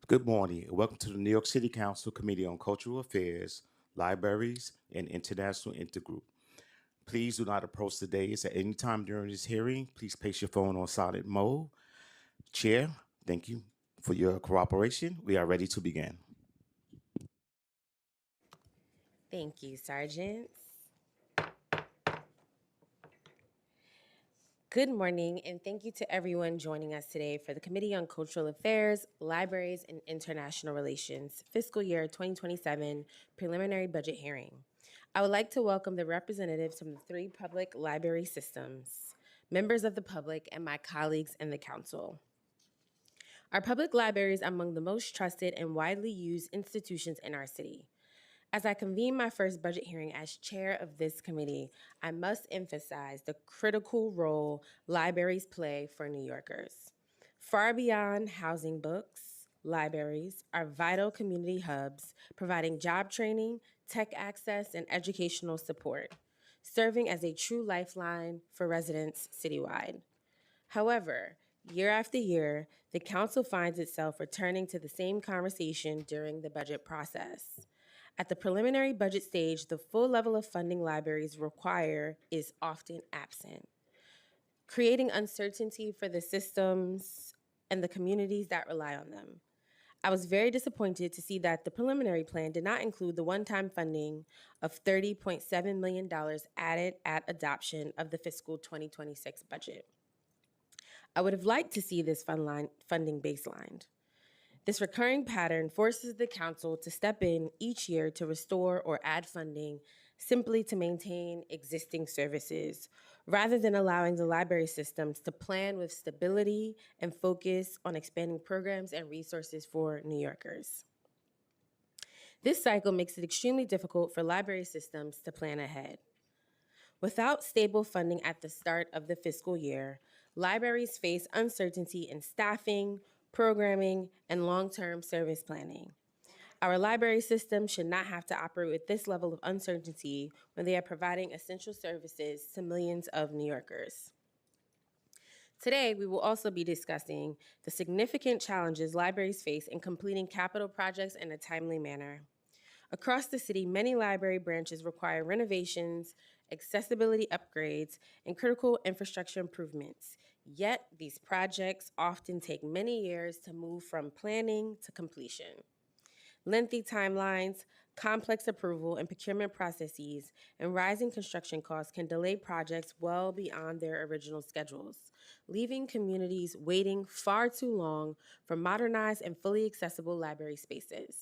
Good morning, and welcome to the New York City Council Committee on Cultural Affairs, Libraries, and International Intergroup. Please do not approach the dais at any time during this hearing. Please place your phone on silent mode. Chair, thank you for your cooperation. We are ready to begin. Thank you, Sergeants. Good morning, and thank you to everyone joining us today for the Committee on Cultural Affairs, Libraries, and International Relations Fiscal Year 2027 Preliminary Budget Hearing. I would like to welcome the representatives from the 3 public library systems, members of the public, and my colleagues in the Council. Our public libraries are among the most trusted and widely used institutions in our city. As I convene my first budget hearing as chair of this committee, I must emphasize the critical role libraries play for New Yorkers. Far beyond housing books, libraries are vital community hubs providing job training, tech access, and educational support, serving as a true lifeline for residents citywide. However, year after year, the council finds itself returning to the same conversation during the budget process. At the preliminary budget stage, the full level of funding libraries require is often absent, creating uncertainty for the systems and the communities that rely on them. I was very disappointed to see that the preliminary plan did not include the one-time funding of $30.7 million added at adoption of the fiscal 2026 budget. I would have liked to see this funding baselined. This recurring pattern forces the council to step in each year to restore or add funding simply to maintain existing services, rather than allowing the library systems to plan with stability and focus on expanding programs and resources for New Yorkers. This cycle makes it extremely difficult for library systems to plan ahead. Without stable funding at the start of the fiscal year, libraries face uncertainty in staffing, programming, and long-term service planning. Our library system should not have to operate with this level of uncertainty when they are providing essential services to millions of New Yorkers. Today, we will also be discussing the significant challenges libraries face in completing capital projects in a timely manner. Across the city, many library branches require renovations, accessibility upgrades, and critical infrastructure improvements. Yet, these projects often take many years to move from planning to completion. Lengthy timelines, complex approval and procurement processes, and rising construction costs can delay projects well beyond their original schedules, leaving communities waiting far too long for modernized and fully accessible library spaces.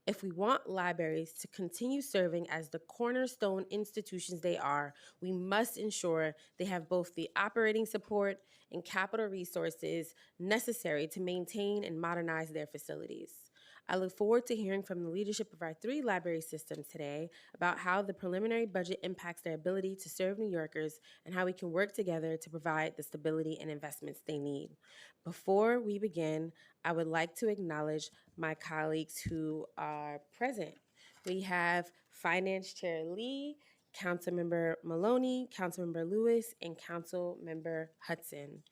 If we want libraries to continue serving as the cornerstone institutions they are, we must ensure they have both the operating support and capital resources necessary to maintain and modernize their facilities. I look forward to hearing from the leadership of our 3 library systems today about how the preliminary budget impacts their ability to serve New Yorkers and how we can work together to provide the stability and investments they need. Before we begin, I would like to acknowledge my colleagues who are present. We have Finance Chair Lee, Councilmember Maloney, Councilmember Lewis, and Councilmember Hudson.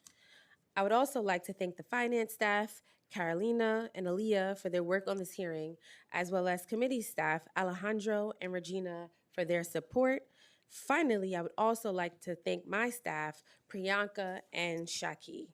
I would also like to thank the finance staff, Carolina and Aaliyah, for their work on this hearing, as well as committee staff, Alejandro and Regina, for their support. Finally, I would also like to thank my staff, Priyanka and Shaki.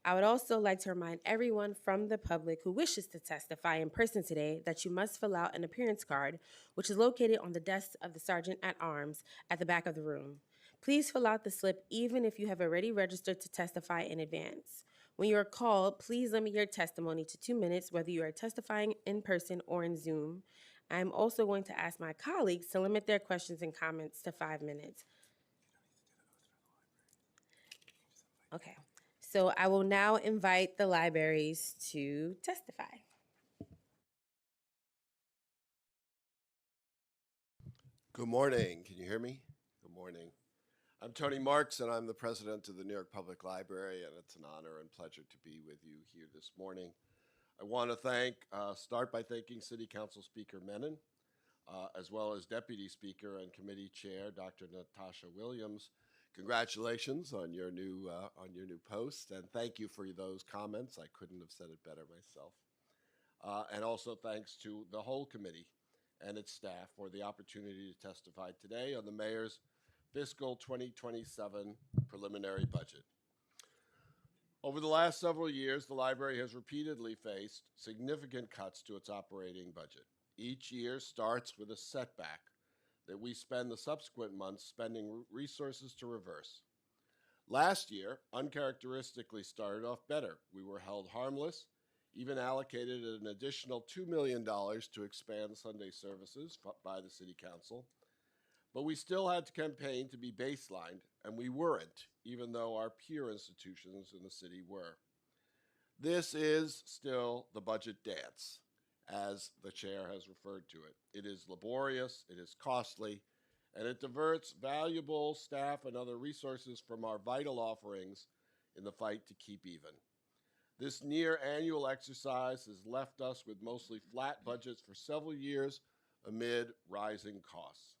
I would also like to remind everyone from the public who wishes to testify in person today that you must fill out an appearance card, which is located on the desk of the Sergeant at Arms at the back of the room. Please fill out the slip even if you have already registered to testify in advance. When you are called, please limit your testimony to 2 minutes, whether you are testifying in person or in Zoom. I'm also going to ask my colleagues to limit their questions and comments to 5 minutes. Okay, so I will now invite the libraries to testify. Good morning. Can you hear me? Good morning. I'm Tony Marks, and I'm the president of the New York Public Library, and it's an honor and pleasure to be with you here this morning. I want to start by thanking City Council Speaker Menon, as well as Deputy Speaker and Committee Chair Dr. Natasha Williams. Congratulations on your new post, and thank you for those comments. I couldn't have said it better myself. And also thanks to the whole committee and its staff for the opportunity to testify today on the mayor's fiscal 2027 preliminary budget. Over the last several years, the library has repeatedly faced significant cuts to its operating budget. Each year starts with a setback that we spend the subsequent months spending resources to reverse. Last year, uncharacteristically started off better. We were held harmless, even allocated an additional $2 million to expand Sunday services by the City Council. But we still had to campaign to be baselined, and we weren't, even though our peer institutions in the city were. This is still the budget dance, as the chair has referred to it. It is laborious, it is costly, and it diverts valuable staff and other resources from our vital offerings in the fight to keep even. This near annual exercise has left us with mostly flat budgets for several years amid rising costs.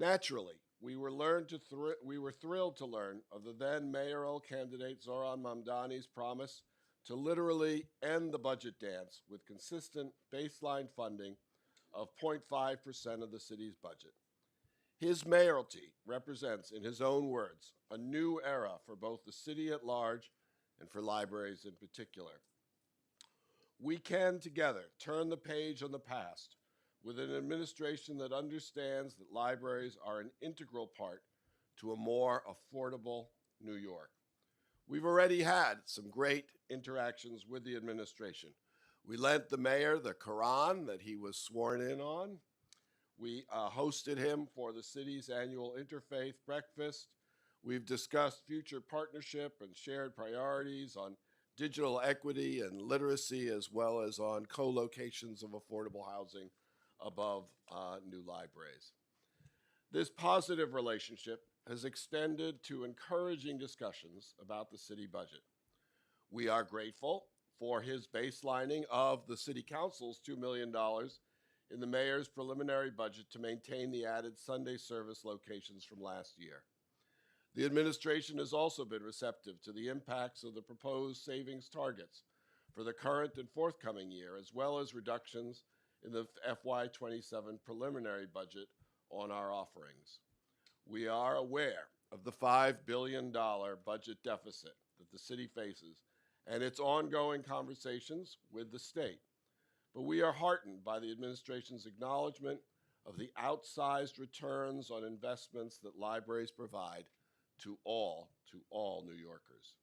Naturally, we were thrilled to learn of the then mayoral candidate Zoran Mamdani's promise to literally end the budget dance with consistent baseline funding of 0.5% of the city's budget. His mayoralty represents, in his own words, a new era for both the city at large and for libraries in particular. We can together turn the page on the past with an administration that understands that libraries are an integral part to a more affordable New York. We've already had some great interactions with the administration. We lent the mayor the Quran that he was sworn in on. We hosted him for the city's annual interfaith breakfast. We've discussed future partnership and shared priorities on digital equity and literacy, as well as on co-locations of affordable housing above new libraries. This positive relationship has extended to encouraging discussions about the city budget. We are grateful for his baselining of the City Council's $2 million in the mayor's preliminary budget to maintain the added Sunday service locations from last year. The administration has also been receptive to the impacts of the proposed savings targets for the current and forthcoming year, as well as reductions in the FY27 preliminary budget on our offerings. We are aware of the $5 billion budget deficit that the city faces and its ongoing conversations with the state. But we are heartened by the administration's acknowledgement of the outsized returns on investments that libraries provide to all New Yorkers.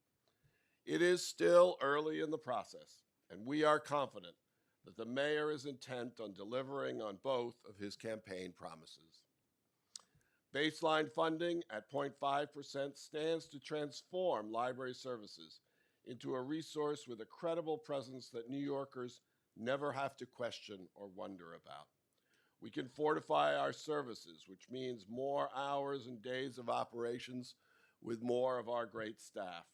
It is still early in the process, and we are confident that the mayor is intent on delivering on both of his campaign promises. Baseline funding at 0.5% stands to transform library services into a resource with a credible presence that New Yorkers never have to question or wonder about. We can fortify our services, which means more hours and days of operations with more of our great staff.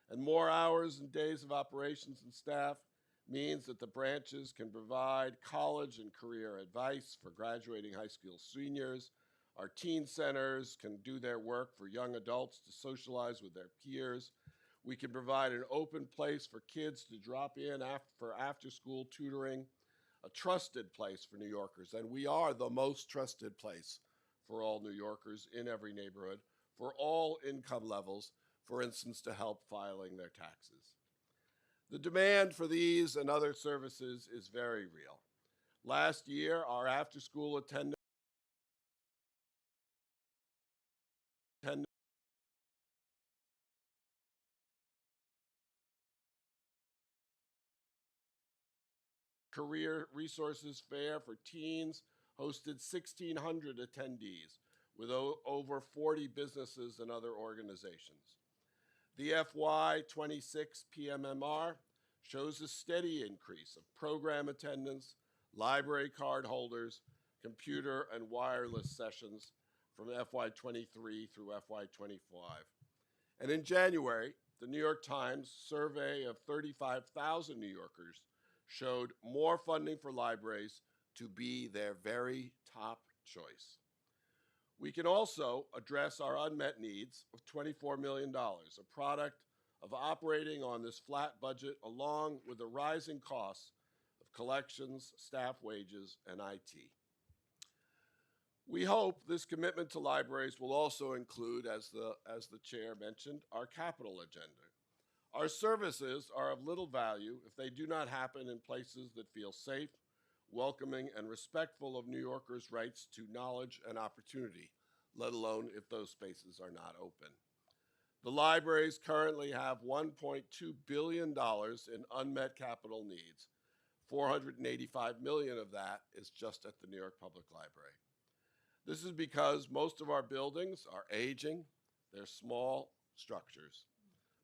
And more hours and days of operations and staff means that the branches can provide college and career advice for graduating high school seniors. Our teen centers can do their work for young adults to socialize with their peers. We can provide an open place for kids to drop in for after-school tutoring, a trusted place for New Yorkers, and we are the most trusted place for all New Yorkers in every neighborhood, for all income levels, for instance, to help filing their taxes. The demand for these and other services is very real. Last year, our after-school attendance Career Resources Fair for teens hosted 1,600 attendees with over 40 businesses and other organizations. The FY26 PMMR shows a steady increase of program attendance, library card holders, computer and wireless sessions from FY23 through FY25. And in January, the New York Times survey of 35,000 New Yorkers showed more funding for libraries to be their very top choice. We can also address our unmet needs of $24 million, a product of operating on this flat budget along with the rising costs of collections, staff wages, and IT. We hope this commitment to libraries will also include, as the chair mentioned, our capital agenda. Our services are of little value if they do not happen in places that feel safe, welcoming, and respectful of New Yorkers' rights to knowledge and opportunity, let alone if those spaces are not open. The libraries currently have $1.2 billion in unmet capital needs. $485 million of that is just at the New York Public Library. This is because most of our buildings are aging. They're small structures,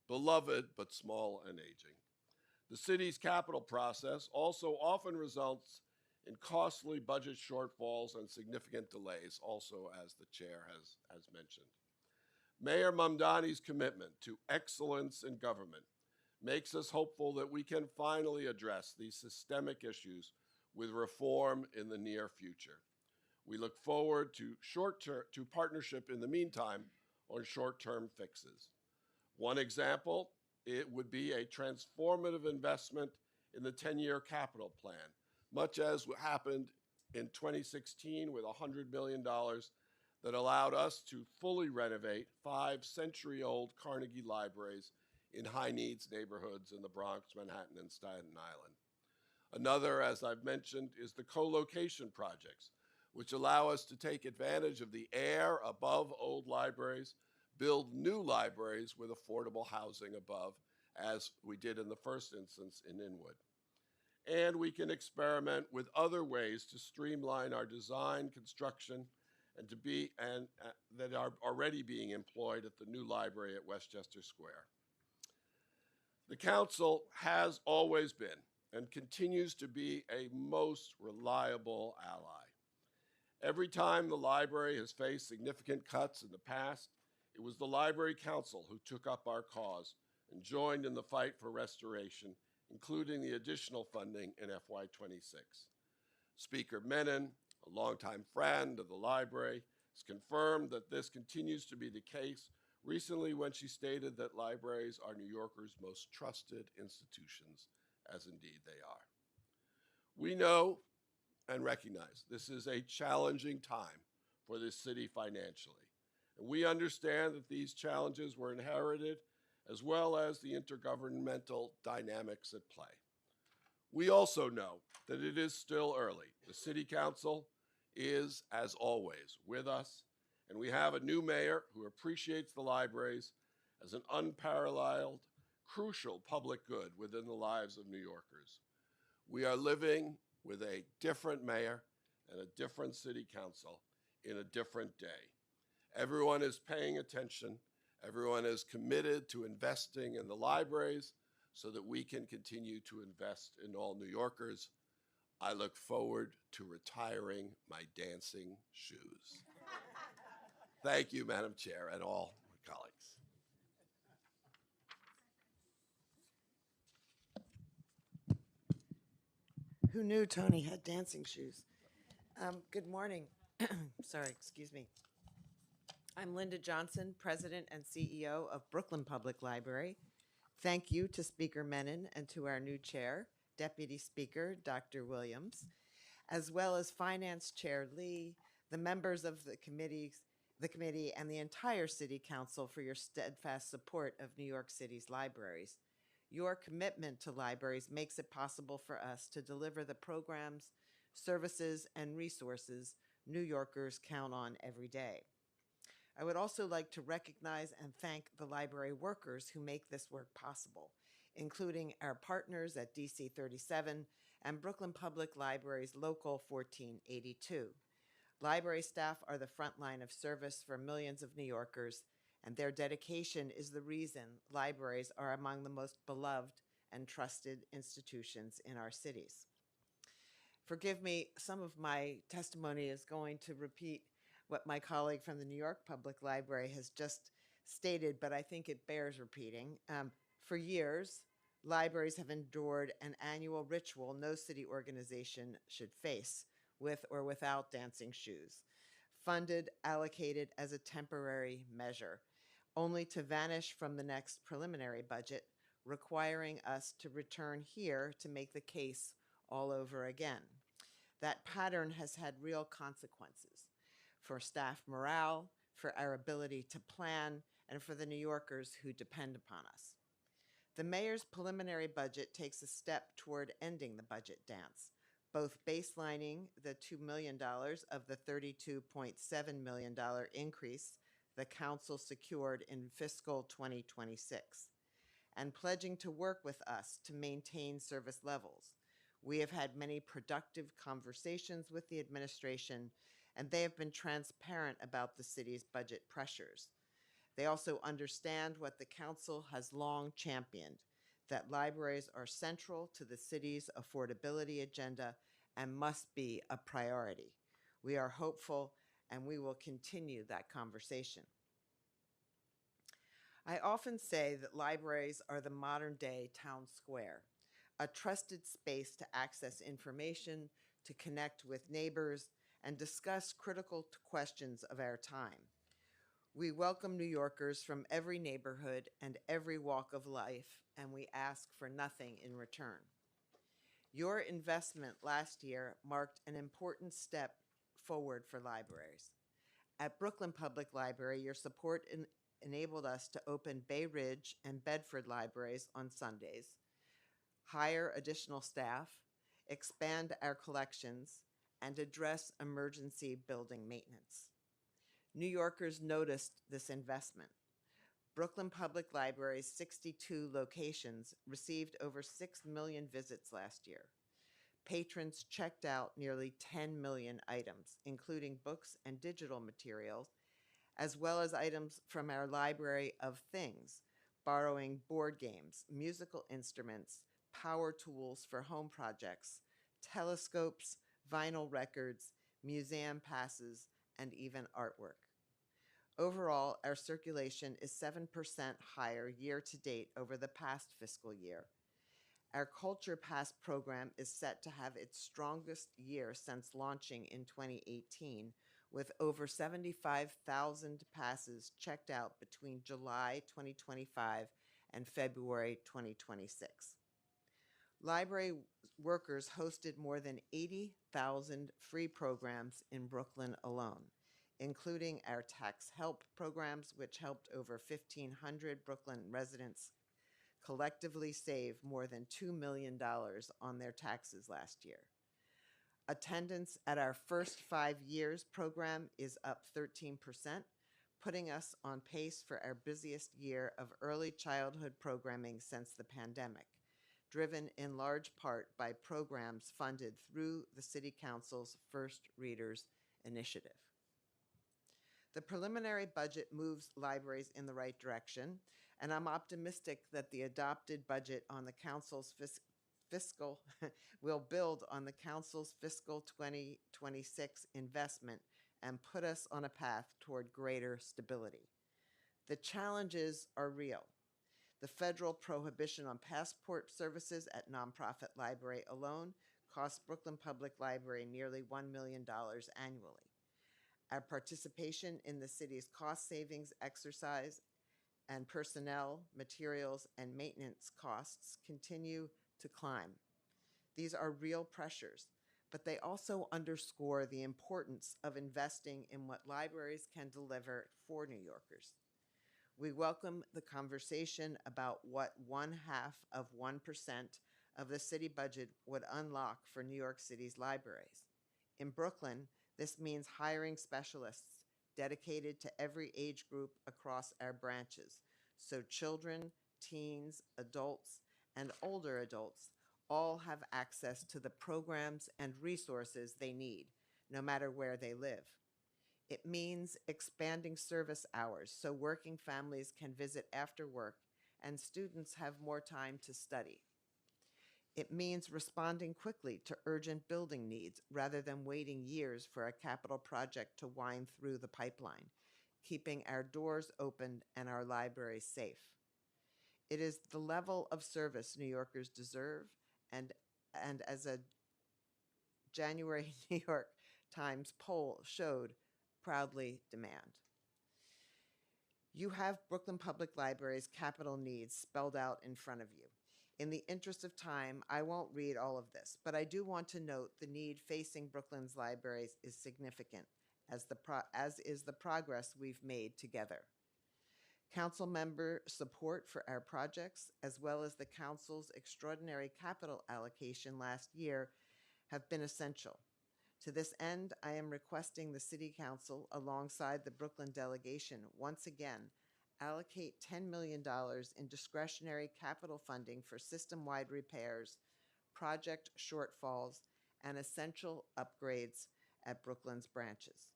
beloved but small and aging. The city's capital process also often results in costly budget shortfalls and significant delays, also as the chair has mentioned. Mayor Mamdani's commitment to excellence in government makes us hopeful that we can finally address these systemic issues with reform in the near future. We look forward to partnership in the meantime on short-term fixes. One example, it would be a transformative investment in the 10-year capital plan, much as happened in 2016 with $100 million that allowed us to fully renovate 5 century-old Carnegie libraries in high-needs neighborhoods in the Bronx, Manhattan, and Staten Island. Another, as I've mentioned, is the co-location projects, which allow us to take advantage of the air above old libraries, build new libraries with affordable housing above, as we did in the first instance in Inwood. And we can experiment with other ways to streamline our design, construction, and that are already being employed at the new library at Westchester Square. The council has always been and continues to be a most reliable ally. Every time the library has faced significant cuts in the past, it was the Library Council who took up our cause and joined in the fight for restoration, including the additional funding in FY26. Speaker Menon, a longtime friend of the library, has confirmed that this continues to be the case recently when she stated that libraries are New Yorkers' most trusted institutions, as indeed they are. We know and recognize this is a challenging time for this city financially. And we understand that these challenges were inherited as well as the intergovernmental dynamics at play. We also know that it is still early. The City Council is, as always, with us, and we have a new mayor who appreciates the libraries as an unparalleled, crucial public good within the lives of New Yorkers. We are living with a different mayor and a different City Council in a different day. Everyone is paying attention. Everyone is committed to investing in the libraries so that we can continue to invest in all New Yorkers. I look forward to retiring my dancing shoes. Thank you, Madam Chair, and all my colleagues. Who knew Tony had dancing shoes? Good morning. Sorry, excuse me. I'm Linda Johnson, President and CEO of Brooklyn Public Library. Thank you to Speaker Menon and to our new chair, Deputy Speaker Dr. Williams, as well as Finance Chair Lee, the members of the committee and the entire City Council for your steadfast support of New York City's libraries. Your commitment to libraries makes it possible for us to deliver the programs, services, and resources New Yorkers count on every day. I would also like to recognize and thank the library workers who make this work possible, including our partners at DC 37 and Brooklyn Public Library's Local 1482. Library staff are the front line of service for millions of New Yorkers, and their dedication is the reason libraries are among the most beloved and trusted institutions in our cities. Forgive me, some of my testimony is going to repeat what my colleague from the New York Public Library has just stated, but I think it bears repeating. For years, libraries have endured an annual ritual no city organization should face, with or without dancing shoes, funded, allocated as a temporary measure, only to vanish from the next preliminary budget, requiring us to return here to make the case all over again. That pattern has had real consequences for staff morale, for our ability to plan, and for the New Yorkers who depend upon us. The mayor's preliminary budget takes a step toward ending the budget dance, both baselining the $2 million of the $32.7 million increase the council secured in fiscal 2026, and pledging to work with us to maintain service levels. We have had many productive conversations with the administration, and they have been transparent about the city's budget pressures. They also understand what the council has long championed, that libraries are central to the city's affordability agenda and must be a priority. We are hopeful, and we will continue that conversation. I often say that libraries are the modern-day town square, a trusted space to access information, to connect with neighbors, and discuss critical questions of our time. We welcome New Yorkers from every neighborhood and every walk of life, and we ask for nothing in return. Your investment last year marked an important step forward for libraries. At Brooklyn Public Library, your support enabled us to open Bay Ridge and Bedford libraries on Sundays, hire additional staff, expand our collections, and address emergency building maintenance. New Yorkers noticed this investment. Brooklyn Public Library's 62 locations received over 6 million visits last year. Patrons checked out nearly 10 million items, including books and digital materials, as well as items from our library of things, borrowing board games, musical instruments, power tools for home projects, telescopes, vinyl records, museum passes, and even artwork. Overall, our circulation is 7% higher year to date over the past fiscal year. Our Culture Pass program is set to have its strongest year since launching in 2018, with over 75,000 passes checked out between July 2025 and February 2026. Library workers hosted more than 80,000 free programs in Brooklyn alone, including our tax help programs, which helped over 1,500 Brooklyn residents collectively save more than $2 million on their taxes last year. Attendance at our First 5 Years program is up 13%, putting us on pace for our busiest year of early childhood programming since the pandemic, driven in large part by programs funded through the City Council's First Readers Initiative. The preliminary budget moves libraries in the right direction, and I'm optimistic that the adopted budget on the council's fiscal will build on the council's fiscal 2026 investment and put us on a path toward greater stability. The challenges are real. The federal prohibition on passport services at nonprofit library alone costs Brooklyn Public Library nearly $1 million annually. Our participation in the city's cost savings exercise and personnel, materials, and maintenance costs continue to climb. These are real pressures, but they also underscore the importance of investing in what libraries can deliver for New Yorkers. We welcome the conversation about what 0.5% of the city budget would unlock for New York City's libraries. In Brooklyn, this means hiring specialists dedicated to every age group across our branches, so children, teens, adults, and older adults all have access to the programs and resources they need, no matter where they live. It means expanding service hours so working families can visit after work and students have more time to study. It means responding quickly to urgent building needs rather than waiting years for a capital project to wind through the pipeline, keeping our doors open and our libraries safe. It is the level of service New Yorkers deserve and as a January New York Times poll showed, proudly demand. You have Brooklyn Public Library's capital needs spelled out in front of you. In the interest of time, I won't read all of this, but I do want to note the need facing Brooklyn's libraries is significant, as is the progress we've made together. Council member support for our projects, as well as the Council's extraordinary capital allocation last year, have been essential. To this end, I am requesting the City Council, alongside the Brooklyn delegation, once again, allocate $10 million in discretionary capital funding for system-wide repairs, project shortfalls, and essential upgrades at Brooklyn's branches.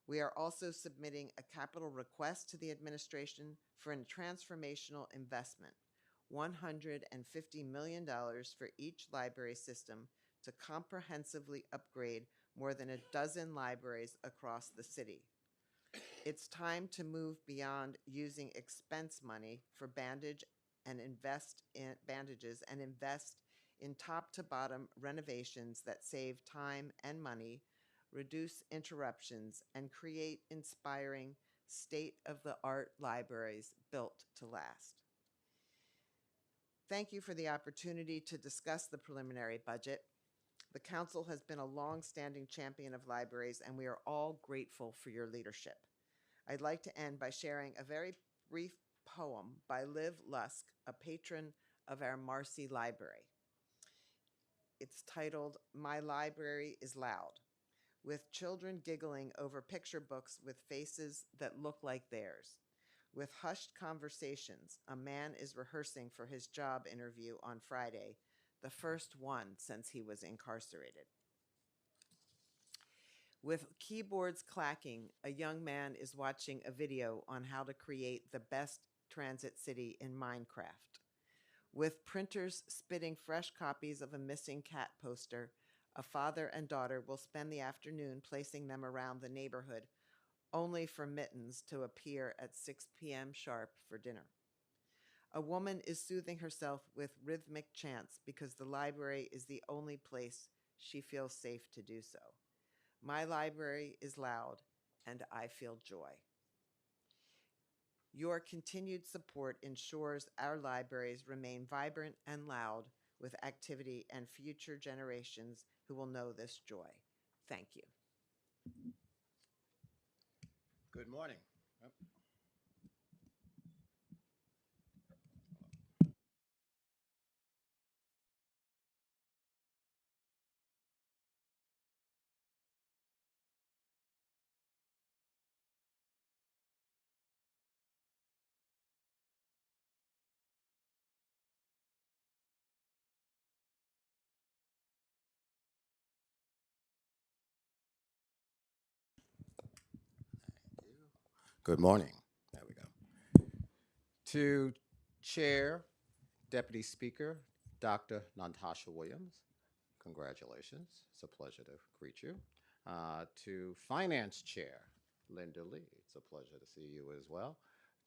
We are also submitting a capital request to the administration for a transformational investment, $150 million for each library system to comprehensively upgrade more than a dozen libraries across the city. It's time to move beyond using expense money for bandages and invest in top to bottom renovations that save time and money, reduce interruptions, and create inspiring state-of-the-art libraries built to last. Thank you for the opportunity to discuss the preliminary budget. The Council has been a long-standing champion of libraries, and we are all grateful for your leadership. I'd like to end by sharing a very brief poem by Liv Lusk, a patron of our Marcy Library. It's titled, "My Library is Loud," with children giggling over picture books with faces that look like theirs. With hushed conversations, a man is rehearsing for his job interview on Friday, the first one since he was incarcerated. With keyboards clacking, a young man is watching a video on how to create the best transit city in Minecraft. With printers spitting fresh copies of a missing cat poster, a father and daughter will spend the afternoon placing them around the neighborhood, only for mittens to appear at 6 p.m. sharp for dinner. A woman is soothing herself with rhythmic chants because the library is the only place she feels safe to do so. My library is loud, and I feel joy. Your continued support ensures our libraries remain vibrant and loud with activity and future generations who will know this joy. Thank you. Good morning. Yep. Good morning. There we go. To Chair, Deputy Speaker, Dr. Natasha Williams, congratulations. It's a pleasure to greet you. To Finance Chair, Linda Lee, it's a pleasure to see you as well.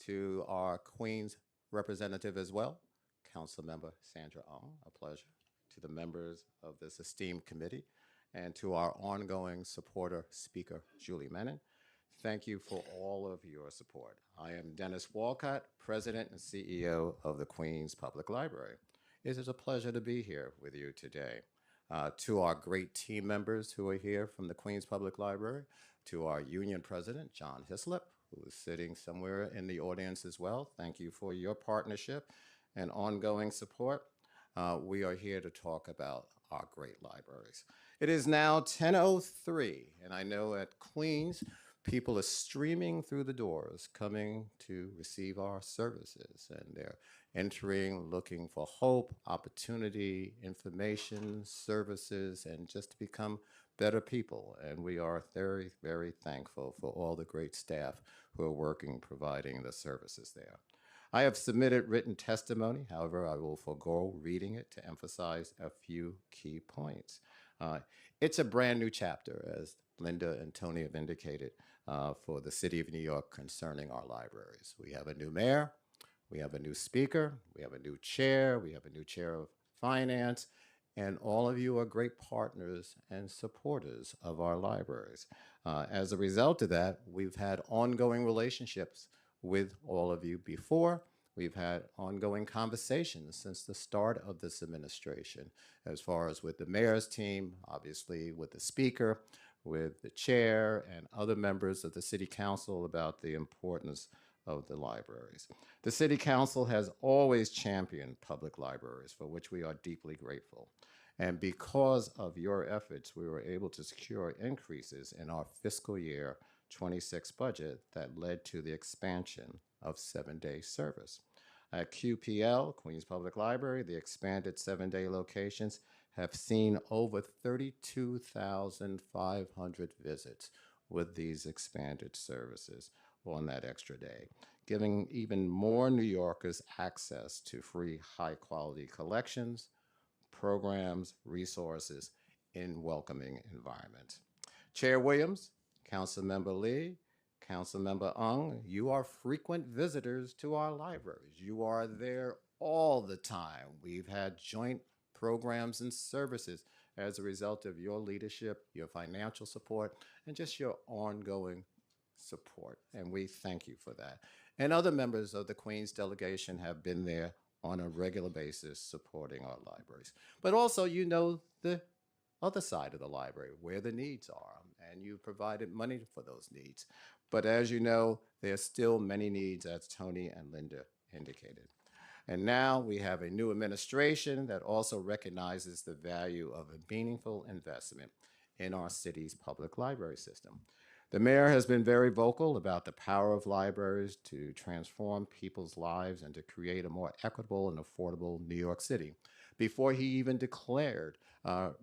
To our Queens representative as well, Councilmember Sandra Ong, a pleasure. To the members of this esteemed committee, and to our ongoing supporter, Speaker Julie Menon, thank you for all of your support. I am Dennis Walcott, President and CEO of the Queens Public Library. It is a pleasure to be here with you today. To our great team members who are here from the Queens Public Library, to our union president, John Hislop, who is sitting somewhere in the audience as well, thank you for your partnership and ongoing support. We are here to talk about our great libraries. It is now 10:03, and I know at Queens, people are streaming through the doors coming to receive our services, and they're entering looking for hope, opportunity, information, services, and just to become better people. And we are very, very thankful for all the great staff who are working, providing the services there. I have submitted written testimony. However, I will forego reading it to emphasize a few key points. It's a brand new chapter, as Linda and Tony have indicated, for the City of New York concerning our libraries. We have a new mayor, we have a new speaker, we have a new chair, we have a new chair of finance, and all of you are great partners and supporters of our libraries. As a result of that, we've had ongoing relationships with all of you before. We've had ongoing conversations since the start of this administration, as far as with the mayor's team, obviously with the speaker, with the chair, and other members of the city council about the importance of the libraries. The city council has always championed public libraries, for which we are deeply grateful. And because of your efforts, we were able to secure increases in our fiscal year 26 budget that led to the expansion of 7-day service. At QPL, Queens Public Library, the expanded 7-day locations have seen over 32,500 visits with these expanded services on that extra day, giving even more New Yorkers access to free high-quality collections, programs, resources in welcoming environments. Chair Williams, Councilmember Lee, Councilmember Ung, you are frequent visitors to our libraries. You are there all the time. We've had joint programs and services as a result of your leadership, your financial support, and just your ongoing support. And we thank you for that. And other members of the Queens delegation have been there on a regular basis supporting our libraries. But also, you know the other side of the library, where the needs are, and you provided money for those needs. But as you know, there's still many needs, as Tony and Linda indicated. And now we have a new administration that also recognizes the value of a meaningful investment in our city's public library system. The mayor has been very vocal about the power of libraries to transform people's lives and to create a more equitable and affordable New York City. Before he even declared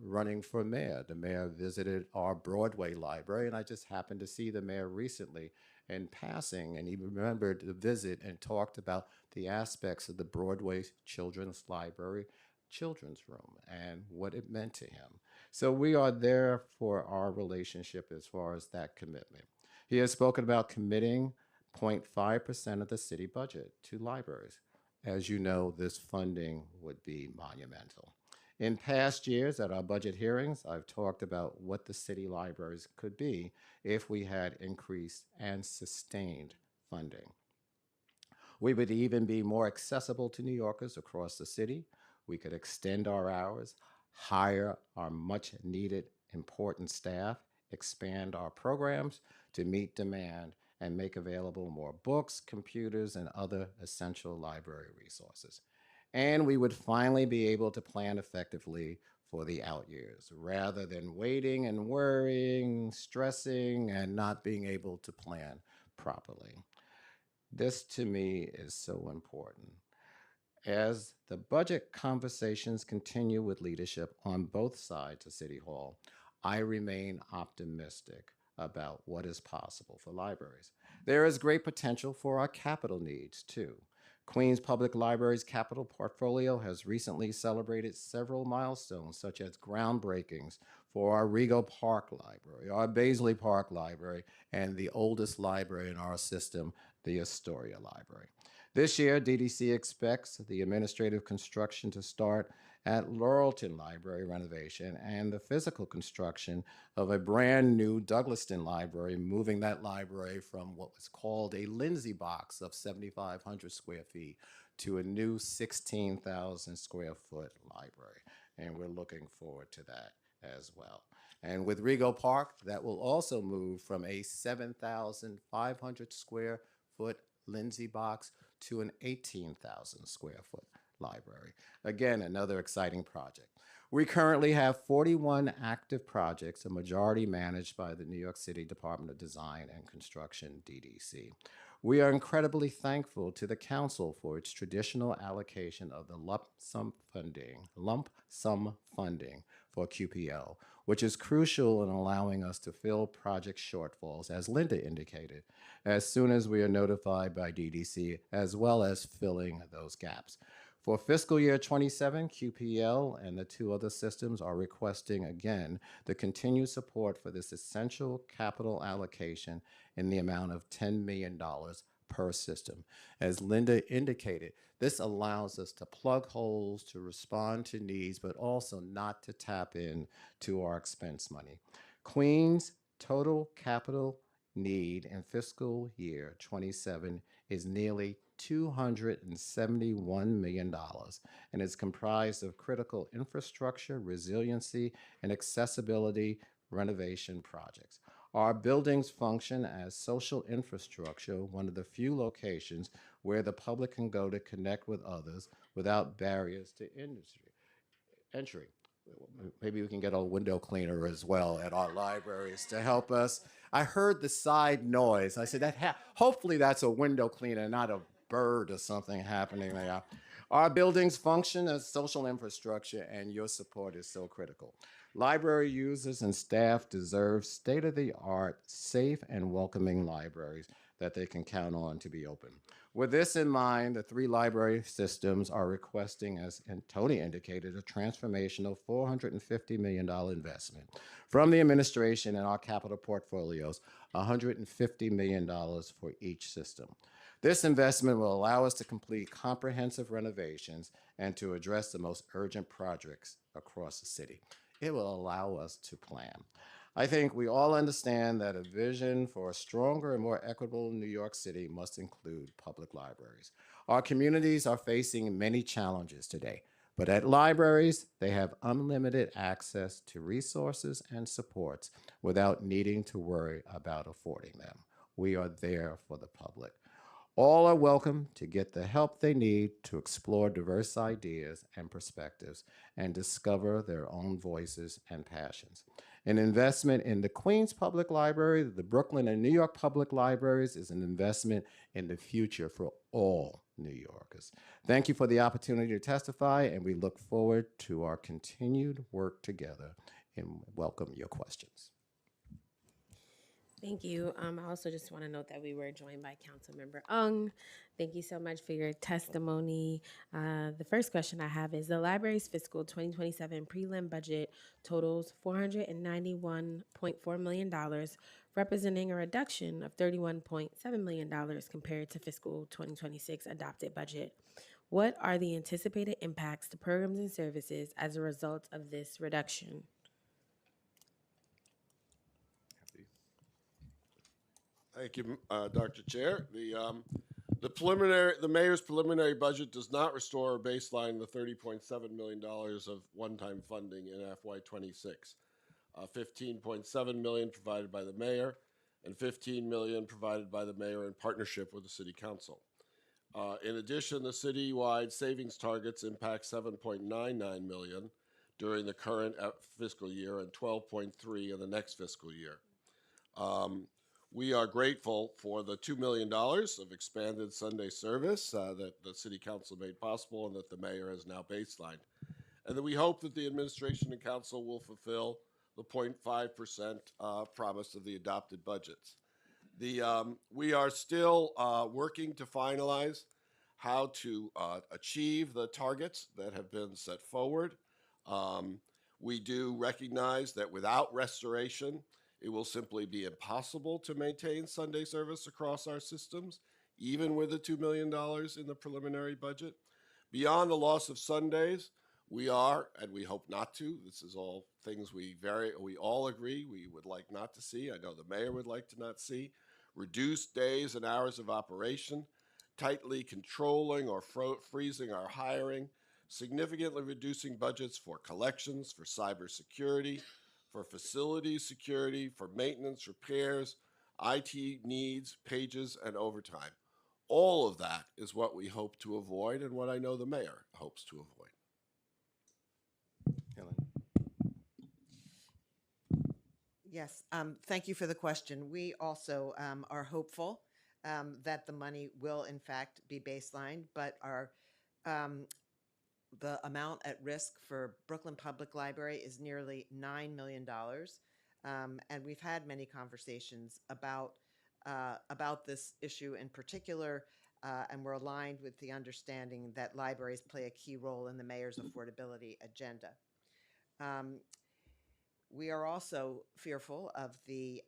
running for mayor, the mayor visited our Broadway library, and I just happened to see the mayor recently in passing, and he remembered the visit and talked about the aspects of the Broadway Children's Library children's room and what it meant to him. So we are there for our relationship as far as that commitment. He has spoken about committing 0.5% of the city budget to libraries. As you know, this funding would be monumental. In past years at our budget hearings, I've talked about what the city libraries could be if we had increased and sustained funding. We would even be more accessible to New Yorkers across the city. We could extend our hours, hire our much needed important staff, expand our programs to meet demand, and make available more books, computers, and other essential library resources. And we would finally be able to plan effectively for the out years rather than waiting and worrying, stressing, and not being able to plan properly. This to me is so important. As the budget conversations continue with leadership on both sides of City Hall, I remain optimistic about what is possible for libraries. There is great potential for our capital needs, too. Queens Public Library's capital portfolio has recently celebrated several milestones, such as groundbreakings for our Rego Park Library, our Baisley Park Library, and the oldest library in our system, the Astoria Library. This year, DDC expects the administrative construction to start at Laurelton Library renovation and the physical construction of a brand new Douglaston Library, moving that library from what was called a Lindsay box of 7,500 square feet to a new 16,000 square foot library. And we're looking forward to that as well. And with Rego Park, that will also move from a 7,500 square foot Lindsay box to an 18,000 square foot library. Again, another exciting project. We currently have 41 active projects, a majority managed by the New York City Department of Design and Construction, DDC. We are incredibly thankful to the Council for its traditional allocation of the lump sum funding for QPL, which is crucial in allowing us to fill project shortfalls, as Linda indicated, as soon as we are notified by DDC, as well as filling those gaps. For fiscal year 27, QPL and the two other systems are requesting, again, the continued support for this essential capital allocation in the amount of $10 million per system. As Linda indicated, this allows us to plug holes, to respond to needs, but also not to tap in to our expense money. Queens' total capital need in fiscal year 27 is nearly $271 million, and is comprised of critical infrastructure, resiliency, and accessibility renovation projects. Our buildings function as social infrastructure, one of the few locations where the public can go to connect with others without barriers to entry. Maybe we can get a window cleaner as well at our libraries to help us. I heard the side noise. I said, hopefully that's a window cleaner, not a bird or something happening there. Our buildings function as social infrastructure, and your support is so critical. Library users and staff deserve state-of-the-art, safe, and welcoming libraries that they can count on to be open. With this in mind, the three library systems are requesting, as Tony indicated, a transformational $450 million investment from the administration and our capital portfolios, $150 million for each system. This investment will allow us to complete comprehensive renovations and to address the most urgent projects across the city. It will allow us to plan. I think we all understand that a vision for a stronger and more equitable New York City must include public libraries. Our communities are facing many challenges today, but at libraries, they have unlimited access to resources and supports without needing to worry about affording them. We are there for the public. All are welcome to get the help they need to explore diverse ideas and perspectives and discover their own voices and passions. An investment in the Queens Public Library, the Brooklyn and New York Public Libraries is an investment in the future for all New Yorkers. Thank you for the opportunity to testify, and we look forward to our continued work together and welcome your questions. Thank you. I also just want to note that we were joined by Councilmember Ung. Thank you so much for your testimony. The first question I have is, the library's fiscal 2027 prelim budget totals $491.4 million, representing a reduction of $31.7 million compared to fiscal 2026 adopted budget. What are the anticipated impacts to programs and services as a result of this reduction? Thank you, Dr. Chair. The mayor's preliminary budget does not restore or baseline the $30.7 million of one-time funding in FY26. $15.7 million provided by the mayor and $15 million provided by the mayor in partnership with the city council. In addition, the citywide savings targets impact $7.99 million during the current fiscal year and $12.3 million in the next fiscal year. We are grateful for the $2 million of expanded Sunday service that the City Council made possible and that the mayor has now baselined. And that we hope that the administration and council will fulfill the 0.5% promise of the adopted budgets. We are still working to finalize how to achieve the targets that have been set forward. We do recognize that without restoration, it will simply be impossible to maintain Sunday service across our systems, even with the $2 million in the preliminary budget. Beyond the loss of Sundays, we are, and we hope not to, this is all things we all agree we would like not to see. I know the mayor would like to not see. Reduced days and hours of operation, tightly controlling or freezing our hiring, significantly reducing budgets for collections, for cybersecurity, for facility security, for maintenance, repairs, IT needs, pages, and overtime. All of that is what we hope to avoid and what I know the mayor hopes to avoid. Helen. Yes, thank you for the question. We also are hopeful that the money will in fact be baselined, but the amount at risk for Brooklyn Public Library is nearly $9 million. And we've had many conversations about this issue in particular, and we're aligned with the understanding that libraries play a key role in the mayor's affordability agenda. We are also fearful of the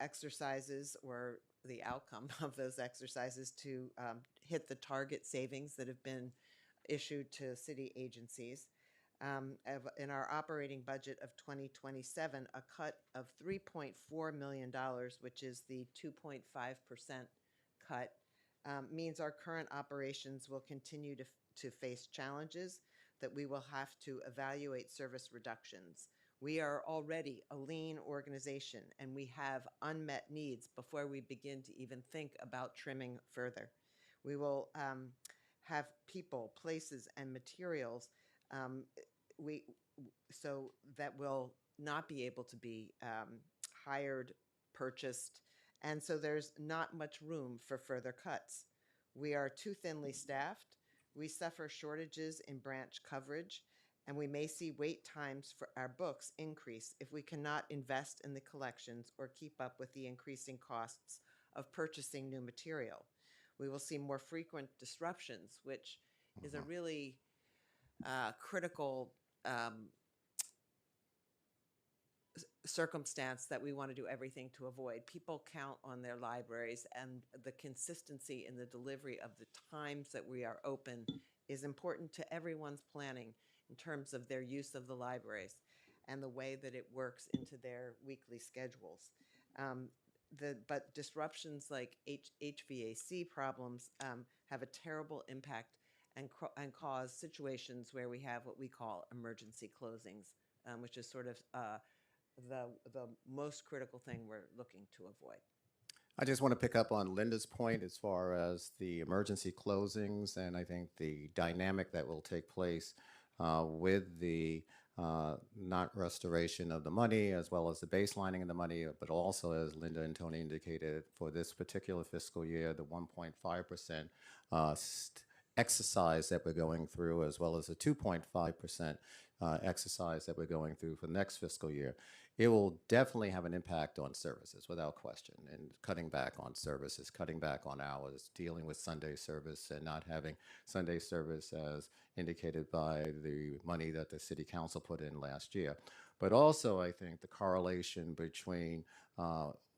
exercises or the outcome of those exercises to hit the target savings that have been issued to city agencies. In our operating budget of 2027, a cut of $3.4 million, which is the 2.5% cut, means our current operations will continue to face challenges, that we will have to evaluate service reductions. We are already a lean organization, and we have unmet needs before we begin to even think about trimming further. We will have people, places, and materials so that will not be able to be hired, purchased, and so there's not much room for further cuts. We are too thinly staffed. We suffer shortages in branch coverage, and we may see wait times for our books increase if we cannot invest in the collections or keep up with the increasing costs of purchasing new material. We will see more frequent disruptions, which is a really critical circumstance that we want to do everything to avoid. People count on their libraries, and the consistency in the delivery of the times that we are open is important to everyone's planning in terms of their use of the libraries and the way that it works into their weekly schedules. But disruptions like HVAC problems have a terrible impact and cause situations where we have what we call emergency closings, which is sort of the most critical thing we're looking to avoid. I just want to pick up on Linda's point as far as the emergency closings, and I think the dynamic that will take place with the not restoration of the money as well as the baselining of the money, but also, as Linda and Tony indicated, for this particular fiscal year, the 1.5% exercise that we're going through, as well as the 2.5% exercise that we're going through for the next fiscal year. It will definitely have an impact on services, without question, and cutting back on services, cutting back on hours, dealing with Sunday service and not having Sunday service as indicated by the money that the City Council put in last year. But also, I think the correlation between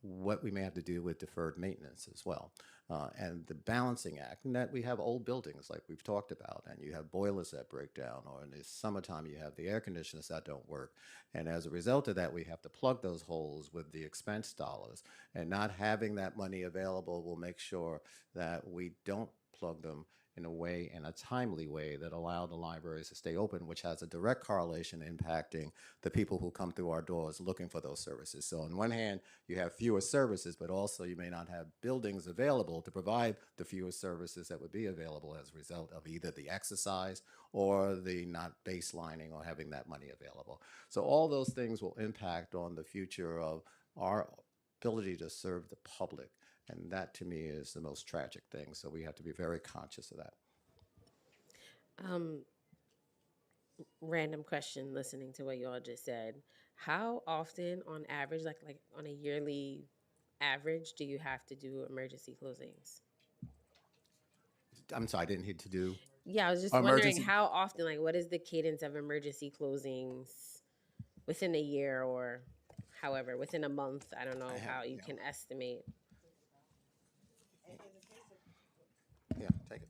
what we may have to do with deferred maintenance as well. and the balancing act, and that we have old buildings like we've talked about, and you have boilers that break down, or in the summertime you have the air conditioners that don't work. And as a result of that, we have to plug those holes with the expense dollars. And not having that money available will make sure that we don't plug them in a timely way that allow the libraries to stay open, which has a direct correlation impacting the people who come through our doors looking for those services. So on one hand, you have fewer services, but also you may not have buildings available to provide the fewer services that would be available as a result of either the exercise or the not baselining or having that money available. So all those things will impact on the future of our ability to serve the public. And that to me is the most tragic thing. So we have to be very conscious of that. Random question listening to what you all just said. How often on average, like on a yearly average, do you have to do emergency closings? I'm sorry, I didn't hit to do Yeah, I was just wondering emergency. how often, like what is the cadence of emergency closings within a year or however, within a month? I don't know I have, how you can estimate. yeah, take it.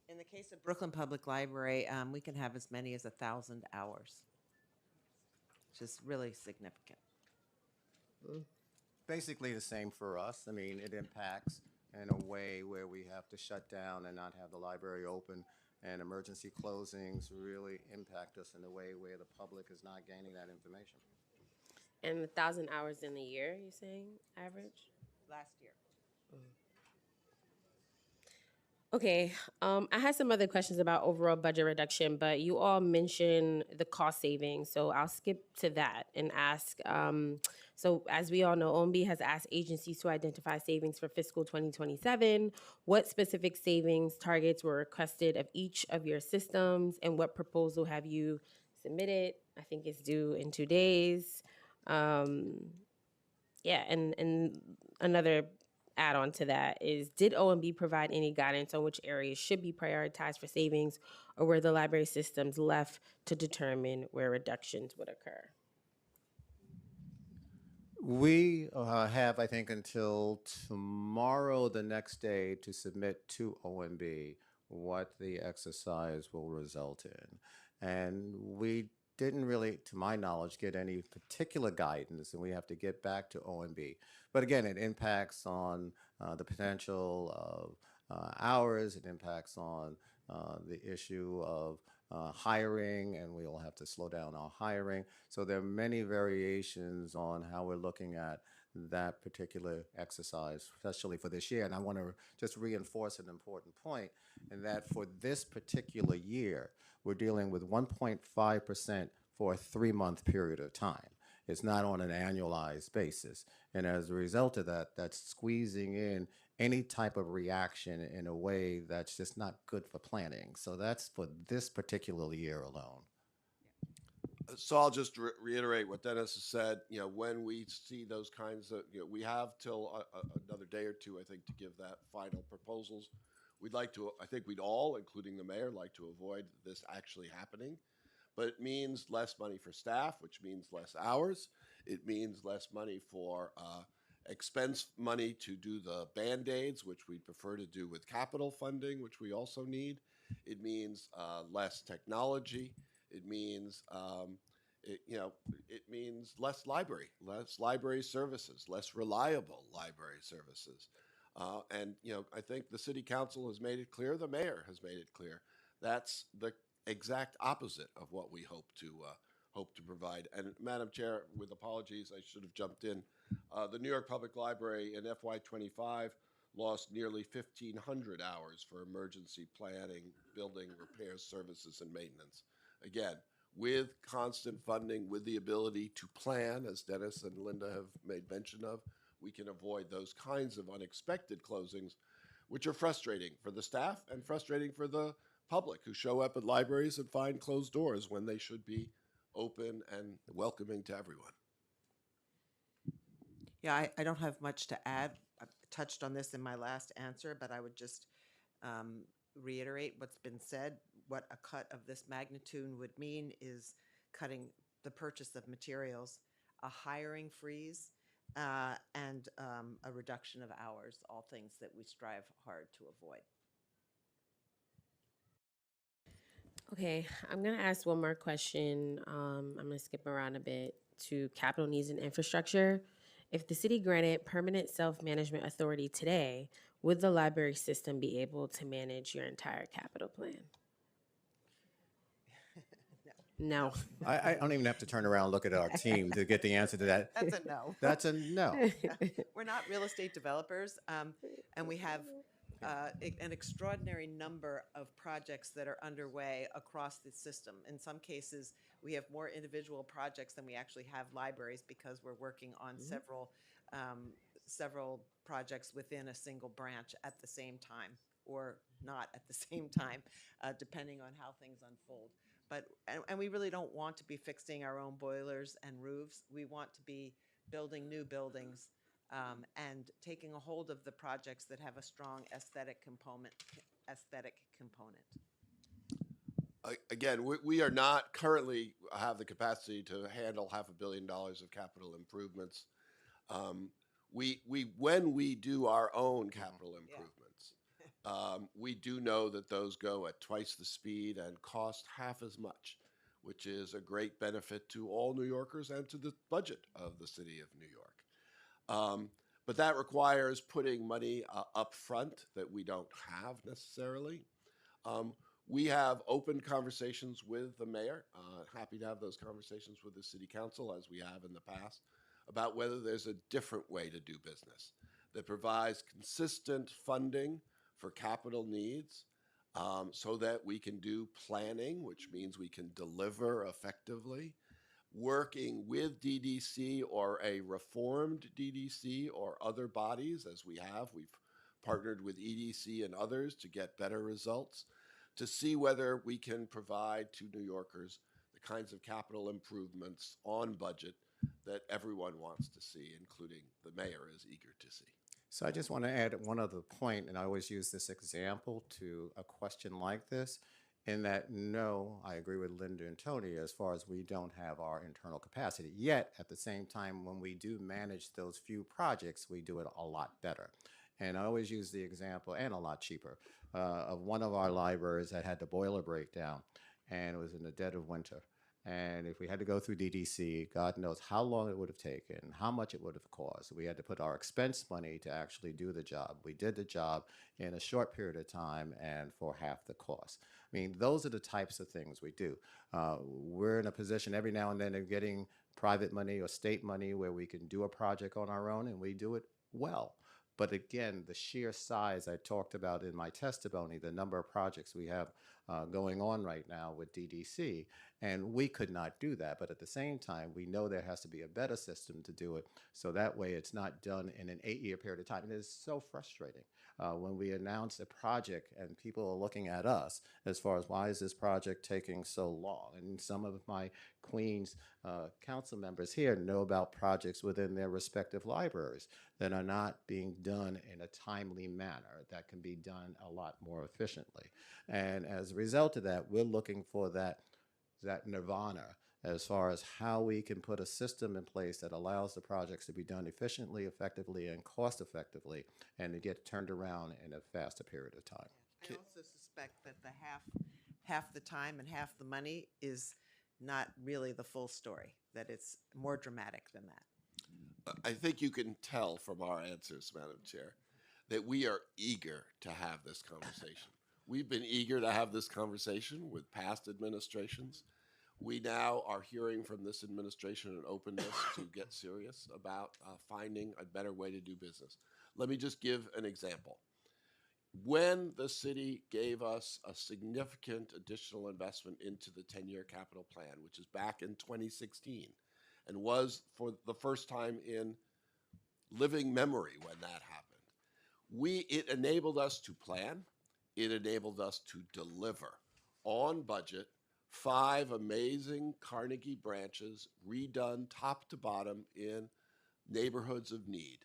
In the case of Brooklyn Public Library, we can have as many as 1,000 hours, which is really significant. Basically the same for us. I mean, it impacts in a way where we have to shut down and not have the library open, and emergency closings really impact us in a way where the public is not gaining that information. And 1,000 hours in a year, you're saying average? Last year. Okay, I had some other questions about overall budget reduction, but you all mentioned the cost savings, so I'll skip to that and ask. So, as we all know, OMB has asked agencies to identify savings for fiscal 2027. What specific savings targets were requested of each of your systems, and what proposal have you submitted? I think it's due in 2 days. Yeah, and another add on to that is, did OMB provide any guidance on which areas should be prioritized for savings, or were the library systems left to determine where reductions would occur? We have, I think, until tomorrow, the next day, to submit to OMB what the exercise will result in. And we didn't really, to my knowledge, get any particular guidance, and we have to get back to OMB. But again, it impacts on the potential of hours, it impacts on the issue of hiring, and we will have to slow down our hiring. So there are many variations on how we're looking at that particular exercise, especially for this year. And I want to just reinforce an important point, in that for this particular year, we're dealing with 1.5% for a 3-month period of time. It's not on an annualized basis. And as a result of that, that's squeezing in any type of reaction in a way that's just not good for planning. So that's for this particular year alone. So I'll just reiterate what Dennis has said. When we see those kinds of, we have till another day or two, I think, to give that final proposals. We'd like to, I think we'd all, including the mayor, like to avoid this actually happening. But it means less money for staff, which means less hours. It means less money for expense money to do the Band-Aids, which we prefer to do with capital funding, which we also need. It means less technology. It means it means less library services, less reliable library services. And I think the city council has made it clear, the mayor has made it clear, that's the exact opposite of what we hope to provide. And Madam Chair, with apologies, I should have jumped in. The New York Public Library in FY25 lost nearly 1,500 hours for emergency planning, building, repairs, services, and maintenance. Again, with constant funding, with the ability to plan, as Dennis and Linda have made mention of, we can avoid those kinds of unexpected closings, which are frustrating for the staff and frustrating for the public who show up at libraries and find closed doors when they should be open and welcoming to everyone. Yeah, I don't have much to add. I touched on this in my last answer, but I would just reiterate what's been said. What a cut of this magnitude would mean is cutting the purchase of materials, a hiring freeze, and a reduction of hours, all things that we strive hard to avoid. Okay, I'm gonna ask one more question. I'm gonna skip around a bit to capital needs and infrastructure. If the city granted permanent self-management authority today, would the library system be able to manage your entire capital plan? No. I don't even have to turn around and look at our team to get the answer to that. That's a no. That's a no. We're not real estate developers, and we have an extraordinary number of projects that are underway across the system. In some cases, we have more individual projects than we actually have libraries because we're working on several projects within a single branch at the same time, or not at the same time, depending on how things unfold. But and we really don't want to be fixing our own boilers and roofs. We want to be building new buildings and taking a hold of the projects that have a strong aesthetic component. Again, we are not currently have the capacity to handle $500 million of capital improvements. When we do our own capital improvements, we do know that those go at twice the speed and cost half as much, which is a great benefit to all New Yorkers and to the budget of the city of New York. But that requires putting money up front that we don't have necessarily. We have open conversations with the mayor, happy to have those conversations with the city council as we have in the past, about whether there's a different way to do business that provides consistent funding for capital needs so that we can do planning, which means we can deliver effectively, working with DDC or a reformed DDC or other bodies, as we have. We've partnered with EDC and others to get better results, to see whether we can provide to New Yorkers the kinds of capital improvements on budget that everyone wants to see, including the mayor is eager to see. So I just want to add one other point, and I always use this example to a question like this, in that, no, I agree with Linda and Tony as far as we don't have our internal capacity. Yet, at the same time, when we do manage those few projects, we do it a lot better. And I always use the example, and a lot cheaper, of one of our libraries that had the boiler breakdown, and it was in the dead of winter. And if we had to go through DDC, God knows how long it would have taken, how much it would have cost. We had to put our expense money to actually do the job. We did the job in a short period of time and for half the cost. I mean, those are the types of things we do. We're in a position every now and then of getting private money or state money where we can do a project on our own, and we do it well. But again, the sheer size I talked about in my testimony, the number of projects we have going on right now with DDC, and we could not do that. But at the same time, we know there has to be a better system to do it, so that way it's not done in an 8-year period of time. And it is so frustrating when we announce a project and people are looking at us as far as, why is this project taking so long? And some of my Queens council members here know about projects within their respective libraries that are not being done in a timely manner, that can be done a lot more efficiently. And as a result of that, we're looking for that nirvana as far as how we can put a system in place that allows the projects to be done efficiently, effectively, and cost effectively, and to get turned around in a faster period of time. I also suspect that the half the time and half the money is not really the full story, that it's more dramatic than that. I think you can tell from our answers, Madam Chair, that we are eager to have this conversation. We've been eager to have this conversation with past administrations. We now are hearing from this administration an openness to get serious about finding a better way to do business. Let me just give an example. When the city gave us a significant additional investment into the 10-year capital plan, which is back in 2016, and was for the first time in living memory when that happened, it enabled us to plan, it enabled us to deliver on budget 5 amazing Carnegie branches redone top to bottom in neighborhoods of need.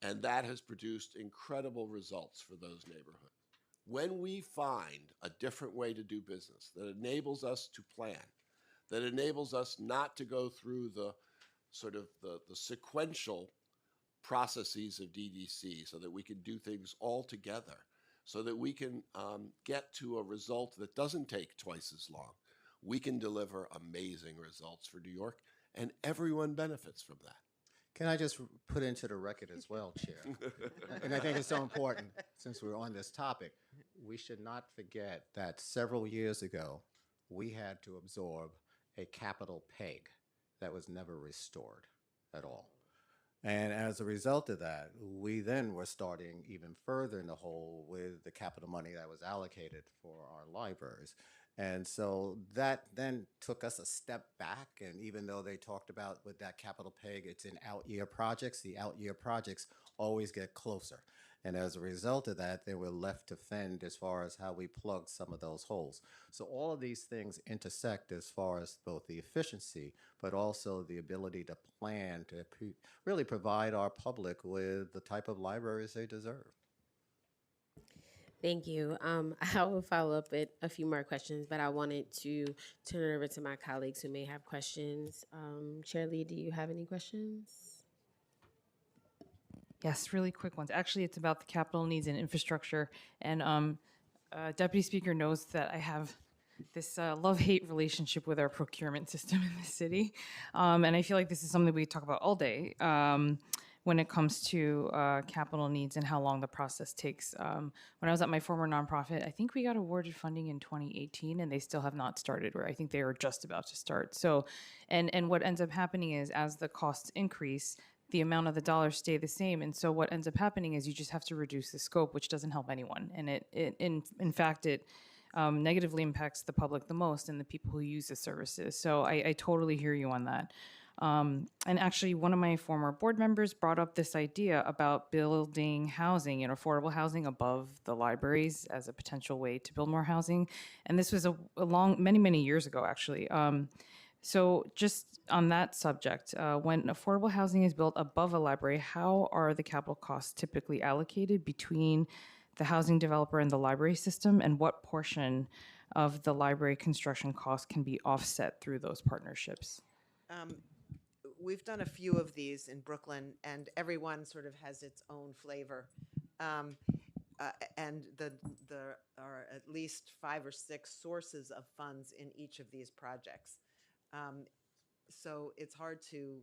And that has produced incredible results for those neighborhoods. When we find a different way to do business that enables us to plan, that enables us not to go through the sort of the sequential processes of DDC so that we can do things all together, so that we can get to a result that doesn't take twice as long. We can deliver amazing results for New York, and everyone benefits from that. Can I just put into the record as well, Chair? And I think it's so important, since we're on this topic, we should not forget that several years ago, we had to absorb a capital peg that was never restored at all. And as a result of that, we then were starting even further in the hole with the capital money that was allocated for our libraries. And so that then took us a step back. And even though they talked about with that capital peg, it's in out-year projects, the out-year projects always get closer. And as a result of that, then we're left to fend as far as how we plug some of those holes. So all of these things intersect as far as both the efficiency, but also the ability to plan to really provide our public with the type of libraries they deserve. Thank you. I will follow up with a few more questions, but I wanted to turn it over to my colleagues who may have questions. Chair Lee, do you have any questions? Yes, really quick ones. Actually, it's about the capital needs and infrastructure. And Deputy Speaker knows that I have this love-hate relationship with our procurement system in the city. And I feel like this is something we talk about all day when it comes to capital needs and how long the process takes. When I was at my former nonprofit, I think we got awarded funding in 2018 and they still have not started, or I think they are just about to start. So, and what ends up happening is as the costs increase, the amount of the dollars stay the same. And so what ends up happening is you just have to reduce the scope, which doesn't help anyone. And in fact, it negatively impacts the public the most and the people who use the services. So I totally hear you on that. And actually, one of my former board members brought up this idea about building housing and affordable housing above the libraries as a potential way to build more housing. And this was many years ago, actually. So just on that subject, when affordable housing is built above a library, how are the capital costs typically allocated between the housing developer and the library system, and what portion of the library construction costs can be offset through those partnerships? We've done a few of these in Brooklyn, and everyone sort of has its own flavor. And there are at least 5 or 6 sources of funds in each of these projects. So it's hard to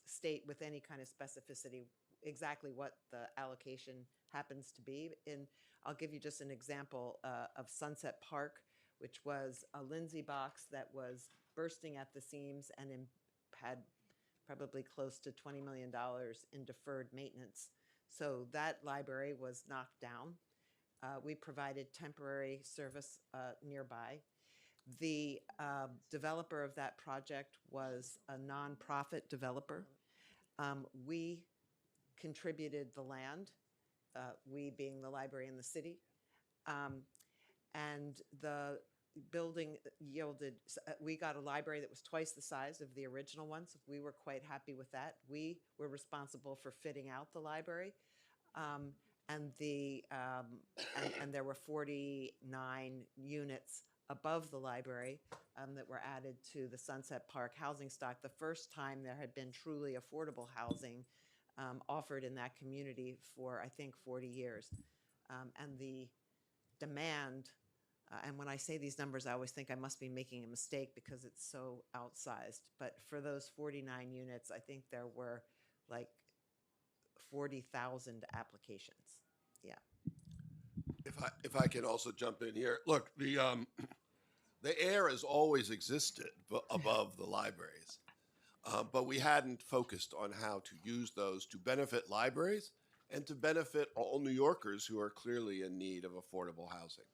state with any kind of specificity exactly what the allocation happens to be. I'll give you just an example of Sunset Park, which was a Lindsay box that was bursting at the seams and had probably close to $20 million in deferred maintenance. So that library was knocked down. We provided temporary service nearby. The developer of that project was a nonprofit developer. We contributed the land, we being the library in the city, and the building yielded, we got a library that was twice the size of the original one, so we were quite happy with that. We were responsible for fitting out the library, and there were 49 units above the library that were added to the Sunset Park housing stock. The first time there had been truly affordable housing offered in that community for, I think, 40 years. And the demand, and when I say these numbers, I always think I must be making a mistake because it's so outsized. But for those 49 units, I think there were like 40,000 applications. Yeah. If I can also jump in here, look, the air has always existed above the libraries, but we hadn't focused on how to use those to benefit libraries and to benefit all New Yorkers who are clearly in need of affordable housing.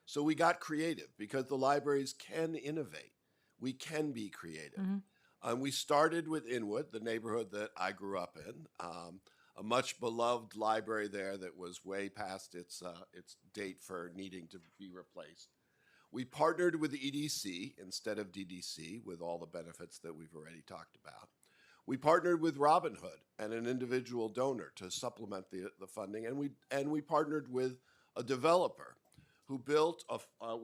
So we got creative because the libraries can innovate. We can be creative. Mm-hmm. We started with Inwood, the neighborhood that I grew up in, a much beloved library there that was way past its date for needing to be replaced. We partnered with the EDC instead of DDC with all the benefits that we've already talked about. We partnered with Robin Hood and an individual donor to supplement the funding, and we partnered with a developer who built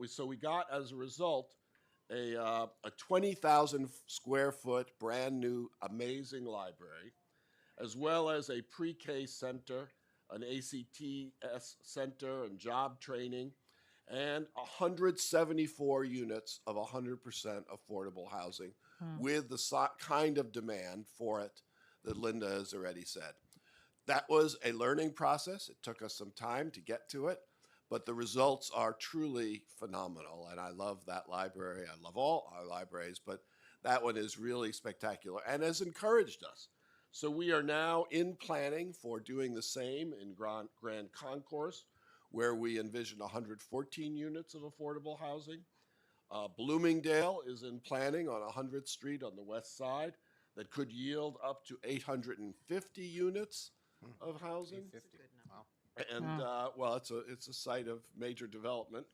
so we got, as a result, a 20,000 square foot brand new amazing library, as well as a pre-K center, an ACTS center and job training, and 174 units of 100% affordable housing with the kind of demand for it that Linda has already said. That was a learning process. It took us some time to get to it, but the results are truly phenomenal. And I love that library. I love all our libraries, but that one is really spectacular and has encouraged us. So we are now in planning for doing the same in Grand Concourse, where we envision 114 units of affordable housing. Bloomingdale is in planning on 100th Street on the west side that could yield up to 850 units of housing. 50. Wow. And well, it's a site of major development.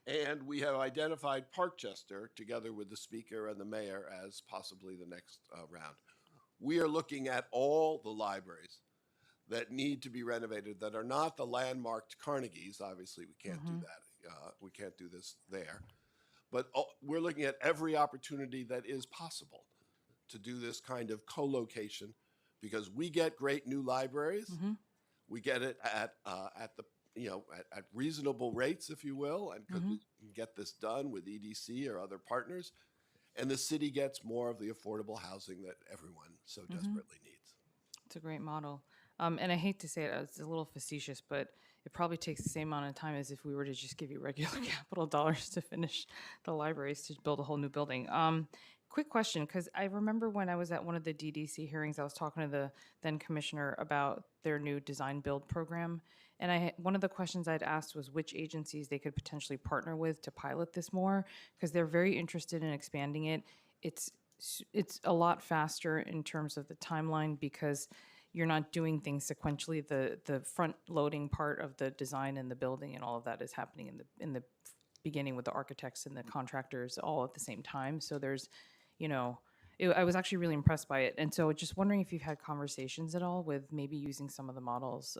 And we have identified Parkchester, together with the speaker and the mayor, as possibly the next round. We are looking at all the libraries that need to be renovated that are not the landmarked Carnegies. Obviously, we can't do that. We can't do this there. But we're looking at every opportunity that is possible to do this kind of co-location, because we get great new libraries. We get it at the at reasonable rates, if you will, and could get this done with EDC or other partners. And the city gets more of the affordable housing that everyone so desperately needs. It's a great model. And I hate to say it, it's a little facetious, but it probably takes the same amount of time as if we were to just give you regular capital dollars to finish the libraries to build a whole new building. Quick question, because I remember when I was at one of the DDC hearings, I was talking to the then commissioner about their new design build program. And one of the questions I'd asked was which agencies they could potentially partner with to pilot this more, because they're very interested in expanding it. It's a lot faster in terms of the timeline because you're not doing things sequentially. The front loading part of the design and the building and all of that is happening in the beginning with the architects and the contractors all at the same time. So there's, I was actually really impressed by it. And so just wondering if you've had conversations at all with maybe using some of the models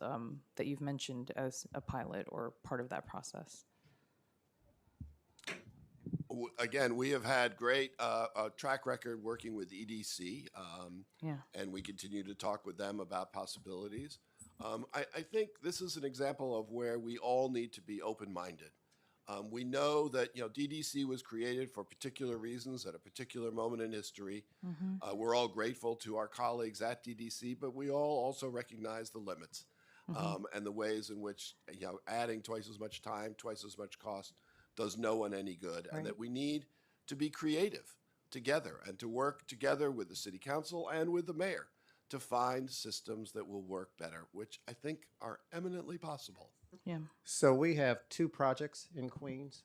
that you've mentioned as a pilot or part of that process. Again, we have had great track record working with EDC, and we continue to talk with them about possibilities. I think this is an example of where we all need to be open-minded. We know that DDC was created for particular reasons at a particular moment in history. We're all grateful to our colleagues at DDC, but we all also recognize the limits and the ways in which adding twice as much time, twice as much cost does no one any good, and that we need to be creative together and to work together with the city council and with the mayor to find systems that will work better, which I think are eminently possible. Yeah. So we have 2 projects in Queens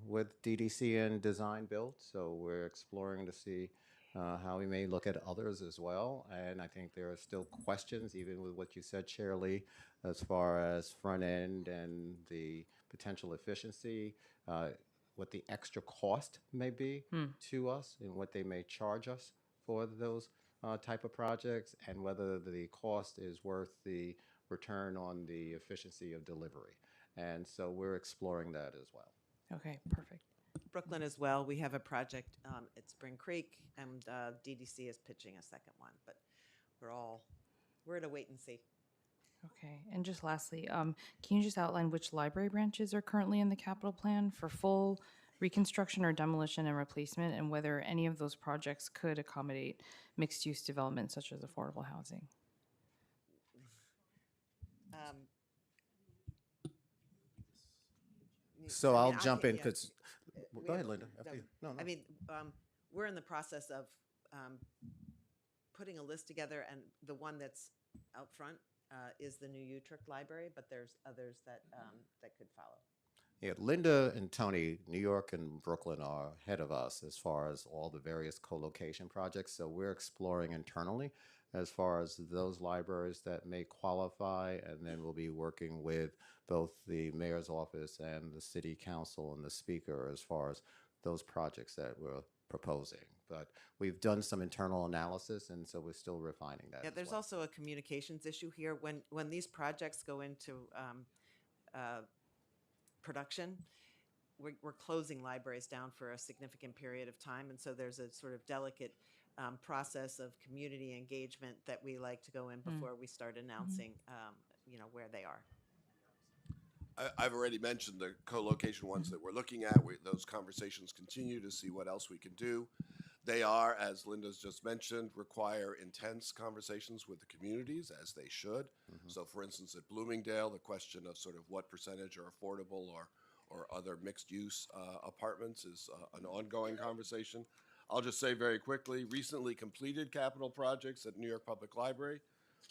with DDC and Design Build. So we're exploring to see how we may look at others as well. And I think there are still questions, even with what you said, Chair Lee, as far as front end and the potential efficiency, what the extra cost may be to us and what they may charge us for those type of projects, and whether the cost is worth the return on the efficiency of delivery. And so we're exploring that as well. Okay, perfect. Brooklyn as well. We have a project at Spring Creek, and DDC is pitching a second one, but we're at a wait and see. Okay, and just lastly, can you just outline which library branches are currently in the capital plan for full reconstruction or demolition and replacement, and whether any of those projects could accommodate mixed-use development such as affordable housing? So I'll jump in because, go ahead, Linda. No. I mean, we're in the process of putting a list together, and the one that's out front is the new Utrecht Library, but there's others that could follow. Yeah, Linda and Tony, New York and Brooklyn are ahead of us as far as all the various co-location projects. So we're exploring internally as far as those libraries that may qualify, and then we'll be working with both the mayor's office and the city council and the speaker as far as those projects that we're proposing. But we've done some internal analysis, and so we're still refining that. Yeah, there's also a communications issue here. When these projects go into production, we're closing libraries down for a significant period of time, and so there's a sort of delicate process of community engagement that we like to go in before we start announcing, where they are. I've already mentioned the co-location ones that we're looking at. Those conversations continue to see what else we can do. They are, as Linda's just mentioned, require intense conversations with the communities, as they should. So, for instance, at Bloomingdale, the question of sort of what percentage are affordable or other mixed-use apartments is an ongoing conversation. I'll just say very quickly, recently completed capital projects at New York Public Library,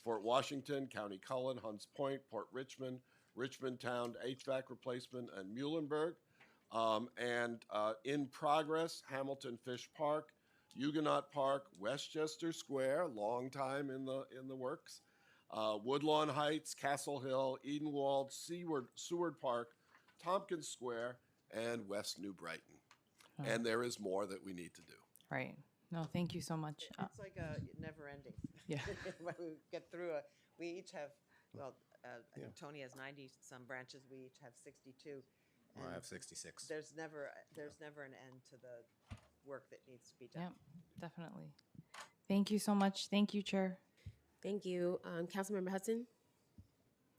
Fort Washington, County Cullen, Hunts Point, Port Richmond, Richmond Town HVAC replacement, and Muhlenberg. And in progress, Hamilton Fish Park, Huguenot Park, Westchester Square, long time in the works, Woodlawn Heights, Castle Hill, Edenwald, Seward Park, Tompkins Square, and West New Brighton. And there is more that we need to do. Right. No, thank you so much. It's like a never ending. Yeah. When we get through we each have, I think Tony has 90 some branches. We each have 62. I have 66. There's never an end to the work that needs to be done. Yep, definitely. Thank you so much. Thank you, Chair. Thank you. Councilmember Hudson?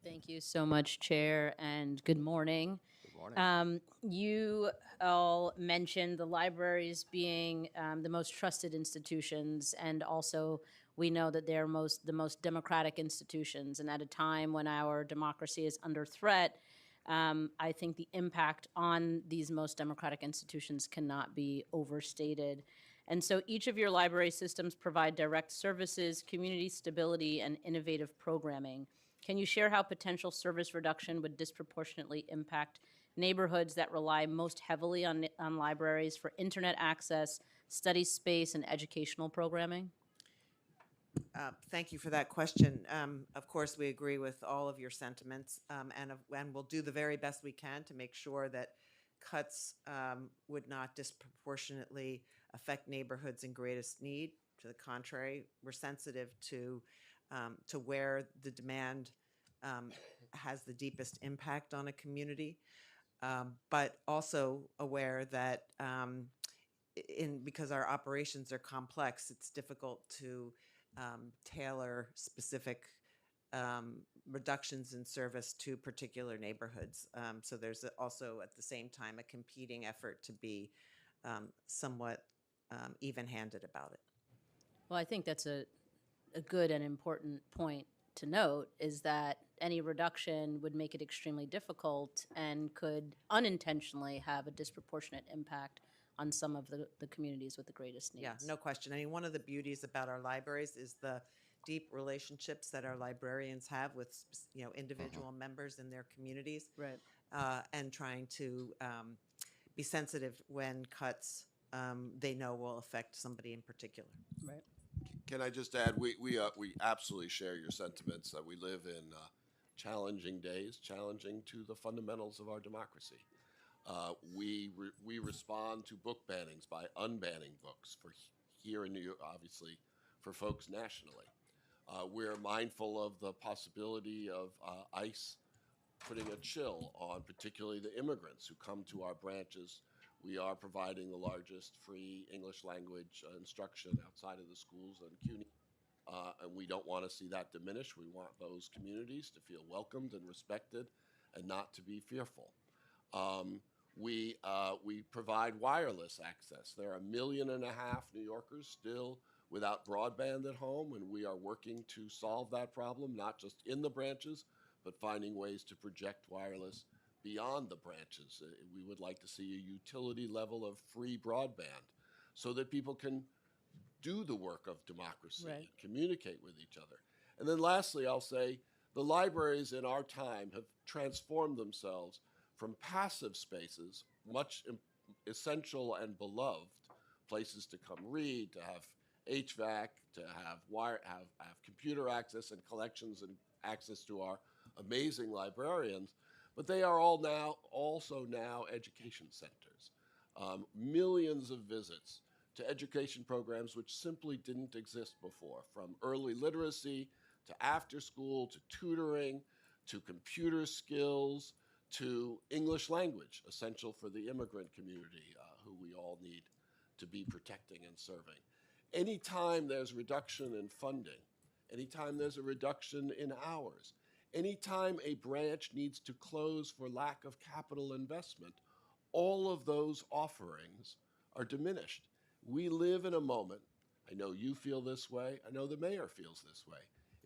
Thank you so much, Chair, and good morning. Good morning. You all mentioned the libraries being the most trusted institutions, and also we know that they're the most democratic institutions. And at a time when our democracy is under threat, I think the impact on these most democratic institutions cannot be overstated. And so each of your library systems provide direct services, community stability, and innovative programming. Can you share how potential service reduction would disproportionately impact neighborhoods that rely most heavily on libraries for internet access, study space, and educational programming? Thank you for that question. Of course, we agree with all of your sentiments, and we'll do the very best we can to make sure that cuts would not disproportionately affect neighborhoods in greatest need. To the contrary, we're sensitive to where the demand has the deepest impact on a community, but also aware that because our operations are complex, it's difficult to tailor specific reductions in service to particular neighborhoods. So there's also at the same time a competing effort to be somewhat even-handed about it. Well, I think that's a good and important point to note, is that any reduction would make it extremely difficult and could unintentionally have a disproportionate impact on some of the communities with the greatest needs. Yeah, no question. I mean, one of the beauties about our libraries is the deep relationships that our librarians have with, individual members in their communities. Right. And trying to be sensitive when cuts they know will affect somebody in particular. Right. Can I just add, we absolutely share your sentiments that we live in challenging days, challenging to the fundamentals of our democracy. We respond to book bannings by unbanning books for here in New York, obviously, for folks nationally. We're mindful of the possibility of ICE putting a chill on particularly the immigrants who come to our branches. We are providing the largest free English language instruction outside of the schools in CUNY. And we don't want to see that diminish. We want those communities to feel welcomed and respected and not to be fearful. We provide wireless access. There are 1.5 million New Yorkers still without broadband at home, and we are working to solve that problem, not just in the branches, but finding ways to project wireless beyond the branches. We would like to see a utility level of free broadband so that people can do the work of democracy, Right. and communicate with each other. And then lastly, I'll say the libraries in our time have transformed themselves from passive spaces, much essential and beloved places to come read, to have HVAC, to have computer access and collections and access to our amazing librarians, but they are also now education centers. Millions of visits to education programs which simply didn't exist before, from early literacy to after school to tutoring to computer skills to English language, essential for the immigrant community, who we all need to be protecting and serving. Anytime there's reduction in funding, anytime there's a reduction in hours, anytime a branch needs to close for lack of capital investment, all of those offerings are diminished. We live in a moment, I know you feel this way, I know the mayor feels this way,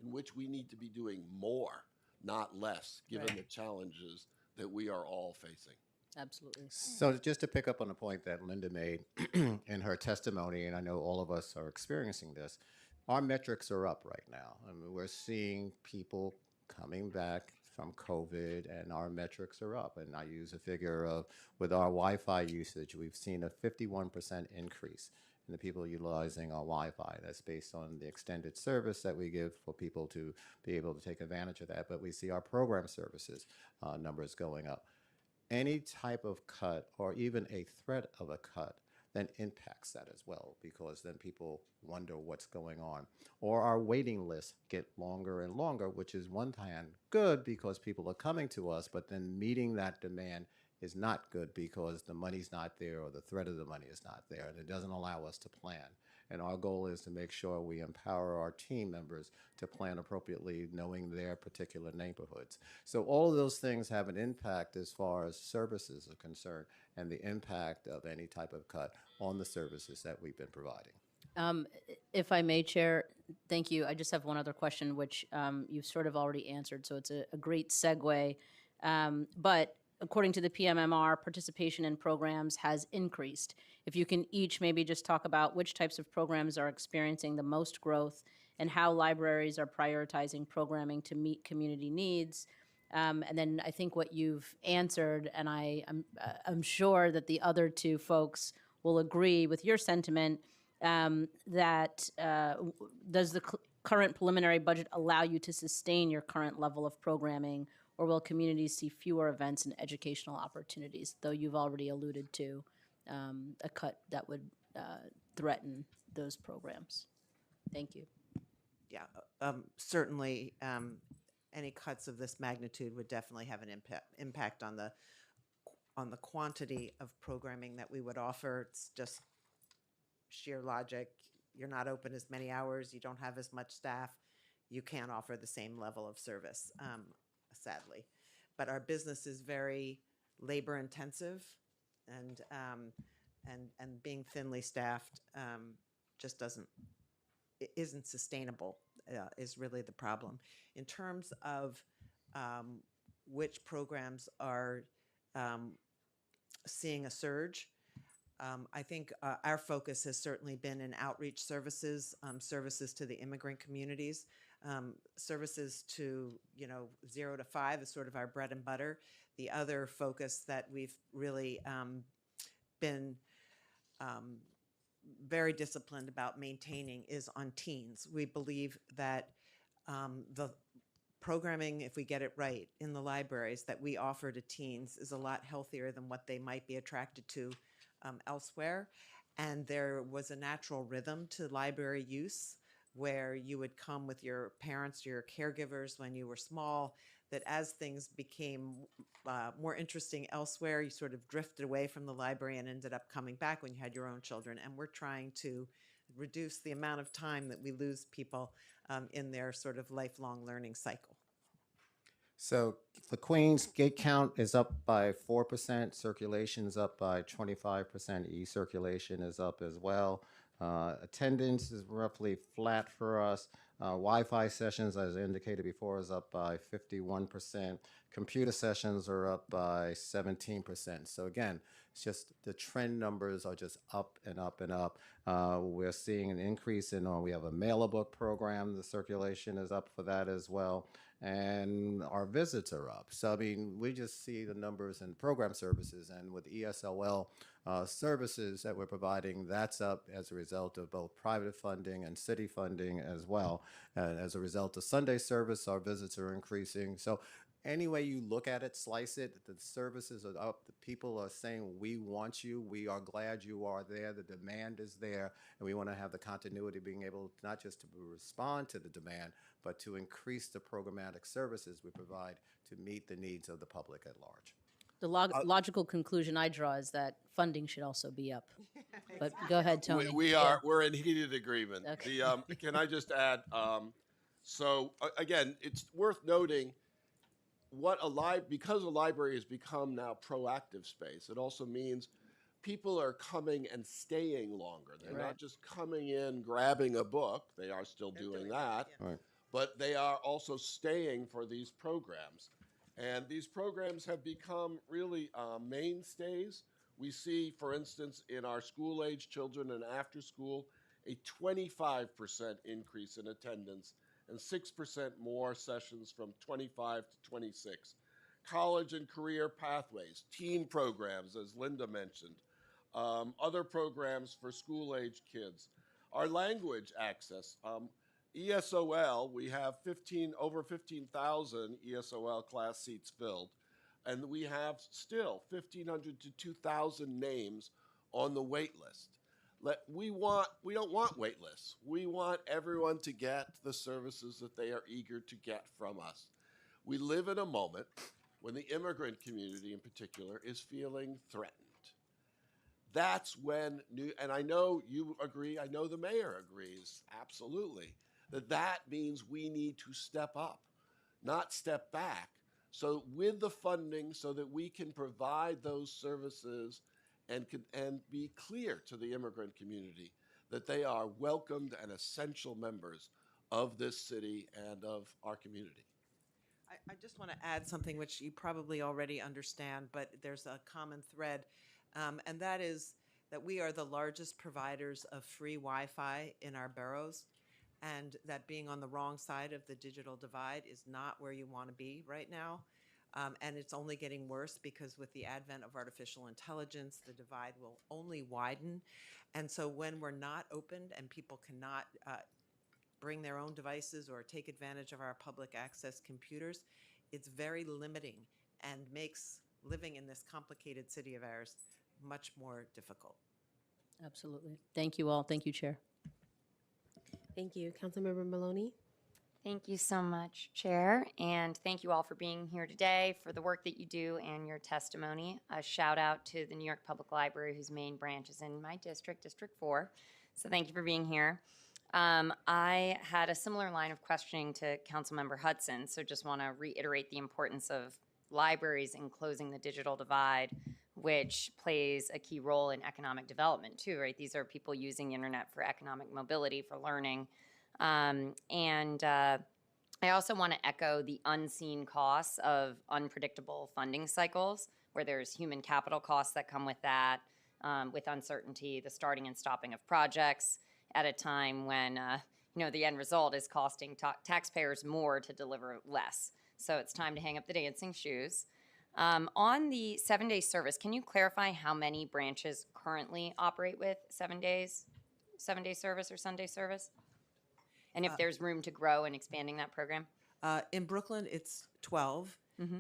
in which we need to be doing more, not less, given Right. the challenges that we are all facing. Absolutely. So just to pick up on the point that Linda made in her testimony, and I know all of us are experiencing this, our metrics are up right now. I mean, we're seeing people coming back from COVID, and our metrics are up. And I use a figure of, with our Wi-Fi usage, we've seen a 51% increase in the people utilizing our Wi-Fi. That's based on the extended service that we give for people to be able to take advantage of that. But we see our program services numbers going up. Any type of cut or even a threat of a cut then impacts that as well, because then people wonder what's going on. Or our waiting lists get longer and longer, which is one hand good because people are coming to us, but then meeting that demand is not good because the money's not there or the threat of the money is not there, and it doesn't allow us to plan. And our goal is to make sure we empower our team members to plan appropriately, knowing their particular neighborhoods. So all of those things have an impact as far as services are concerned, and the impact of any type of cut on the services that we've been providing. If I may, Chair, thank you. I just have one other question, which you've sort of already answered, so it's a great segue. But according to the PMMR, participation in programs has increased. If you can each maybe just talk about which types of programs are experiencing the most growth and how libraries are prioritizing programming to meet community needs. And then I think what you've answered, and I'm sure that the other two folks will agree with your sentiment, that does the current preliminary budget allow you to sustain your current level of programming, or will communities see fewer events and educational opportunities, though you've already alluded to a cut that would threaten those programs? Thank you. Yeah, certainly any cuts of this magnitude would definitely have an impact on the quantity of programming that we would offer. It's just sheer logic. You're not open as many hours. You don't have as much staff. You can't offer the same level of service, sadly. But our business is very labor intensive, and being thinly staffed just isn't sustainable. Is really the problem. In terms of which programs are seeing a surge, I think our focus has certainly been in outreach services, services to the immigrant communities, services to 0 to 5 is sort of our bread and butter. The other focus that we've really been very disciplined about maintaining is on teens. We believe that the programming, if we get it right, in the libraries that we offer to teens is a lot healthier than what they might be attracted to elsewhere. And there was a natural rhythm to library use where you would come with your parents, your caregivers when you were small, that as things became more interesting elsewhere, you sort of drifted away from the library and ended up coming back when you had your own children. And we're trying to reduce the amount of time that we lose people in their sort of lifelong learning cycle. So the Queens gate count is up by 4%, circulation is up by 25%, e-circulation is up as well. Attendance is roughly flat for us. Wi-Fi sessions, as indicated before, is up by 51%. Computer sessions are up by 17%. So again, it's just the trend numbers are just up and up and up. We're seeing an increase in, we have a mailer book program. The circulation is up for that as well. And our visits are up. So, I mean, we just see the numbers in program services, and with ESOL services that we're providing, that's up as a result of both private funding and city funding as well. And as a result of Sunday service, our visits are increasing. So any way you look at it, slice it, the services are up. The people are saying, we want you. We are glad you are there. The demand is there. And we want to have the continuity of being able not just to respond to the demand, but to increase the programmatic services we provide to meet the needs of the public at large. The logical conclusion I draw is that funding should also be up. But go ahead, Tony. We're in heated agreement. Okay. Can I just add? Again, it's worth noting because a library has become now proactive space. It also means people are coming and staying longer. They're not just coming in, grabbing a book. They are still doing that, Right. but they are also staying for these programs. And these programs have become really mainstays. We see, for instance, in our school-age children and after school, a 25% increase in attendance and 6% more sessions from 25 to 26. College and career pathways, teen programs, as Linda mentioned, other programs for school-age kids. Our language access, ESOL, we have over 15,000 ESOL class seats filled, and we have still 1,500 to 2,000 names on the wait list. We don't want wait lists. We want everyone to get the services that they are eager to get from us. We live in a moment when the immigrant community in particular is feeling threatened. That's when and I know you agree, I know the mayor agrees, absolutely, that means we need to step up, not step back. So with the funding so that we can provide those services and be clear to the immigrant community that they are welcomed and essential members of this city and of our community. I just want to add something which you probably already understand, but there's a common thread, and that is that we are the largest providers of free Wi-Fi in our boroughs, and that being on the wrong side of the digital divide is not where you want to be right now. And it's only getting worse because with the advent of artificial intelligence, the divide will only widen. And so when we're not opened and people cannot bring their own devices or take advantage of our public access computers, it's very limiting and makes living in this complicated city of ours much more difficult. Absolutely. Thank you all. Thank you, Chair. Thank you. Councilmember Maloney? Thank you so much, Chair, and thank you all for being here today, for the work that you do and your testimony. A shout out to the New York Public Library, whose main branch is in my district, District 4. So thank you for being here. I had a similar line of questioning to Councilmember Hudson, so just want to reiterate the importance of libraries in closing the digital divide, which plays a key role in economic development too, right? These are people using the internet for economic mobility, for learning. I also want to echo the unseen costs of unpredictable funding cycles, where there's human capital costs that come with that, with uncertainty, the starting and stopping of projects at a time when the end result is costing taxpayers more to deliver less. So it's time to hang up the dancing shoes. On the 7-day service, can you clarify how many branches currently operate with 7-day service or Sunday service? And if there's room to grow in expanding that program? In Brooklyn, it's 12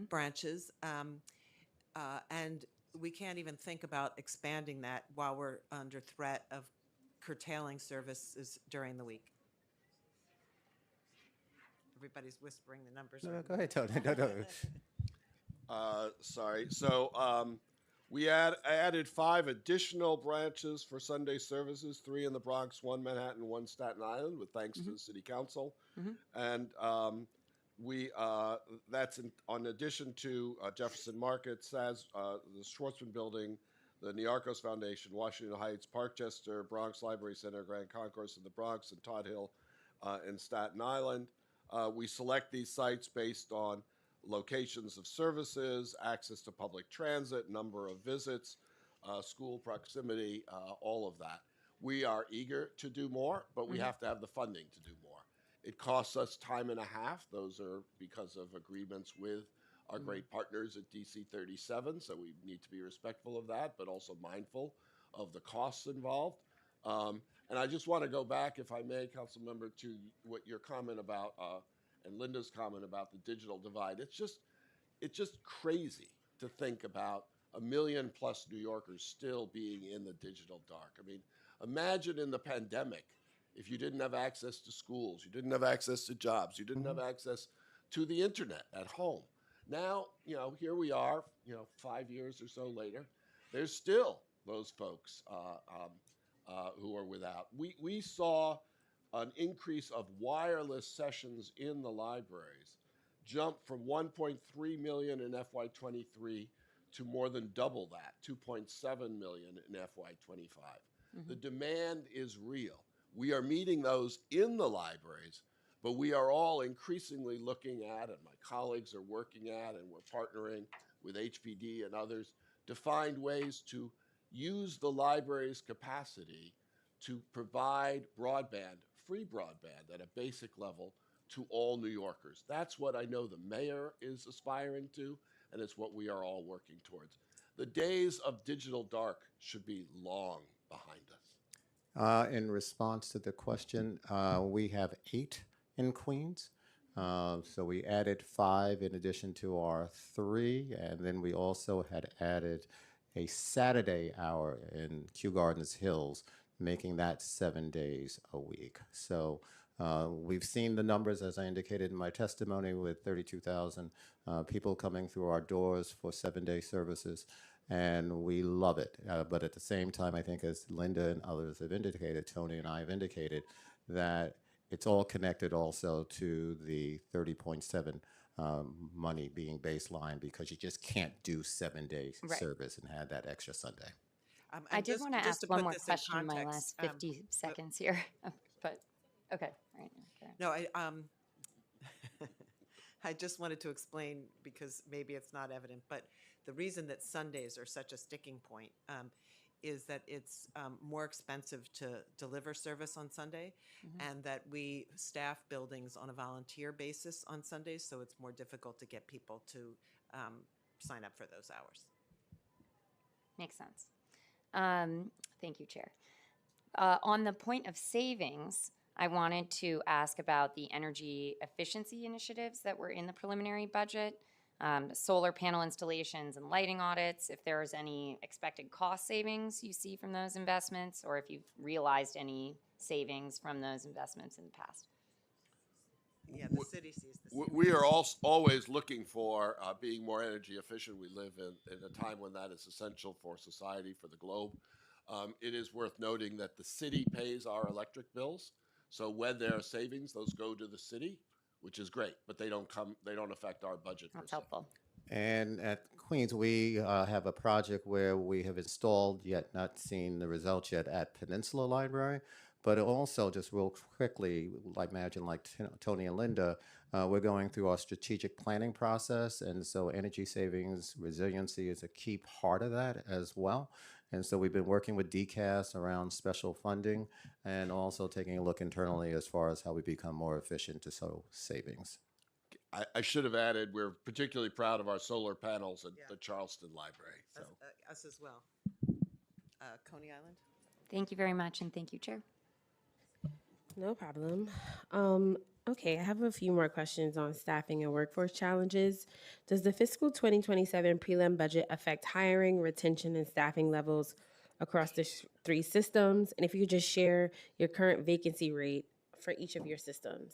branches, and we can't even think about expanding that while we're under threat of curtailing services during the week. Everybody's whispering the numbers. No, go ahead, Tony. No. Sorry. So we added 5 additional branches for Sunday services, 3 in the Bronx, 1 Manhattan, 1 Staten Island, with thanks to the City Council. And that's on addition to Jefferson Market, SAS, the Schwartzman Building, the Niarchos Foundation, Washington Heights, Parkchester, Bronx Library Center, Grand Concourse in the Bronx, and Todd Hill in Staten Island. We select these sites based on locations of services, access to public transit, number of visits, school proximity, all of that. We are eager to do more, but we have to have the funding to do more. It costs us time and a half. Those are because of agreements with our great partners at DC 37, so we need to be respectful of that, but also mindful of the costs involved. And I just want to go back, if I may, Councilmember, to what your comment about, and Linda's comment about the digital divide. It's just, it's just crazy to think about 1 million plus New Yorkers still being in the digital dark. I mean, imagine in the pandemic, if you didn't have access to schools, you didn't have access to jobs, you didn't have access to the internet at home. Now, here we are, 5 years or so later, there's still those folks who are without. We saw an increase of wireless sessions in the libraries jump from 1.3 million in FY23 to more than double that, 2.7 million in FY25. The demand is real. We are meeting those in the libraries, but we are all increasingly looking at, and my colleagues are working at, and we're partnering with HPD and others to find ways to use the library's capacity to provide broadband, free broadband at a basic level to all New Yorkers. That's what I know the mayor is aspiring to, and it's what we are all working towards. The days of digital dark should be long behind us. In response to the question, we have 8 in Queens. So we added 5 in addition to our 3, and then we also had added a Saturday hour in Kew Gardens Hills, making that 7 days a week. So we've seen the numbers, as I indicated in my testimony, with 32,000 people coming through our doors for 7-day services, and we love it. But at the same time, I think as Linda and others have indicated, Tony and I have indicated, that it's all connected also to the 30.7 money being baseline, because you just can't do 7-day service and have that extra Sunday. I did want to ask one more this in question in my context, last 50 seconds here, but okay, all right. Okay. No, I just wanted to explain, because maybe it's not evident, but the reason that Sundays are such a sticking point is that it's more expensive to deliver service on Sunday, and that we staff buildings on a volunteer basis on Sundays, so it's more difficult to get people to sign up for those hours. Makes sense. Thank you, Chair. On the point of savings, I wanted to ask about the energy efficiency initiatives that were in the preliminary budget, solar panel installations and lighting audits, if there's any expected cost savings you see from those investments, or if you've realized any savings from those investments in the past. Yeah, the city sees the same. We are always looking for being more energy efficient. We live in a time when that is essential for society, for the globe. It is worth noting that the city pays our electric bills. So when there are savings, those go to the city, which is great, but they don't affect our budget. That's helpful. And at Queens, we have a project where we have installed, yet not seen the results yet, at Peninsula Library. But also, just real quickly, I imagine like Tony and Linda, we're going through our strategic planning process. And so energy savings, resiliency is a key part of that as well. And so we've been working with DCAS around special funding, and also taking a look internally as far as how we become more efficient to show savings. I should have added, we're particularly proud of our solar panels at the Charleston Library. So. Us as well. Coney Island? Thank you very much, and thank you, Chair. No problem. Okay, I have a few more questions on staffing and workforce challenges. Does the fiscal 2027 prelim budget affect hiring, retention, and staffing levels across the 3 systems? And if you could just share your current vacancy rate for each of your systems.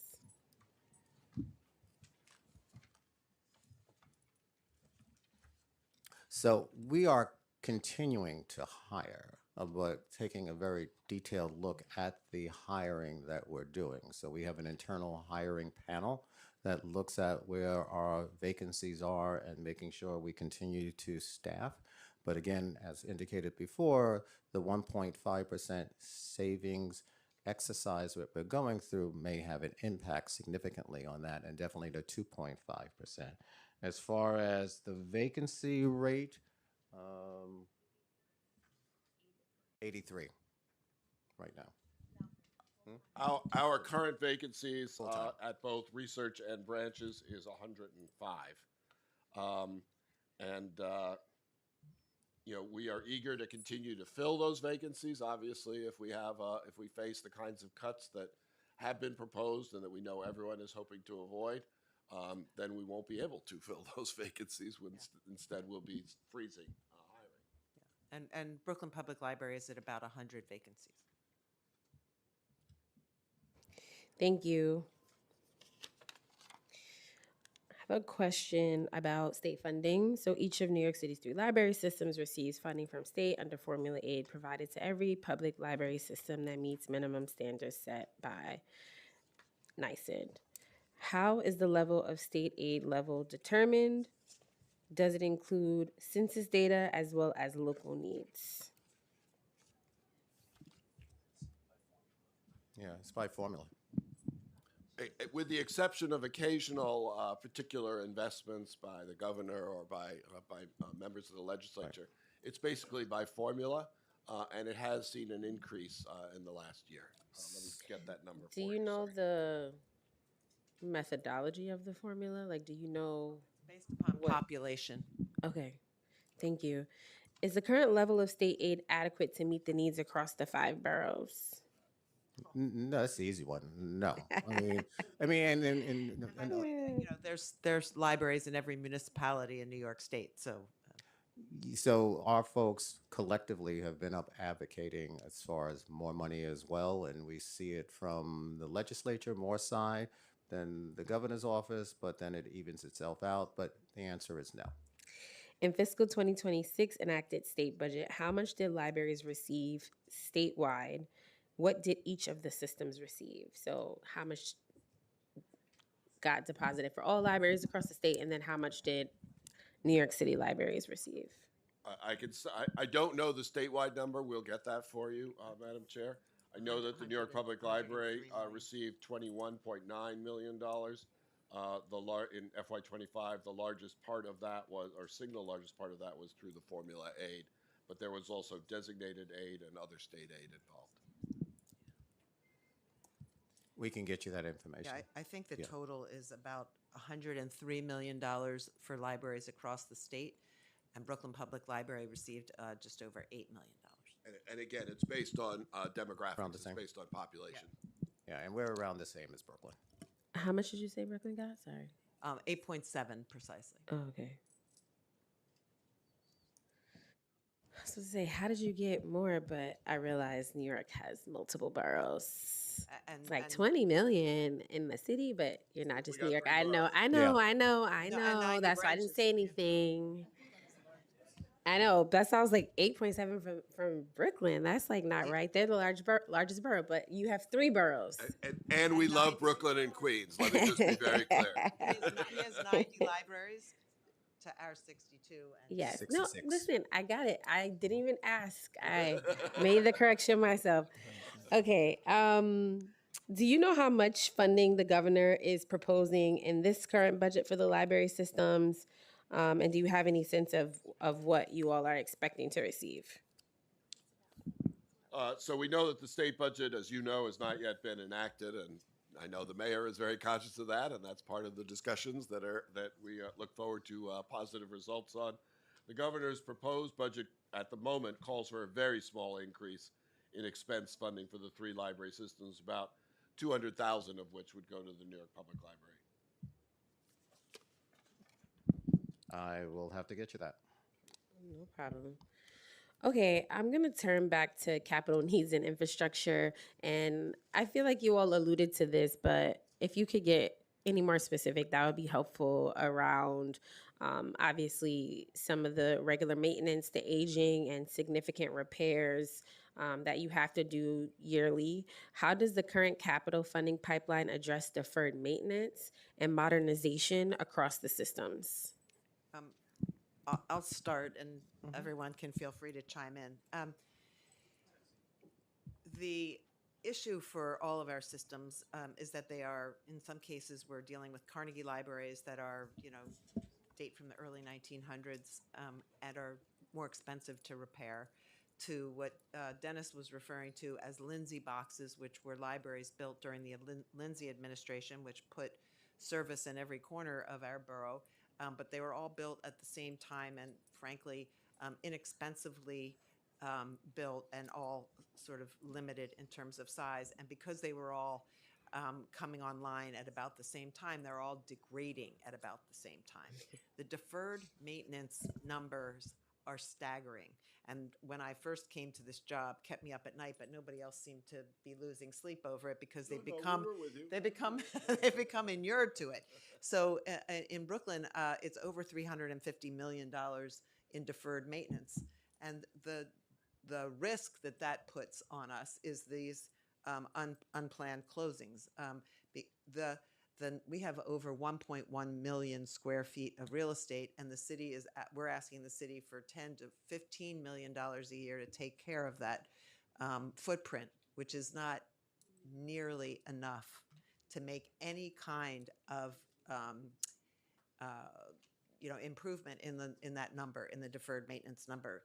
So we are continuing to hire, but taking a very detailed look at the hiring that we're doing. So we have an internal hiring panel that looks at where our vacancies are and making sure we continue to staff. But again, as indicated before, the 1.5% savings exercise that we're going through may have an impact significantly on that, and definitely the 2.5%. As far as the vacancy rate, 83 right now. Our current vacancies at both research and branches is 105. We are eager to continue to fill those vacancies. Obviously, if we face the kinds of cuts that have been proposed and that we know everyone is hoping to avoid, then we won't be able to fill those vacancies. Instead, we'll be freezing hiring. And Brooklyn Public Library is at about 100 vacancies. Thank you. I have a question about state funding. So each of New York City's 3 library systems receives funding from state under formula aid provided to every public library system that meets minimum standards set by NYSID. How is the level of state aid level determined? Does it include census data as well as local needs? Yeah, it's by formula. With the exception of occasional particular investments by the governor or by members of the legislature, it's basically by formula, and it has seen an increase in the last year. Let me get that number Do for you know sorry. the methodology of the formula? Like, do you know? Based upon What? population. Okay, thank you. Is the current level of state aid adequate to meet the needs across the 5 boroughs? No, that's the easy one. No, and There's libraries in every municipality in New York State, so so our folks collectively have been up advocating as far as more money as well, and we see it from the legislature more side than the governor's office, but then it evens itself out. But the answer is no. In fiscal 2026 enacted state budget, how much did libraries receive statewide? What did each of the systems receive? So how much got deposited for all libraries across the state, and then how much did New York City libraries receive? I don't know the statewide number. We'll get that for you, Madam Chair. I know that the New York Public Library received $21.9 million. In FY25, the largest part of that was, or single largest part of that was through the formula aid, but there was also designated aid and other state aid involved. We can get you that information. yeah, I think the Yeah. total is about $103 million for libraries across the state, and Brooklyn Public Library received just over $8 million. And again, it's based on demographics. Around the It's same. based on population. Yeah, and we're around the same as Brooklyn. How much did you say Brooklyn got? Sorry. 8.7 precisely. Oh, okay. I was supposed to say, how did you get more? But I realized New York has multiple boroughs. And Like 20 million in the city, but you're not just got New York. 3 I know, boroughs. I know, Yeah. I know, and I 90 know. That's why I didn't branches. say anything. I know that sounds like 8.7 from Brooklyn. That's like not right. They're the largest borough, but you have 3 boroughs. And we love Brooklyn and Queens. Let me just be very clear. He has 90 libraries to our 62. And Yes. No, 66. listen, I got it. I didn't even ask. I made the correction myself. Okay. Do you know how much funding the governor is proposing in this current budget for the library systems? And do you have any sense of what you all are expecting to receive? So we know that the state budget, as you know, has not yet been enacted, and I know the mayor is very conscious of that, and that's part of the discussions that we look forward to positive results on. The governor's proposed budget at the moment calls for a very small increase in expense funding for the 3 library systems, about $200,000 of which would go to the New York Public Library. I will have to get you that. No problem. Okay, I'm going to turn back to capital needs and infrastructure. And I feel like you all alluded to this, but if you could get any more specific, that would be helpful around obviously some of the regular maintenance, the aging, and significant repairs that you have to do yearly. How does the current capital funding pipeline address deferred maintenance and modernization across the systems? I'll start, and everyone can feel free to chime in. The issue for all of our systems is that they are, in some cases, we're dealing with Carnegie libraries that are, date from the early 1900s and are more expensive to repair, to what Dennis was referring to as Lindsay boxes, which were libraries built during the Lindsay administration, which put service in every corner of our borough. But they were all built at the same time and, frankly, inexpensively built and all sort of limited in terms of size. And because they were all coming online at about the same time. They're all degrading at about the same time. The deferred maintenance numbers are staggering. And when I first came to this job, kept me up at night, but nobody else seemed to be losing sleep over it because they become they become inured to it. So in Brooklyn, it's over $350 million in deferred maintenance, and the risk that puts on us is these unplanned closings. We have over 1.1 million square feet of real estate, and the city we're asking the city for $10 to $15 million a year to take care of that footprint, which is not nearly enough to make any kind of improvement in that number, in the deferred maintenance number.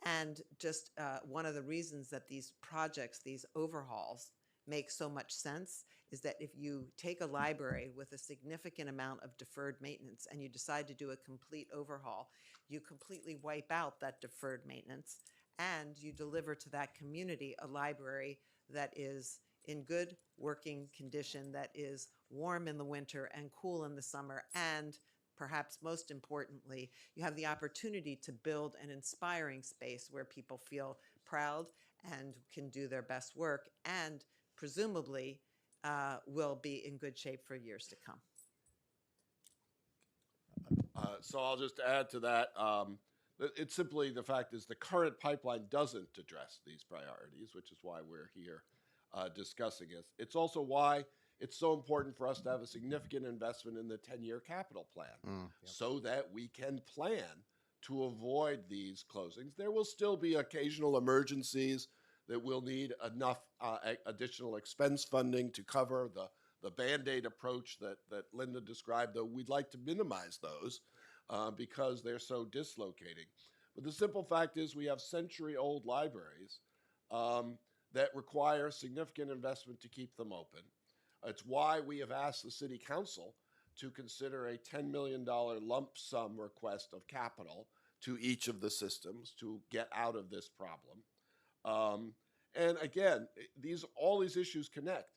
And just one of the reasons that these projects, these overhauls, make so much sense is that if you take a library with a significant amount of deferred maintenance and you decide to do a complete overhaul, you completely wipe out that deferred maintenance and you deliver to that community a library that is in good working condition, that is warm in the winter and cool in the summer, and perhaps most importantly, you have the opportunity to build an inspiring space where people feel proud and can do their best work, and presumably will be in good shape for years to come. So I'll just add to that. It's simply the fact is the current pipeline doesn't address these priorities, which is why we're here discussing it. It's also why it's so important for us to have a significant investment in the 10-year capital plan so that we can plan to avoid these closings. There will still be occasional emergencies that will need enough additional expense funding to cover the Band-Aid approach that Linda described, though we'd like to minimize those because they're so dislocating. But the simple fact is we have century-old libraries that require significant investment to keep them open. It's why we have asked the City Council to consider a $10 million lump sum request of capital to each of the systems to get out of this problem. And again, all these issues connect.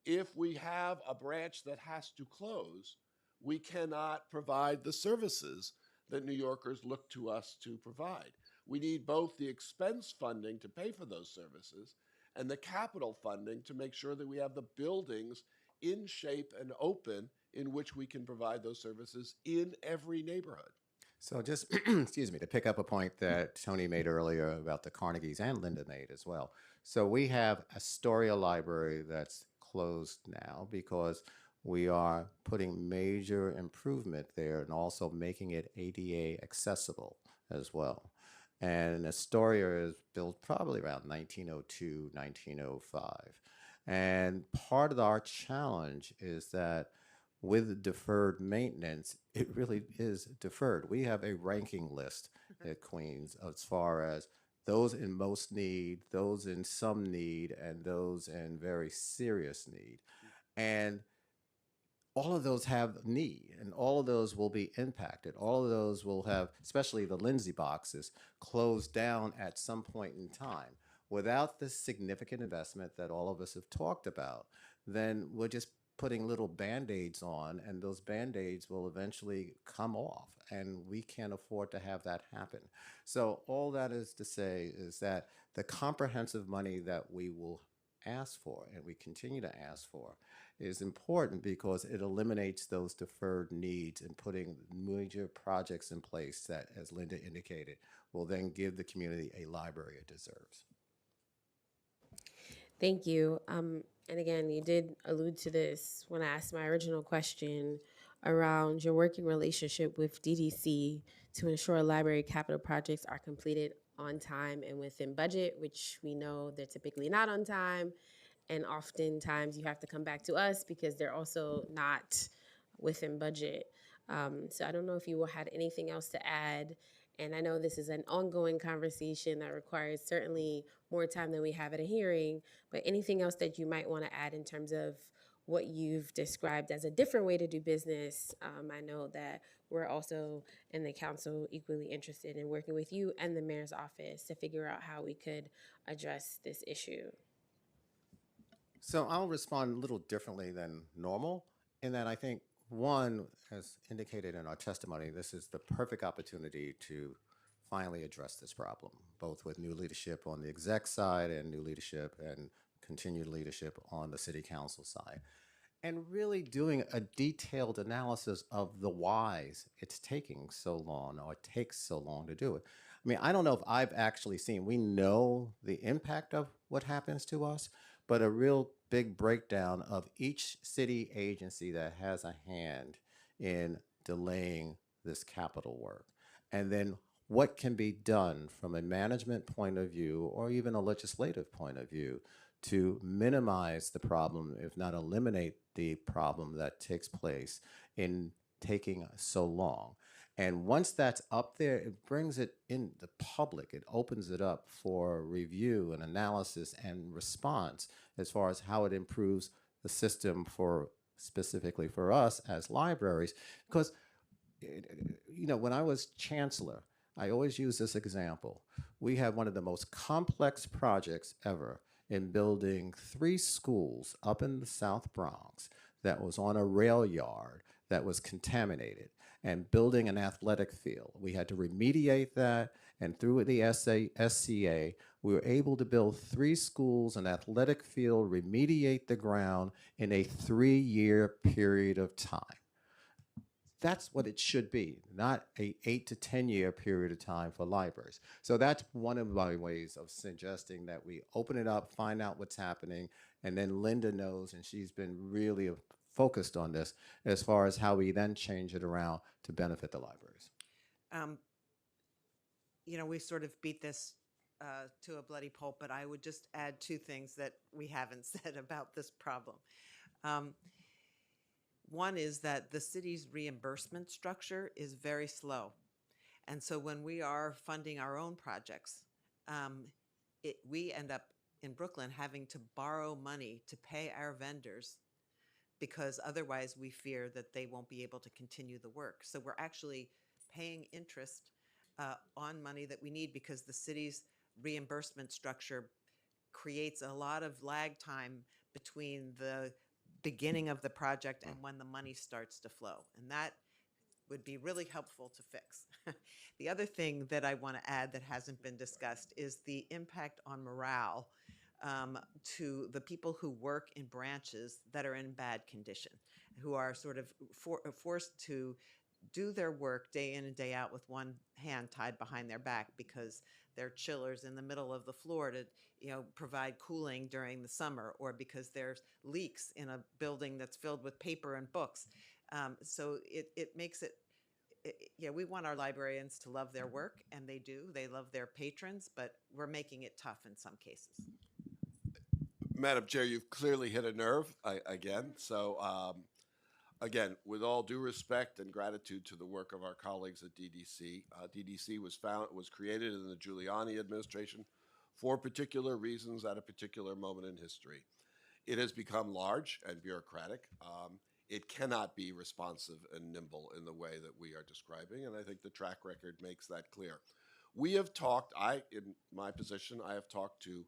If we have a branch that has to close, we cannot provide the services that New Yorkers look to us to provide. We need both the expense funding to pay for those services and the capital funding to make sure that we have the buildings in shape and open in which we can provide those services in every neighborhood. So just, excuse me, to pick up a point that Tony made earlier about the Carnegies and Linda made as well. So we have Astoria Library that's closed now because we are putting major improvement there and also making it ADA accessible as well. And Astoria is built probably around 1902, 1905. And part of our challenge is that with deferred maintenance, it really is deferred. We have a ranking list at Queens as far as those in most need, those in some need, and those in very serious need. And all of those have need, and all of those will be impacted. All of those will have, especially the Lindsay boxes, closed down at some point in time. Without this significant investment that all of us have talked about, then we're just putting little Band-Aids on, and those Band-Aids will eventually come off, and we can't afford to have that happen. So all that is to say is that the comprehensive money that we will ask for, and we continue to ask for, is important because it eliminates those deferred needs and putting major projects in place that, as Linda indicated, will then give the community a library it deserves. Thank you. And again, you did allude to this when I asked my original question around your working relationship with DDC to ensure library capital projects are completed on time and within budget, which we know they're typically not on time. And oftentimes you have to come back to us because they're also not within budget. So I don't know if you had anything else to add. And I know this is an ongoing conversation that requires certainly more time than we have at a hearing, but anything else that you might want to add in terms of what you've described as a different way to do business. I know that we're also in the council equally interested in working with you and the mayor's office to figure out how we could address this issue. So I'll respond a little differently than normal in that I think, one, as indicated in our testimony, this is the perfect opportunity to finally address this problem, both with new leadership on the exec side and new leadership and continued leadership on the city council side. And really doing a detailed analysis of the whys it's taking so long or it takes so long to do it. I mean, I don't know if I've actually seen, we know the impact of what happens to us, but a real big breakdown of each city agency that has a hand in delaying this capital work. And then what can be done from a management point of view or even a legislative point of view to minimize the problem, if not eliminate the problem that takes place in taking so long. And once that's up there, it brings it in the public. It opens it up for review and analysis and response as far as how it improves the system for specifically for us as libraries. Because, you know, when I was chancellor, I always use this example. We had one of the most complex projects ever in building 3 schools up in the South Bronx that was on a rail yard that was contaminated and building an athletic field. We had to remediate that, and through the SCA, we were able to build 3 schools, an athletic field, remediate the ground in a 3-year period of time. That's what it should be, not a 8 to 10 year period of time for libraries. So that's one of my ways of suggesting that we open it up, find out what's happening, and then Linda knows, and she's been really focused on this as far as how we then change it around to benefit the libraries. You know, we sort of beat this to a bloody pulp, but I would just add 2 things that we haven't said about this problem. One is that the city's reimbursement structure is very slow. And so when we are funding our own projects, we end up in Brooklyn having to borrow money to pay our vendors because otherwise we fear that they won't be able to continue the work. So we're actually paying interest on money that we need because the city's reimbursement structure creates a lot of lag time between the beginning of the project and when the money starts to flow. And that would be really helpful to fix. The other thing that I want to add that hasn't been discussed is the impact on morale to the people who work in branches that are in bad condition, who are sort of forced to do their work day in and day out with one hand tied behind their back because there are chillers in the middle of the floor to, you know, provide cooling during the summer, or because there's leaks in a building that's filled with paper and books. So it makes it, yeah, we want our librarians to love their work, and they do. They love their patrons, but we're making it tough in some cases. Madam Chair, you've clearly hit a nerve again. So again, with all due respect and gratitude to the work of our colleagues at DDC, DDC was created in the Giuliani administration for particular reasons at a particular moment in history. It has become large and bureaucratic. It cannot be responsive and nimble in the way that we are describing, and I think the track record makes that clear. We have talked, in my position, I have talked to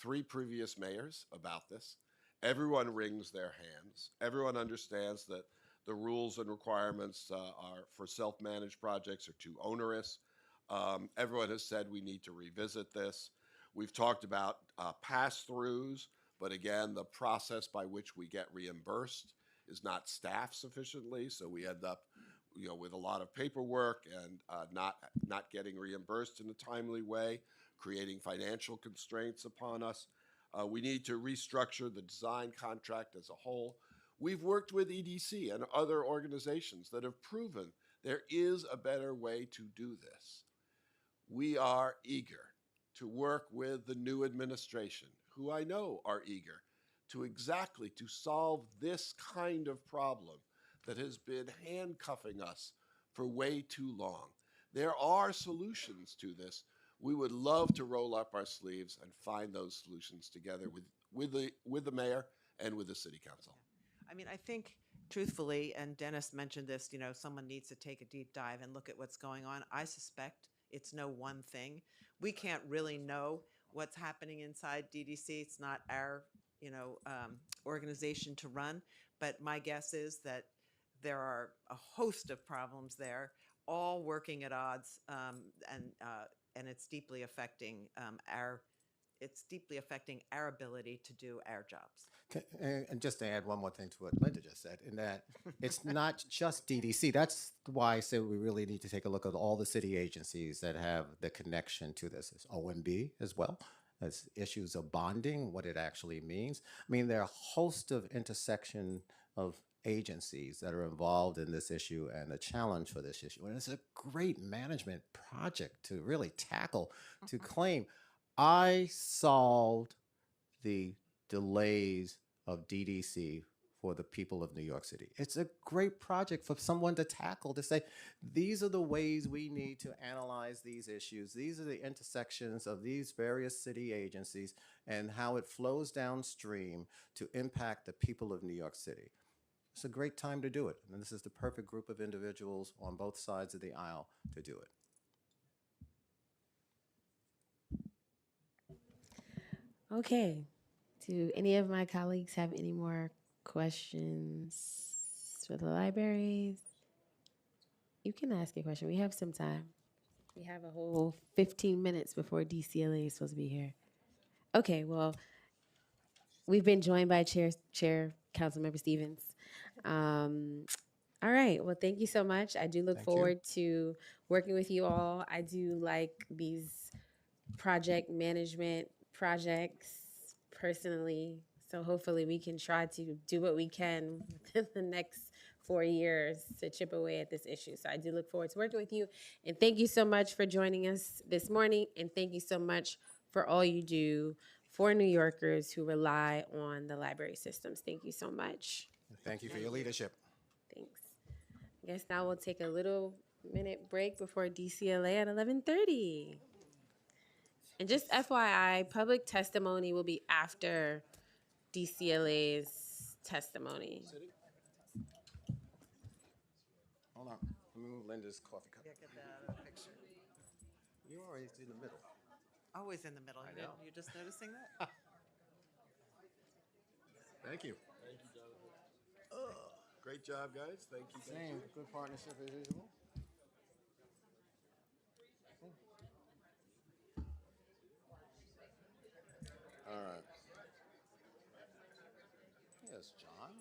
3 previous mayors about this. Everyone wrings their hands. Everyone understands that the rules and requirements are for self-managed projects are too onerous. Everyone has said we need to revisit this. We've talked about pass-throughs, but again, the process by which we get reimbursed is not staffed sufficiently, so we end up, you know, with a lot of paperwork and not getting reimbursed in a timely way, creating financial constraints upon us. We need to restructure the design contract as a whole. We've worked with EDC and other organizations that have proven there is a better way to do this. We are eager to work with the new administration, who I know are eager to solve this kind of problem that has been handcuffing us for way too long. There are solutions to this. We would love to roll up our sleeves and find those solutions together with the mayor and with the city council. I mean, I think truthfully, and Dennis mentioned this, you know, someone needs to take a deep dive and look at what's going on. I suspect it's no one thing. We can't really know what's happening inside DDC. It's not our organization to run. But my guess is that there are a host of problems there, all working at odds, and it's deeply affecting our ability to do our jobs. And just to add one more thing to what Linda just said, in that it's not just DDC. That's why I said we really need to take a look at all the city agencies that have the connection to this. It's OMB as well, as issues of bonding, what it actually means. I mean, there are a host of intersection of agencies that are involved in this issue and the challenge for this issue. And it's a great management project to really tackle, to claim, I solved the delays of DDC for the people of New York City. It's a great project for someone to tackle, to say, these are the ways we need to analyze these issues. These are the intersections of these various city agencies and how it flows downstream to impact the people of New York City. It's a great time to do it. And this is the perfect group of individuals on both sides of the aisle to do it. Okay. Do any of my colleagues have any more questions for the libraries? You can ask a question. We have some time. We have a whole 15 minutes before DCLA is supposed to be here. Okay, well, we've been joined by Chair Councilmember Stevens. All right, well, thank you so much. I do look forward to working with you all. I do like these project management projects personally. So hopefully we can try to do what we can within the next 4 years to chip away at this issue. So I do look forward to working with you. And thank you so much for joining us this morning. And thank you so much for all you do for New Yorkers who rely on the library systems. Thank you so much. Thank you for your leadership. Thanks. I guess now we'll take a little minute break before DCLA at 11:30. And just FYI, public testimony will be after DCLA's testimony. Hold on. Let me move Linda's coffee cup. Yeah, get that out of the picture. You're always in the middle. Always in the middle. I know. You're just noticing that? Thank you. Thank you, Jonathan. Great job, guys. Thank you. Same. Good partnership as usual. All right. Yes, John.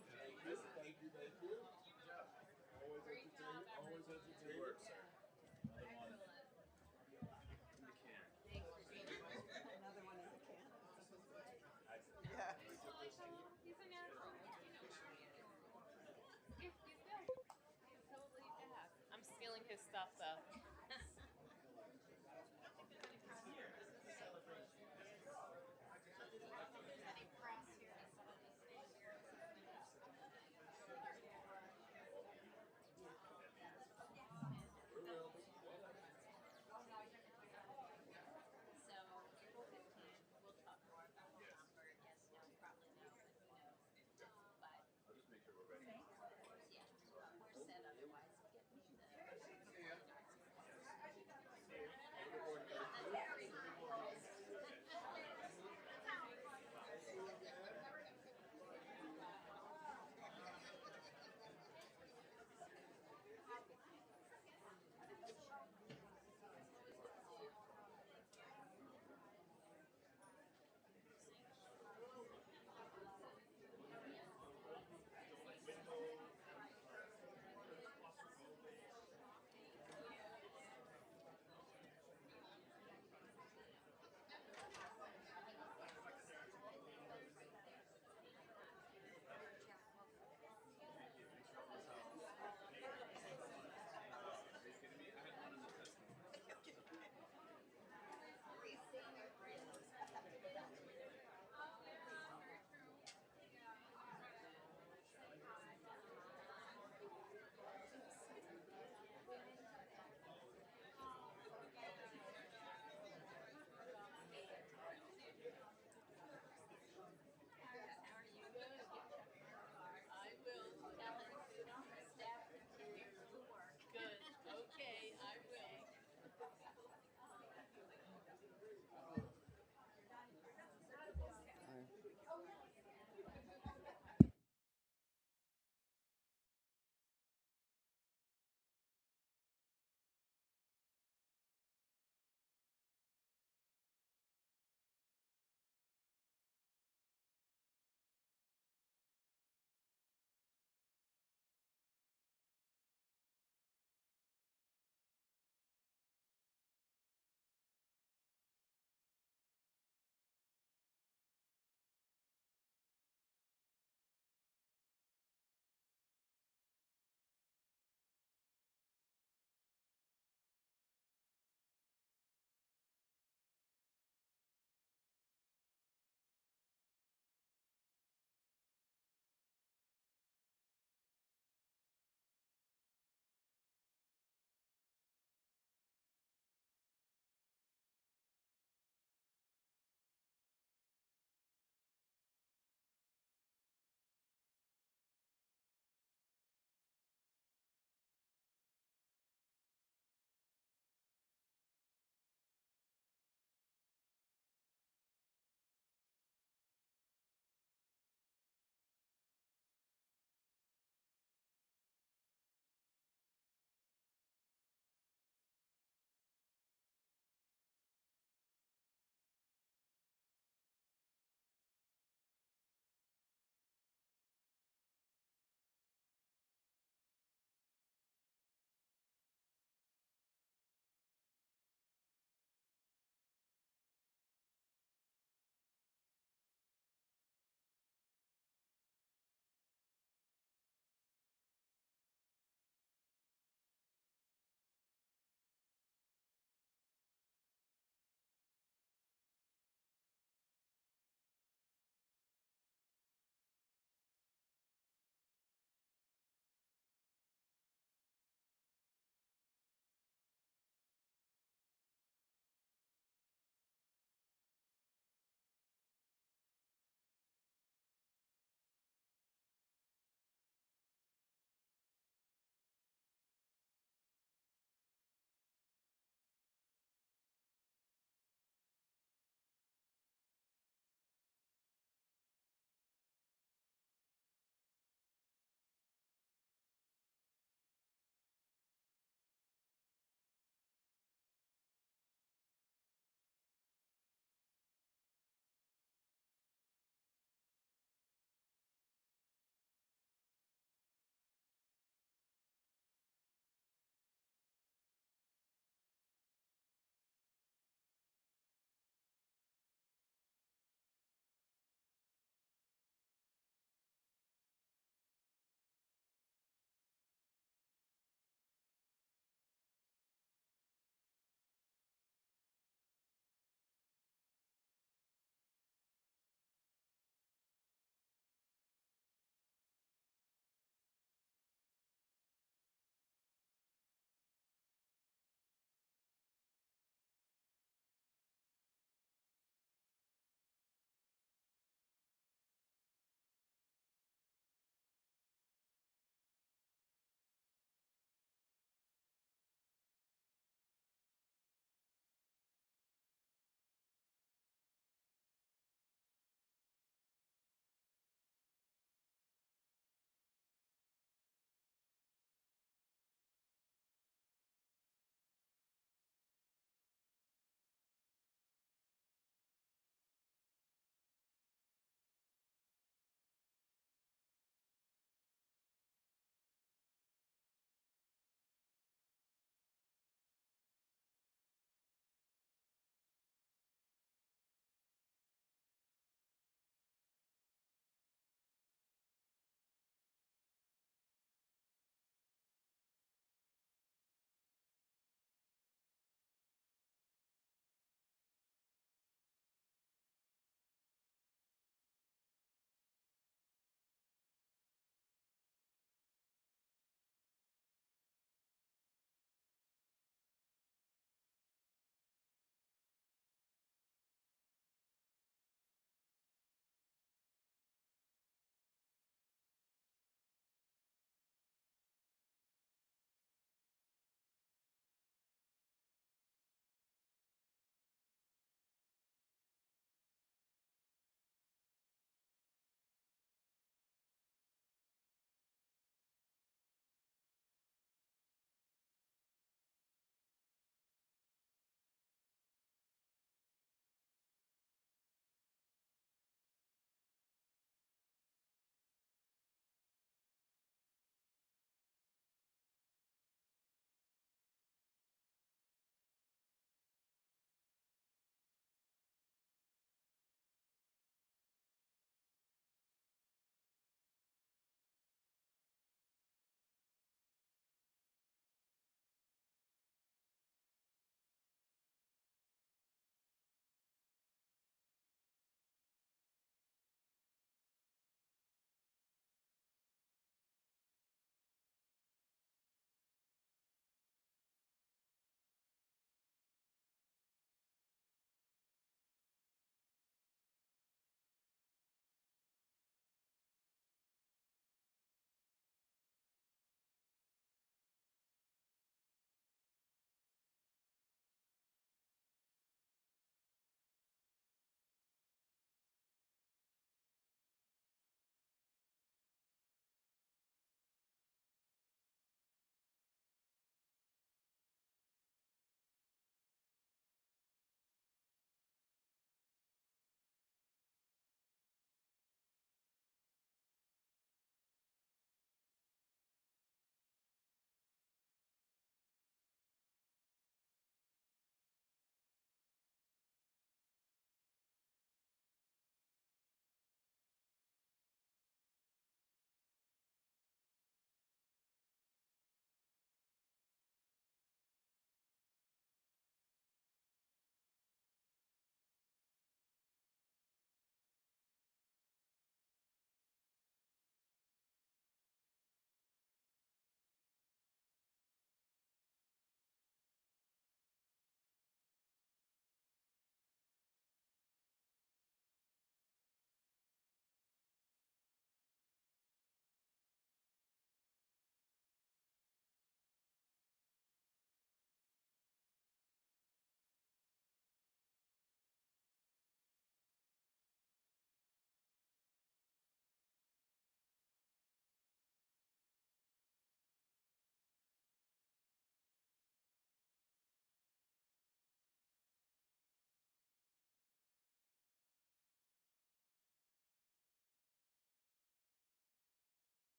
I'm stealing his stuff, though.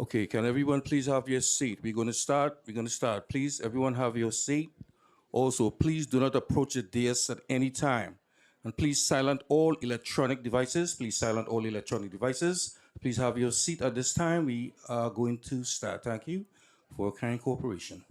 Okay, can everyone please have your seat? We're going to start. Please, everyone have your seat. Also, please do not approach the dais at any time. And please silent all electronic devices. Please silent all electronic devices. Please have your seat at this time. We are going to start. Thank you for your kind cooperation.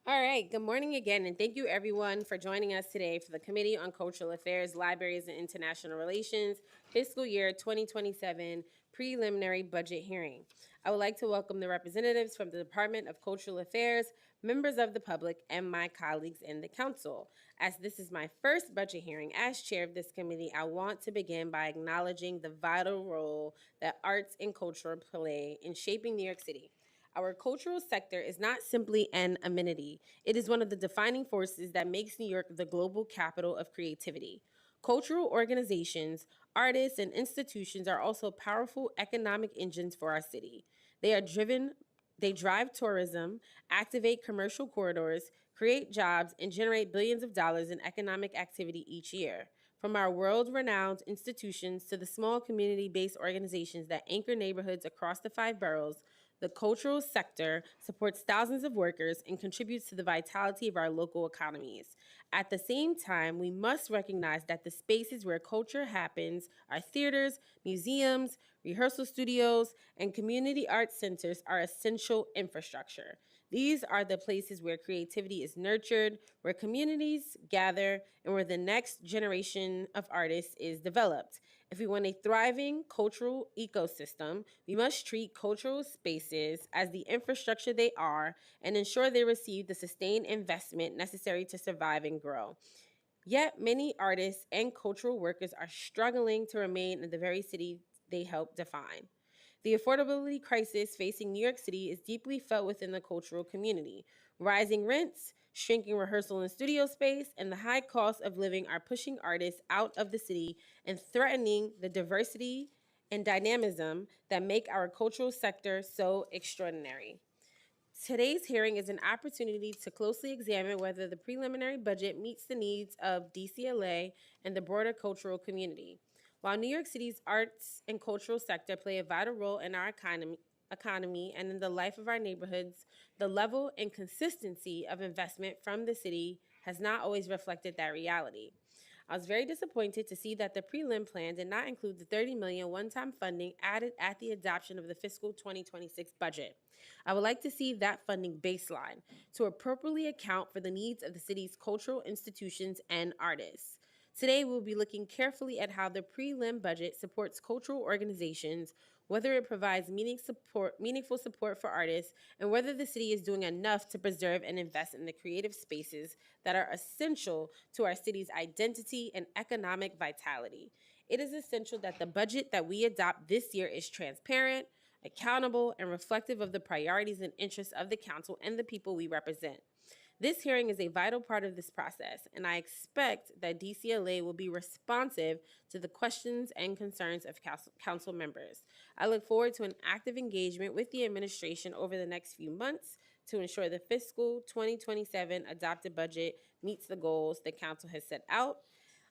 All right, good morning again, and thank you everyone for joining us today for the Committee on Cultural Affairs, Libraries, and International Relations Fiscal Year 2027 Preliminary Budget Hearing. I would like to welcome the representatives from the Department of Cultural Affairs, members of the public, and my colleagues in the Council. As this is my first budget hearing as chair of this committee, I want to begin by acknowledging the vital role that arts and culture play in shaping New York City. Our cultural sector is not simply an amenity. It is one of the defining forces that makes New York the global capital of creativity. Cultural organizations, artists, and institutions are also powerful economic engines for our city. They drive tourism, activate commercial corridors, create jobs, and generate billions of dollars in economic activity each year. From our world-renowned institutions to the small community-based organizations that anchor neighborhoods across the 5 boroughs, the cultural sector supports thousands of workers and contributes to the vitality of our local economies. At the same time, we must recognize that the spaces where culture happens are theaters, museums, rehearsal studios, and community arts centers are essential infrastructure. These are the places where creativity is nurtured, where communities gather, and where the next generation of artists is developed. If we want a thriving cultural ecosystem, we must treat cultural spaces as the infrastructure they are and ensure they receive the sustained investment necessary to survive and grow. Yet, many artists and cultural workers are struggling to remain in the very city they help define. The affordability crisis facing New York City is deeply felt within the cultural community. Rising rents, shrinking rehearsal and studio space, and the high cost of living are pushing artists out of the city and threatening the diversity and dynamism that make our cultural sector so extraordinary. Today's hearing is an opportunity to closely examine whether the preliminary budget meets the needs of DCLA and the broader cultural community. While New York City's arts and cultural sector play a vital role in our economy and in the life of our neighborhoods, the level and consistency of investment from the city has not always reflected that reality. I was very disappointed to see that the prelim plan did not include the $30 million one-time funding added at the adoption of the fiscal 2026 budget. I would like to see that funding baseline to appropriately account for the needs of the city's cultural institutions and artists. Today, we'll be looking carefully at how the prelim budget supports cultural organizations, whether it provides meaningful support for artists, and whether the city is doing enough to preserve and invest in the creative spaces that are essential to our city's identity and economic vitality. It is essential that the budget that we adopt this year is transparent, accountable, and reflective of the priorities and interests of the council and the people we represent. This hearing is a vital part of this process, and I expect that DCLA will be responsive to the questions and concerns of council members. I look forward to an active engagement with the administration over the next few months to ensure the fiscal 2027 adopted budget meets the goals the council has set out.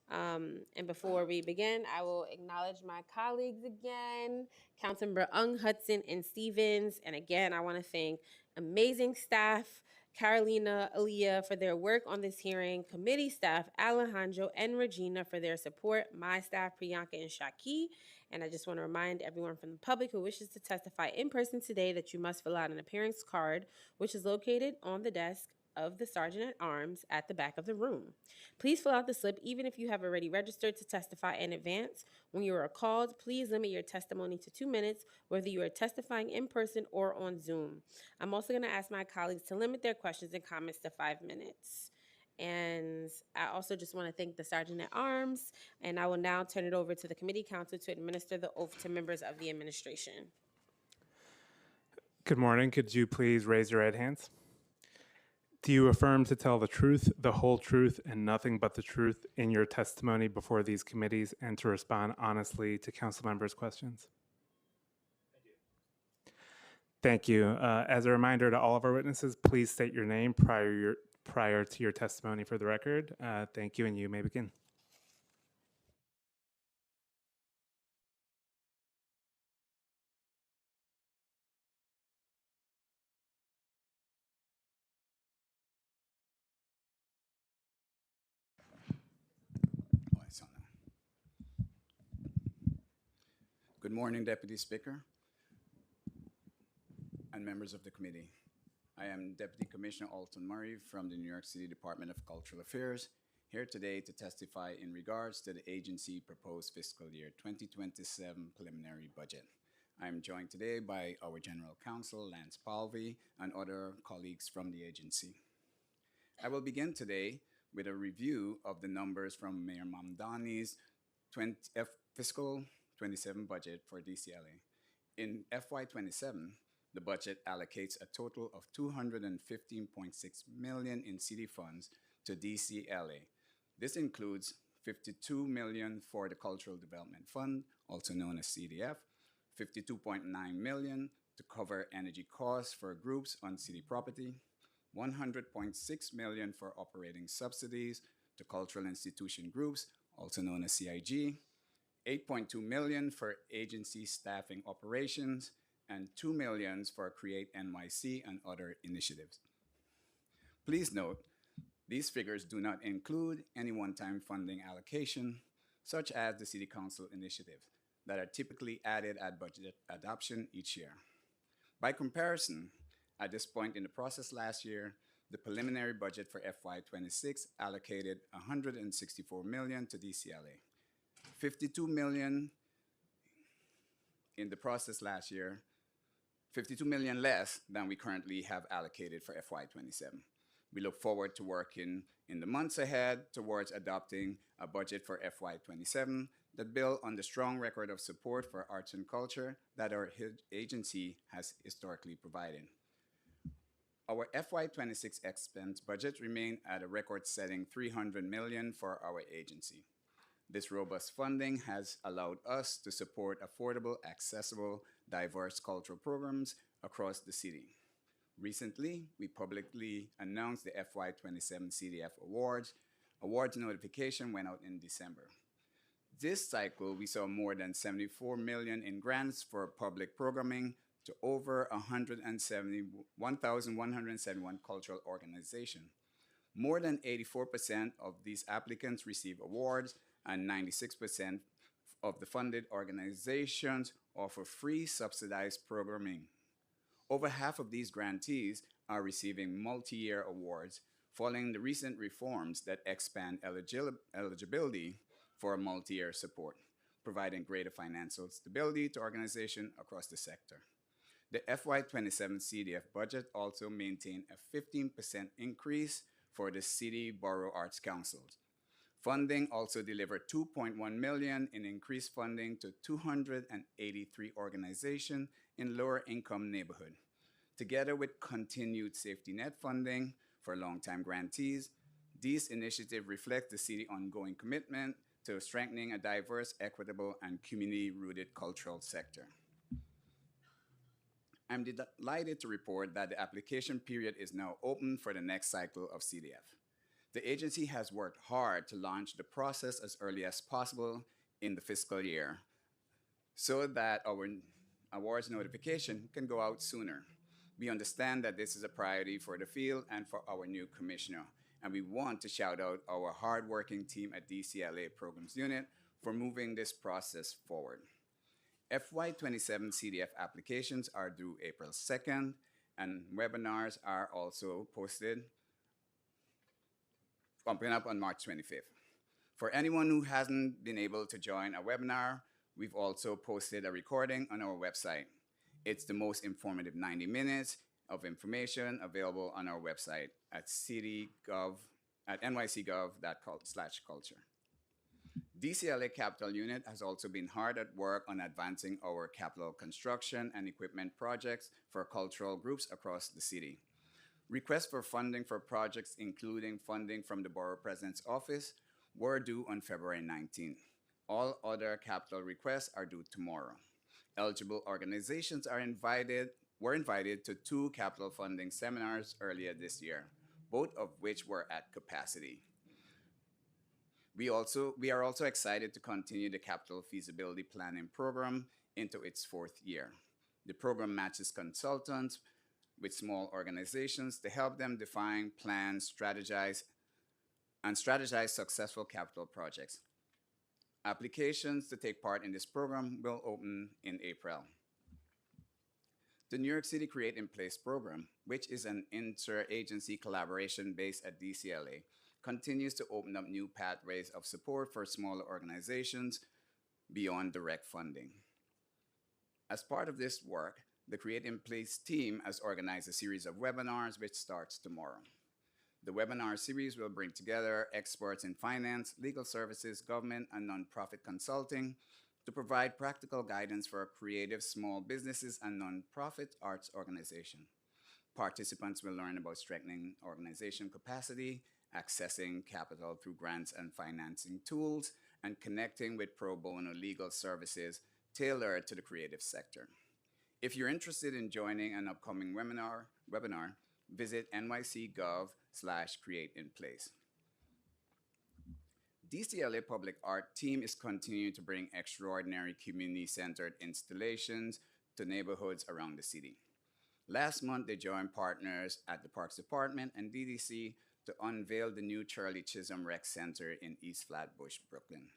And before we begin, I will acknowledge my colleagues again, Councilmember Ung, Hudson, and Stevens. And again, I want to thank amazing staff, Carolina, Aaliyah for their work on this hearing, committee staff, Alejandro and Regina for their support, my staff, Priyanka and Shaki. And I just want to remind everyone from the public who wishes to testify in person today that you must fill out an appearance card, which is located on the desk of the Sergeant at Arms at the back of the room. Please fill out the slip even if you have already registered to testify in advance. When you are called, please limit your testimony to 2 minutes, whether you are testifying in person or on Zoom. I'm also going to ask my colleagues to limit their questions and comments to 5 minutes. And I also just want to thank the Sergeant at Arms, and I will now turn it over to the committee counsel to administer the oath to members of the administration. Good morning. Could you please raise your right hands? Do you affirm to tell the truth, the whole truth, and nothing but the truth in your testimony before these committees and to respond honestly to council members' questions? Thank you. As a reminder to all of our witnesses, please state your name prior to your testimony for the record. Thank you, and you may begin. Good morning, Deputy Speaker and members of the committee. I am Deputy Commissioner Alton Murray from the New York City Department of Cultural Affairs, here today to testify in regards to the agency proposed fiscal year 2027 preliminary budget. I am joined today by our General Counsel, Lance Palvey, and other colleagues from the agency. I will begin today with a review of the numbers from Mayor Mamdani's fiscal 27 budget for DCLA. In FY27, the budget allocates a total of $215.6 million in city funds to DCLA. This includes $52 million for the Cultural Development Fund, also known as CDF, $52.9 million to cover energy costs for groups on city property, $100.6 million for operating subsidies to cultural institution groups, also known as SIG, $8.2 million for agency staffing operations, and $2 million for Create NYC and other initiatives. Please note, these figures do not include any one-time funding allocation, such as the City Council initiatives, that are typically added at budget adoption each year. By comparison, at this point in the process last year, the preliminary budget for FY26 allocated $164 million to DCLA. $52 million in the process last year, $52 million less than we currently have allocated for FY27. We look forward to working in the months ahead towards adopting a budget for FY27 that builds on the strong record of support for arts and culture that our agency has historically provided. Our FY26 expense budget remained at a record-setting $300 million for our agency. This robust funding has allowed us to support affordable, accessible, diverse cultural programs across the city. Recently, we publicly announced the FY27 CDF Awards. Awards notification went out in December. This cycle, we saw more than $74 million in grants for public programming to over 1,171 cultural organizations. More than 84% of these applicants receive awards, and 96% of the funded organizations offer free subsidized programming. Over half of these grantees are receiving multi-year awards following the recent reforms that expand eligibility for multi-year support, providing greater financial stability to organizations across the sector. The FY27 CDF budget also maintained a 15% increase for the City Borough Arts Councils. Funding also delivered $2.1 million in increased funding to 283 organizations in lower income neighborhoods. Together with continued safety net funding for long-time grantees, these initiatives reflect the city's ongoing commitment to strengthening a diverse, equitable, and community-rooted cultural sector. I'm delighted to report that the application period is now open for the next cycle of CDF. The agency has worked hard to launch the process as early as possible in the fiscal year so that our awards notification can go out sooner. We understand that this is a priority for the field and for our new commissioner, and we want to shout out our hardworking team at DCLA Programs Unit for moving this process forward. FY27 CDF applications are due April 2nd, and webinars are also posted coming up on March 25th. For anyone who hasn't been able to join a webinar, we've also posted a recording on our website. It's the most informative 90 minutes of information available on our website at nycgov.culture. DCLA Capital Unit has also been hard at work on advancing our capital construction and equipment projects for cultural groups across the city. Requests for funding for projects, including funding from the Borough President's Office, were due on February 19th. All other capital requests are due tomorrow. Eligible organizations were invited to 2 capital funding seminars earlier this year, both of which were at capacity. We are also excited to continue the capital feasibility planning program into its 4th year. The program matches consultants with small organizations to help them define, plan, strategize successful capital projects. Applications to take part in this program will open in April. The New York City Create in Place program, which is an interagency collaboration based at DCLA, continues to open up new pathways of support for smaller organizations beyond direct funding. As part of this work, the Create in Place team has organized a series of webinars which starts tomorrow. The webinar series will bring together experts in finance, legal services, government, and nonprofit consulting to provide practical guidance for creative small businesses and nonprofit arts organizations. Participants will learn about strengthening organization capacity, accessing capital through grants and financing tools, and connecting with pro bono legal services tailored to the creative sector. If you're interested in joining an upcoming webinar, visit nycgov/createinplace. DCLA Public Art team is continuing to bring extraordinary community-centered installations to neighborhoods around the city. Last month, they joined partners at the Parks Department and DDC to unveil the new Charlie Chisholm Rec Center in East Flatbush, Brooklyn.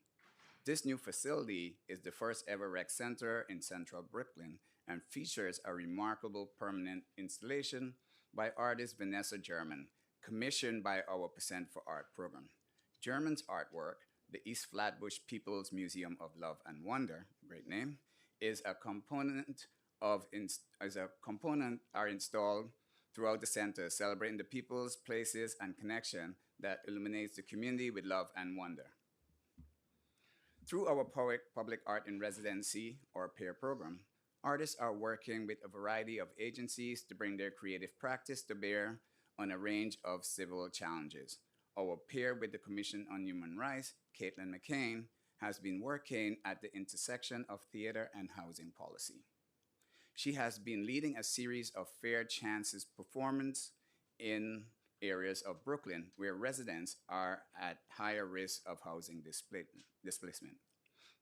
This new facility is the first ever rec center in central Brooklyn and features a remarkable permanent installation by artist Vanessa German, commissioned by our Percent for Art program. German's artwork, the East Flatbush People's Museum of Love and Wonder, great name, are installed throughout the center, celebrating the peoples, places, and connection that illuminates the community with love and wonder. Through our Public Art in Residency, or PAIR program, artists are working with a variety of agencies to bring their creative practice to bear on a range of civil challenges. Our peer with the Commission on Human Rights, Caitlin McCain, has been working at the intersection of theater and housing policy. She has been leading a series of fair chances performance in areas of Brooklyn where residents are at higher risk of housing displacement.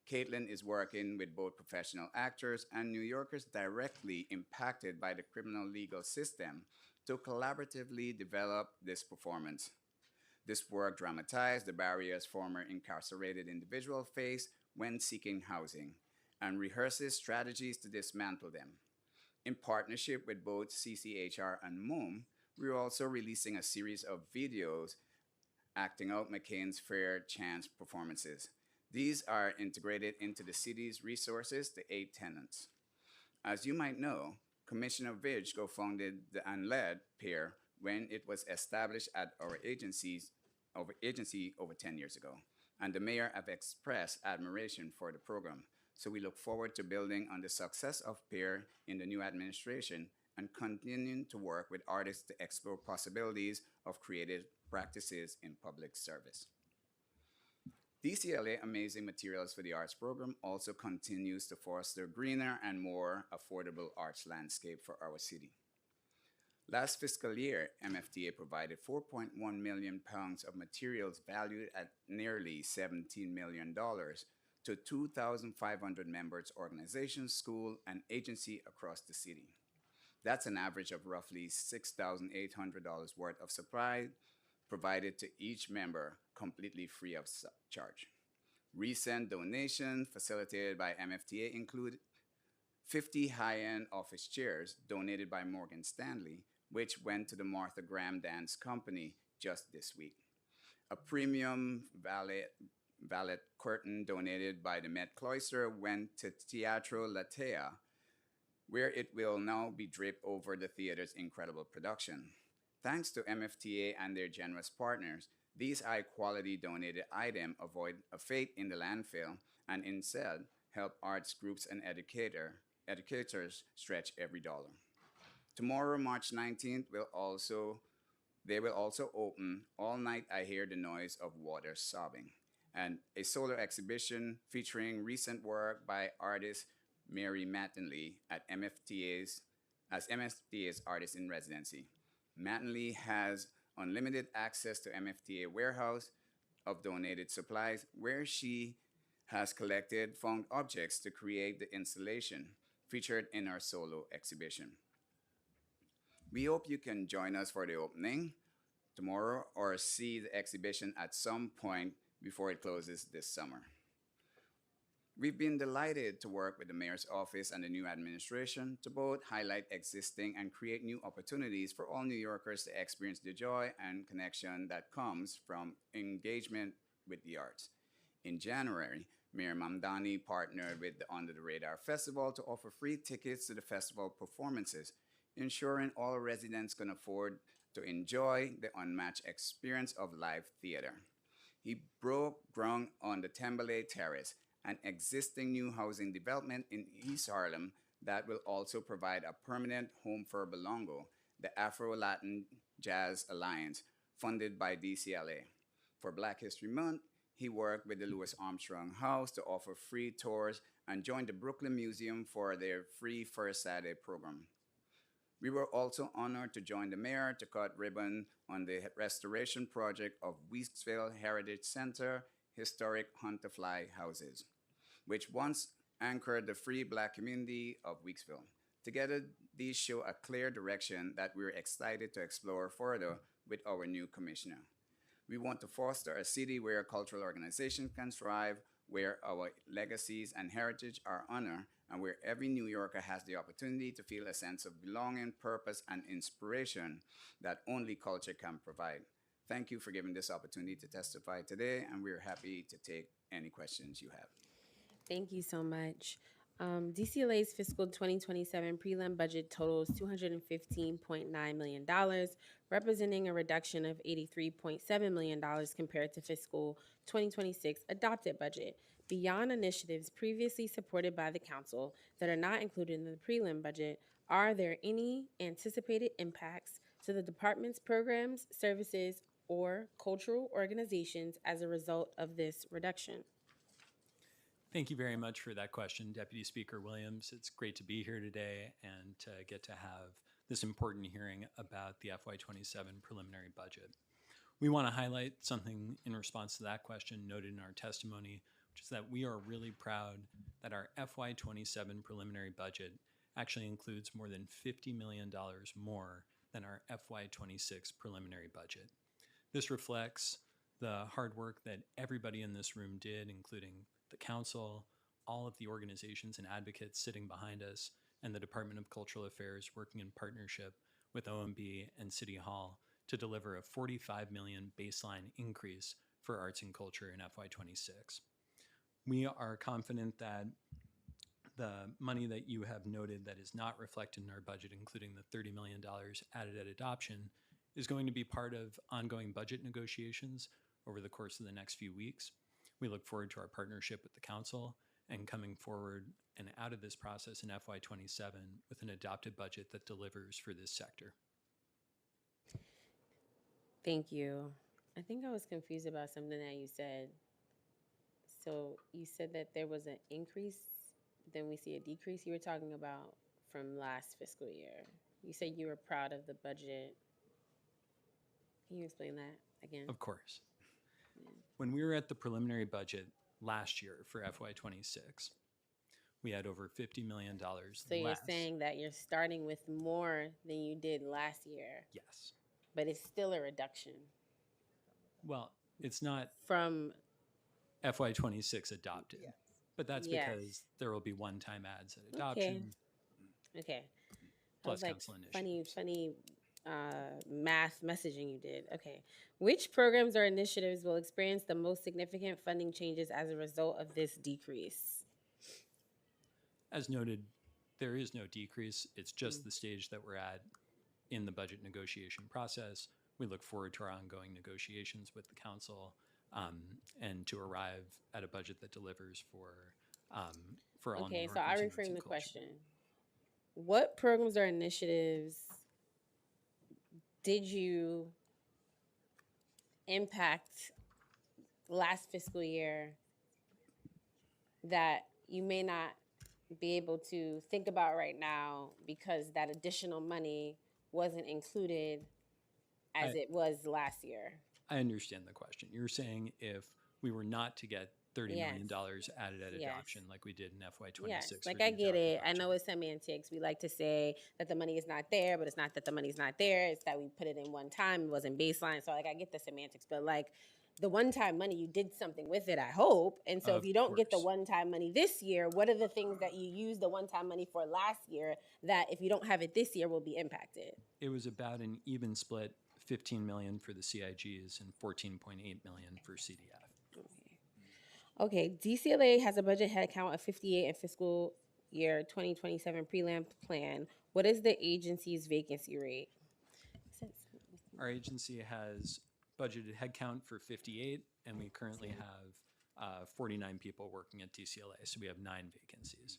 Caitlin is working with both professional actors and New Yorkers directly impacted by the criminal legal system to collaboratively develop this performance. This work dramatized the barriers former incarcerated individuals face when seeking housing and rehearses strategies to dismantle them. In partnership with both CCHR and MOM, we're also releasing a series of videos acting out McCain's fair chance performances. These are integrated into the city's resources to aid tenants. As you might know, Commissioner Vidge co-founded and led PAIR when it was established at our agency over 10 years ago, and the mayor have expressed admiration for the program. So we look forward to building on the success of PAIR in the new administration and continuing to work with artists to explore possibilities of creative practices in public service. DCLA Amazing Materials for the Arts program also continues to foster greener and more affordable arts landscape for our city. Last fiscal year, MFTA provided 4.1 million pounds of materials valued at nearly $17 million to 2,500 members, organizations, schools, and agencies across the city. That's an average of roughly $6,800 worth of supply provided to each member completely free of charge. Recent donations facilitated by MFTA include 50 high-end office chairs donated by Morgan Stanley, which went to the Martha Graham Dance Company just this week. A premium valet curtain donated by the Met Cloister went to Teatro Latea, where it will now be draped over the theater's incredible production. Thanks to MFTA and their generous partners, these high-quality donated items avoid a fate in the landfill and instead help arts groups and educators stretch every dollar. Tomorrow, March 19th, they will also open All Night I Hear the Noise of Water Sobbing, and a solo exhibition featuring recent work by artist Mary Mattingly as MFTA's artist in residency. Mattingly has unlimited access to MFTA warehouse of donated supplies, where she has collected found objects to create the installation featured in our solo exhibition. We hope you can join us for the opening tomorrow or see the exhibition at some point before it closes this summer. We've been delighted to work with the Mayor's Office and the new administration to both highlight existing and create new opportunities for all New Yorkers to experience the joy and connection that comes from engagement with the arts. In January, Mayor Mamdani partnered with the Under the Radar Festival to offer free tickets to the festival performances, ensuring all residents can afford to enjoy the unmatched experience of live theater. He broke ground on the Tembalay Terrace, an existing new housing development in East Harlem that will also provide a permanent home for Belongo, the Afro-Latin Jazz Alliance, funded by DCLA. For Black History Month, he worked with the Louis Armstrong House to offer free tours and joined the Brooklyn Museum for their free First Saturday program. We were also honored to join the mayor to cut ribbon on the restoration project of Weeksville Heritage Center historic Hunterfly houses, which once anchored the free Black community of Weeksville. Together, these show a clear direction that we're excited to explore further with our new commissioner. We want to foster a city where cultural organizations can thrive, where our legacies and heritage are honored, and where every New Yorker has the opportunity to feel a sense of belonging, purpose, and inspiration that only culture can provide. Thank you for giving this opportunity to testify today, and we're happy to take any questions you have. Thank you so much. DCLA's fiscal 2027 prelim budget totals $215.9 million, representing a reduction of $83.7 million compared to fiscal 2026 adopted budget. Beyond initiatives previously supported by the council that are not included in the prelim budget, are there any anticipated impacts to the department's programs, services, or cultural organizations as a result of this reduction? Thank you very much for that question, Deputy Speaker Williams. It's great to be here today and to get to have this important hearing about the FY27 preliminary budget. We want to highlight something in response to that question noted in our testimony, which is that we are really proud that our FY27 preliminary budget actually includes more than $50 million more than our FY26 preliminary budget. This reflects the hard work that everybody in this room did, including the council, all of the organizations and advocates sitting behind us, and the Department of Cultural Affairs working in partnership with OMB and City Hall to deliver a $45 million baseline increase for arts and culture in FY26. We are confident that the money that you have noted that is not reflected in our budget, including the $30 million added at adoption, is going to be part of ongoing budget negotiations over the course of the next few weeks. We look forward to our partnership with the council and coming forward and out of this process in FY27 with an adopted budget that delivers for this sector. Thank you. I think I was confused about something that you said. So you said that there was an increase, then we see a decrease. You were talking about from last fiscal year. You said you were proud of the budget. Can you explain that again? Of course. When we were at the preliminary budget last year for FY26, we had over $50 million So you're saying that you're starting with more than you did last year. Yes. But it's still a reduction. Well, it's not from FY26 adopted, yes. But that's because there will be one-time ads at adoption. Okay. Plus like, council initiatives. Funny math messaging you did. Okay. Which programs or initiatives will experience the most significant funding changes as a result of this decrease? As noted, there is no decrease. It's just the stage that we're at in the budget negotiation process. We look forward to our ongoing negotiations with the council and to arrive at a budget that delivers for all New Okay, so Yorkers I who works reframe in the culture. question. What programs or initiatives did you impact last fiscal year that you may not be able to think about right now because that additional money wasn't included as it was last year? I understand the question. You're saying if we were not to get $30 million Yes. added at Yes. adoption like we did in FY26. Yes, for like the I get adopted it. I budget. know it's semantics. We like to say that the money is not there, but it's not that the money's not there. It's that we put it in one time. It wasn't baseline. So like I get the semantics, but like the one-time money, you did something with it, I hope. And so if Of you don't get the course. one-time money this year, what are the things that you used the one-time money for last year that if you don't have it this year will be impacted? It was about an even split, 15 million for the CIGs and 14.8 million for CDF. Okay, DCLA has a budget headcount of 58 in fiscal year 2027 prelim plan. What is the agency's vacancy rate? Our agency has budgeted headcount for 58, and we currently have 49 people working at DCLA, so we have 9 vacancies.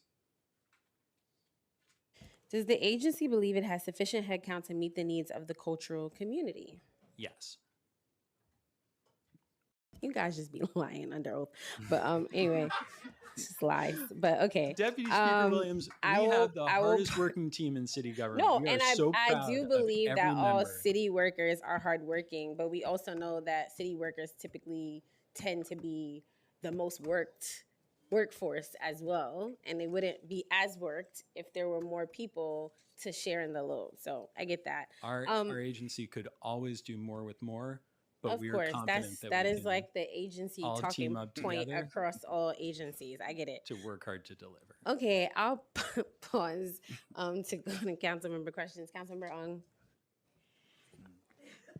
Does the agency believe it has sufficient headcount to meet the needs of the cultural community? Yes. You guys just be lying under oath. But anyway, it's just lies. But okay. Deputy Speaker Williams, we have the hardest working team in city government. No, We are and so I proud do of believe every that all member. city workers are hardworking, but we also know that city workers typically tend to be the most worked workforce as well, and they wouldn't be as worked if there were more people to share in the load. So I get that. Our agency could always do more with more, but Of we are course, confident that we is can like the agency all talking team up point together across all agencies. I get it. to work hard to deliver. Okay, I'll pause to go to council member questions. Councilmember Ong.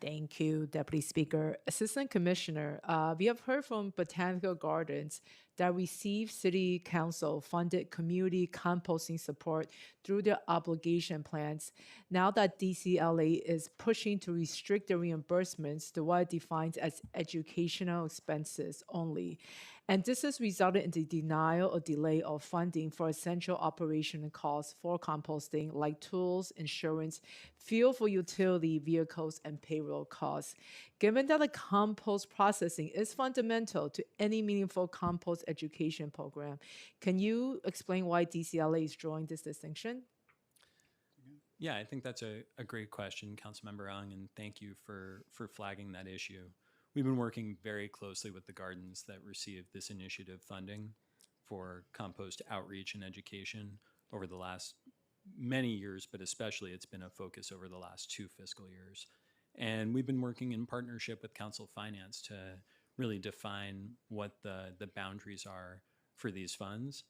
Thank you, Deputy Speaker. Assistant Commissioner, we have heard from Botanical Gardens that receive City Council funded community composting support through their obligation plans. Now that DCLA is pushing to restrict the reimbursements to what it defines as educational expenses only. And this has resulted in the denial or delay of funding for essential operational costs for composting, like tools, insurance, fuel for utility vehicles, and payroll costs. Given that the compost processing is fundamental to any meaningful compost education program, can you explain why DCLA is drawing this distinction? Yeah, I think that's a great question, Councilmember Ong, and thank you for flagging that issue. We've been working very closely with the gardens that received this initiative funding for compost outreach and education over the last many years, but especially it's been a focus over the last 2 fiscal years. And we've been working in partnership with Council Finance to really define what the boundaries are for these funds.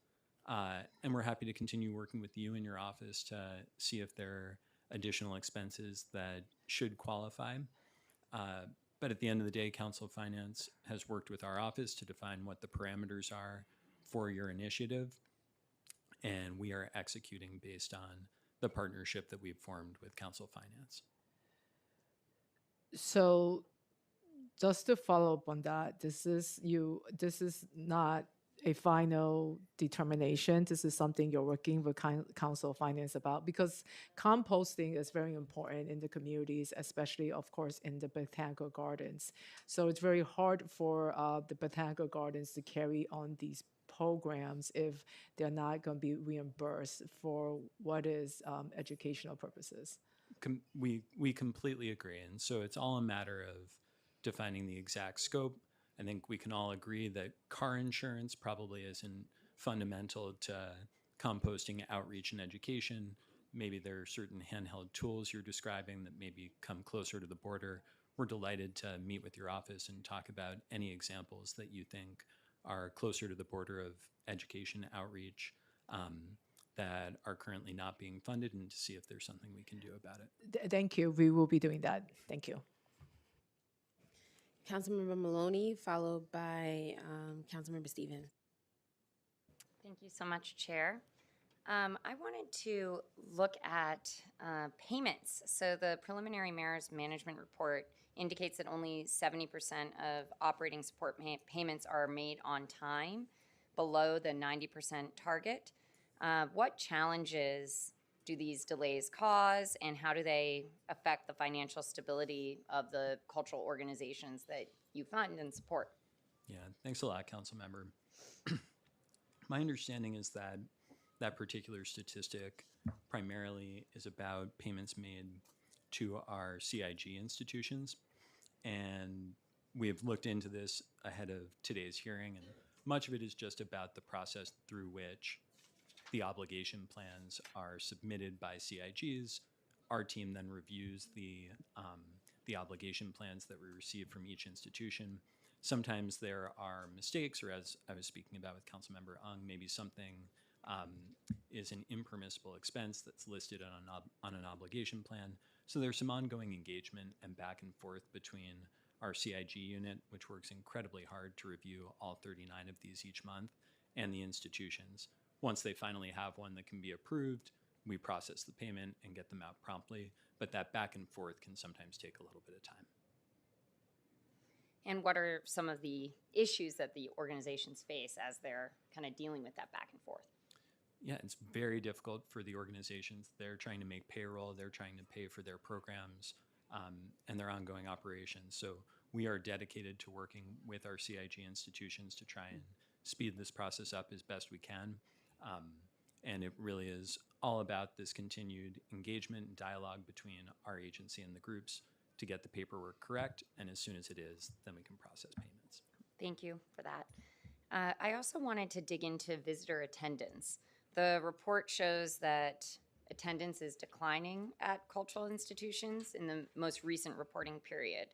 And we're happy to continue working with you in your office to see if there are additional expenses that should qualify. But at the end of the day, Council Finance has worked with our office to define what the parameters are for your initiative. And we are executing based on the partnership that we've formed with Council Finance. So just to follow up on that, this is not a final determination. This is something you're working with Council Finance about, because composting is very important in the communities, especially, of course, in the botanical gardens. So it's very hard for the botanical gardens to carry on these programs if they're not going to be reimbursed for what is educational purposes. We completely agree. And so it's all a matter of defining the exact scope. I think we can all agree that car insurance probably isn't fundamental to composting outreach and education. Maybe there are certain handheld tools you're describing that maybe come closer to the border. We're delighted to meet with your office and talk about any examples that you think are closer to the border of education outreach. that are currently not being funded and to see if there's something we can do about it. Thank you. We will be doing that. Thank you. Councilmember Maloney, followed by Councilmember Stevens. Thank you so much, Chair. I wanted to look at payments. So the preliminary mayor's management report indicates that only 70% of operating support payments are made on time, below the 90% target. What challenges do these delays cause, and how do they affect the financial stability of the cultural organizations that you fund and support? Yeah, thanks a lot, Council Member. My understanding is that that particular statistic primarily is about payments made to our SIG institutions. And we have looked into this ahead of today's hearing, and much of it is just about the process through which the obligation plans are submitted by SIGs. Our team then reviews the obligation plans that we receive from each institution. Sometimes there are mistakes, or as I was speaking about with Councilmember Ung, maybe something is an impermissible expense that's listed on an obligation plan. So there's some ongoing engagement and back and forth between our CIG unit, which works incredibly hard to review all 39 of these each month, and the institutions. Once they finally have one that can be approved, we process the payment and get them out promptly, but that back and forth can sometimes take a little bit of time. And what are some of the issues that the organizations face as they're kind of dealing with that back and forth? Yeah, it's very difficult for the organizations. They're trying to make payroll, they're trying to pay for their programs and their ongoing operations. So we are dedicated to working with our CIG institutions to try and speed this process up as best we can. And it really is all about this continued engagement and dialogue between our agency and the groups to get the paperwork correct. And as soon as it is, then we can process payments. Thank you for that. I also wanted to dig into visitor attendance. The report shows that attendance is declining at cultural institutions in the most recent reporting period.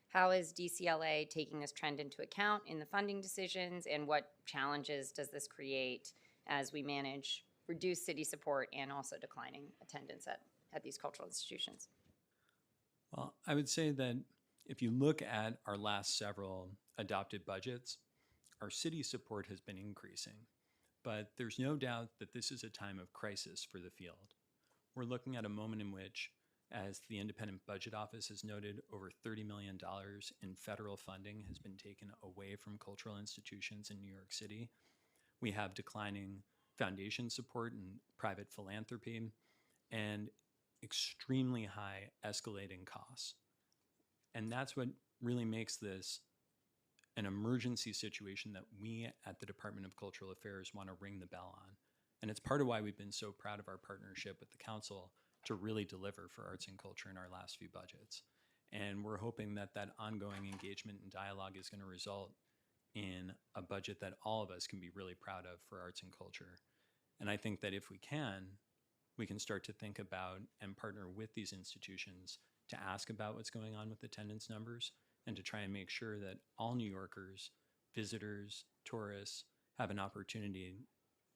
How is DCLA taking this trend into account in the funding decisions, and what challenges does this create as we manage reduced city support and also declining attendance at these cultural institutions? Well, I would say that if you look at our last several adopted budgets, our city support has been increasing. But there's no doubt that this is a time of crisis for the field. We're looking at a moment in which, as the Independent Budget Office has noted, over $30 million in federal funding has been taken away from cultural institutions in New York City. We have declining foundation support and private philanthropy, and extremely high escalating costs. And that's what really makes this an emergency situation that we at the Department of Cultural Affairs want to ring the bell on. And it's part of why we've been so proud of our partnership with the council to really deliver for arts and culture in our last few budgets. And we're hoping that that ongoing engagement and dialogue is going to result in a budget that all of us can be really proud of for arts and culture. And I think that if we can start to think about and partner with these institutions to ask about what's going on with attendance numbers, and to try and make sure that all New Yorkers, visitors, tourists, have an opportunity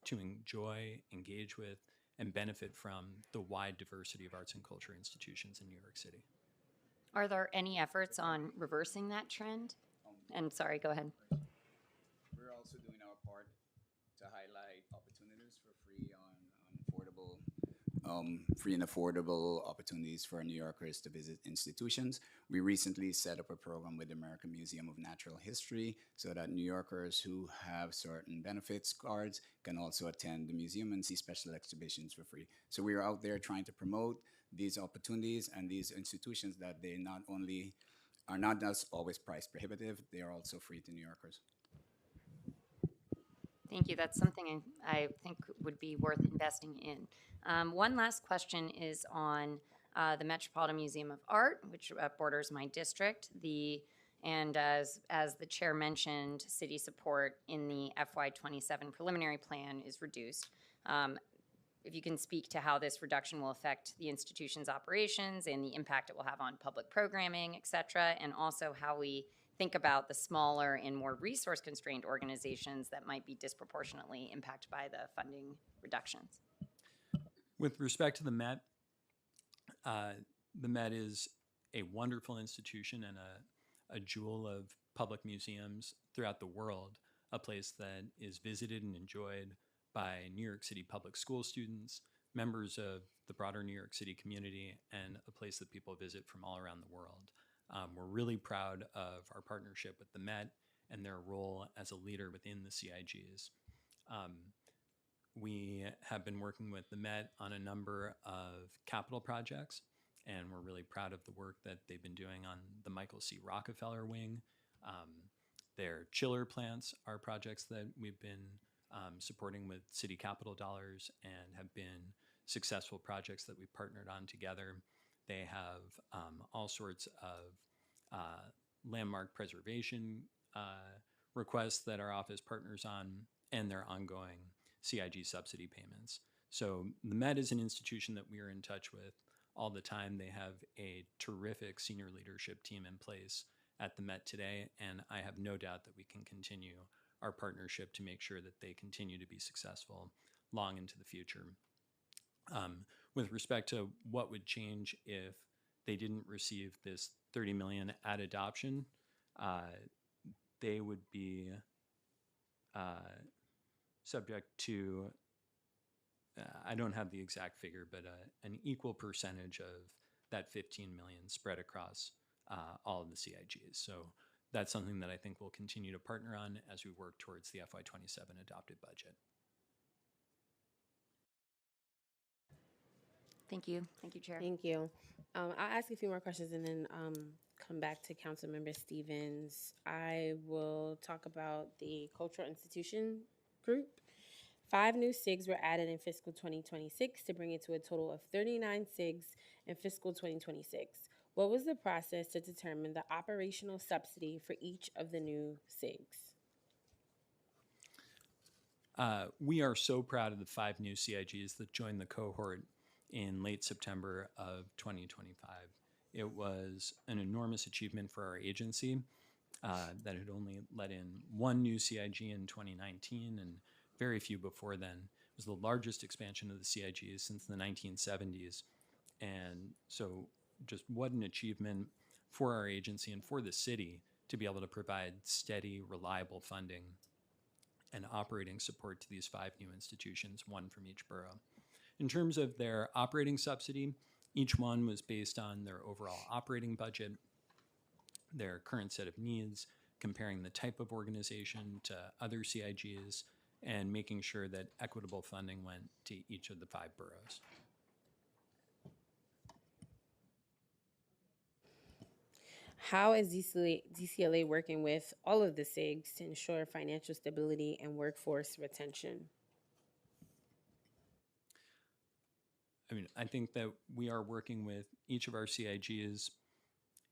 to enjoy, engage with, and benefit from the wide diversity of arts and culture institutions in New York City. Are there any efforts on reversing that trend? And sorry, go ahead. We're also doing our part to highlight opportunities for free and affordable opportunities for New Yorkers to visit institutions. We recently set up a program with the American Museum of Natural History so that New Yorkers who have certain benefits cards can also attend the museum and see special exhibitions for free. So we are out there trying to promote these opportunities and these institutions, that they not only are not just always price prohibitive, they are also free to New Yorkers. Thank you. That's something I think would be worth investing in. One last question is on the Metropolitan Museum of Art, which borders my district. And as the chair mentioned, city support in the FY27 preliminary plan is reduced. If you can speak to how this reduction will affect the institution's operations and the impact it will have on public programming, et cetera, and also how we think about the smaller and more resource-constrained organizations that might be disproportionately impacted by the funding reductions. With respect to the Met is a wonderful institution and a jewel of public museums throughout the world, a place that is visited and enjoyed by New York City public school students, members of the broader New York City community, and a place that people visit from all around the world. We're really proud of our partnership with the Met and their role as a leader within the SIGs. We have been working with the Met on a number of capital projects, and we're really proud of the work that they've been doing on the Michael C. Rockefeller wing. Their chiller plants are projects that we've been supporting with city capital dollars and have been successful projects that we've partnered on together. They have all sorts of landmark preservation requests that our office partners on, and their ongoing CIG subsidy payments. So the Met is an institution that we are in touch with all the time. They have a terrific senior leadership team in place at the Met today, and I have no doubt that we can continue our partnership to make sure that they continue to be successful long into the future. With respect to what would change if they didn't receive this $30 million at adoption, they would be subject to, I don't have the exact figure, but an equal percentage of that 15 million spread across all of the CIGs. So that's something that I think we'll continue to partner on as we work towards the FY27 adopted budget. Thank you. Thank you, Chair. Thank you. I'll ask a few more questions and then come back to Councilmember Stevens. I will talk about the cultural institution group. 5 new SIGs were added in fiscal 2026 to bring it to a total of 39 SIGs in fiscal 2026. What was the process to determine the operational subsidy for each of the new SIGs? We are so proud of the 5 new CIGs that joined the cohort in late September of 2025. It was an enormous achievement for our agency that had only let in 1 new CIG in 2019 and very few before then. It was the largest expansion of the CIGs since the 1970s. And so just what an achievement for our agency and for the city to be able to provide steady, reliable funding and operating support to these 5 new institutions, 1 from each borough. In terms of their operating subsidy, each one was based on their overall operating budget, their current set of needs, comparing the type of organization to other CIGs, and making sure that equitable funding went to each of the 5 boroughs. How is DCLA working with all of the SIGs to ensure financial stability and workforce retention? I think that we are working with each of our CIGs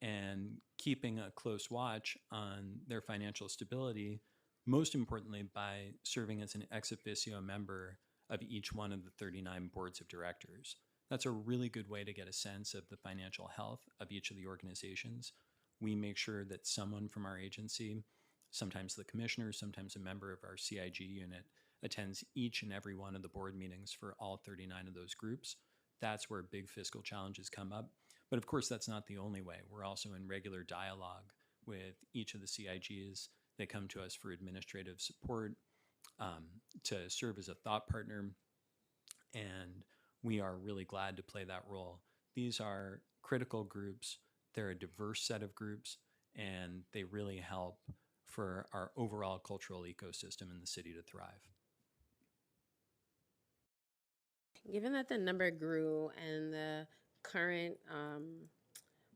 and keeping a close watch on their financial stability, most importantly by serving as an ex officio member of each one of the 39 boards of directors. That's a really good way to get a sense of the financial health of each of the organizations. We make sure that someone from our agency, sometimes the commissioner, sometimes a member of our CIG unit, attends each and every one of the board meetings for all 39 of those groups. That's where big fiscal challenges come up. But of course, that's not the only way. We're also in regular dialogue with each of the CIGs. They come to us for administrative support, to serve as a thought partner, and we are really glad to play that role. These are critical groups. They're a diverse set of groups, and they really help for our overall cultural ecosystem in the city to thrive. Given that the number grew and the current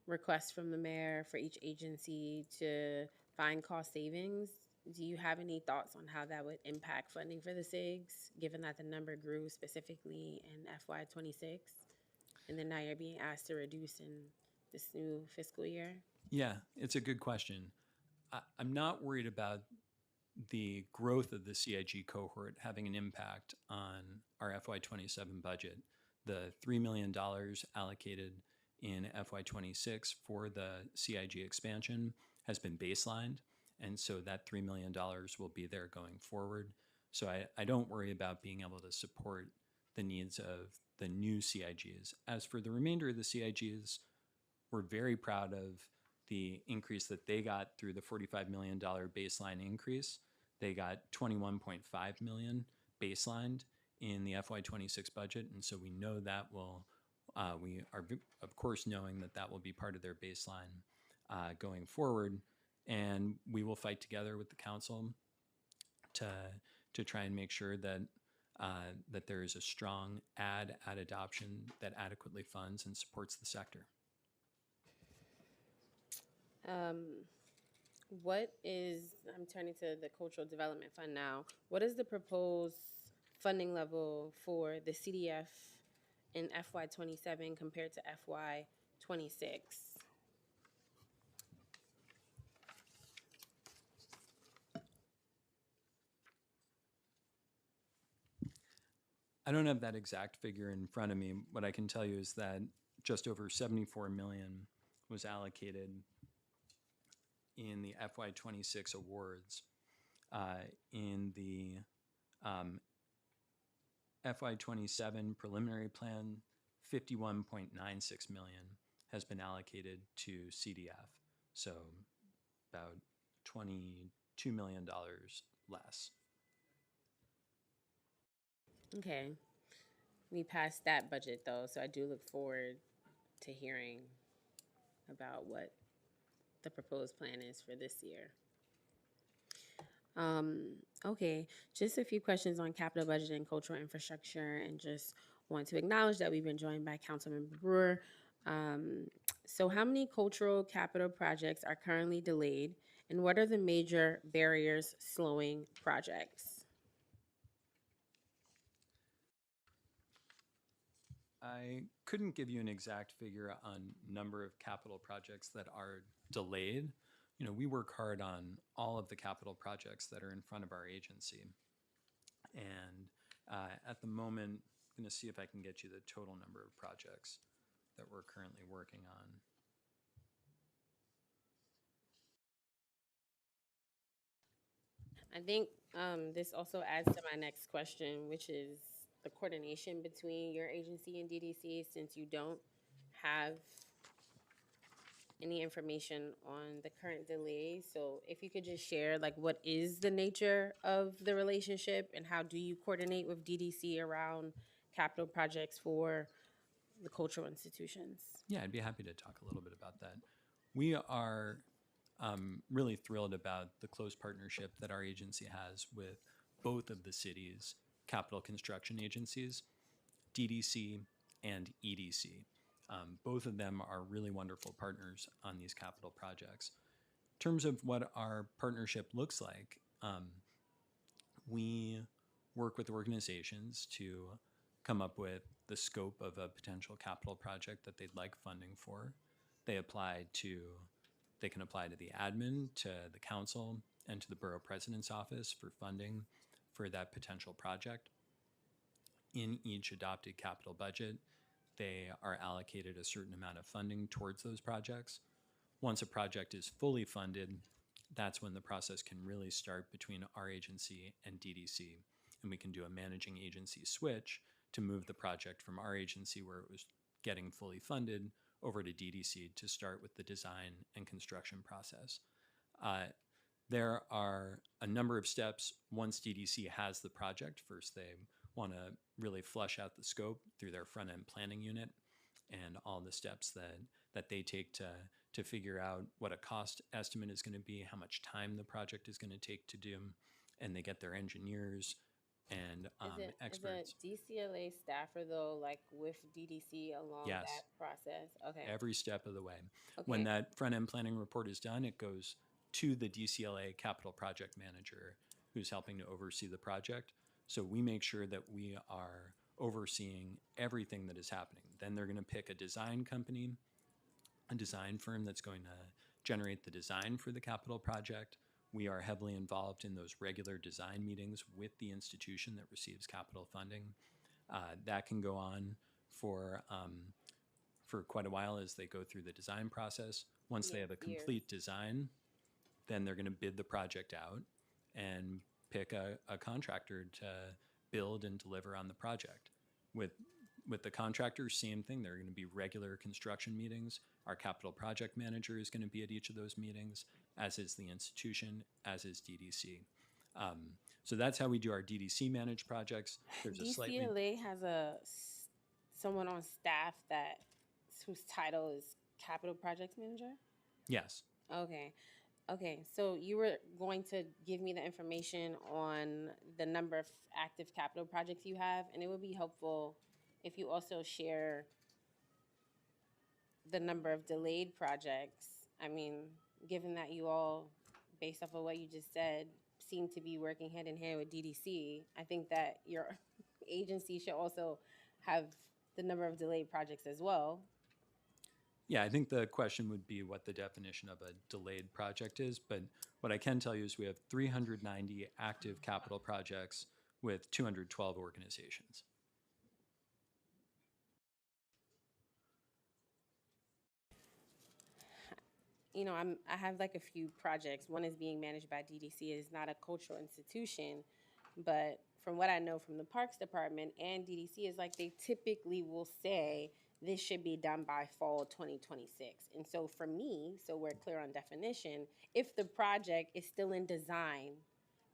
request from the mayor for each agency to find cost savings, do you have any thoughts on how that would impact funding for the SIGs, given that the number grew specifically in FY26, and then now you're being asked to reduce in this new fiscal year? Yeah, it's a good question. I'm not worried about the growth of the CIG cohort having an impact on our FY27 budget. The $3 million allocated in FY26 for the CIG expansion has been baselined, and so that $3 million will be there going forward. So I don't worry about being able to support the needs of the new SIGs. As for the remainder of the SIGs, we're very proud of the increase that they got through the $45 million baseline increase. They got $21.5 million baselined in the FY26 budget, and so we know that will, we are of course knowing that that will be part of their baseline going forward, and we will fight together with the council to try and make sure that that there is a strong ad adoption that adequately funds and supports the sector. What is, I'm turning to the Cultural Development Fund now. What is the proposed funding level for the CDF in FY27 compared to FY26? I don't have that exact figure in front of me. What I can tell you is that just over 74 million was allocated in the FY26 awards. In the FY27 preliminary plan, 51.96 million has been allocated to CDF, so about $22 million less. Okay. We passed that budget though, so I do look forward to hearing about what the proposed plan is for this year. Okay, just a few questions on capital budget and cultural infrastructure, and just want to acknowledge that we've been joined by Councilmember Brewer. So how many cultural capital projects are currently delayed, and what are the major barriers slowing projects? I couldn't give you an exact figure on number of capital projects that are delayed. You know, we work hard on all of the capital projects that are in front of our agency. And at the moment, I'm going to see if I can get you the total number of projects that we're currently working on. I think this also adds to my next question, which is the coordination between your agency and DDC, since you don't have any information on the current delays. So if you could just share, like, what is the nature of the relationship, and how do you coordinate with DDC around capital projects for the cultural institutions? Yeah, I'd be happy to talk a little bit about that. We are really thrilled about the close partnership that our agency has with both of the city's capital construction agencies, DDC and EDC. Both of them are really wonderful partners on these capital projects. In terms of what our partnership looks like, we work with organizations to come up with the scope of a potential capital project that they'd like funding for. They can apply to the admin, to the council, and to the borough president's office for funding for that potential project. In each adopted capital budget, they are allocated a certain amount of funding towards those projects. Once a project is fully funded, that's when the process can really start between our agency and DDC, and we can do a managing agency switch to move the project from our agency, where it was getting fully funded, over to DDC to start with the design and construction process. There are a number of steps once DDC has the project. First, they want to really flush out the scope through their front-end planning unit and all the steps that they take to figure out what a cost estimate is going to be, how much time the project is going to take to do, and they get their engineers and experts. Is a DCLA staffer, though, like with DDC along Yes. that process? Okay. Every step of the way. Okay. When that front-end planning report is done, it goes to the DCLA capital project manager, who's helping to oversee the project. So we make sure that we are overseeing everything that is happening. Then they're going to pick a design company, a design firm that's going to generate the design for the capital project. We are heavily involved in those regular design meetings with the institution that receives capital funding. That can go on for quite a while as they go through the design process. Once they have a complete design, then they're going to bid the project out and pick a contractor to build and deliver on the project. With with the contractors, same thing. There are going to be regular construction meetings. Our capital project manager is going to be at each of those meetings, as is the institution, as is DDC. So that's how we do our DDC managed projects. There's a slightly DCLA has someone on staff whose title is capital projects manager. yes. Okay, so you were going to give me the information on the number of active capital projects you have, and it would be helpful if you also share the number of delayed projects. I mean, given that you all, based off of what you just said, seem to be working hand in hand with DDC, I think that your agency should also have the number of delayed projects as well. Yeah, I think the question would be what the definition of a delayed project is. But what I can tell you is we have 390 active capital projects with 212 organizations. You know, I have like a few projects. One is being managed by DDC. It's not a cultural institution, but from what I know from the Parks Department and DDC is like they typically will say this should be done by fall 2026. And so for me, so we're clear on definition, if the project is still in design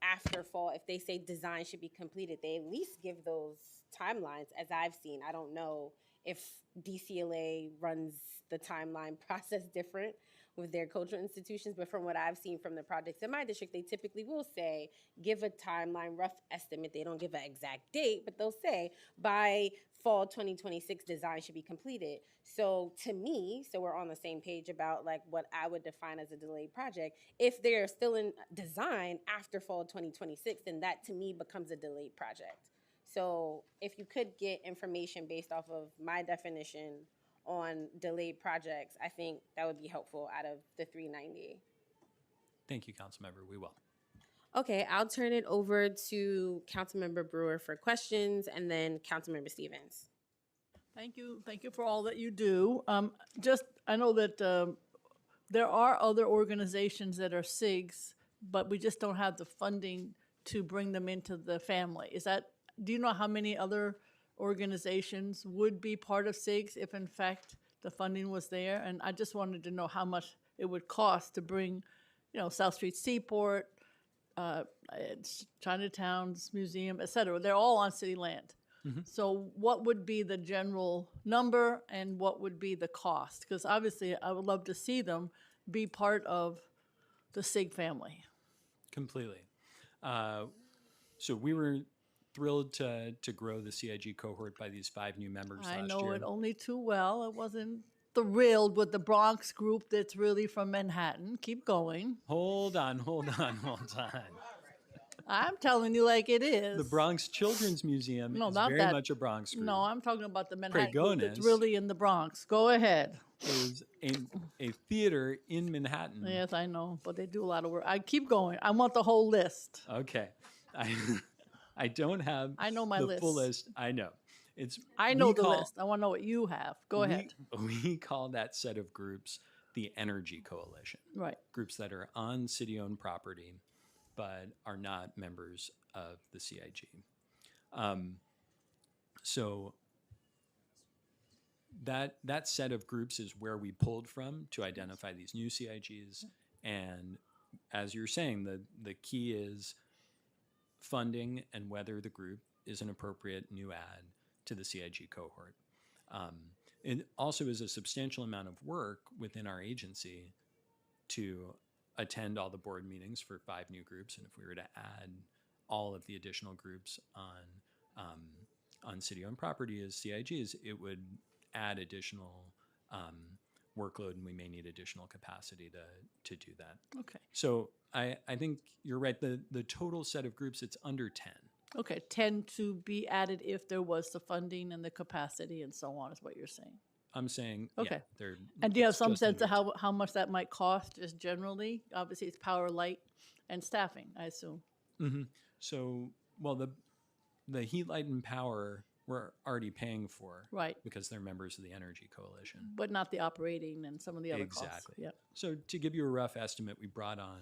after fall, if they say design should be completed, they at least give those timelines as I've seen. I don't know if DCLA runs the timeline process different with their cultural institutions, but from what I've seen from the projects in my district, they typically will say, give a timeline, rough estimate. They don't give an exact date, but they'll say by fall 2026 design should be completed. So to me, so we're on the same page about like what I would define as a delayed project. If they're still in design after fall 2026, then that to me becomes a delayed project. So if you could get information based off of my definition on delayed projects, I think that would be helpful out of the 390. Thank you, Councilmember. We will. Okay, I'll turn it over to Councilmember Brewer for questions and then Councilmember Stevens. Thank you. Thank you for all that you do. I know that there are other organizations that are SIGs, but we just don't have the funding to bring them into the family. Do you know how many other organizations would be part of SIGs if in fact the funding was there? And I just wanted to know how much it would cost to bring, South Street Seaport, Chinatown's museum, et cetera. They're all on city land. Mm-hmm. So what would be the general number and what would be the cost? Because obviously I would love to see them be part of the SIG family. Completely. So we were thrilled to grow the CIG cohort by these 5 new members last year. I know it only too well. I wasn't thrilled with the Bronx group that's really from Manhattan. Keep going. Hold on. I'm telling you like it is. The Bronx Children's Museum is very much a Bronx group. No, I'm talking about the Manhattan group that's really in the Bronx. Go ahead. Is a theater in Manhattan. Yes, I know, but they do a lot of work. I keep going. I want the whole list. Okay. I don't have the full list. I know. I know the list. I want to know what you have. Go ahead. We call that set of groups the Energy Coalition. Right. Groups that are on city-owned property but are not members of the CIG. So that set of groups is where we pulled from to identify these new CIGs. And as you're saying, the key is funding and whether the group is an appropriate new add to the CIG cohort. It also is a substantial amount of work within our agency to attend all the board meetings for 5 new groups. And if we were to add all of the additional groups on city-owned property as CIGs, it would add additional workload, and we may need additional capacity to do that. Okay. So I think you're right. The total set of groups, it's under 10. Okay, 10 to be added if there was the funding and the capacity and so on is what you're saying. I'm saying, okay. Yeah, and do you have some sense of how much that might cost just generally? Obviously, it's power, light, and staffing, I assume. Mm-hmm. So, well, the heat, light, and power we're already paying for, right? Because they're members of the Energy Coalition, but not the operating and some of the other costs. Exactly. Yep. So, to give you a rough estimate, we brought on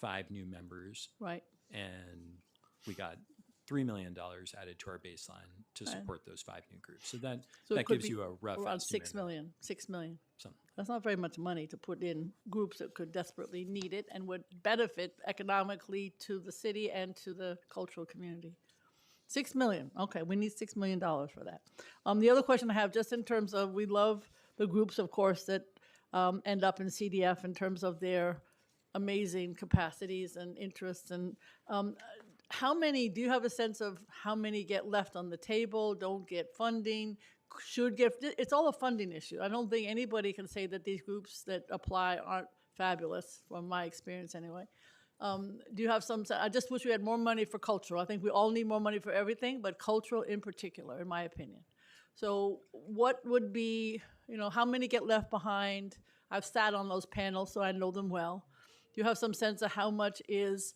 5 new members, right? And we got $3 million added to our baseline to Right. support those 5 new groups. So that So it that could gives be you a rough around estimate. 6 million, 6 million. Something. That's not very much money to put in groups that could desperately need it and would benefit economically to the city and to the cultural community. 6 million, okay, we need $6 million for that. The other question I have, just in terms of, we love the groups, of course, that end up in CDF in terms of their amazing capacities and interests, and how many, do you have a sense of how many get left on the table, don't get funding, should get, it's all a funding issue. I don't think anybody can say that these groups that apply aren't fabulous, from my experience anyway. Do you have some, I just wish we had more money for cultural. I think we all need more money for everything, but cultural in particular, in my opinion. So what would be, how many get left behind? I've sat on those panels, so I know them well. Do you have some sense of how much is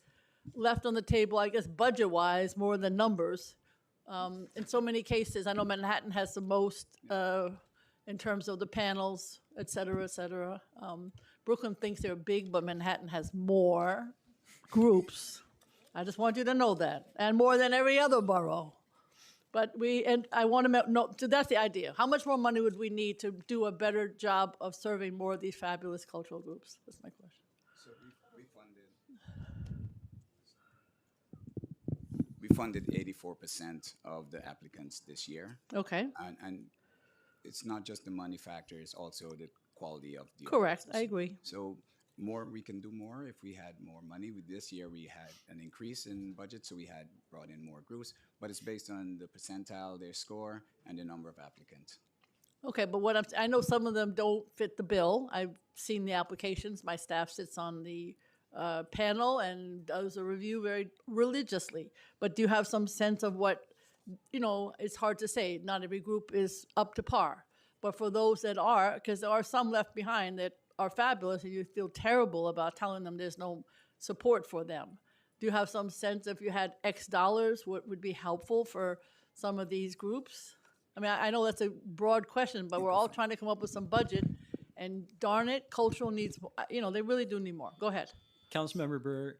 left on the table, I guess, budget-wise, more than numbers? In so many cases, I know Manhattan has the most in terms of the panels, et cetera, et cetera. Brooklyn thinks they're big, but Manhattan has more groups. I just want you to know that, and more than every other borough. But I want to know, so that's the idea. How much more money would we need to do a better job of serving more of these fabulous cultural groups? That's my question. So we funded 84% of the applicants this year. Okay. And it's not just the money factor, it's also the quality of the Correct, audiences. I agree. So we can do more if we had more money. This year we had an increase in budget, so we had brought in more groups, but it's based on the percentile, their score, and the number of applicants. Okay, but I know some of them don't fit the bill. I've seen the applications. My staff sits on the panel and does a review very religiously. But do you have some sense of what, it's hard to say. Not every group is up to par. But for those that are, because there are some left behind that are fabulous and you feel terrible about telling them there's no support for them. Do you have some sense if you had X dollars, what would be helpful for some of these groups? I mean, I know that's a broad question, but we're all trying to come up with some budget, and darn it, cultural needs, they really do need more. Go ahead. Councilmember Burr,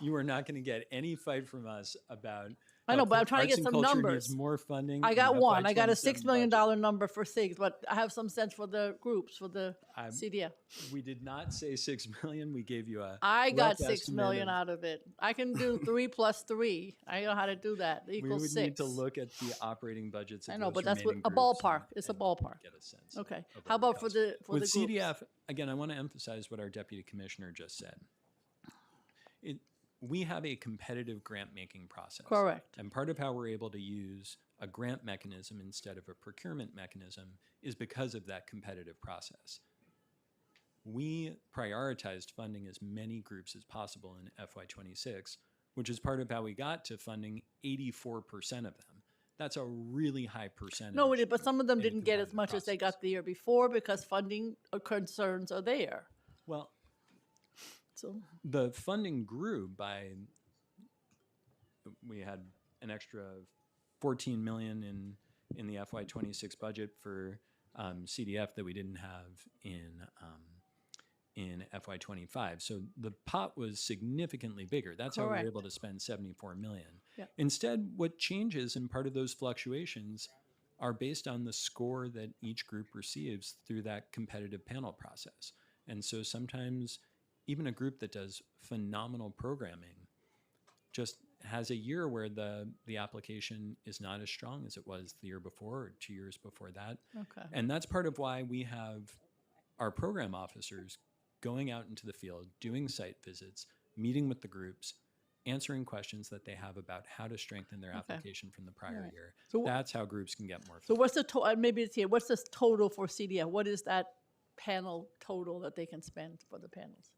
you are not going to get any fight from us about. I know, but I'm trying to get some numbers. Needs more funding. I got one. I got a $6 million budget. number for SIGs, but I have some sense for the groups, for the CDF. We did not say 6 million. We gave you a. I got rough 6 million out of it. I can do 3 plus 3. I know how to do that. It equals 6. We would need to look at the operating budgets. Of I know, those but that's what remaining a groups ballpark. and- It's a and ballpark. Get a sense. Okay. of How what it about for costs. the With groups? CDF again? I want to emphasize what our deputy commissioner just said. We have a competitive grant-making process. Correct. And part of how we're able to use a grant mechanism instead of a procurement mechanism is because of that competitive process. We prioritized funding as many groups as possible in FY26, which is part of how we got to funding 84% of them. That's a really high percentage. No, but some of them in a didn't get as competitive much as they process. got the year before because funding concerns are there. Well, So the funding grew by, we had an extra 14 million in the FY26 budget for CDF that we didn't have in FY25. So the pot was significantly bigger. That's how we Correct. were able to spend 74 million. Yeah. Instead, what changes in part of those fluctuations are based on the score that each group receives through that competitive panel process. And so sometimes even a group that does phenomenal programming just has a year where the application is not as strong as it was the year before or 2 years before that. Okay. And that's part of why we have our program officers going out into the field, doing site visits, meeting with the groups, answering questions that they have about how to strengthen their application from the prior Right. year. So That's how groups can get more. So what's the total? Maybe it's here. What's the total for CDF? What is that panel total that they can spend for the panels?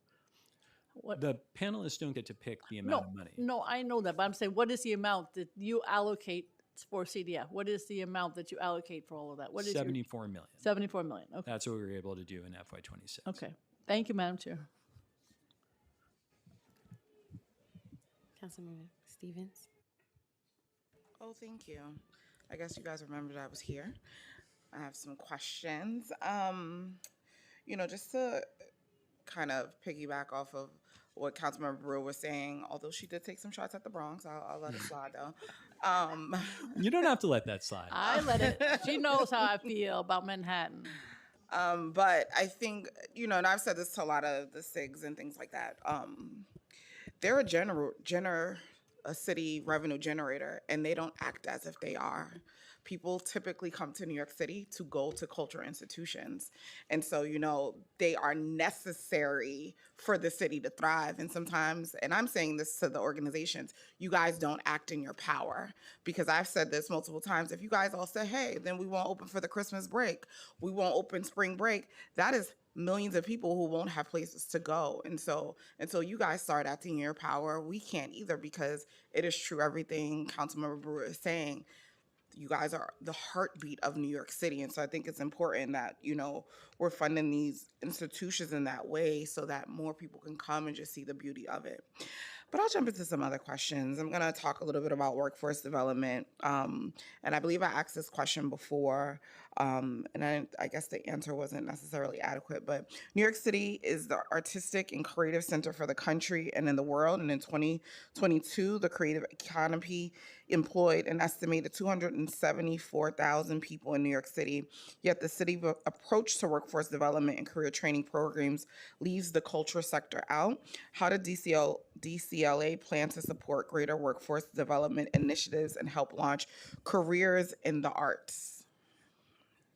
What? The panelists don't get to pick the amount of money. No, I know that, but I'm saying, what is the amount that you allocate for CDF? What is the amount that you allocate for all of that? What is 74 million. 74 million? Okay. That's what we were able to do in FY26. Okay. Thank you, Madam Chair. Councilmember Stevens. Oh, thank you. I guess you guys remembered I was here. I have some questions. Just to kind of piggyback off of what Councilmember Brewer was saying, although she did take some shots at the Bronx, I'll let it slide though. Um, You don't have to let that slide. I let it. She knows how I feel about Manhattan. but I think, and I've said this to a lot of the SIGs and things like that. They're a city revenue generator, and they don't act as if they are. People typically come to New York City to go to cultural institutions. And so, they are necessary for the city to thrive. And sometimes, and I'm saying this to the organizations, you guys don't act in your power. Because I've said this multiple times. If you guys all say, hey, then we won't open for the Christmas break, we won't open spring break, that is millions of people who won't have places to go. And so until you guys start acting in your power, we can't either, because it is true everything Councilmember Brewer is saying. You guys are the heartbeat of New York City. And so I think it's important that, we're funding these institutions in that way so that more people can come and just see the beauty of it. But I'll jump into some other questions. I'm going to talk a little bit about workforce development. And I believe I asked this question before, and I guess the answer wasn't necessarily adequate. But New York City is the artistic and creative center for the country and in the world. And in 2022, the creative economy employed an estimated 274,000 people in New York City. Yet the city approach to workforce development and career training programs leaves the culture sector out. How did DCLA plan to support greater workforce development initiatives and help launch careers in the arts?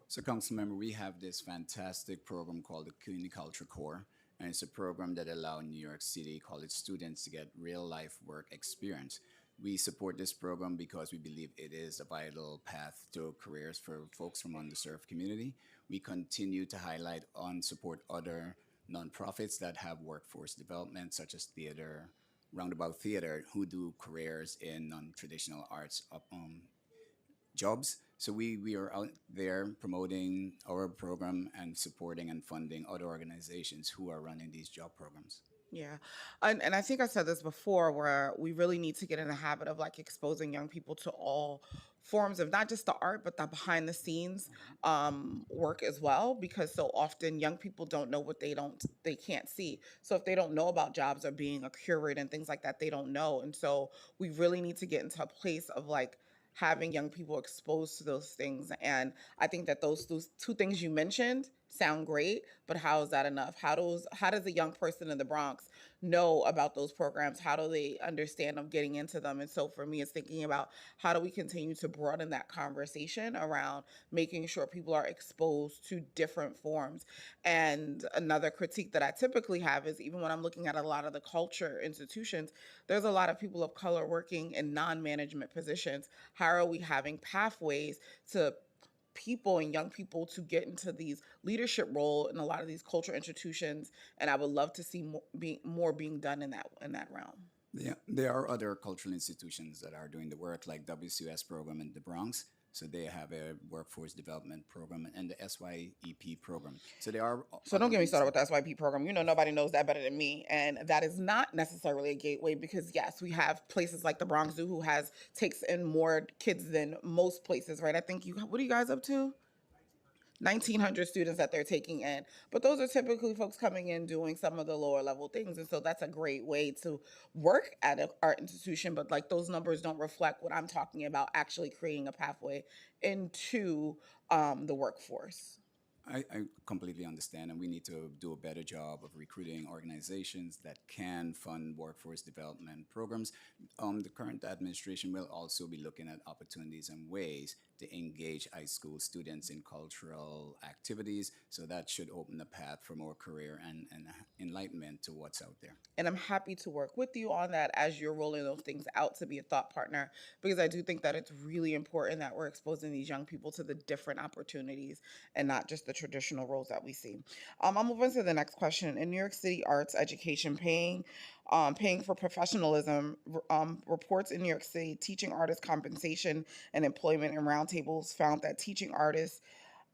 So, Councilmember, we have this fantastic program called the Community Culture Core, and it's a program that allows New York City college students to get real-life work experience. We support this program because we believe it is a vital path to careers for folks from underserved community. We continue to highlight and support other nonprofits that have workforce development, such as Roundabout Theater, who do careers in non-traditional arts jobs. So we are out there promoting our program and supporting and funding other organizations who are running these job programs. Yeah. And I think I said this before, where we really need to get in the habit of exposing young people to all forms of not just the art, but the behind the scenes work as well, because so often young people don't know what they can't see. So if they don't know about jobs or being a curator and things like that, they don't know. And so we really need to get into a place of having young people exposed to those things. And I think that those two things you mentioned sound great, but how is that enough? How does a young person in the Bronx know about those programs? How do they understand of getting into them? And so for me, it's thinking about how do we continue to broaden that conversation around making sure people are exposed to different forms. And another critique that I typically have is, even when I'm looking at a lot of the culture institutions, there's a lot of people of color working in non-management positions. How are we having pathways to people and young people to get into these leadership role in a lot of these cultural institutions? And I would love to see more being done in that realm. Yeah, there are other cultural institutions that are doing the work, like WCS program in the Bronx. So they have a workforce development program and the SYEP program. So they are. So don't get me started with the SYP program. Nobody knows that better than me. And that is not necessarily a gateway, because yes, we have places like the Bronx Zoo who takes in more kids than most places, right? I think what are you guys up to? 1,900 students that they're taking in. But those are typically folks coming in doing some of the lower level things. And so that's a great way to work at an art institution. But those numbers don't reflect what I'm talking about, actually creating a pathway into the workforce. I completely understand, and we need to do a better job of recruiting organizations that can fund workforce development programs. The current administration will also be looking at opportunities and ways to engage high school students in cultural activities, so that should open the path for more career and enlightenment to what's out there. And I'm happy to work with you on that as you're rolling those things out, to be a thought partner, because I do think that it's really important that we're exposing these young people to the different opportunities and not just the traditional roles that we see. I'll move on to the next question. In New York City arts education, paying for professionalism, reports in New York City teaching artists compensation and employment and roundtables found that teaching artists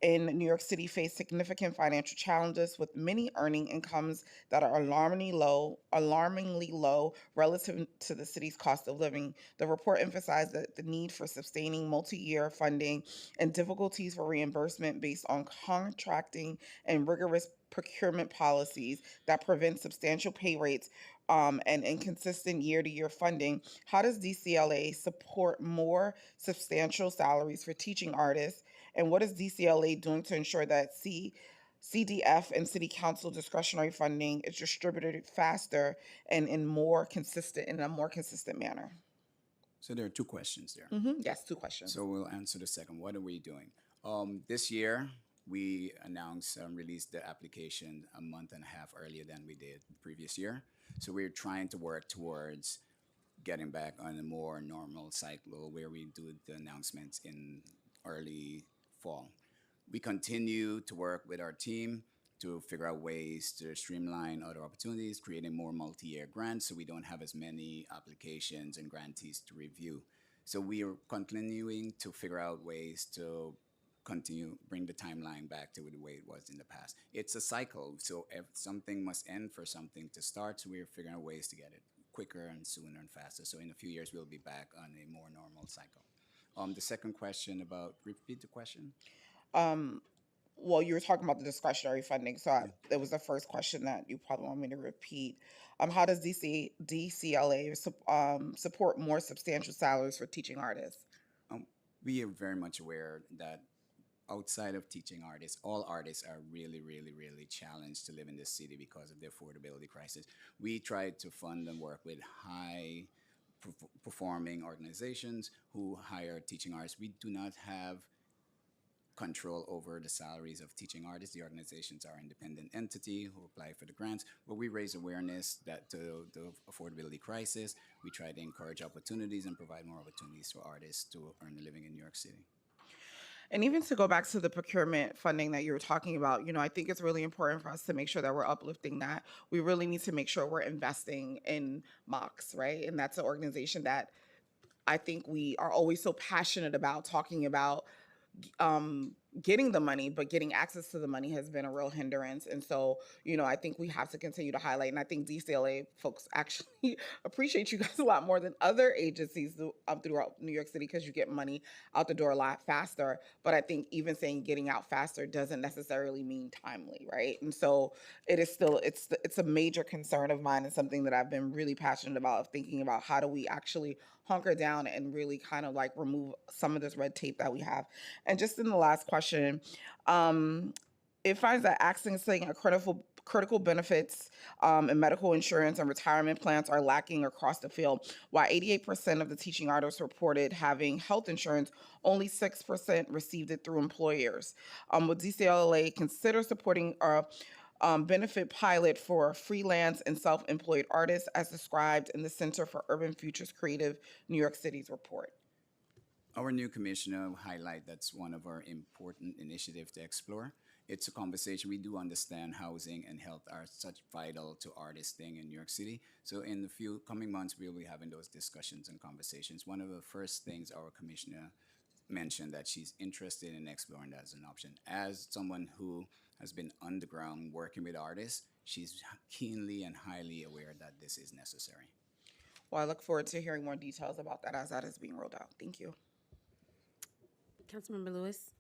in New York City face significant financial challenges, with many earning incomes that are alarmingly low relative to the city's cost of living. The report emphasized that the need for sustaining multi-year funding and difficulties for reimbursement based on contracting and rigorous procurement policies that prevent substantial pay rates and inconsistent year-to-year funding. How does DCLA support more substantial salaries for teaching artists? And what is DCLA doing to ensure that CDF and City Council discretionary funding is distributed faster and in a more consistent manner? So there are two questions there. Yes, two questions. So we'll answer the second. What are we doing? This year, we announced released the application a month and a half earlier than we did the previous year. So we're trying to work towards getting back on a more normal cycle where we do the announcements in early fall. We continue to work with our team to figure out ways to streamline other opportunities, creating more multi-year grants so we don't have as many applications and grantees to review. So we are continuing to figure out ways to bring the timeline back to the way it was in the past. It's a cycle, so if something must end for something to start, so we're figuring out ways to get it quicker and sooner and faster. So in a few years, we'll be back on a more normal cycle. The second question repeat the question. Well, you were talking about the discretionary funding, so that was the first question that you probably want me to repeat. How does DCLA support more substantial salaries for teaching artists? We are very much aware that outside of teaching artists, all artists are really, really, really challenged to live in this city because of the affordability crisis. We try to fund and work with high performing organizations who hire teaching artists. We do not have control over the salaries of teaching artists. The organizations are independent entity who apply for the grants, but we raise awareness that to the affordability crisis. We try to encourage opportunities and provide more opportunities for artists to earn a living in New York City. And even to go back to the procurement funding that you were talking about, I think it's really important for us to make sure that we're uplifting that. We really need to make sure we're investing in MOX, right? And that's an organization that I think we are always so passionate about talking about getting the money, but getting access to the money has been a real hindrance. And so, I think we have to continue to highlight, and I think DCLA folks actually appreciate you guys a lot more than other agencies throughout New York City because you get money out the door a lot faster. But I think even saying getting out faster doesn't necessarily mean timely, right? And so it is still, it's a major concern of mine and something that I've been really passionate about, of thinking about how do we actually hunker down and really kind of like remove some of this red tape that we have. And just in the last question, it finds that accessing critical benefits and medical insurance and retirement plans are lacking across the field. While 88% of the teaching artists reported having health insurance, only 6% received it through employers. Would DCLA consider supporting our benefit pilot for freelance and self-employed artists as described in the Center for Urban Futures Creative New York City's report? Our new commissioner highlight that's one of our important initiatives to explore. It's a conversation. We do understand housing and health are such vital to artists staying in New York City. So in the few coming months, we'll be having those discussions and conversations. One of the first things our commissioner mentioned that she's interested in exploring that as an option. As someone who has been on the ground working with artists, she's keenly and highly aware that this is necessary. Well, I look forward to hearing more details about that as that is being rolled out. Thank you. Councilmember Lewis.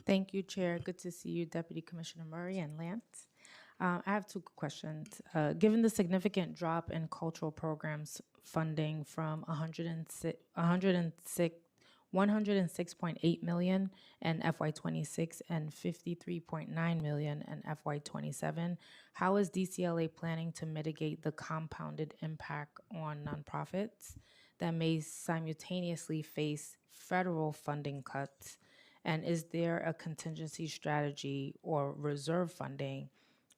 Thank you, Chair. Good to see you, Deputy Commissioner Murray and Lance. I have two questions. Given the significant drop in cultural programs funding from 106.8 million in FY26 and 53.9 million in FY27, how is DCLA planning to mitigate the compounded impact on nonprofits that may simultaneously face federal funding cuts? And is there a contingency strategy or reserve funding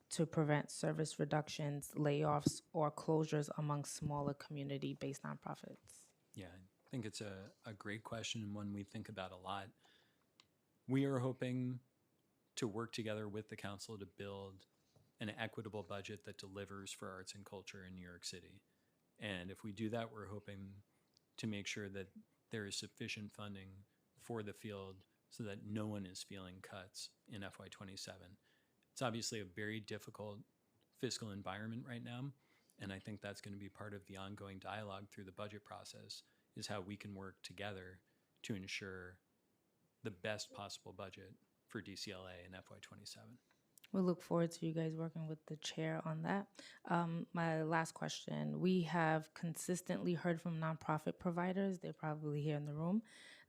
to prevent service reductions, layoffs, or closures among smaller community-based nonprofits? Yeah, I think it's a great question and one we think about a lot. We are hoping to work together with the council to build an equitable budget that delivers for arts and culture in New York City. And if we do that, we're hoping to make sure that there is sufficient funding for the field so that no one is feeling cuts in FY27. It's obviously a very difficult fiscal environment right now, and I think that's going to be part of the ongoing dialogue through the budget process, is how we can work together to ensure the best possible budget for DCLA in FY27. We look forward to you guys working with the chair on that. My last question, we have consistently heard from nonprofit providers, they're probably here in the room,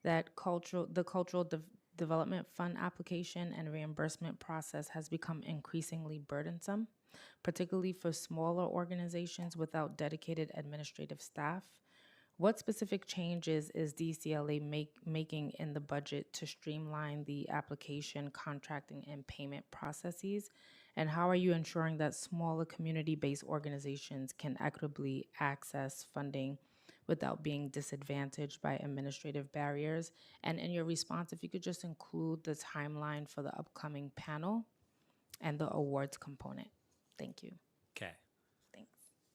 that the cultural development fund application and reimbursement process has become increasingly burdensome, particularly for smaller organizations without dedicated administrative staff. What specific changes is DCLA making in the budget to streamline the application, contracting, and payment processes? And how are you ensuring that smaller community-based organizations can equitably access funding without being disadvantaged by administrative barriers? And in your response, if you could just include the timeline for the upcoming panel and the awards component. Thank you. Okay. Thanks.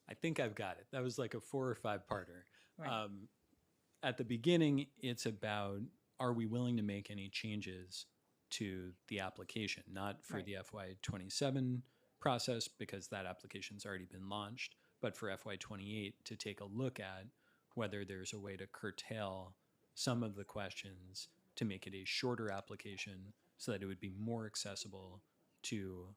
I think I've got it. That was like a 4 or 5-parter. Right. At the beginning, it's about, are we willing to make any changes to the application? Not for Right. the FY27 process, because that application's already been launched, but for FY28 to take a look at whether there's a way to curtail some of the questions to make it a shorter application so that it would be more accessible to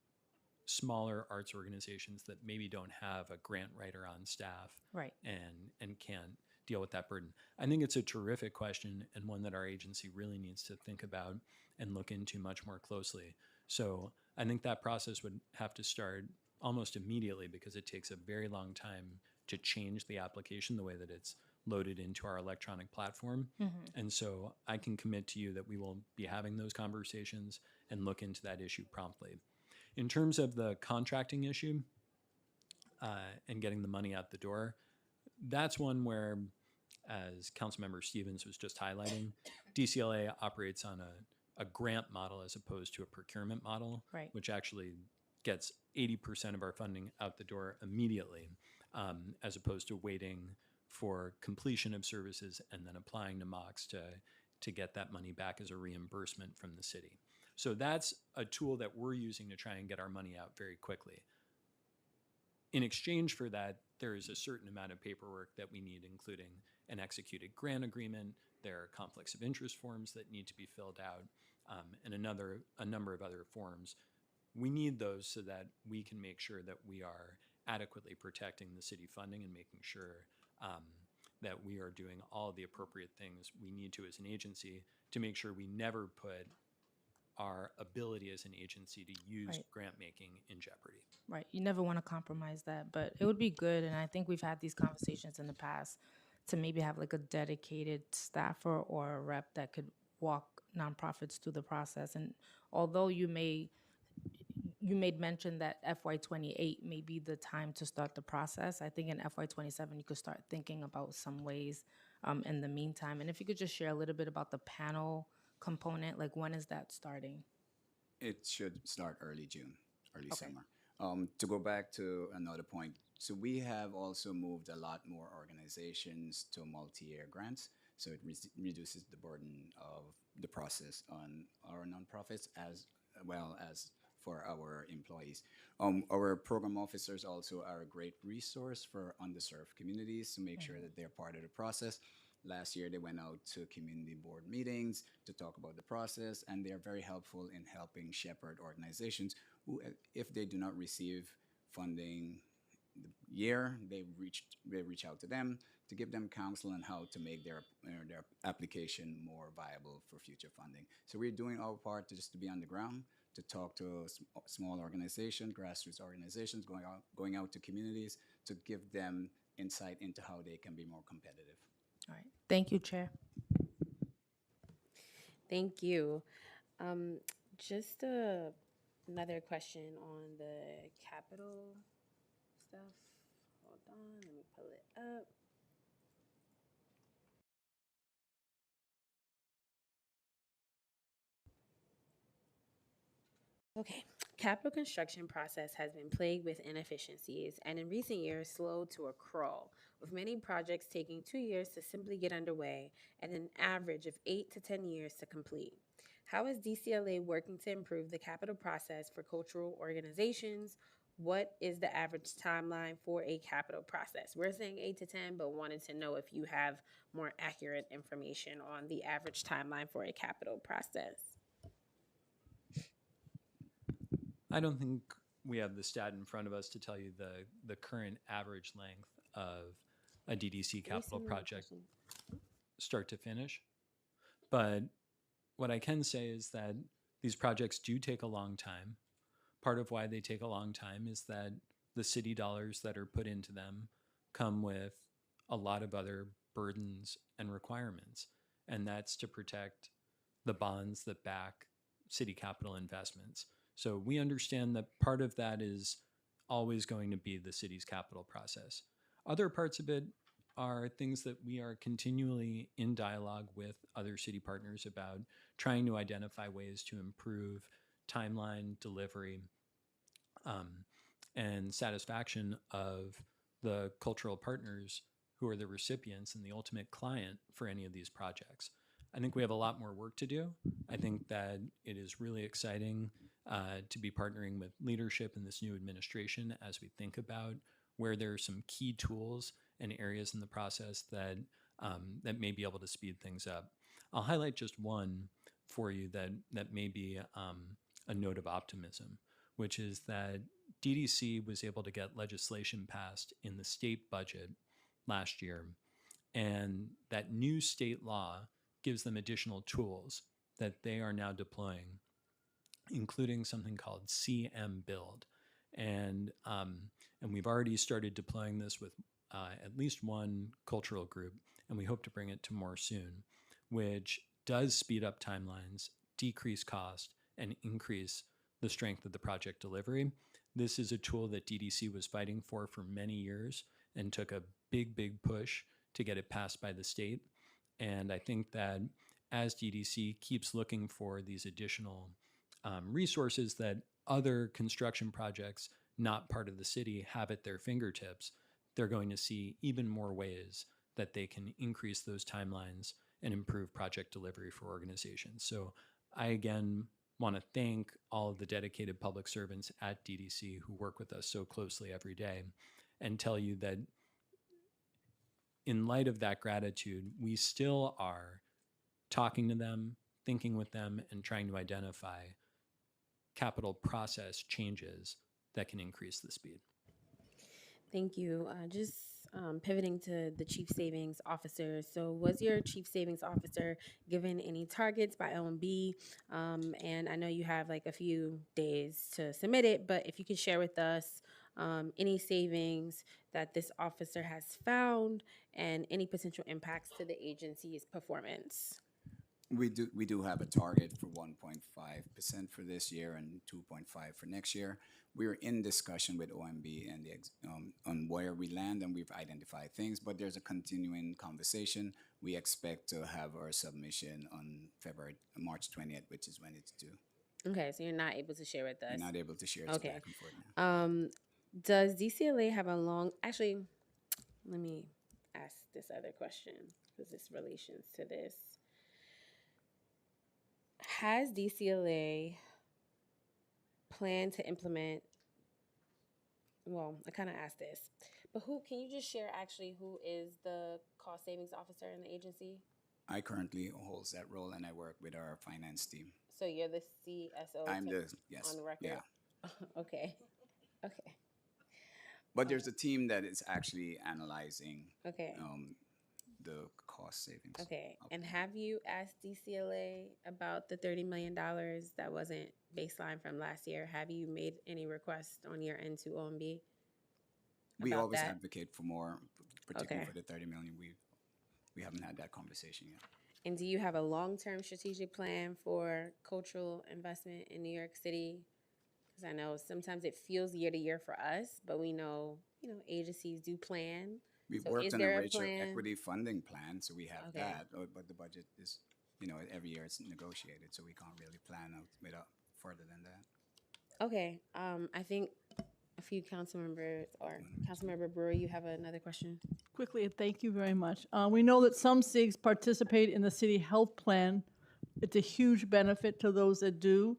smaller arts organizations that maybe don't have a grant writer on staff Right. and can't deal with that burden. I think it's a terrific question and one that our agency really needs to think about and look into much more closely. So I think that process would have to start almost immediately, because it takes a very long time to change the application the way that it's loaded into our electronic platform. And so I can commit to you that we will be having those conversations and look into that issue promptly. In terms of the contracting issue and getting the money out the door, that's one where, as Councilmember Stevens was just highlighting, DCLA operates on a grant model as opposed to a procurement model, Right. which actually gets 80% of our funding out the door immediately, as opposed to waiting for completion of services and then applying to MOX to get that money back as a reimbursement from the city. So that's a tool that we're using to try and get our money out very quickly. In exchange for that, there is a certain amount of paperwork that we need, including an executed grant agreement. There are conflicts of interest forms that need to be filled out, and a number of other forms. We need those so that we can make sure that we are adequately protecting the city funding and making sure that we are doing all the appropriate things we need to as an agency to make sure we never put our ability as an agency to use Right. grant making in jeopardy. Right. You never want to compromise that, but it would be good. And I think we've had these conversations in the past to maybe have like a dedicated staffer or a rep that could walk nonprofits through the process. And although you made mention that FY28 may be the time to start the process, I think in FY27 you could start thinking about some ways in the meantime. And if you could just share a little bit about the panel component, like when is that starting? It should start early June, early Okay. summer. To go back to another point, so we have also moved a lot more organizations to multi-year grants, so it reduces the burden of the process on our nonprofits as well as for our employees. Our program officers also are a great resource for underserved communities to make sure that they're part of the process. Last year, they went out to community board meetings to talk about the process, and they're very helpful in helping shepherd organizations who, if they do not receive funding the year, they reach out to them to give them counsel on how to make their application more viable for future funding. So we're doing our part just to be on the ground, to talk to small organizations, grassroots organizations, going out to communities to give them insight into how they can be more competitive. All right. Thank you, Chair. Thank you. Just another question on the capital stuff. Hold on, let me pull it up. Okay. Capital construction process has been plagued with inefficiencies and in recent years slowed to a crawl, with many projects taking 2 years to simply get underway and an average of 8 to 10 years to complete. How is DCLA working to improve the capital process for cultural organizations? What is the average timeline for a capital process? We're saying 8 to 10, but wanted to know if you have more accurate information on the average timeline for a capital process. I don't think we have the stat in front of us to tell you the current average length of a DDC capital project start to finish. But what I can say is that these projects do take a long time. Part of why they take a long time is that the city dollars that are put into them come with a lot of other burdens and requirements. And that's to protect the bonds that back city capital investments. So we understand that part of that is always going to be the city's capital process. Other parts of it are things that we are continually in dialogue with other city partners about, trying to identify ways to improve timeline, delivery, and satisfaction of the cultural partners who are the recipients and the ultimate client for any of these projects. I think we have a lot more work to do. I think that it is really exciting to be partnering with leadership in this new administration as we think about where there are some key tools and areas in the process that that may be able to speed things up. I'll highlight just one for you that may be a note of optimism, which is that DDC was able to get legislation passed in the state budget last year, and that new state law gives them additional tools that they are now deploying, including something called CM Build. And we've already started deploying this with at least one cultural group, and we hope to bring it to more soon, which does speed up timelines, decrease cost, and increase the strength of the project delivery. This is a tool that DDC was fighting for many years and took a big push to get it passed by the state. And I think that as DDC keeps looking for these additional resources that other construction projects not part of the city have at their fingertips, they're going to see even more ways that they can increase those timelines and improve project delivery for organizations. So I, again, want to thank all of the dedicated public servants at DDC who work with us so closely every day, and tell you that in light of that gratitude, we still are talking to them, thinking with them, and trying to identify capital process changes that can increase the speed. Thank you. Just pivoting to the Chief Savings Officer. So was your Chief Savings Officer given any targets by OMB? And I know you have like a few days to submit it, but if you could share with us any savings that this officer has found and any potential impacts to the agency's performance. We do have a target for 1.5% for this year and 2.5 for next year. We're in discussion with OMB and on where we land, and we've identified things, but there's a continuing conversation. We expect to have our submission on March 20th, which is when it's due. Okay, so you're not able to share with us. You're not able to share. Okay. Back and forth now. Does DCLA have a long? Actually, let me ask this other question because this relations to this. Has DCLA planned to implement, well, I kind of asked this, but can you just share actually who is the cost savings officer in the agency? I currently hold that role, and I work with our finance team. So you're the CSO I'm on the record? Yeah. Okay. But there's a team that is actually analyzing the cost savings. Okay. And have you asked DCLA about the $30 million that wasn't baseline from last year? Have you made any requests on your end to OMB? We always that? advocate for more, particularly for the $30 million. We haven't had that conversation yet. And do you have a long-term strategic plan for cultural investment in New York City? Because I know sometimes it feels year to year for us, but we know, agencies do plan. We've worked on a racial equity funding plan, so we have that. But the budget is, every year it's negotiated, so we can't really plan out without further than that. Okay. I think a few council members, or Councilmember Brewer, you have another question? Quickly, thank you very much. We know that some SIGs participate in the city health plan. It's a huge benefit to those that do,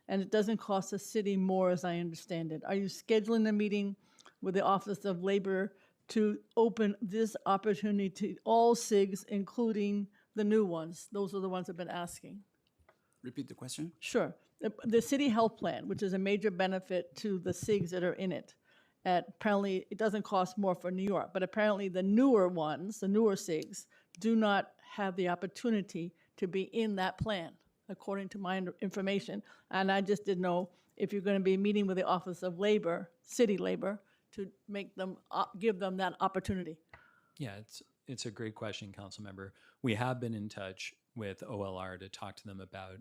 and it doesn't cost the city more, as I understand it. Are you scheduling a meeting with the Office of Labor to open this opportunity to all SIGs, including the new ones? Those are the ones I've been asking. Repeat the question. Sure. The city health plan, which is a major benefit to the SIGs that are in it. Apparently, it doesn't cost more for New York, but apparently the newer ones, the newer SIGs, do not have the opportunity to be in that plan, according to my information. And I just didn't know if you're going to be meeting with the Office of Labor, City Labor, to make them, give them that opportunity. Yeah, it's a great question, Council Member. We have been in touch with OLR to talk to them about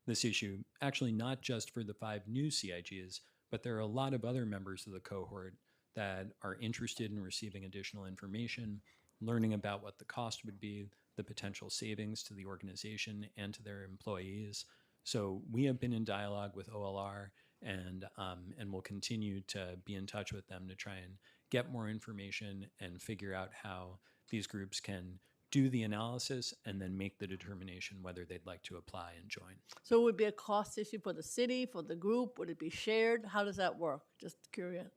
this issue, actually not just for the 5 new SIGs, but there are a lot of other members of the cohort that are interested in receiving additional information, learning about what the cost would be, the potential savings to the organization and to their employees. So we have been in dialogue with OLR, and we'll continue to be in touch with them to try and get more information and figure out how these groups can do the analysis and then make the determination whether they'd like to apply and join. So it would be a cost issue for the city, for the group? Would it be shared? How does that work? Just curious.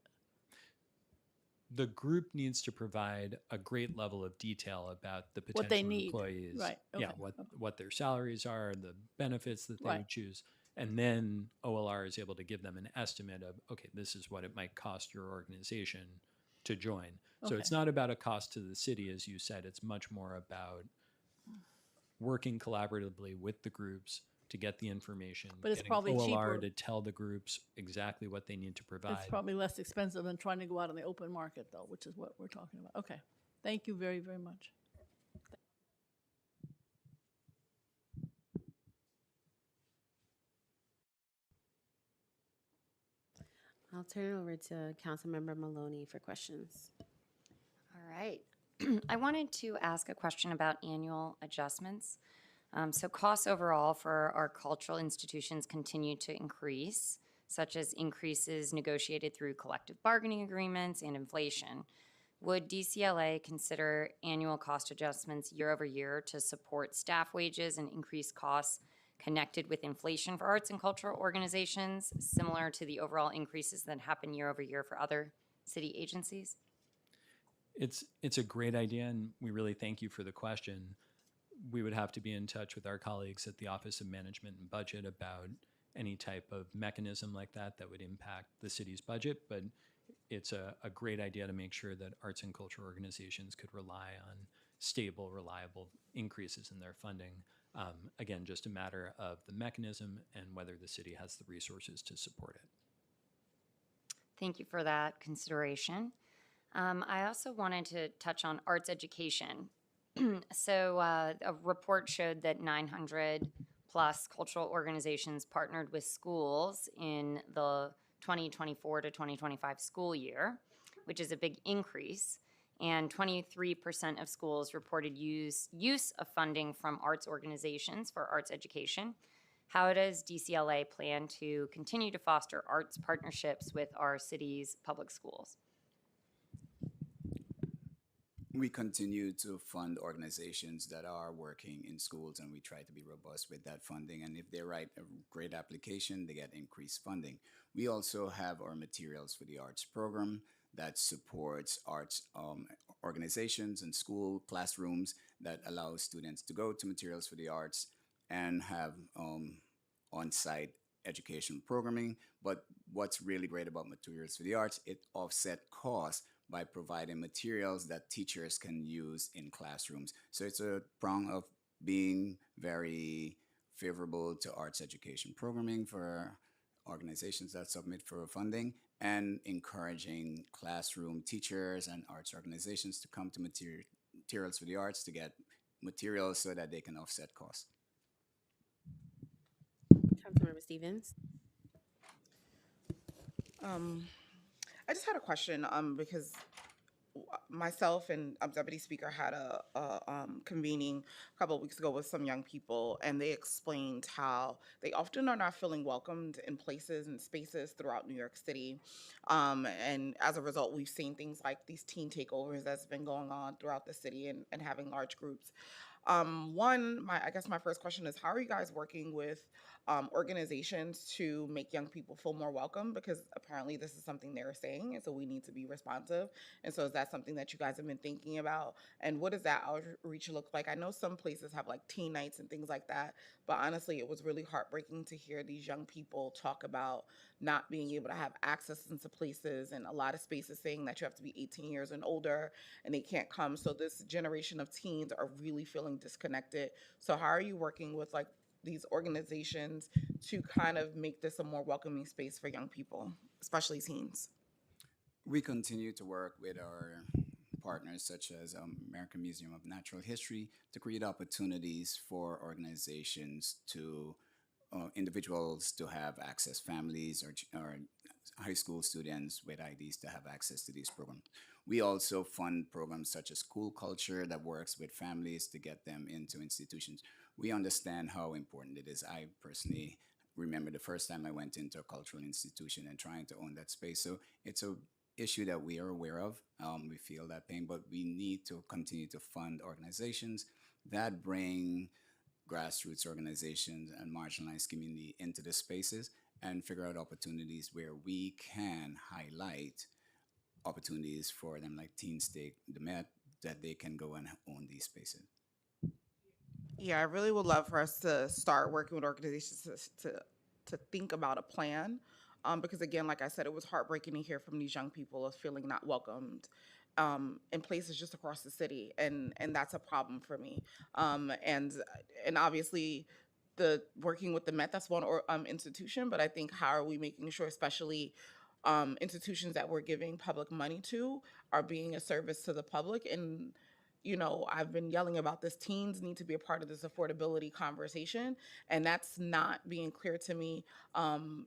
The group needs to provide a great level of detail about the potential What they need. employees. Right. Yeah, Okay. what their salaries are, the benefits that they Right. would choose. And then OLR is able to give them an estimate of, okay, this is what it might cost your organization to join. So Okay. it's not about a cost to the city, as you said. It's much more about working collaboratively with the groups to get the information, But it's getting probably OLR cheaper. to tell the groups exactly what they need to provide. It's probably less expensive than trying to go out on the open market, though, which is what we're talking about. Okay. Thank you very, very much. I'll turn it over to Councilmember Maloney for questions. All right. I wanted to ask a question about annual adjustments. So costs overall for our cultural institutions continue to increase, such as increases negotiated through collective bargaining agreements and inflation. Would DCLA consider annual cost adjustments year over year to support staff wages and increased costs connected with inflation for arts and cultural organizations, similar to the overall increases that happen year over year for other city agencies? It's a great idea, and we really thank you for the question. We would have to be in touch with our colleagues at the Office of Management and Budget about any type of mechanism like that that would impact the city's budget, but it's a great idea to make sure that arts and culture organizations could rely on stable, reliable increases in their funding. Again, just a matter of the mechanism and whether the city has the resources to support it. Thank you for that consideration. I also wanted to touch on arts education. So a report showed that 900 plus cultural organizations partnered with schools in the 2024 to 2025 school year, which is a big increase. And 23% of schools reported use of funding from arts organizations for arts education. How does DCLA plan to continue to foster arts partnerships with our city's public schools? We continue to fund organizations that are working in schools, and we try to be robust with that funding. And if they write a great application, they get increased funding. We also have our materials for the arts program that supports arts organizations and school classrooms that allows students to go to materials for the arts and have on-site education programming. But what's really great about materials for the arts, it offset costs by providing materials that teachers can use in classrooms. So it's a prong of being very favorable to arts education programming for organizations that submit for funding, and encouraging classroom teachers and arts organizations to come to materials for the arts to get materials so that they can offset costs. Councilmember Stevens. I just had a question because myself and Deputy Speaker had a convening a couple of weeks ago with some young people, and they explained how they often are not feeling welcomed in places and spaces throughout New York City. And as a result, we've seen things like these teen takeovers that's been going on throughout the city and having large groups. I guess my first question is, how are you guys working with organizations to make young people feel more welcome? Because apparently this is something they're saying, and so we need to be responsive. And so is that something that you guys have been thinking about? And what does that outreach look like? I know some places have like teen nights and things like that, but honestly, it was really heartbreaking to hear these young people talk about not being able to have access into places, and a lot of spaces saying that you have to be 18 years and older and they can't come. So this generation of teens are really feeling disconnected. So how are you working with like these organizations to kind of make this a more welcoming space for young people, especially teens? We continue to work with our partners such as American Museum of Natural History to create opportunities for organizations to individuals to have access, families or high school students with IDs to have access to these programs. We also fund programs such as school culture that works with families to get them into institutions. We understand how important it is. I personally remember the first time I went into a cultural institution and trying to own that space. So it's a issue that we are aware of. We feel that pain, but we need to continue to fund organizations that bring grassroots organizations and marginalized community into the spaces and figure out opportunities where we can highlight opportunities for them, like Teen Stake, the Met, that they can go and own these spaces. Yeah, I really would love for us to start working with organizations to think about a plan. Because again, like I said, it was heartbreaking to hear from these young people of feeling not welcomed in places just across the city, and that's a problem for me. And obviously, the working with the Met, that's one institution, but I think how are we making sure, especially institutions that we're giving public money to, are being a service to the public? And I've been yelling about this. Teens need to be a part of this affordability conversation, and that's not being clear to me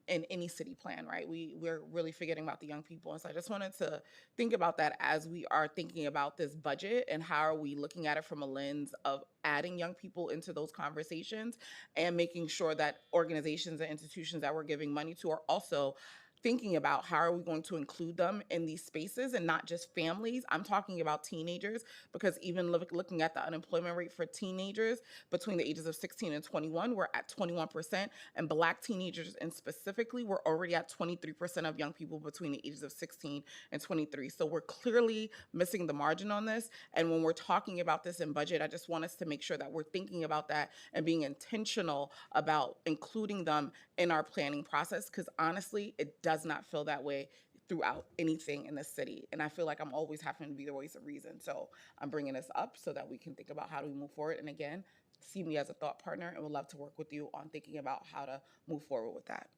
in any city plan, right? We're really forgetting about the young people. And so I just wanted to think about that as we are thinking about this budget, and how are we looking at it from a lens of adding young people into those conversations and making sure that organizations and institutions that we're giving money to are also thinking about how are we going to include them in these spaces, and not just families. I'm talking about teenagers, because even looking at the unemployment rate for teenagers between the ages of 16 and 21, we're at 21%, and Black teenagers and specifically, we're already at 23% of young people between the ages of 16 and 23. So we're clearly missing the margin on this. And when we're talking about this in budget, I just want us to make sure that we're thinking about that and being intentional about including them in our planning process, because honestly, it does not feel that way throughout anything in the city. And I feel like I'm always having to be the voice of reason. So I'm bringing this up so that we can think about how do we move forward. And again, see me as a thought partner, and would love to work with you on thinking about how to move forward with that.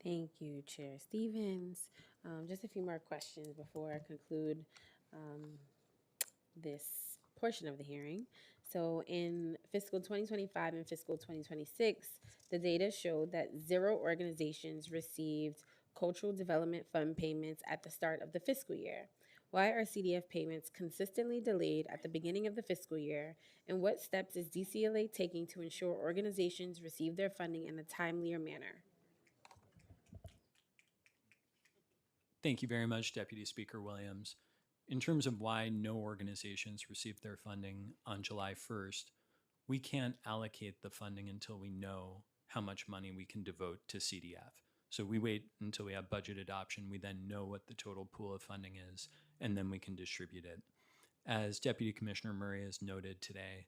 Thank you, Chair Stevens. Just a few more questions before I conclude this portion of the hearing. So in fiscal 2025 and fiscal 2026, the data showed that 0 organizations received Cultural Development Fund payments at the start of the fiscal year. Why are CDF payments consistently delayed at the beginning of the fiscal year? And what steps is DCLA taking to ensure organizations receive their funding in a timelier manner? Thank you very much, Deputy Speaker Williams. In terms of why no organizations received their funding on July 1st, we can't allocate the funding until we know how much money we can devote to CDF. So we wait until we have budget adoption. We then know what the total pool of funding is, and then we can distribute it. As Deputy Commissioner Murray has noted today,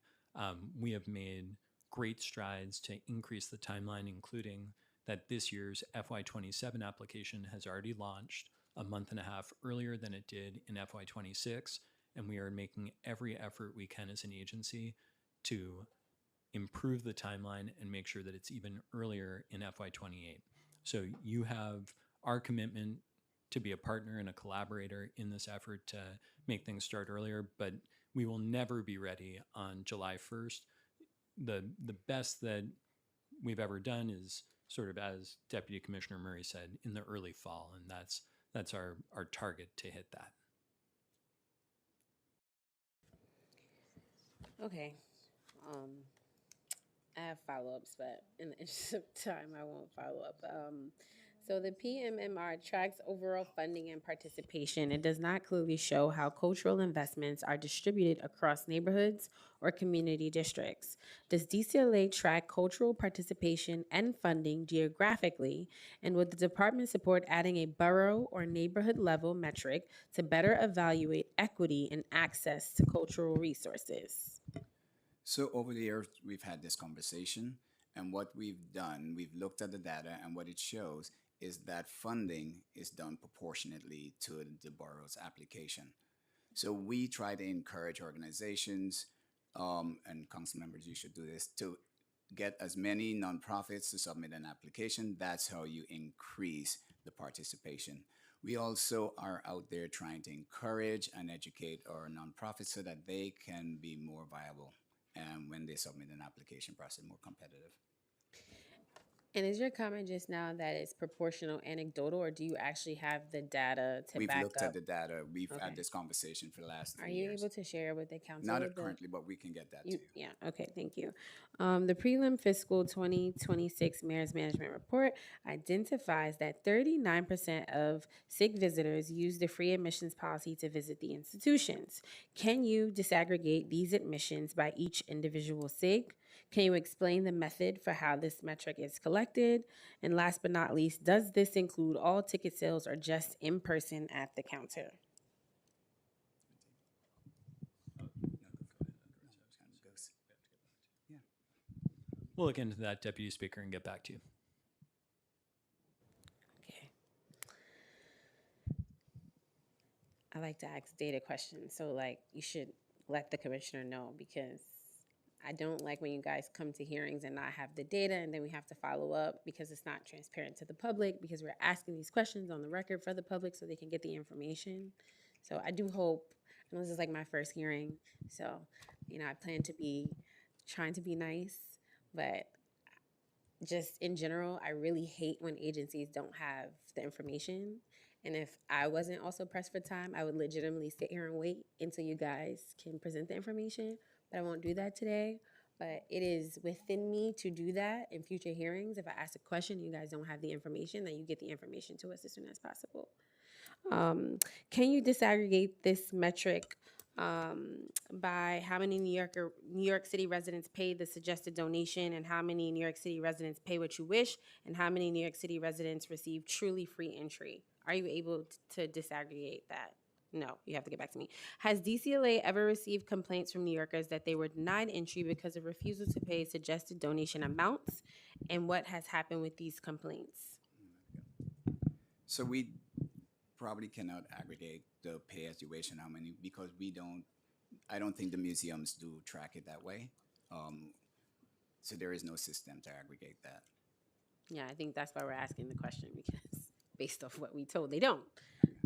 we have made great strides to increase the timeline, including that this year's FY27 application has already launched a month and a half earlier than it did in FY26, and we are making every effort we can as an agency to improve the timeline and make sure that it's even earlier in FY28. So you have our commitment to be a partner and a collaborator in this effort to make things start earlier, but we will never be ready on July 1st. The best that we've ever done is sort of, as Deputy Commissioner Murray said, in the early fall, and that's our target to hit that. Okay. I have follow-ups, but in the interest of time, I won't follow up. So the PMMR tracks overall funding and participation. It does not clearly show how cultural investments are distributed across neighborhoods or community districts. Does DCLA track cultural participation and funding geographically? And would the department support adding a borough or neighborhood level metric to better evaluate equity and access to cultural resources? So over the years, we've had this conversation, and what we've done, we've looked at the data, and what it shows is that funding is done proportionately to the borough's application. So we try to encourage organizations, and council members, you should do this, to get as many nonprofits to submit an application. That's how you increase the participation. We also are out there trying to encourage and educate our nonprofits so that they can be more viable and when they submit an application process, more competitive. And is your comment just now that it's proportional anecdotal, or do you actually have the data to We've back looked up? at the data. We've Okay. had this conversation for the last 3 Are you years. able to share with the council? Not the- currently, but we can get that to you. Yeah, okay, thank you. The prelim fiscal 2026 Mayor's Management Report identifies that 39% of SIG visitors use the free admissions policy to visit the institutions. Can you disaggregate these admissions by each individual SIG? Can you explain the method for how this metric is collected? And last but not least, does this include all ticket sales or just in person at the counter? We'll look into that, Deputy Speaker, and get back to you. Okay. I like to ask data questions, so like you should let the commissioner know, because I don't like when you guys come to hearings and not have the data and then we have to follow up because it's not transparent to the public, because we're asking these questions on the record for the public so they can get the information. So I do hope, I know this is like my first hearing, so I plan to be trying to be nice, but just in general, I really hate when agencies don't have the information. And if I wasn't also pressed for time, I would legitimately sit here and wait until you guys can present the information. But I won't do that today. But it is within me to do that in future hearings. If I ask a question, you guys don't have the information, then you get the information to us as soon as possible. Can you disaggregate this metric by how many New York City residents pay the suggested donation, and how many New York City residents pay what you wish, and how many New York City residents receive truly free entry? Are you able to disaggregate that? No, you have to get back to me. Has DCLA ever received complaints from New Yorkers that they were denied entry because of refusal to pay suggested donation amounts? And what has happened with these complaints? So we probably cannot aggregate the pay as you wish and how many, because I don't think the museums do track it that way. So there is no system to aggregate that. Yeah, I think that's why we're asking the question, because based off what we told, they don't.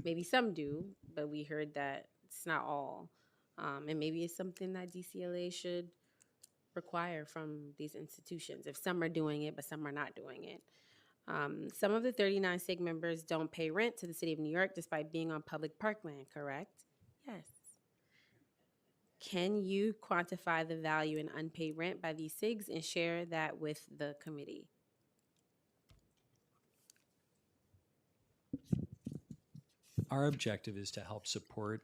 Maybe some do, but we heard that it's not all. And maybe it's something that DCLA should require from these institutions, if some are doing it, but some are not doing it. Some of the 39 SIG members don't pay rent to the city of New York despite being on public parkland, correct? Yes. Can you quantify the value in unpaid rent by these SIGs and share that with the committee? Our objective is to help support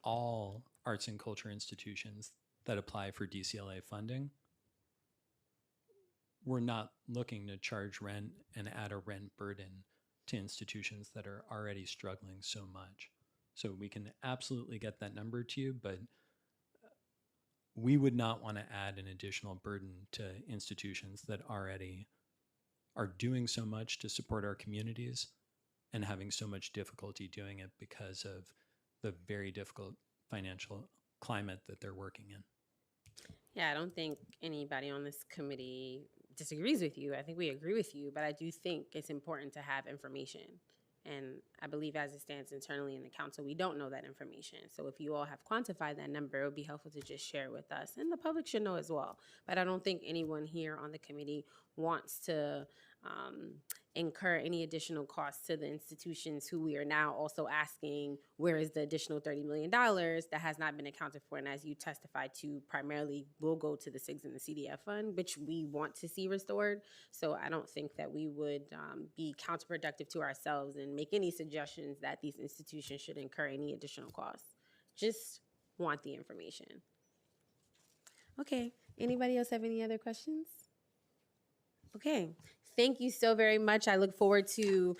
all arts and culture institutions that apply for DCLA funding. We're not looking to charge rent and add a rent burden to institutions that are already struggling so much. So we can absolutely get that number to you, but we would not want to add an additional burden to institutions that already are doing so much to support our communities and having so much difficulty doing it because of the very difficult financial climate that they're working in. Yeah, I don't think anybody on this committee disagrees with you. I think we agree with you, but I do think it's important to have information. And I believe as it stands internally in the council, we don't know that information. So if you all have quantified that number, it would be helpful to just share it with us. And the public should know as well. But I don't think anyone here on the committee wants to incur any additional costs to the institutions who we are now also asking, where is the additional $30 million that has not been accounted for, and as you testified to, primarily will go to the SIGs and the CDF fund, which we want to see restored. So I don't think that we would be counterproductive to ourselves and make any suggestions that these institutions should incur any additional costs. Just want the information. Okay, anybody else have any other questions? Okay, thank you so very much. I look forward to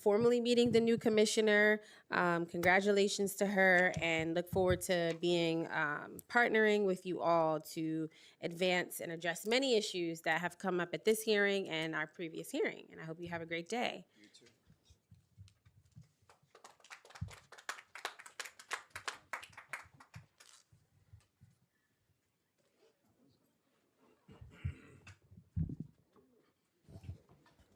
formally meeting the new commissioner. Congratulations to her, and look forward to being partnering with you all to advance and address many issues that have come up at this hearing and our previous hearing. And I hope you have a great day. You too.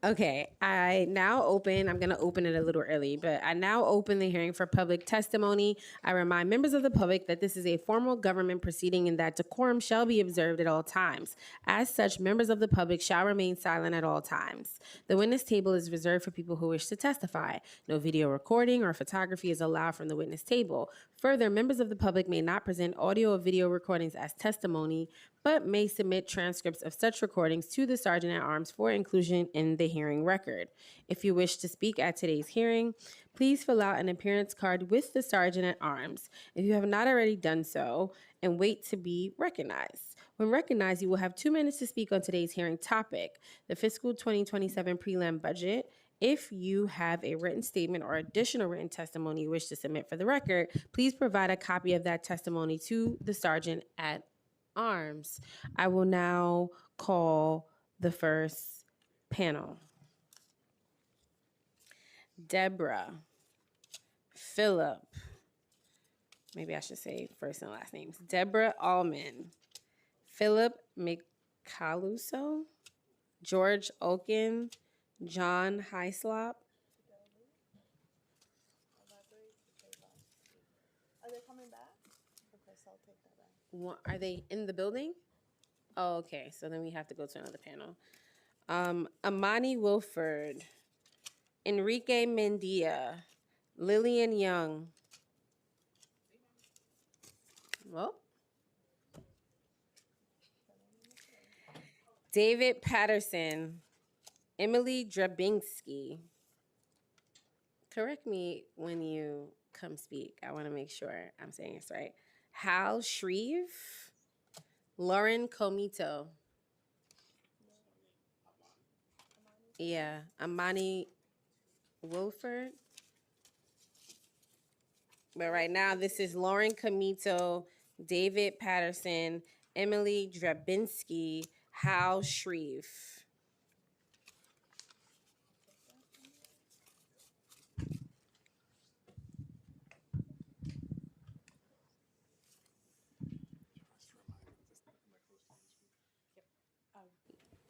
Okay, I'm going to open it a little early, but I now open the hearing for public testimony. I remind members of the public that this is a formal government proceeding and that decorum shall be observed at all times. As such, members of the public shall remain silent at all times. The witness table is reserved for people who wish to testify. No video recording or photography is allowed from the witness table. Further, members of the public may not present audio or video recordings as testimony, but may submit transcripts of such recordings to the Sergeant at Arms for inclusion in the hearing record. If you wish to speak at today's hearing, please fill out an appearance card with the Sergeant at Arms if you have not already done so, and wait to be recognized. When recognized, you will have 2 minutes to speak on today's hearing topic, the fiscal 2027 prelim budget. If you have a written statement or additional written testimony you wish to submit for the record, please provide a copy of that testimony to the Sergeant at Arms. I will now call the first panel. Deborah, Philip, maybe I should say first and last names. Deborah Allman, Philip McCaluso, George Olkin, John Hyslop. Are they coming back? Okay, so I'll take that back. Are they in the building? Oh, okay. So then we have to go to another panel. Amani Wilford, Enrique Mendia, Lillian Young. Well, David Patterson, Emily Drabinski. Correct me when you come speak. I want to make sure I'm saying this right. Hal Shreve, Lauren Comito. Yeah, Amani Wilford. But right now, this is Lauren Comito, David Patterson, Emily Drabinski, Hal Shreve.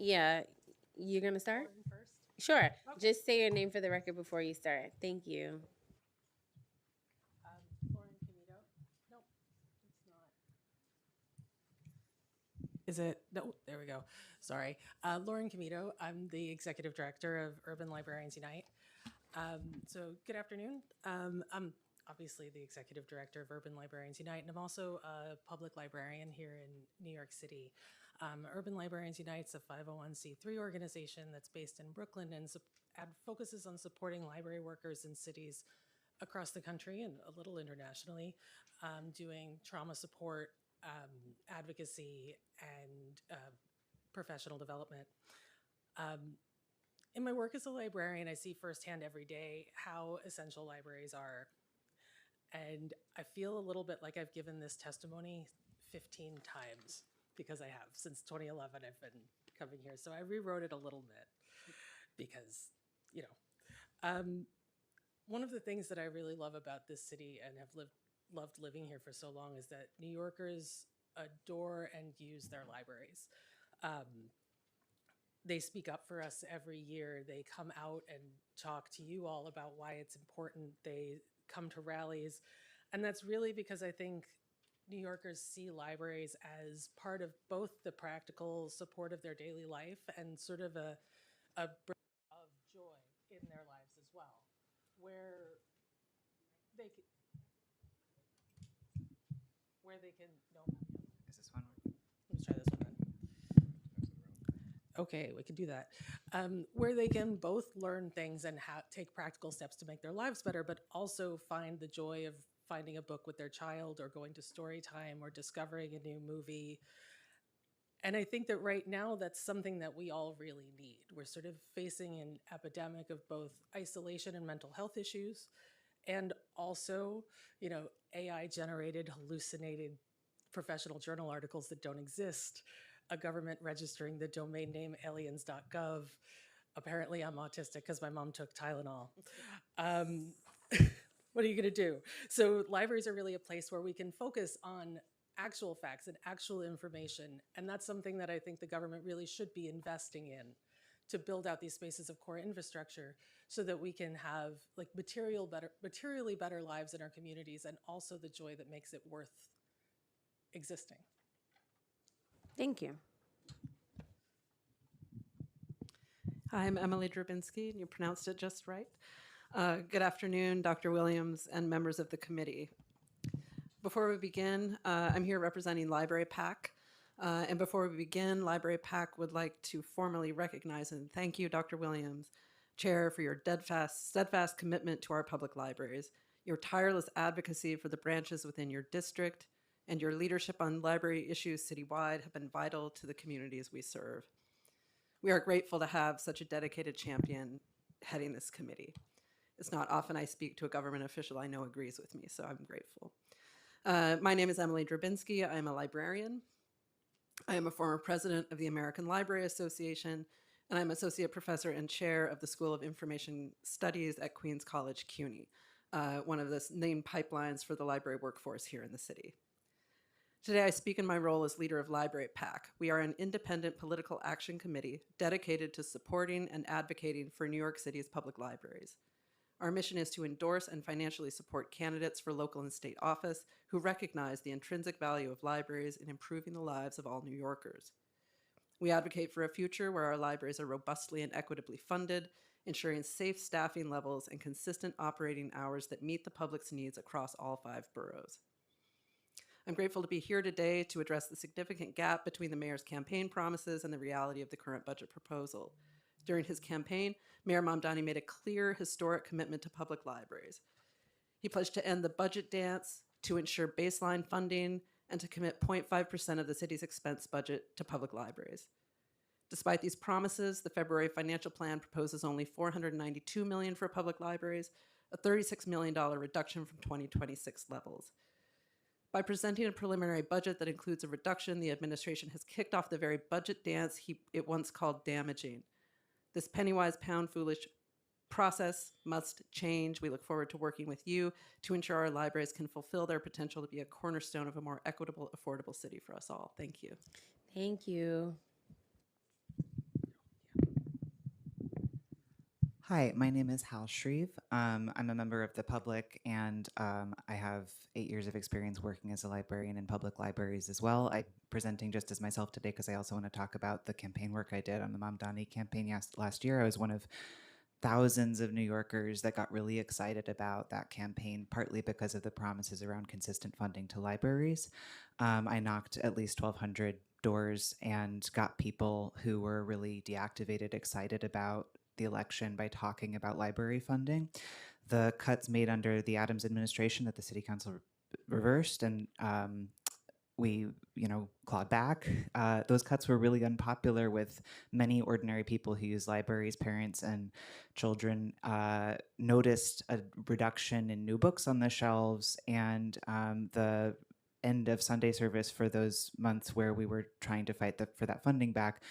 Yeah, you're going to start? Sure. Okay. Just say your name for the record before you start. Thank you. Lauren Comito? No, it's not. Is it? No, there we go. Sorry. Lauren Comito. I'm the Executive Director of Urban Librarians Unite. So good afternoon. I'm obviously the Executive Director of Urban Librarians Unite, and I'm also a public librarian here in New York City. Urban Librarians Unite is a 501c3 organization that's based in Brooklyn and focuses on supporting library workers in cities across the country and a little internationally, doing trauma support, advocacy, and professional development. In my work as a librarian, I see firsthand every day how essential libraries are. And I feel a little bit like I've given this testimony 15 times. Because I have. Since 2011, I've been coming here. So I rewrote it a little bit because, you know. One of the things that I really love about this city and have loved living here for so long is that New Yorkers adore and use their libraries. They speak up for us every year. They come out and talk to you all about why it's important. They come to rallies. And that's really because I think New Yorkers see libraries as part of both the practical support of their daily life and sort of a bridge of joy joy in their lives as well, where they can, no. Is this one? Let's try this one then. Okay, we can do that. Where they can both learn things and take practical steps to make their lives better, but also find the joy of finding a book with their child or going to story time or discovering a new movie. And I think that right now that's something that we all really need. We're sort of facing an epidemic of both isolation and mental health issues, and also, AI generated, hallucinated professional journal articles that don't exist, a government registering the domain name aliens.gov. Apparently I'm autistic because my mom took Tylenol. What are you going to do? So libraries are really a place where we can focus on actual facts and actual information. And that's something that I think the government really should be investing in, to build out these spaces of core infrastructure so that we can have materially better lives in our communities, and also the joy that makes it worth existing. Thank you. I'm Emily Drabinski, and you pronounced it just right. Good afternoon, Dr. Williams and members of the committee. Before we begin, I'm here representing Library PAC. And before we begin, Library PAC would like to formally recognize and thank you, Dr. Williams, Chair, for your steadfast commitment to our public libraries, your tireless advocacy for the branches within your district, and your leadership on library issues citywide have been vital to the communities we serve. We are grateful to have such a dedicated champion heading this committee. It's not often I speak to a government official I know agrees with me, so I'm grateful. My name is Emily Drabinski. I am a librarian. I am a former president of the American Library Association, and I'm associate professor and chair of the School of Information Studies at Queens College, CUNY, one of the named pipelines for the library workforce here in the city. Today, I speak in my role as leader of Library PAC. We are an independent political action committee dedicated to supporting and advocating for New York City's public libraries. Our mission is to endorse and financially support candidates for local and state office who recognize the intrinsic value of libraries in improving the lives of all New Yorkers. We advocate for a future where our libraries are robustly and equitably funded, ensuring safe staffing levels and consistent operating hours that meet the public's needs across all 5 boroughs. I'm grateful to be here today to address the significant gap between the mayor's campaign promises and the reality of the current budget proposal. During his campaign, Mayor Mamdani made a clear, historic commitment to public libraries. He pledged to end the budget dance, to ensure baseline funding, and to commit 0.5% of the city's expense budget to public libraries. Despite these promises, the February financial plan proposes only $492 million for public libraries, a $36 million reduction from 2026 levels. By presenting a preliminary budget that includes a reduction, the administration has kicked off the very budget dance it once called damaging. This penny-wise, pound-foolish process must change. We look forward to working with you to ensure our libraries can fulfill their potential to be a cornerstone of a more equitable, affordable city for us all. Thank you. Thank you. Hi, my name is Hal Shreve. I'm a member of the public, and I have 8 years of experience working as a librarian in public libraries as well. I'm presenting just as myself today because I also want to talk about the campaign work I did on the Mamdani campaign last year. I was one of thousands of New Yorkers that got really excited about that campaign, partly because of the promises around consistent funding to libraries. I knocked at least 1,200 doors and got people who were really deactivated excited about the election by talking about library funding. The cuts made under the Adams administration that the city council reversed, and we, clawed back. Those cuts were really unpopular with many ordinary people who use libraries. Parents and children noticed a reduction in new books on the shelves, and the end of Sunday service for those months where we were trying to fight for that funding back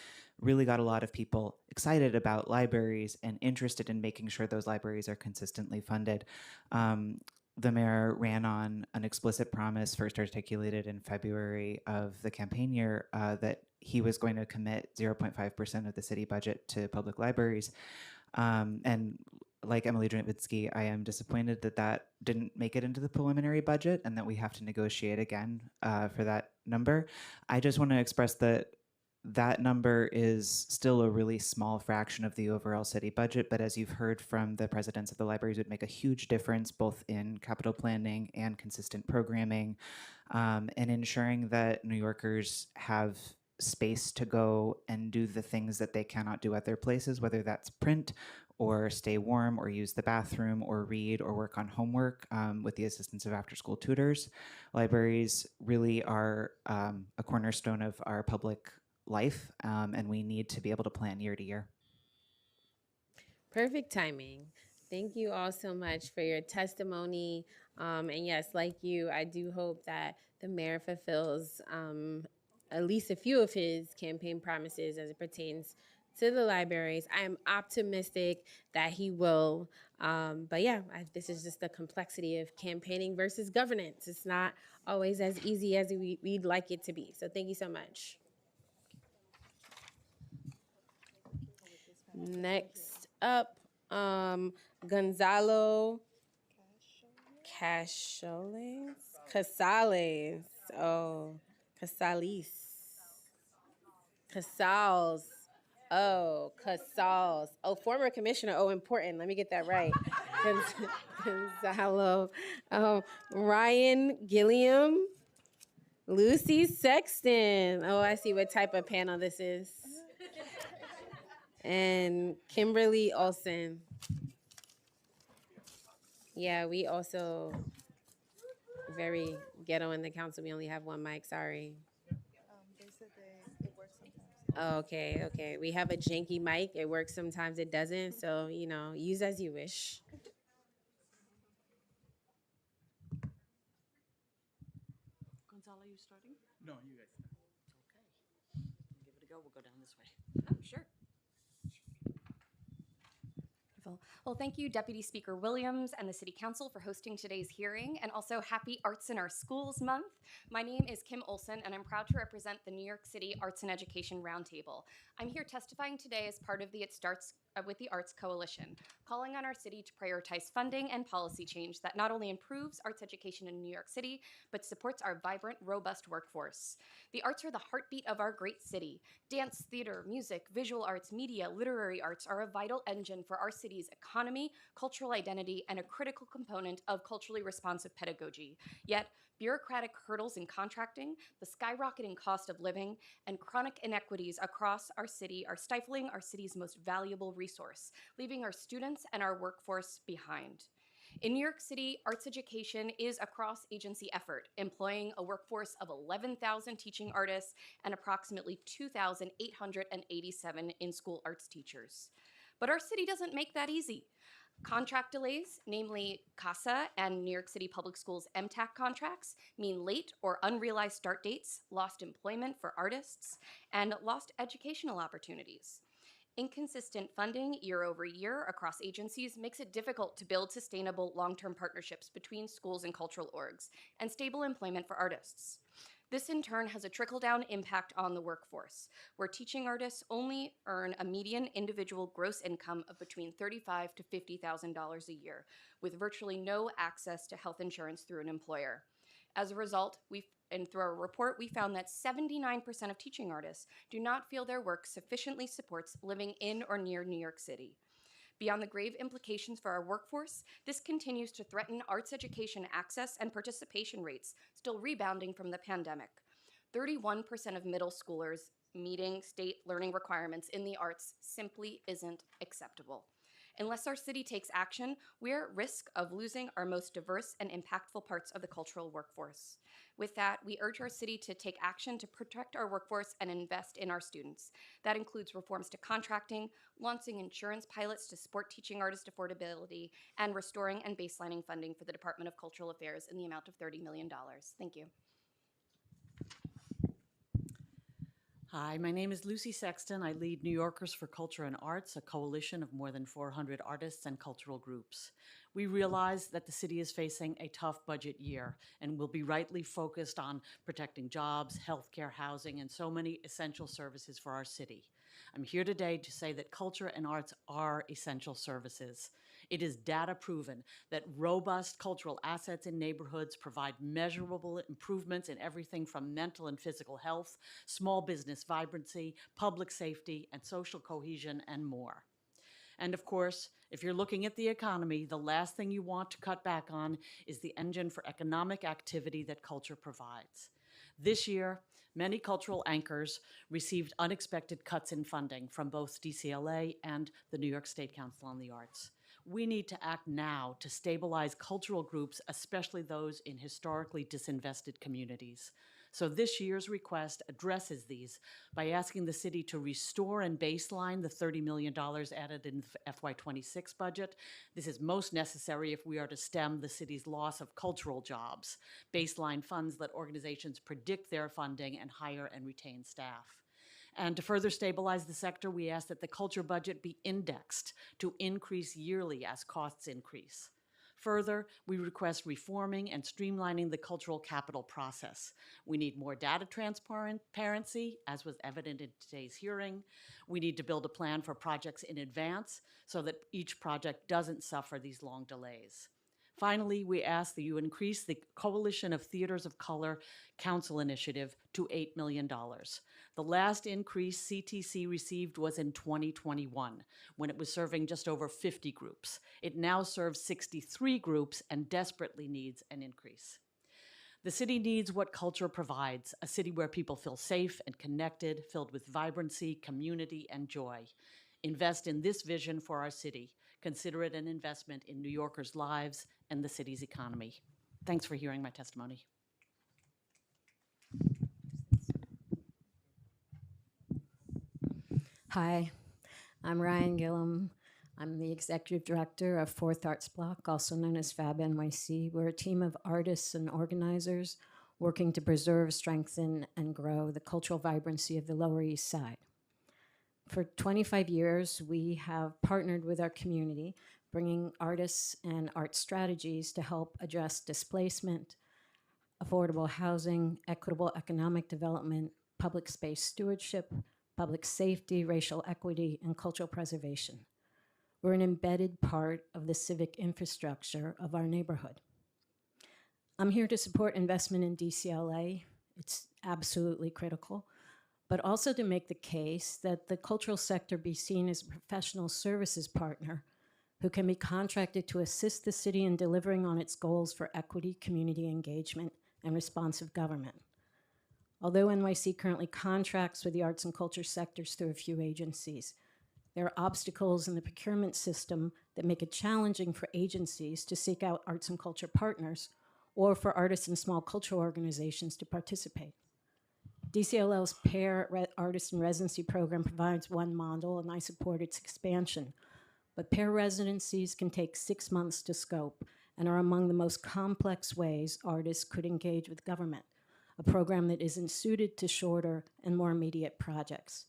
really got a lot of people excited about libraries and interested in making sure those libraries are consistently funded. The mayor ran on an explicit promise first articulated in February of the campaign year that he was going to commit 0.5% of the city budget to public libraries. And like Emily Drabinski, I am disappointed that that didn't make it into the preliminary budget and that we have to negotiate again for that number. I just want to express that That number is still a really small fraction of the overall city budget, but as you've heard from the presidents of the libraries, it would make a huge difference both in capital planning and consistent programming, and ensuring that New Yorkers have space to go and do the things that they cannot do at their places, whether that's print or stay warm or use the bathroom or read or work on homework with the assistance of after-school tutors. Libraries really are a cornerstone of our public life, and we need to be able to plan year to year. Perfect timing. Thank you all so much for your testimony. And yes, like you, I do hope that the mayor fulfills at least a few of his campaign promises as it pertains to the libraries. I am optimistic that he will. But yeah, this is just the complexity of campaigning versus governance. It's not always as easy as we'd like it to be. So thank you so much. Next up, Gonzalo Casales. Oh, Casales. Casals. Oh, Casals. Oh, former commissioner. Oh, important. Let me get that right. Gonzalo. Ryan Gilliam. Lucy Sexton. Oh, I see what type of panel this is. And Kimberly Olson. Yeah, we also very ghetto in the council. We only have one mic, sorry. They said it works sometimes. Oh, okay. We have a janky mic. It works sometimes, it doesn't. So, use as you wish. Gonzalo, you starting? No, you guys. Okay. Give it a go. We'll go down this way. Sure. Well, thank you, Deputy Speaker Williams and the City Council for hosting today's hearing, and also happy Arts in Our Schools Month. My name is Kim Olson, and I'm proud to represent the New York City Arts and Education Roundtable. I'm here testifying today as part of the It Starts with the Arts Coalition, calling on our city to prioritize funding and policy change that not only improves arts education in New York City, but supports our vibrant, robust workforce. The arts are the heartbeat of our great city. Dance, theater, music, visual arts, media, literary arts are a vital engine for our city's economy, cultural identity, and a critical component of culturally responsive pedagogy. Yet, bureaucratic hurdles in contracting, the skyrocketing cost of living, and chronic inequities across our city are stifling our city's most valuable resource, leaving our students and our workforce behind. In New York City, arts education is a cross-agency effort, employing a workforce of 11,000 teaching artists and approximately 2,887 in-school arts teachers. But our city doesn't make that easy. Contract delays, namely CASA and New York City Public Schools MTAC contracts, mean late or unrealized start dates, lost employment for artists, and lost educational opportunities. Inconsistent funding year over year across agencies makes it difficult to build sustainable long-term partnerships between schools and cultural orgs, and stable employment for artists. This in turn has a trickle-down impact on the workforce, where teaching artists only earn a median individual gross income of between $35,000 to $50,000 a year, with virtually no access to health insurance through an employer. As a result, through our report, we found that 79% of teaching artists do not feel their work sufficiently supports living in or near New York City. Beyond the grave implications for our workforce, this continues to threaten arts education access and participation rates, still rebounding from the pandemic. 31% of middle schoolers meeting state learning requirements in the arts simply isn't acceptable. Unless our city takes action, we're at risk of losing our most diverse and impactful parts of the cultural workforce. With that, we urge our city to take action to protect our workforce and invest in our students. That includes reforms to contracting, launching insurance pilots to support teaching artist affordability, and restoring and baselining funding for the Department of Cultural Affairs in the amount of $30 million. Thank you. Hi, my name is Lucy Sexton. I lead New Yorkers for Culture and Arts, a coalition of more than 400 artists and cultural groups. We realize that the city is facing a tough budget year and will be rightly focused on protecting jobs, healthcare, housing, and so many essential services for our city. I'm here today to say that culture and arts are essential services. It is data proven that robust cultural assets in neighborhoods provide measurable improvements in everything from mental and physical health, small business vibrancy, public safety, and social cohesion, and more. And of course, if you're looking at the economy, the last thing you want to cut back on is the engine for economic activity that culture provides. This year, many cultural anchors received unexpected cuts in funding from both DCLA and the New York State Council on the Arts. We need to act now to stabilize cultural groups, especially those in historically disinvested communities. So this year's request addresses these by asking the city to restore and baseline the $30 million added in the FY26 budget. This is most necessary if we are to stem the city's loss of cultural jobs. Baseline funds let organizations predict their funding and hire and retain staff. And to further stabilize the sector, we ask that the culture budget be indexed to increase yearly as costs increase. Further, we request reforming and streamlining the cultural capital process. We need more data transparency, as was evident in today's hearing. We need to build a plan for projects in advance so that each project doesn't suffer these long delays. Finally, we ask that you increase the Coalition of Theaters of Color Council initiative to $8 million. The last increase CTC received was in 2021, when it was serving just over 50 groups. It now serves 63 groups and desperately needs an increase. The city needs what culture provides, a city where people feel safe and connected, filled with vibrancy, community, and joy. Invest in this vision for our city. Consider it an investment in New Yorkers' lives and the city's economy. Thanks for hearing my testimony. Hi, I'm Ryan Gillum. I'm the Executive Director of Fourth Arts Block, also known as FAB NYC. We're a team of artists and organizers working to preserve, strengthen, and grow the cultural vibrancy of the Lower East Side. For 25 years, we have partnered with our community, bringing artists and art strategies to help address displacement, affordable housing, equitable economic development, public space stewardship, public safety, racial equity, and cultural preservation. We're an embedded part of the civic infrastructure of our neighborhood. I'm here to support investment in DCLA. It's absolutely critical, but also to make the case that the cultural sector be seen as a professional services partner who can be contracted to assist the city in delivering on its goals for equity, community engagement, and responsive government. Although NYC currently contracts with the arts and culture sectors through a few agencies, there are obstacles in the procurement system that make it challenging for agencies to seek out arts and culture partners or for artists and small cultural organizations to participate. DCLL's Pair Artist in Residency program provides one model, and I support its expansion. But pair residencies can take 6 months to scope and are among the most complex ways artists could engage with government, a program that isn't suited to shorter and more immediate projects.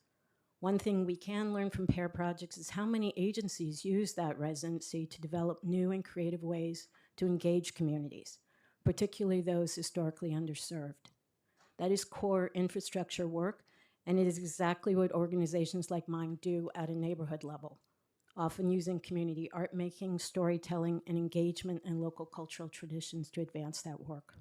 One thing we can learn from pair projects is how many agencies use that residency to develop new and creative ways to engage communities, particularly those historically underserved. That is core infrastructure work, and it is exactly what organizations like mine do at a neighborhood level, often using community art making, storytelling, and engagement in local cultural traditions to advance that work.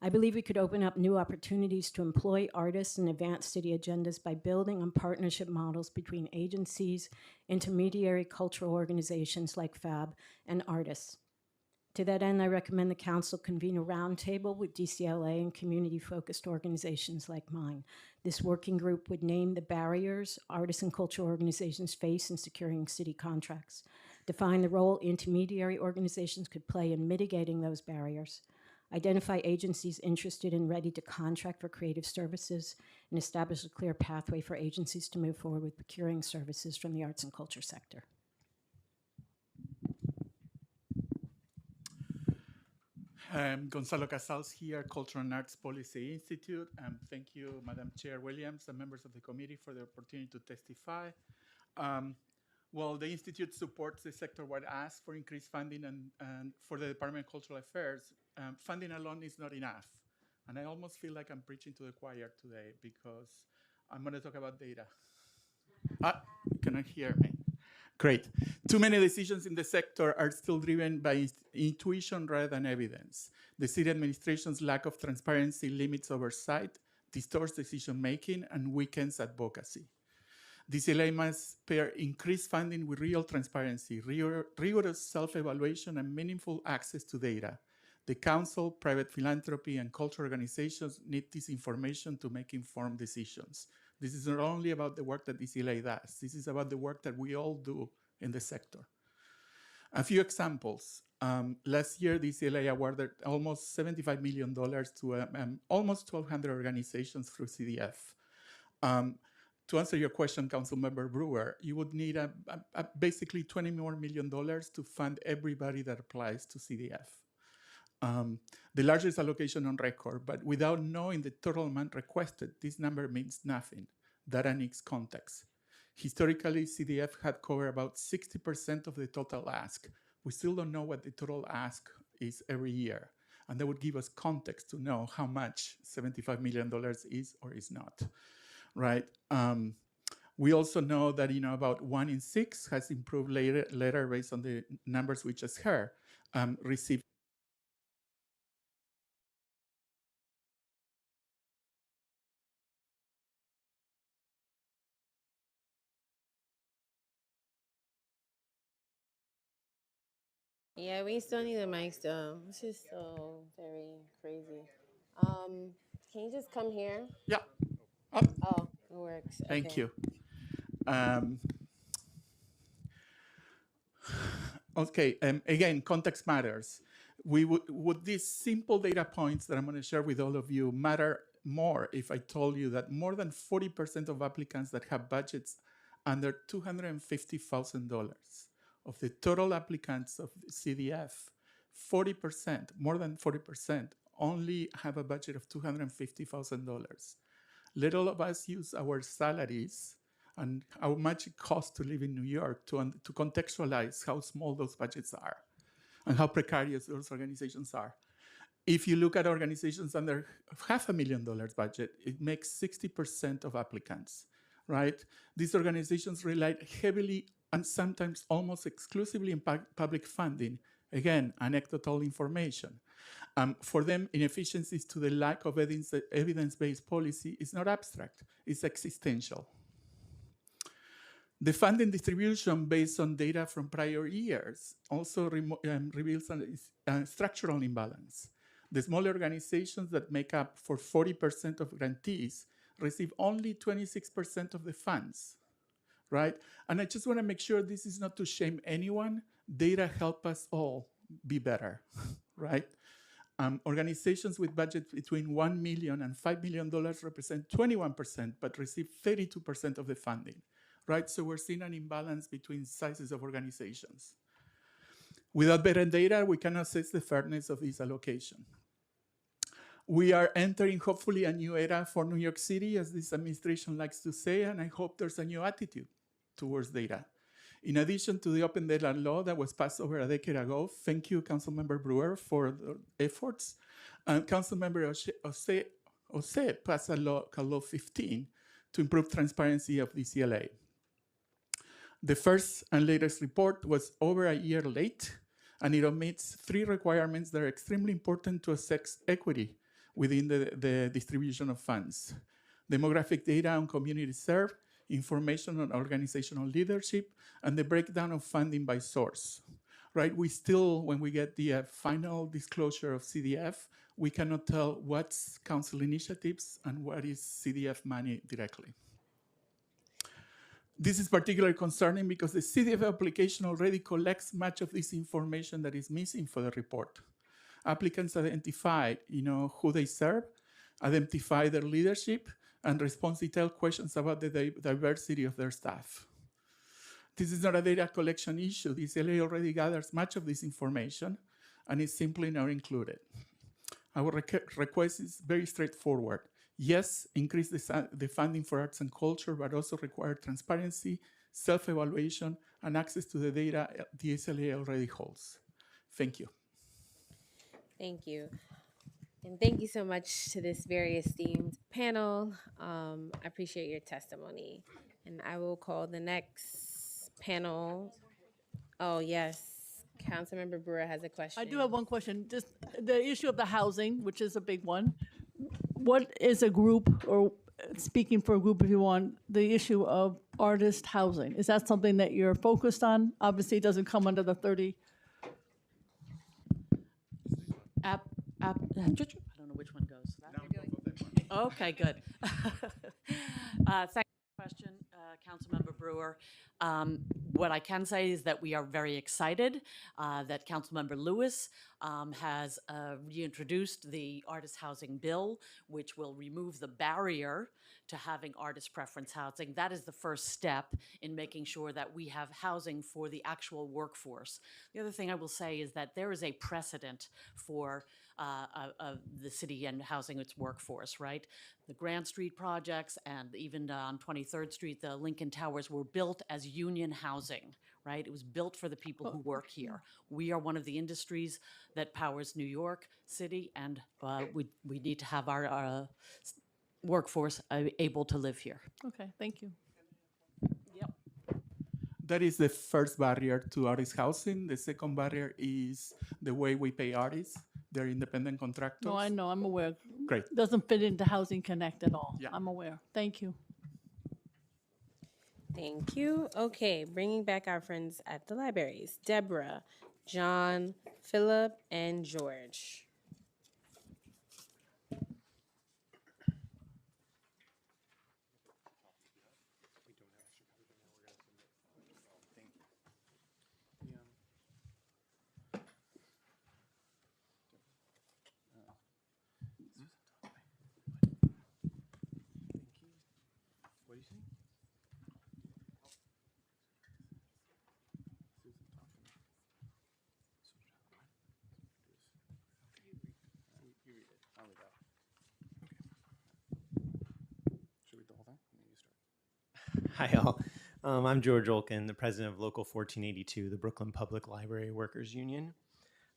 I believe we could open up new opportunities to employ artists and advance city agendas by building on partnership models between agencies, intermediary cultural organizations like FAB, and artists. To that end, I recommend the council convene a roundtable with DCLA and community-focused organizations like mine. This working group would name the barriers artists and cultural organizations face in securing city contracts, define the role intermediary organizations could play in mitigating those barriers, identify agencies interested and ready to contract for creative services, and establish a clear pathway for agencies to move forward with procuring services from the arts and culture sector. Gonzalo Casals here, Cultural and Arts Policy Institute. Thank you, Madam Chair Williams and members of the committee for the opportunity to testify. Well, the Institute supports the sector-wide ask for increased funding and for the Department of Cultural Affairs. Funding alone is not enough. And I almost feel like I'm preaching to the choir today because I'm going to talk about data. Can you hear me? Great. Too many decisions in the sector are still driven by intuition rather than evidence. The city administration's lack of transparency limits oversight, distorts decision-making, and weakens advocacy. DCLA must pair increased funding with real transparency, rigorous self-evaluation, and meaningful access to data. The council, private philanthropy, and cultural organizations need this information to make informed decisions. This is not only about the work that DCLA does, this is about the work that we all do in the sector. A few examples. Last year, DCLA awarded almost $75 million to almost 1,200 organizations through CDF. To answer your question, Councilmember Brewer, you would need basically $20 more million to fund everybody that applies to CDF. The largest allocation on record, but without knowing the total amount requested, this number means nothing. Data needs context. Historically, CDF had covered about 60% of the total ask. We still don't know what the total ask is every year. And that would give us context to know how much $75 million is or is not, right? We also know that about 1 in 6 has improved later based on the numbers we just heard, received. Yeah, we still need the mics though. It's just so very crazy. Can you just come here? Yeah. Oh, it works. Thank Okay. you. Okay, again, context matters. Would these simple data points that I'm going to share with all of you matter more if I told you that more than 40% of applicants that have budgets under $250,000 of the total applicants of CDF, 40%, more than 40%, only have a budget of $250,000. Little of us use our salaries and how much it costs to live in New York to contextualize how small those budgets are and how precarious those organizations are. If you look at organizations under $500,000 budget, it makes 60% of applicants, right? These organizations rely heavily and sometimes almost exclusively in public funding. Again, anecdotal information. For them, inefficiencies to the lack of evidence-based policy is not abstract, it's existential. The funding distribution based on data from prior years also reveals a structural imbalance. The smaller organizations that make up for 40% of grantees receive only 26% of the funds, right? And I just want to make sure this is not to shame anyone. Data help us all be better, right? Organizations with budgets between $1 million and $5 million represent 21%, but receive 32% of the funding, right? So we're seeing an imbalance between sizes of organizations. Without better data, we can assess the fairness of this allocation. We are entering, hopefully, a new era for New York City, as this administration likes to say, and I hope there's a new attitude towards data. In addition to the open data law that was passed over a decade ago, thank you, Councilmember Brewer, for the efforts. Councilmember Ose passed a law called Law 15 to improve transparency of DCLA. The first and latest report was over a year late, and it omits 3 requirements that are extremely important to assess equity within the distribution of funds: demographic data on communities served, information on organizational leadership, and the breakdown of funding by source, right? We still, when we get the final disclosure of CDF, we cannot tell what's council initiatives and what is CDF money directly. This is particularly concerning because the CDF application already collects much of this information that is missing for the report. Applicants identify, who they serve, identify their leadership, and respond to detailed questions about the diversity of their staff. This is not a data collection issue. DCLA already gathers much of this information, and it's simply not included. Our request is very straightforward. Yes, increase the funding for arts and culture, but also require transparency, self-evaluation, and access to the data DCLA already holds. Thank you. Thank you. And thank you so much to this very esteemed panel. I appreciate your testimony. And I will call the next panel. Oh, yes. Councilmember Brewer has a question. I do have one question. Just the issue of the housing, which is a big one. What is a group, or speaking for a group if you want, the issue of artist housing? Is that something that you're focused on? Obviously, it doesn't come under the 30. I don't know which one goes. Okay, good. Thank you for the question, Councilmember Brewer. What I can say is that we are very excited that Councilmember Lewis has reintroduced the artist housing bill, which will remove the barrier to having artist preference housing. That is the first step in making sure that we have housing for the actual workforce. The other thing I will say is that there is a precedent for the city and housing its workforce, right? The Grand Street projects and even on 23rd Street, the Lincoln Towers were built as union housing, right? It was built for the people who work here. We are one of the industries that powers New York City, and we need to have our workforce able to live here. Okay, thank you. That is the first barrier to artist housing. The second barrier is the way we pay artists. They're independent contractors. No, I know, I'm aware. Great. Doesn't fit into Housing Connect at all. Yeah. I'm aware. Thank you. Thank you. Okay, bringing back our friends at the libraries. Deborah, John, Philip, and George. Hi, all. I'm George Olkin, the president of Local 1482, the Brooklyn Public Library Workers Union.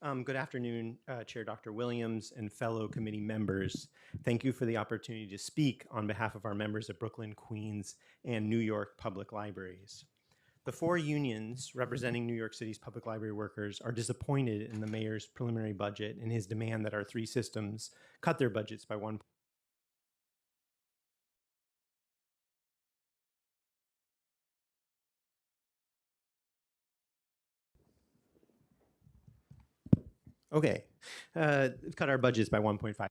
Good afternoon, Chair Dr. Williams and fellow committee members. Thank you for the opportunity to speak on behalf of our members of Brooklyn, Queens, and New York public libraries. The four unions representing New York City's public library workers are disappointed in the mayor's preliminary budget and his demand that our three systems cut their budgets by 1. Okay, cut our budgets by 1.5.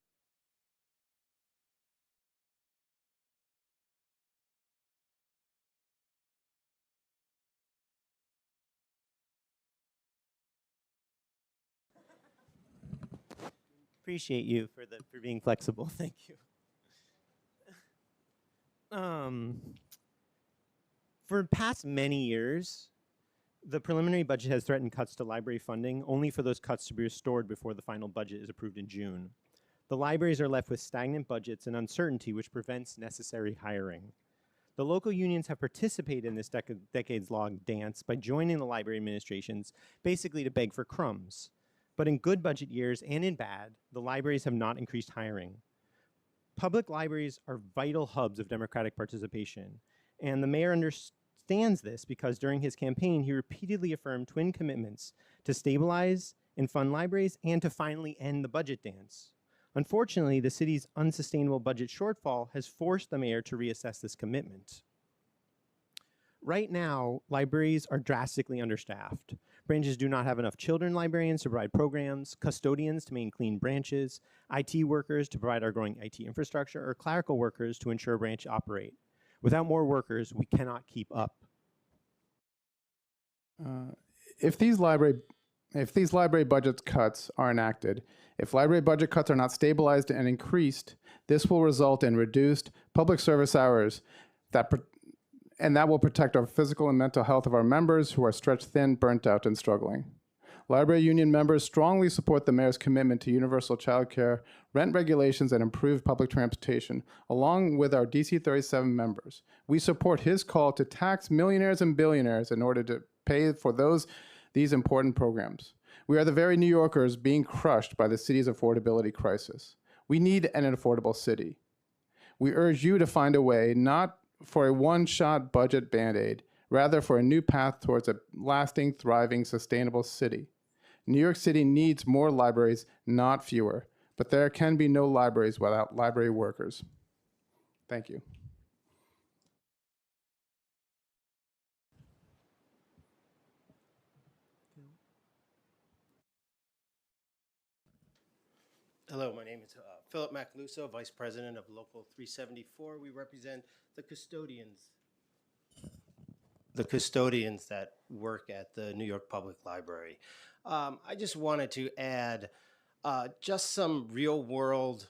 Appreciate you for being flexible. Thank you. For the past many years, the preliminary budget has threatened cuts to library funding, only for those cuts to be restored before the final budget is approved in June. The libraries are left with stagnant budgets and uncertainty, which prevents necessary hiring. The local unions have participated in this decades-long dance by joining the library administrations, basically to beg for crumbs. But in good budget years and in bad, the libraries have not increased hiring. Public libraries are vital hubs of democratic participation, and the mayor understands this because during his campaign, he repeatedly affirmed twin commitments to stabilize and fund libraries and to finally end the budget dance. Unfortunately, the city's unsustainable budget shortfall has forced the mayor to reassess this commitment. Right now, libraries are drastically understaffed. Branches do not have enough children librarians to provide programs, custodians to maintain clean branches, IT workers to provide our growing IT infrastructure, or clerical workers to ensure branch operate. Without more workers, we cannot keep up. If these library budget cuts are enacted, if library budget cuts are not stabilized and increased, this will result in reduced public service hours and that will protect our physical and mental health of our members who are stretched thin, burnt out, and struggling. Library union members strongly support the mayor's commitment to universal childcare, rent regulations, and improved public transportation, along with our DC 37 members. We support his call to tax millionaires and billionaires in order to pay for these important programs. We are the very New Yorkers being crushed by the city's affordability crisis. We need an affordable city. We urge you to find a way, not for a one-shot budget Band-Aid. rather for a new path towards a lasting, thriving, sustainable city. New York City needs more libraries, not fewer, but there can be no libraries without library workers. Thank you. Hello, my name is Philip Macaluso, Vice President of Local 374. We represent the custodians that work at the New York Public Library. I just wanted to add just some real world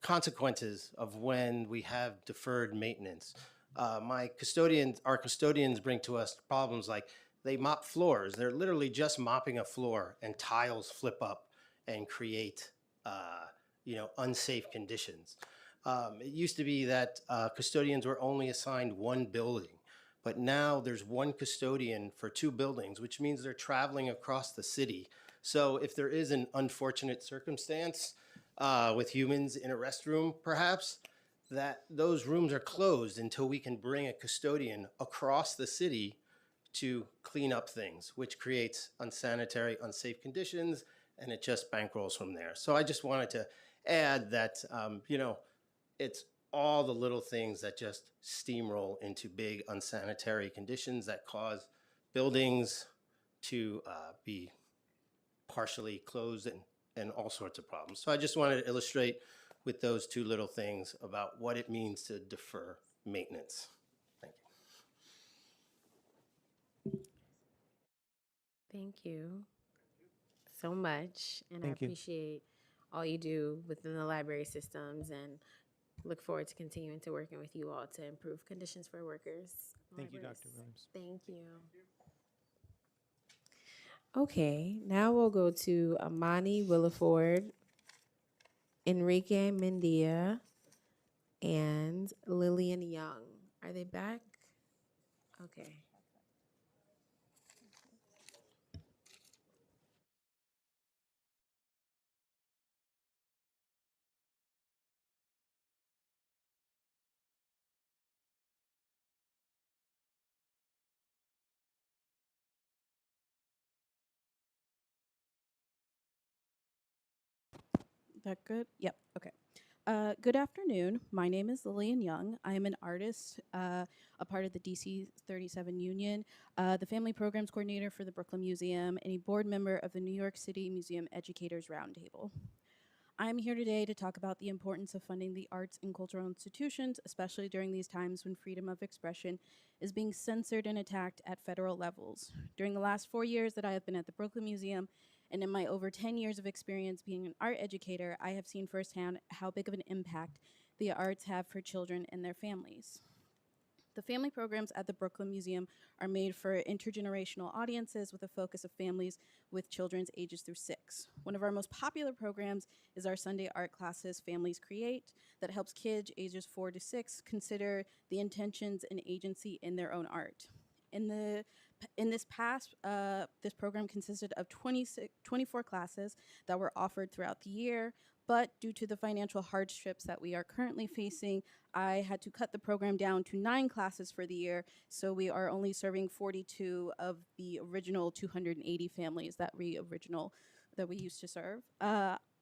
consequences of when we have deferred maintenance. Our custodians bring to us problems like they mop floors. They're literally just mopping a floor and tiles flip up and create unsafe conditions. It used to be that custodians were only assigned one building, but now there's one custodian for two buildings, which means they're traveling across the city. So if there is an unfortunate circumstance with humans in a restroom, perhaps, that those rooms are closed until we can bring a custodian across the city to clean up things, which creates unsanitary, unsafe conditions, and it just bankrolls from there. So I just wanted to add that, it's all the little things that just steamroll into big unsanitary conditions that cause buildings to be partially closed and all sorts of problems. So I just wanted to illustrate with those two little things about what it means to defer maintenance. Thank you. Thank you so much, and Thank I you. appreciate all you do within the library systems, and look forward to continuing to working with you all to improve conditions for workers. Thank you, libraries. Dr. Williams. Thank you. Okay, now we'll go to Amani Williford, Enrique Mendia, and Lillian Young. Are they back? Okay. That good? Yep. Okay. Good afternoon. My name is Lillian Young. I am an artist, a part of the DC 37 Union, the Family Programs Coordinator for the Brooklyn Museum, and a board member of the New York City Museum Educators Roundtable. I'm here today to talk about the importance of funding the arts and cultural institutions, especially during these times when freedom of expression is being censored and attacked at federal levels. During the last 4 years that I have been at the Brooklyn Museum, and in my over 10 years of experience being an art educator, I have seen firsthand how big of an impact the arts have for children and their families. The family programs at the Brooklyn Museum are made for intergenerational audiences with a focus of families with children's ages through 6. One of our most popular programs is our Sunday art classes, Families Create, that helps kids ages 4 to 6 consider the intentions and agency in their own art. In this program consisted of 24 classes that were offered throughout the year, but due to the financial hardships that we are currently facing, I had to cut the program down to 9 classes for the year, so we are only serving 42 of the original 280 families that we used to serve.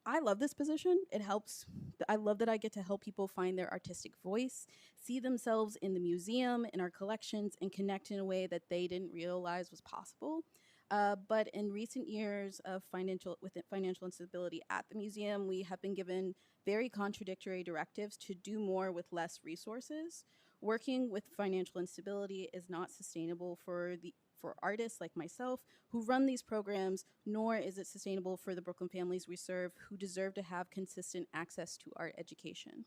I love this position. It helps. I love that I get to help people find their artistic voice, see themselves in the museum, in our collections, and connect in a way that they didn't realize was possible. But in recent years of financial instability at the museum, we have been given very contradictory directives to do more with less resources. Working with financial instability is not sustainable for artists like myself who run these programs, nor is it sustainable for the Brooklyn families we serve who deserve to have consistent access to art education.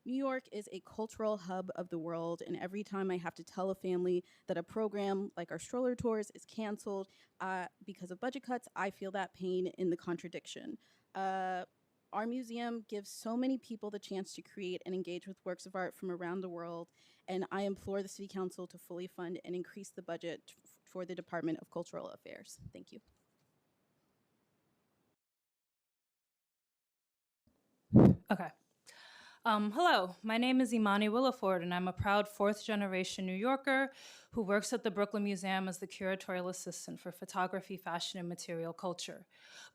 New York is a cultural hub of the world, and every time I have to tell a family that a program like our stroller tours is canceled because of budget cuts, I feel that pain in the contradiction. Our museum gives so many people the chance to create and engage with works of art from around the world, and I implore the City Council to fully fund and increase the budget for the Department of Cultural Affairs. Thank you. Okay. Hello, my name is Imani Williford, and I'm a proud fourth-generation New Yorker who works at the Brooklyn Museum as the curatorial assistant for photography, fashion, and material culture.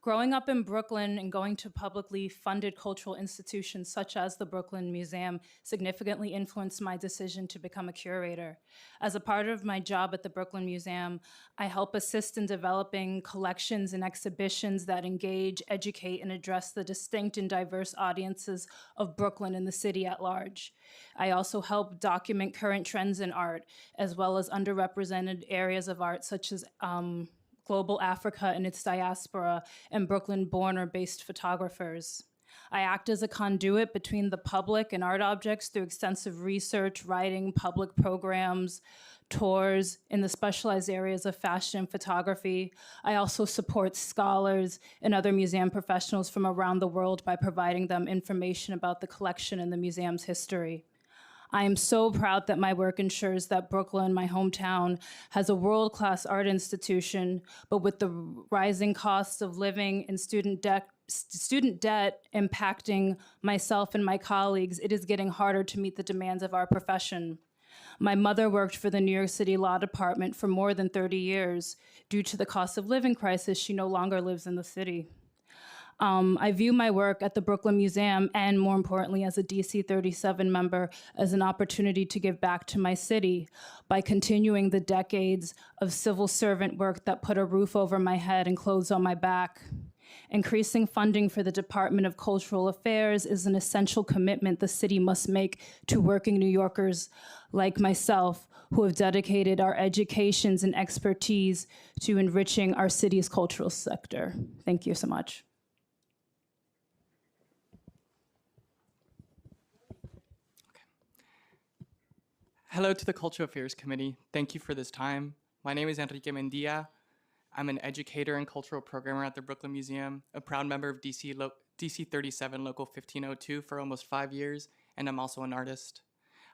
Growing up in Brooklyn and going to publicly funded cultural institutions such as the Brooklyn Museum significantly influenced my decision to become a curator. As a part of my job at the Brooklyn Museum, I help assist in developing collections and exhibitions that engage, educate, and address the distinct and diverse audiences of Brooklyn and the city at large. I also help document current trends in art, as well as underrepresented areas of art, such as global Africa and its diaspora, and Brooklyn-born or based photographers. I act as a conduit between the public and art objects through extensive research, writing, public programs, tours in the specialized areas of fashion and photography. I also support scholars and other museum professionals from around the world by providing them information about the collection and the museum's history. I am so proud that my work ensures that Brooklyn, my hometown, has a world-class art institution, but with the rising costs of living and student debt impacting myself and my colleagues, it is getting harder to meet the demands of our profession. My mother worked for the New York City Law Department for more than 30 years. Due to the cost of living crisis, she no longer lives in the city. I view my work at the Brooklyn Museum and, more importantly, as a DC 37 member, as an opportunity to give back to my city by continuing the decades of civil servant work that put a roof over my head and clothes on my back. Increasing funding for the Department of Cultural Affairs is an essential commitment the city must make to working New Yorkers like myself, who have dedicated our educations and expertise to enriching our city's cultural sector. Thank you so much. Hello to the Cultural Affairs Committee. Thank you for this time. My name is Enrique Mendia. I'm an educator and cultural programmer at the Brooklyn Museum, a proud member of DC 37 Local 1502 for almost 5 years, and I'm also an artist.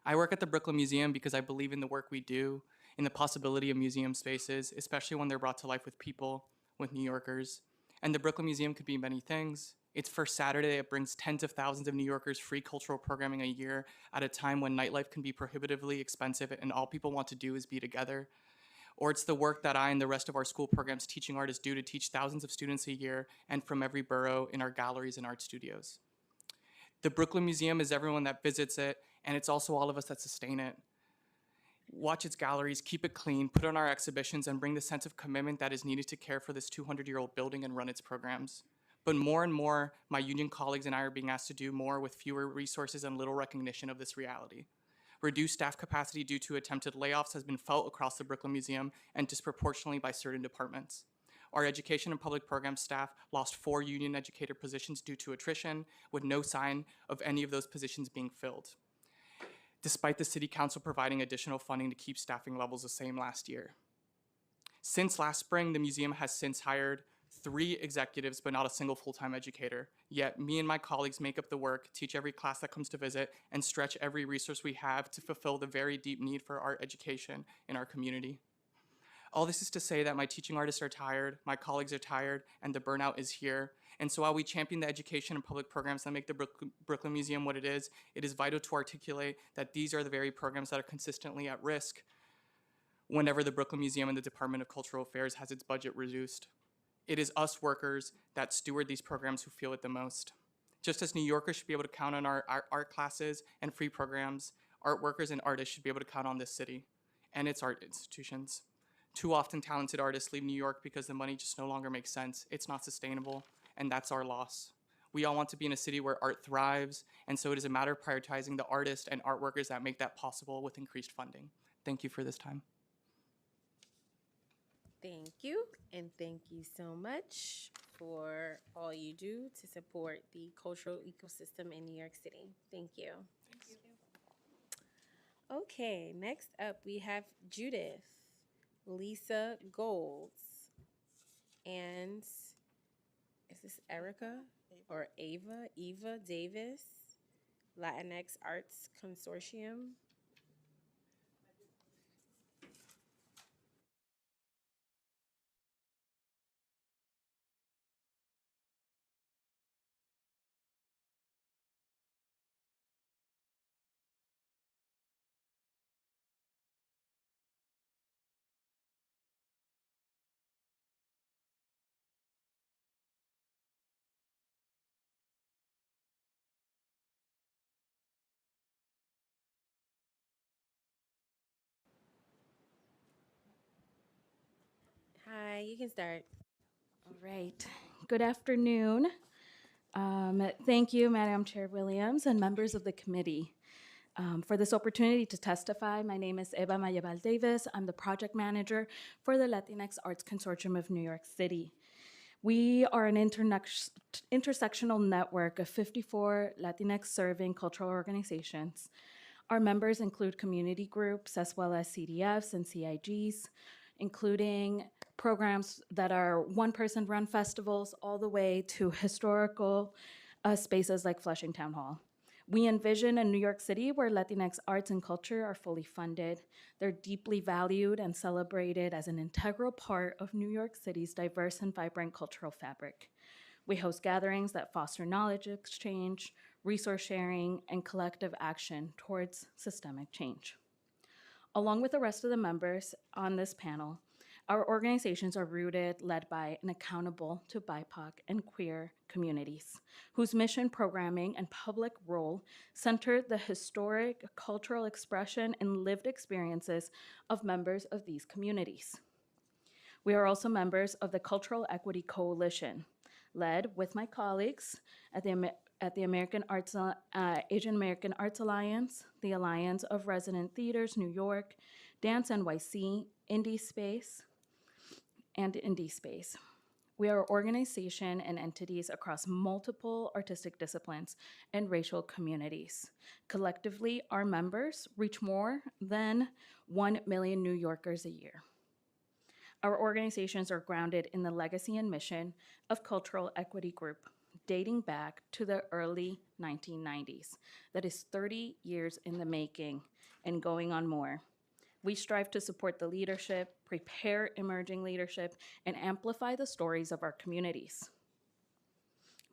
I work at the Brooklyn Museum because I believe in the work we do, in the possibility of museum spaces, especially when they're brought to life with people, with New Yorkers. And the Brooklyn Museum could be many things. Its first Saturday, it brings tens of thousands of New Yorkers free cultural programming a year at a time when nightlife can be prohibitively expensive and all people want to do is be together. Or it's the work that I and the rest of our school programs teaching artists do to teach thousands of students a year and from every borough in our galleries and art studios. The Brooklyn Museum is everyone that visits it, and it's also all of us that sustain it. Watch its galleries, keep it clean, put on our exhibitions, and bring the sense of commitment that is needed to care for this 200-year-old building and run its programs. But more and more, my union colleagues and I are being asked to do more with fewer resources and little recognition of this reality. Reduced staff capacity due to attempted layoffs has been felt across the Brooklyn Museum and disproportionately by certain departments. Our education and public programs staff lost 4 union educator positions due to attrition, with no sign of any of those positions being filled, despite the City Council providing additional funding to keep staffing levels the same last year. Since last spring, the museum has since hired 3 executives, but not a single full-time educator. Yet me and my colleagues make up the work, teach every class that comes to visit, and stretch every resource we have to fulfill the very deep need for art education in our community. All this is to say that my teaching artists are tired, my colleagues are tired, and the burnout is here. And so while we champion the education and public programs that make the Brooklyn Museum what it is vital to articulate that these are the very programs that are consistently at risk whenever the Brooklyn Museum and the Department of Cultural Affairs has its budget reduced. It is us workers that steward these programs who feel it the most. Just as New Yorkers should be able to count on our art classes and free programs, art workers and artists should be able to count on this city and its art institutions. Too often talented artists leave New York because the money just no longer makes sense. It's not sustainable, and that's our loss. We all want to be in a city where art thrives, and so it is a matter of prioritizing the artists and art workers that make that possible with increased funding. Thank you for this time. Thank you, and thank you so much for all you do to support the cultural ecosystem in New York City. Thank you. Thanks. Okay, next up we have Judith, Lisa Golds, and is this Erica or Ava Davis, Latinx Arts Consortium. you can start. All right. Good afternoon. Thank you, Madam Chair Williams and members of the committee. For this opportunity to testify, my name is Eva Mayabal Davis. I'm the project manager for the Latinx Arts Consortium of New York City. We are an intersectional network of 54 Latinx serving cultural organizations. Our members include community groups as well as CDFs and SIGs, including programs that are one-person run festivals all the way to historical spaces like Flushing Town Hall. We envision a New York City where Latinx arts and culture are fully funded. They're deeply valued and celebrated as an integral part of New York City's diverse and vibrant cultural fabric. We host gatherings that foster knowledge exchange, resource sharing, and collective action towards systemic change. Along with the rest of the members on this panel, our organizations are rooted, led by, and accountable to BIPOC and queer communities, whose mission, programming, and public role center the historic, cultural expression, and lived experiences of members of these communities. We are also members of the Cultural Equity Coalition, led with my colleagues at the American Arts, Asian American Arts Alliance, the Alliance of Resident Theaters New York, Dance NYC, Indie Space, and Indie Space. We are organization and entities across multiple artistic disciplines and racial communities. Collectively, our members reach more than 1 million New Yorkers a year. Our organizations are grounded in the legacy and mission of Cultural Equity Group, dating back to the early 1990s. That is 30 years in the making and going on more. We strive to support the leadership, prepare emerging leadership, and amplify the stories of our communities.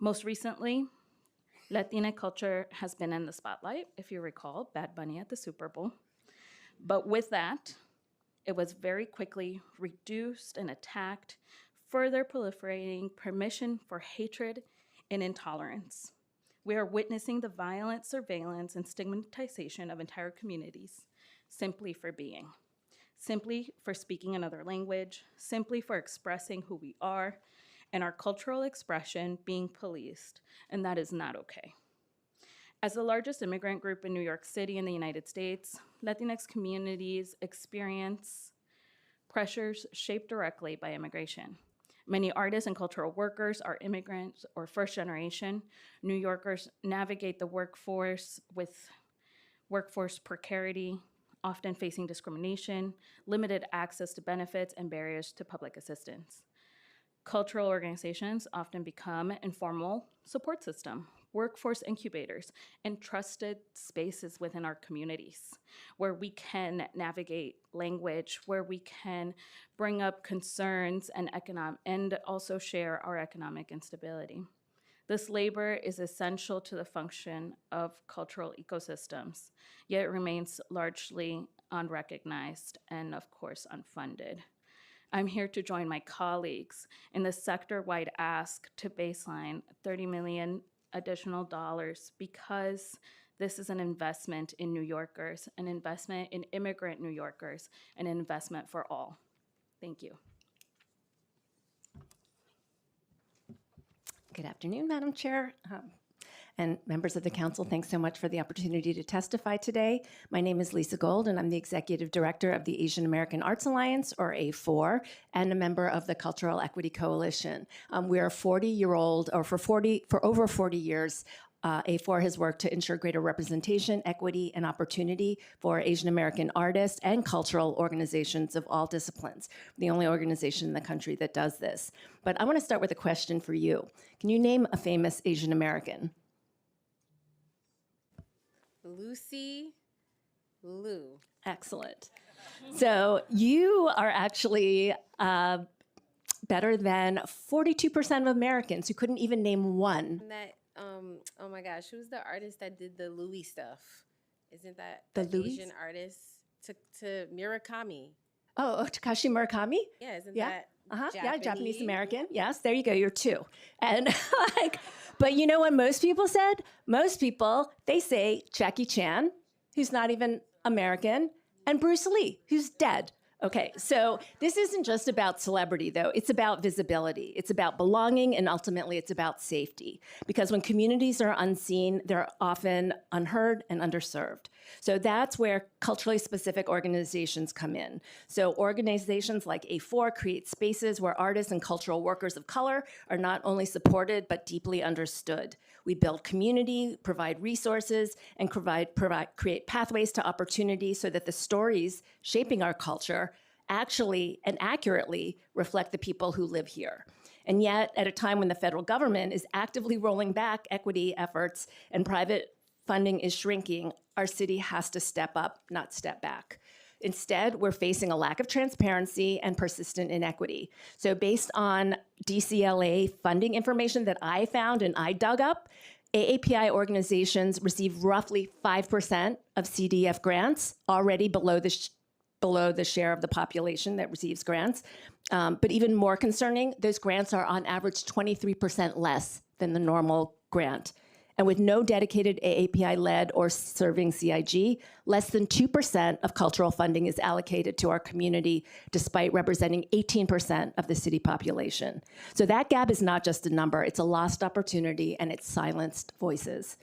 Most recently, Latina culture has been in the spotlight, if you recall, Bad Bunny at the Super Bowl. But with that, it was very quickly reduced and attacked, further proliferating permission for hatred and intolerance. We are witnessing the violent surveillance and stigmatization of entire communities simply for being, simply for speaking another language, simply for expressing who we are, and our cultural expression being policed, and that is not okay. As the largest immigrant group in New York City in the United States, Latinx communities experience pressures shaped directly by immigration. Many artists and cultural workers are immigrants or first generation. New Yorkers navigate the workforce with workforce precarity, often facing discrimination, limited access to benefits, and barriers to public assistance. Cultural organizations often become informal support system, workforce incubators, and trusted spaces within our communities where we can navigate language, where we can bring up concerns and also share our economic instability. This labor is essential to the function of cultural ecosystems, yet it remains largely unrecognized and, of course, unfunded. I'm here to join my colleagues in the sector-wide ask to baseline $30 million additional dollars because this is an investment in New Yorkers, an investment in immigrant New Yorkers, an investment for all. Thank you. Good afternoon, Madam Chair. And members of the council, thanks so much for the opportunity to testify today. My name is Lisa Gold, and I'm the Executive Director of the Asian American Arts Alliance, or A4, and a member of the Cultural Equity Coalition. We are 40-year-old, or for over 40 years, A4 has worked to ensure greater representation, equity, and opportunity for Asian American artists and cultural organizations of all disciplines. We're the only organization in the country that does this. But I want to start with a question for you. Can you name a famous Asian American? Lucy Liu. Excellent. So you are actually better than 42% of Americans who couldn't even name one. And that, oh my gosh, who's the artist that did the Louis stuff? Isn't that The an Louis? Asian artist? To Murakami. Oh, Takashi Murakami? Yeah, isn't Yeah. that Yeah, Japanese American. Yes, there you go. You're two. And but you know what most people said? Most people, they say Jackie Chan, who's not even American, and Bruce Lee, who's dead. Okay, so this isn't just about celebrity, though. It's about visibility. It's about belonging, and ultimately, it's about safety. Because when communities are unseen, they're often unheard and underserved. So that's where culturally specific organizations come in. So organizations like A4 create spaces where artists and cultural workers of color are not only supported, but deeply understood. We build community, provide resources, and create pathways to opportunity so that the stories shaping our culture actually and accurately reflect the people who live here. And yet, at a time when the federal government is actively rolling back equity efforts and private funding is shrinking, our city has to step up, not step back. Instead, we're facing a lack of transparency and persistent inequity. So based on DCLA funding information that I found and I dug up, AAPI organizations receive roughly 5% of CDF grants, already below the share of the population that receives grants. But even more concerning, those grants are on average 23% less than the normal grant. And with no dedicated AAPI-led or serving CIG, less than 2% of cultural funding is allocated to our community, despite representing 18% of the city population. So that gap is not just a number, it's a lost opportunity and it's silenced voices.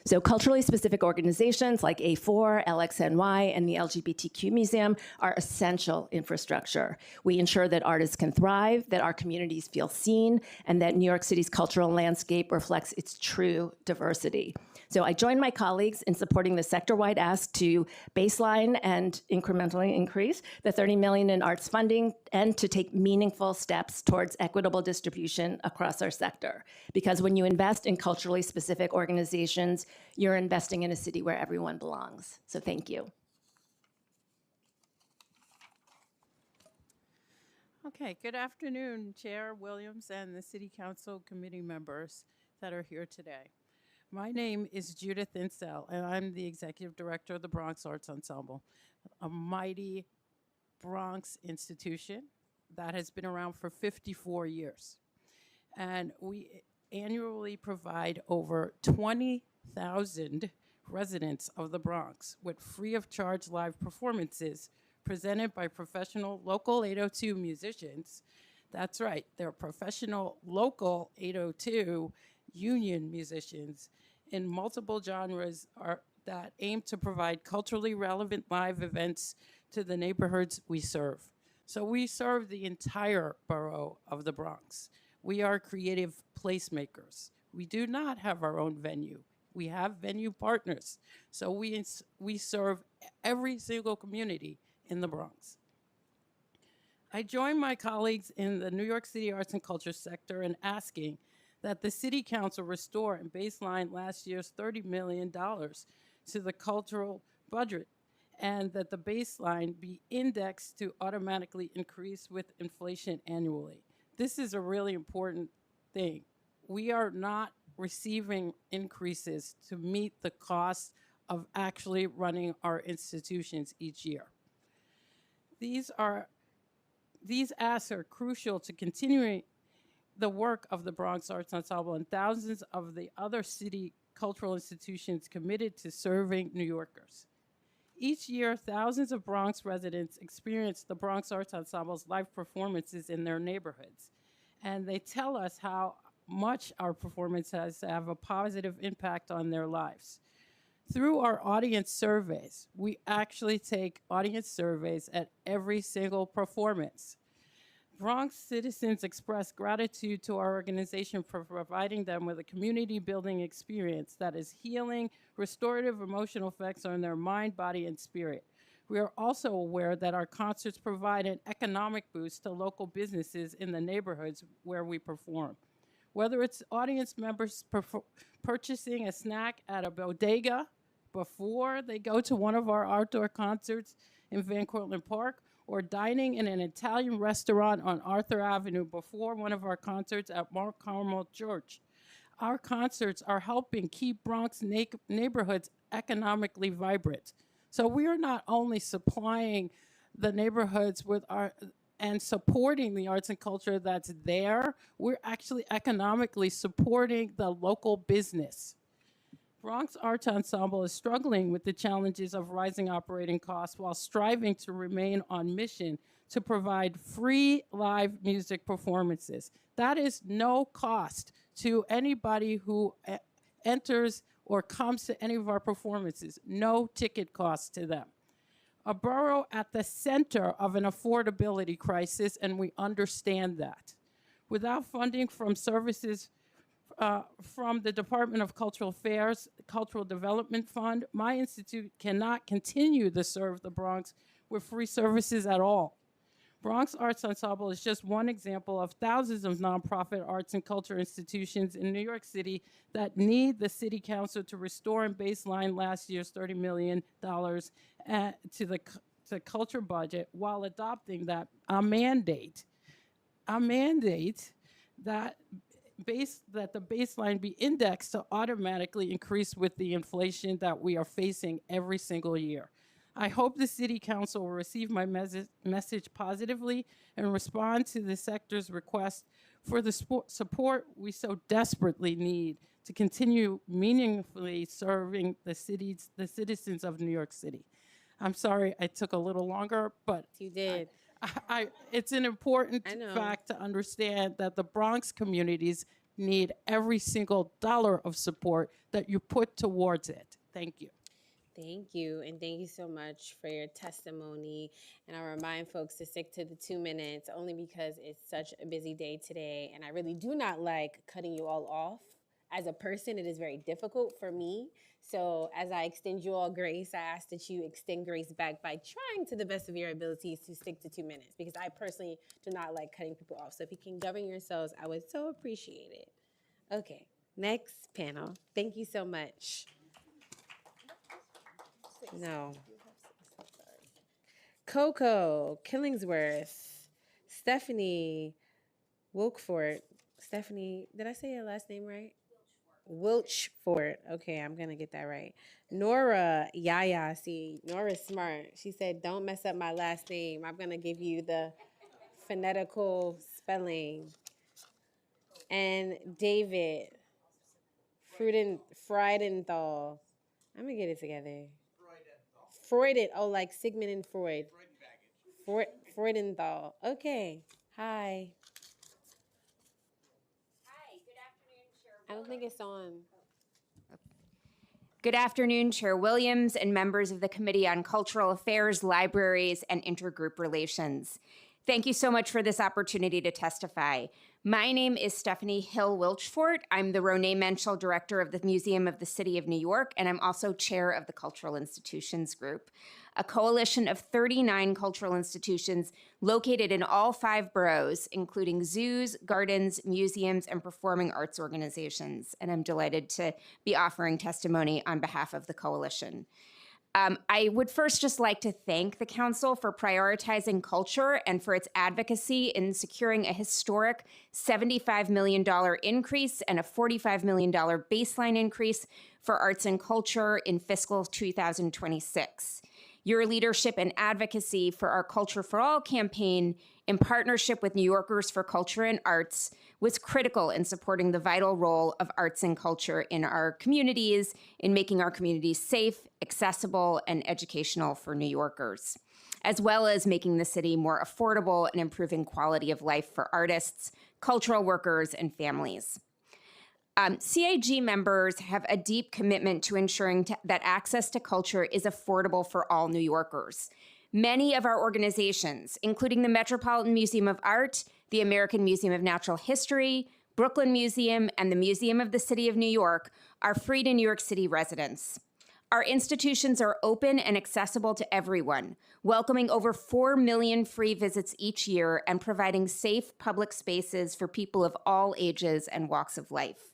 So culturally specific organizations like A4, LXNY, and the LGBTQ Museum are essential infrastructure. We ensure that artists can thrive, that our communities feel seen, and that New York City's cultural landscape reflects its true diversity. So I join my colleagues in supporting the sector-wide ask to baseline and incrementally increase the $30 million in arts funding and to take meaningful steps towards equitable distribution across our sector. Because when you invest in culturally specific organizations, you're investing in a city where everyone belongs. So thank you. Okay, good afternoon, Chair Williams and the City Council committee members that are here today. My name is Judith Insel, and I'm the Executive Director of the Bronx Arts Ensemble, a mighty Bronx institution that has been around for 54 years. And we annually provide over 20,000 residents of the Bronx with free of charge live performances presented by professional local 802 musicians. That's right, they're professional local 802 union musicians in multiple genres that aim to provide culturally relevant live events to the neighborhoods we serve. So we serve the entire borough of the Bronx. We are creative placemakers. We do not have our own venue. We have venue partners. So we serve every single community in the Bronx. I join my colleagues in the New York City arts and culture sector in asking that the City Council restore and baseline last year's $30 million to the cultural budget, and that the baseline be indexed to automatically increase with inflation annually. This is a really important thing. We are not receiving increases to meet the cost of actually running our institutions each year. These asks are crucial to continuing the work of the Bronx Arts Ensemble and thousands of the other city cultural institutions committed to serving New Yorkers. Each year, thousands of Bronx residents experience the Bronx Arts Ensemble's live performances in their neighborhoods. And they tell us how much our performance has to have a positive impact on their lives. Through our audience surveys, we actually take audience surveys at every single performance. Bronx citizens express gratitude to our organization for providing them with a community building experience that is healing, restorative emotional effects on their mind, body, and spirit. We are also aware that our concerts provide an economic boost to local businesses in the neighborhoods where we perform. Whether it's audience members purchasing a snack at a bodega before they go to one of our outdoor concerts in Van Cortlandt Park, or dining in an Italian restaurant on Arthur Avenue before one of our concerts at Mount Carmel Church. Our concerts are helping keep Bronx neighborhoods economically vibrant. So we are not only supplying the neighborhoods with and supporting the arts and culture that's there, we're actually economically supporting the local business. Bronx Arts Ensemble is struggling with the challenges of rising operating costs while striving to remain on mission to provide free live music performances. That is no cost to anybody who enters or comes to any of our performances. No ticket cost to them. A borough at the center of an affordability crisis, and we understand that. Without funding from services from the Department of Cultural Affairs, Cultural Development Fund, my institute cannot continue to serve the Bronx with free services at all. Bronx Arts Ensemble is just one example of thousands of nonprofit arts and culture institutions in New York City that need the City Council to restore and baseline last year's $30 million to the culture budget while adopting a mandate that the baseline be indexed to automatically increase with the inflation that we are facing every single year. I hope the City Council will receive my message positively and respond to the sector's request for the support we so desperately need to continue meaningfully serving the citizens of New York City. I'm sorry I took a little longer, but you did. It's an important fact to understand that the Bronx communities need every single dollar of support that you put towards it. Thank you. Thank you, and thank you so much for your testimony. And I remind folks to stick to the 2 minutes only because it's such a busy day today, and I really do not like cutting you all off. As a person, it is very difficult for me. So as I extend you all grace, I ask that you extend grace back by trying to the best of your abilities to stick to 2 minutes, because I personally do not like cutting people off. So if you can govern yourselves, I would so appreciate it. Okay, next panel. Thank you so much. No. Coco Killingsworth, Stephanie Wilkford. Stephanie, did I say your last name right? Wilchford. Okay, I'm going to get that right. Nora Yaya. See, Nora's smart. She said, don't mess up my last name. I'm going to give you the phonetical spelling. And David Freudenthal. I'm going to get it together. Like Sigmund and Freud. Freudenthal. Okay. Hi. I don't think it's on. Good afternoon, Chair Williams and members of the Committee on Cultural Affairs, Libraries, and Intergroup Relations. Thank you so much for this opportunity to testify. My name is Stephanie Hill Wilchfort. I'm the Roné Menschel Director of the Museum of the City of New York, and I'm also Chair of the Cultural Institutions Group, a coalition of 39 cultural institutions located in all 5 boroughs, including zoos, gardens, museums, and performing arts organizations. And I'm delighted to be offering testimony on behalf of the coalition. I would first just like to thank the Council for prioritizing culture and for its advocacy in securing a historic $75 million increase and a $45 million baseline increase for arts and culture in fiscal 2026. Your leadership and advocacy for our Culture for All campaign in partnership with New Yorkers for Culture and Arts was critical in supporting the vital role of arts and culture in our communities, in making our communities safe, accessible, and educational for New Yorkers, as well as making the city more affordable and improving quality of life for artists, cultural workers, and families. CIG members have a deep commitment to ensuring that access to culture is affordable for all New Yorkers. Many of our organizations, including the Metropolitan Museum of Art, the American Museum of Natural History, Brooklyn Museum, and the Museum of the City of New York, are free to New York City residents. Our institutions are open and accessible to everyone, welcoming over 4 million free visits each year and providing safe public spaces for people of all ages and walks of life.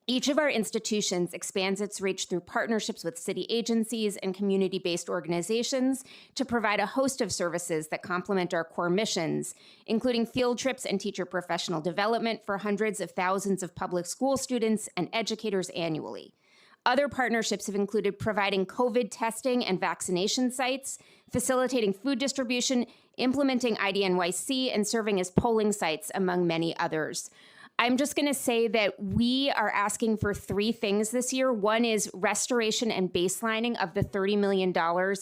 Each of our institutions expands its reach through partnerships with city agencies and community-based organizations to provide a host of services that complement our core missions, including field trips and teacher professional development for hundreds of thousands of public school students and educators annually. Other partnerships have included providing COVID testing and vaccination sites, facilitating food distribution, implementing IDNYC, and serving as polling sites, among many others. I'm just going to say that we are asking for 3 things this year. One is restoration and baselining of the $30 million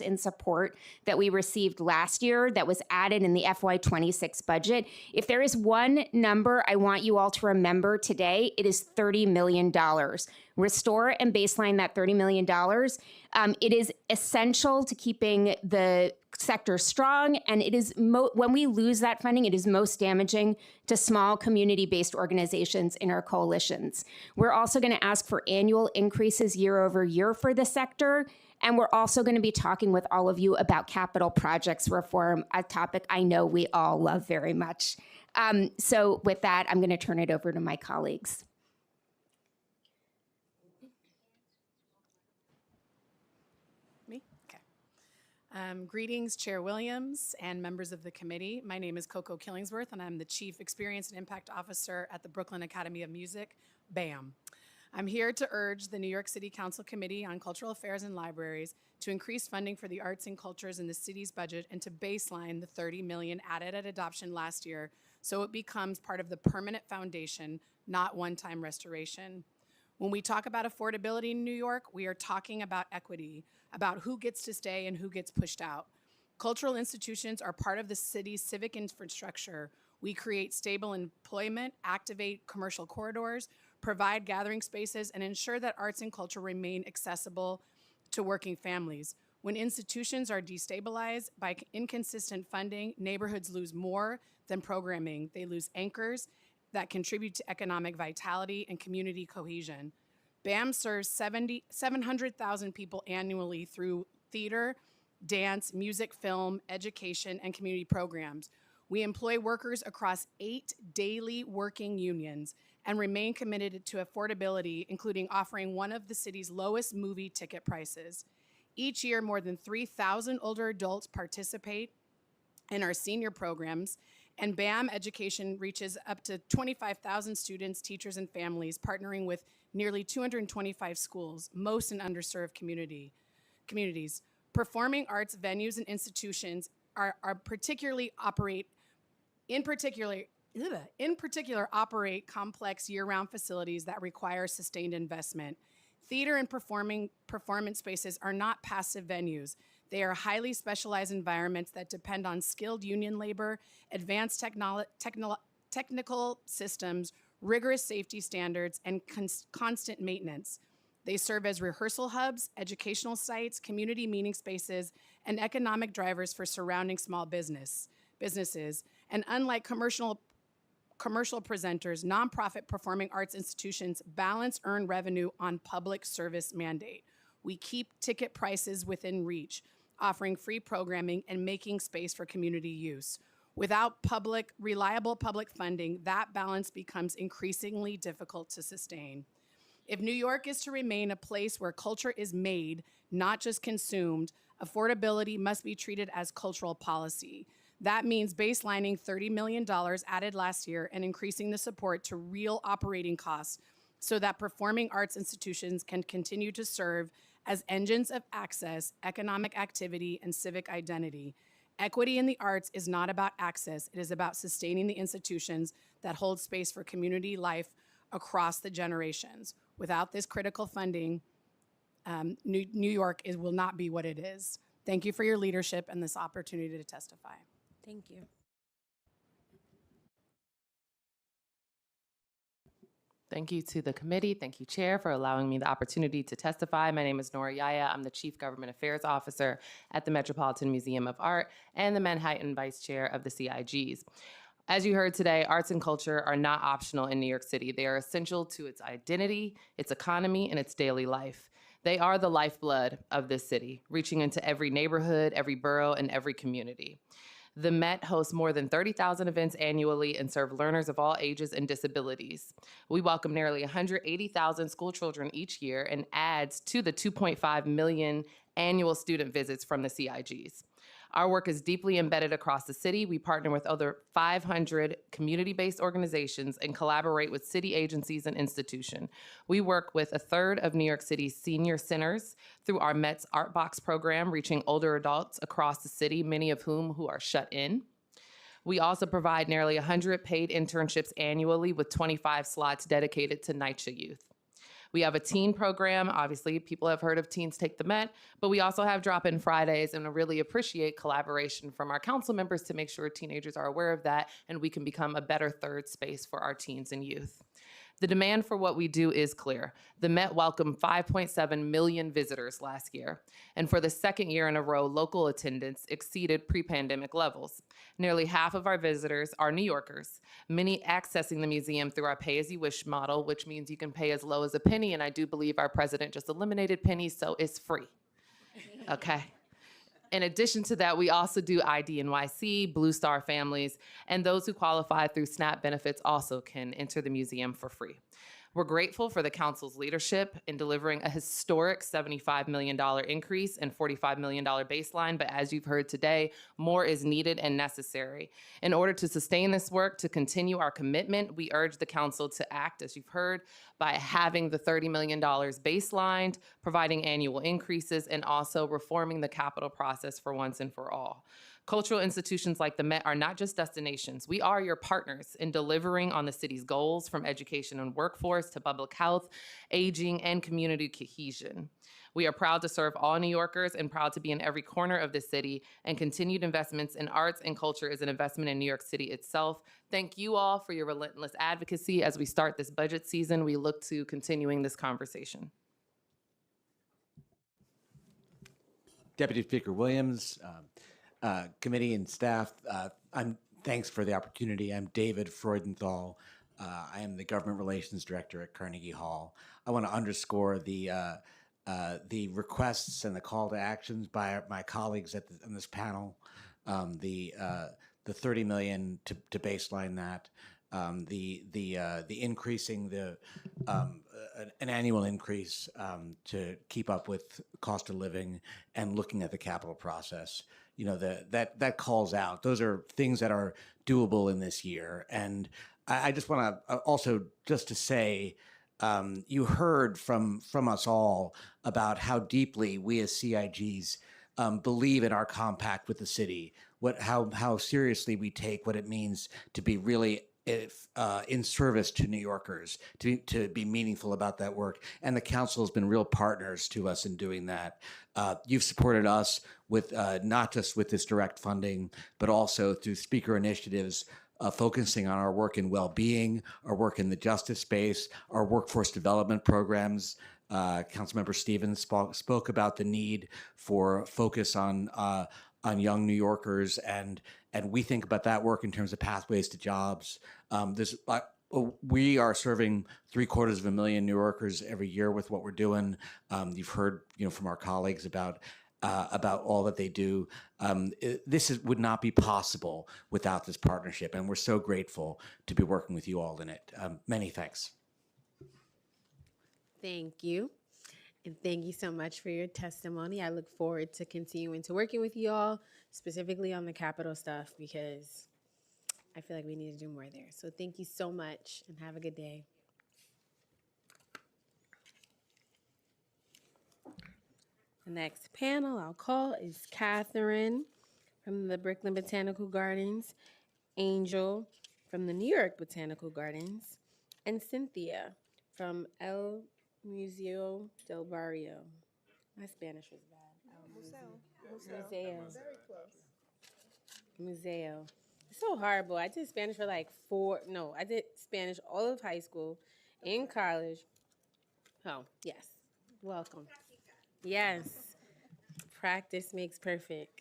in support that we received last year that was added in the FY26 budget. If there is one number I want you all to remember today, it is $30 million. Restore and baseline that $30 million. It is essential to keeping the sector strong, and it is when we lose that funding, it is most damaging to small community-based organizations in our coalitions. We're also going to ask for annual increases year over year for the sector, and we're also going to be talking with all of you about capital projects reform, a topic I know we all love very much. So with that, I'm going to turn it over to my colleagues. Greetings, Chair Williams and members of the committee. My name is Coco Killingsworth, and I'm the Chief Experience and Impact Officer at the Brooklyn Academy of Music, BAM. I'm here to urge the New York City Council Committee on Cultural Affairs and Libraries to increase funding for the arts and cultures in the city's budget and to baseline the $30 million added at adoption last year so it becomes part of the permanent foundation, not one-time restoration. When we talk about affordability in New York, we are talking about equity, about who gets to stay and who gets pushed out. Cultural institutions are part of the city's civic infrastructure. We create stable employment, activate commercial corridors, provide gathering spaces, and ensure that arts and culture remain accessible to working families. When institutions are destabilized by inconsistent funding, neighborhoods lose more than programming. They lose anchors that contribute to economic vitality and community cohesion. BAM serves 700,000 people annually through theater, dance, music, film, education, and community programs. We employ workers across 8 daily working unions and remain committed to affordability, including offering one of the city's lowest movie ticket prices. Each year, more than 3,000 older adults participate in our senior programs, and BAM Education reaches up to 25,000 students, teachers, and families, partnering with nearly 225 schools, most in underserved communities. Performing arts venues and institutions in particular operate complex year-round facilities that require sustained investment. Theater and performance spaces are not passive venues. They are highly specialized environments that depend on skilled union labor, advanced technical systems, rigorous safety standards, and constant maintenance. They serve as rehearsal hubs, educational sites, community meeting spaces, and economic drivers for surrounding small businesses. And unlike commercial presenters, nonprofit performing arts institutions balance earned revenue on public service mandate. We keep ticket prices within reach, offering free programming and making space for community use. Without reliable public funding, that balance becomes increasingly difficult to sustain. If New York is to remain a place where culture is made, not just consumed, affordability must be treated as cultural policy. That means baselining $30 million added last year and increasing the support to real operating costs so that performing arts institutions can continue to serve as engines of access, economic activity, and civic identity. Equity in the arts is not about access. It is about sustaining the institutions that hold space for community life across the generations. Without this critical funding, New York will not be what it is. Thank you for your leadership and this opportunity to testify. Thank you. Thank you to the committee. Thank you, Chair, for allowing me the opportunity to testify. My name is Nora Yaya. I'm the Chief Government Affairs Officer at the Metropolitan Museum of Art and the Manhattan Vice Chair of the SIGs. As you heard today, arts and culture are not optional in New York City. They are essential to its identity, its economy, and its daily life. They are the lifeblood of this city, reaching into every neighborhood, every borough, and every community. The Met hosts more than 30,000 events annually and serve learners of all ages and disabilities. We welcome nearly 180,000 school children each year and adds to the 2.5 million annual student visits from the SIGs. Our work is deeply embedded across the city. We partner with over 500 community-based organizations and collaborate with city agencies and institutions. We work with 1/3 of New York City's senior centers through our Met's Art Box program, reaching older adults across the city, many of whom are shut in. We also provide nearly 100 paid internships annually with 25 slots dedicated to NYCHA youth. We have a teen program. Obviously, people have heard of Teens Take the Met, but we also have drop-in Fridays, and I really appreciate collaboration from our council members to make sure teenagers are aware of that and we can become a better third space for our teens and youth. The demand for what we do is clear. The Met welcomed 5.7 million visitors last year, and for the second year in a row, local attendance exceeded pre-pandemic levels. Nearly half of our visitors are New Yorkers, many accessing the museum through our pay-as-you-wish model, which means you can pay as low as a penny, and I do believe our president just eliminated pennies, so it's free, okay? In addition to that, we also do ID NYC, Blue Star families, and those who qualify through SNAP benefits also can enter the museum for free. We're grateful for the council's leadership in delivering a historic $75 million increase and $45 million baseline, but as you've heard today, more is needed and necessary. In order to sustain this work, to continue our commitment, we urge the council to act, as you've heard, by having the $30 million baselined, providing annual increases, and also reforming the capital process for once and for all. Cultural institutions like the Met are not just destinations. We are your partners in delivering on the city's goals, from education and workforce to public health, aging, and community cohesion. We are proud to serve all New Yorkers and proud to be in every corner of the city, and continued investments in arts and culture is an investment in New York City itself. Thank you all for your relentless advocacy as we start this budget season. We look to continuing this conversation. Deputy Speaker Williams, committee and staff, thanks for the opportunity. I'm David Freudenthal. I am the Government Relations Director at Carnegie Hall. I want to underscore the requests and the call to actions by my colleagues on this panel. The $30 million to baseline that, the increasing an annual increase to keep up with cost of living, and looking at the capital process. You know, that calls out. Those are things that are doable in this year. And I just want to also just to say, you heard from us all about how deeply we as SIGs believe in our compact with the city, how seriously we take what it means to be really in service to New Yorkers, to be meaningful about that work. And the council has been real partners to us in doing that. You've supported us with not just with this direct funding, but also through speaker initiatives, focusing on our work in well-being, our work in the justice space, our workforce development programs. Councilmember Stevens spoke about the need for focus on young New Yorkers, and we think about that work in terms of pathways to jobs. We are serving 750,000 New Yorkers every year with what we're doing. You've heard, from our colleagues about all that they do. This would not be possible without this partnership, and we're so grateful to be working with you all in it. Many thanks. Thank you. And thank you so much for your testimony. I look forward to continuing to working with you all, specifically on the capital stuff, because I feel like we need to do more there. So thank you so much, and have a good day. The next panel I'll call is Catherine from the Brooklyn Botanical Gardens, Angel from the New York Botanical Gardens, and Cynthia from El Museo del Barrio. My Spanish was bad. Museo. Very close. Museo. It's so horrible. I did Spanish for I did Spanish all of high school, in college. Oh, yes. Welcome. Yes. Practice makes perfect.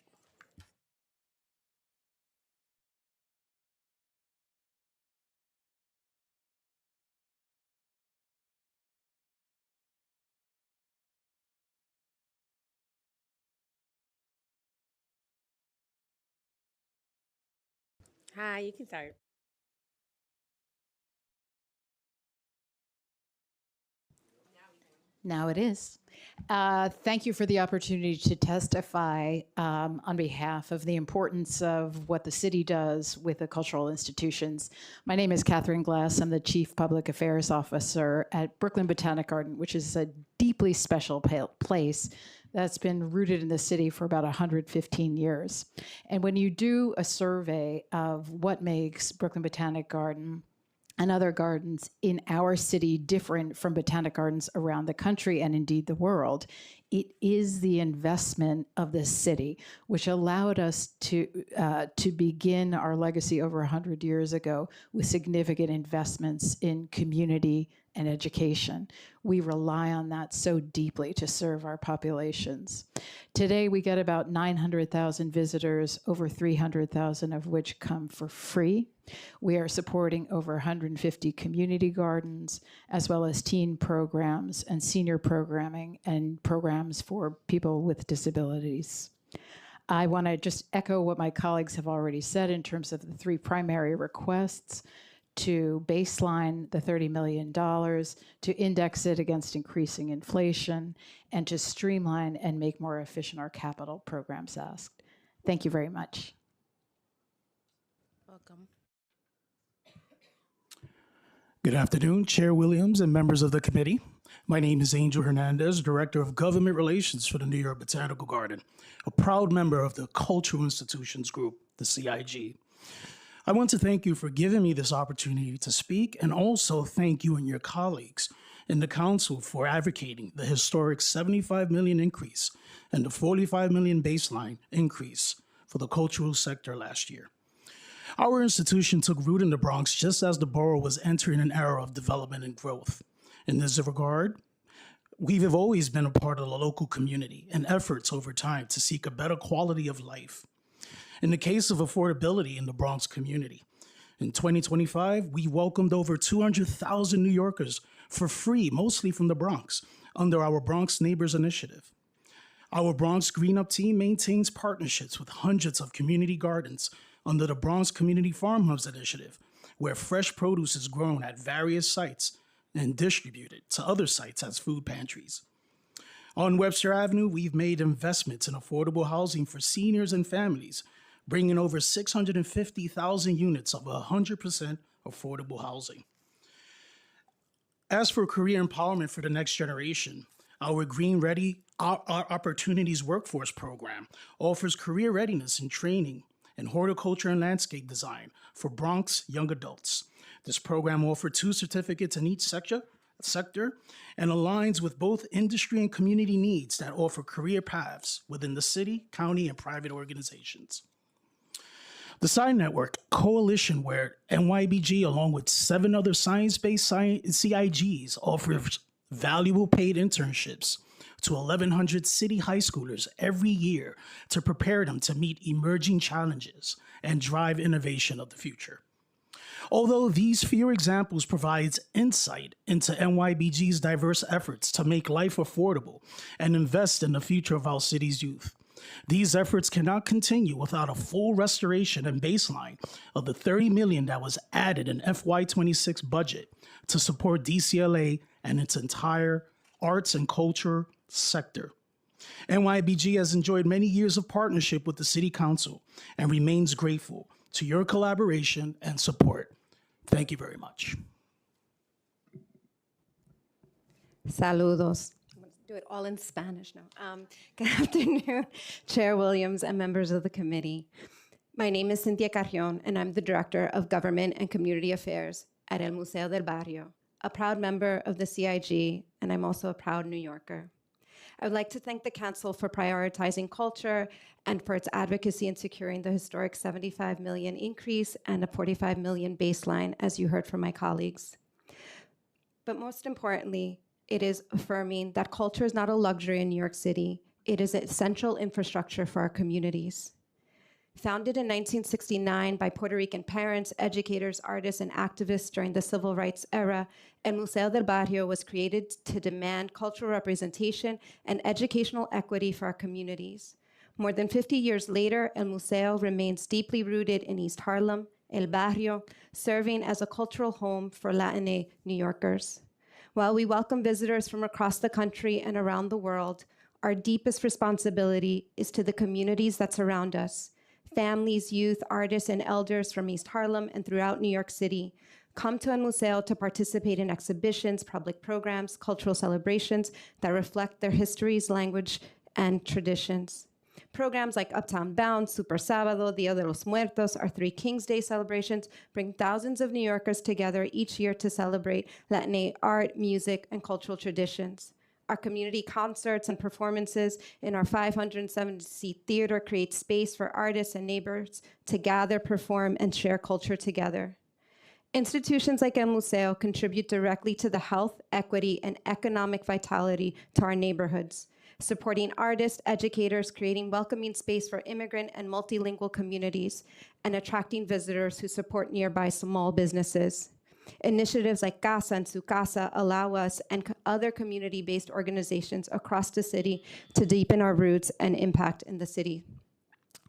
Hi, you can start. Now it is. Thank you for the opportunity to testify on behalf of the importance of what the city does with the cultural institutions. My name is Catherine Glass. I'm the Chief Public Affairs Officer at Brooklyn Botanic Garden, which is a deeply special place that's been rooted in the city for about 115 years. And when you do a survey of what makes Brooklyn Botanic Garden and other gardens in our city different from botanic gardens around the country and indeed the world, it is the investment of the city, which allowed us to begin our legacy over 100 years ago with significant investments in community and education. We rely on that so deeply to serve our populations. Today, we get about 900,000 visitors, over 300,000 of which come for free. We are supporting over 150 community gardens, as well as teen programs and senior programming and programs for people with disabilities. I want to just echo what my colleagues have already said in terms of the three primary requests: to baseline the $30 million, to index it against increasing inflation, and to streamline and make more efficient our capital programs asked. Thank you very much. Welcome. Good afternoon, Chair Williams and members of the committee. My name is Angel Hernandez, Director of Government Relations for the New York Botanical Garden, a proud member of the Cultural Institutions Group, the SIG. I want to thank you for giving me this opportunity to speak, and also thank you and your colleagues in the council for advocating the historic $75 million increase and the $45 million baseline increase for the cultural sector last year. Our institution took root in the Bronx just as the borough was entering an era of development and growth. In this regard, we have always been a part of the local community and efforts over time to seek a better quality of life. In the case of affordability in the Bronx community, in 2025, we welcomed over 200,000 New Yorkers for free, mostly from the Bronx, under our Bronx Neighbors Initiative. Our Bronx Green Up team maintains partnerships with hundreds of community gardens under the Bronx Community Farm Hubs Initiative, where fresh produce is grown at various sites and distributed to other sites as food pantries. On Webster Avenue, we've made investments in affordable housing for seniors and families, bringing over 650,000 units of 100% affordable housing. As for career empowerment for the next generation, our Green Ready Opportunities Workforce Program offers career readiness and training in horticulture and landscape design for Bronx young adults. This program offers 2 certificates in each sector and aligns with both industry and community needs that offer career paths within the city, county, and private organizations. The SIGN Network coalition, where NYBG, along with 7 other science-based CIGs, offers valuable paid internships to 1,100 city high schoolers every year to prepare them to meet emerging challenges and drive innovation of the future. Although these few examples provides insight into NYBG's diverse efforts to make life affordable and invest in the future of our city's youth, these efforts cannot continue without a full restoration and baseline of the $30 million that was added in FY26 budget to support DCLA and its entire arts and culture sector. NYBG has enjoyed many years of partnership with the City Council and remains grateful to your collaboration and support. Thank you very much. Saludos. Do it all in Spanish now. Good afternoon, Chair Williams and members of the committee. My name is Cynthia Carrion, and I'm the Director of Government and Community Affairs at El Museo del Barrio, a proud member of the CIG, and I'm also a proud New Yorker. I would like to thank the Council for prioritizing culture and for its advocacy in securing the historic $75 million increase and a $45 million baseline, as you heard from my colleagues. But most importantly, it is affirming that culture is not a luxury in New York City. It is an essential infrastructure for our communities. Founded in 1969 by Puerto Rican parents, educators, artists, and activists during the civil rights era, El Museo del Barrio was created to demand cultural representation and educational equity for our communities. More than 50 years later, El Museo remains deeply rooted in East Harlem, El Barrio, serving as a cultural home for Latina New Yorkers. While we welcome visitors from across the country and around the world, our deepest responsibility is to the communities that surround us. Families, youth, artists, and elders from East Harlem and throughout New York City come to El Museo to participate in exhibitions, public programs, cultural celebrations that reflect their histories, language, and traditions. Programs like Uptown Bound, Super Sábado, Dia de los Muertos, our 3 Kings Day celebrations bring thousands of New Yorkers together each year to celebrate Latinx art, music, and cultural traditions. Our community concerts and performances in our 570-seat theater create space for artists and neighbors to gather, perform, and share culture together. Institutions like El Museo contribute directly to the health, equity, and economic vitality to our neighborhoods, supporting artists, educators, creating welcoming space for immigrant and multilingual communities, and attracting visitors who support nearby small businesses. Initiatives like Casa and Su Casa allow us and other community-based organizations across the city to deepen our roots and impact in the city.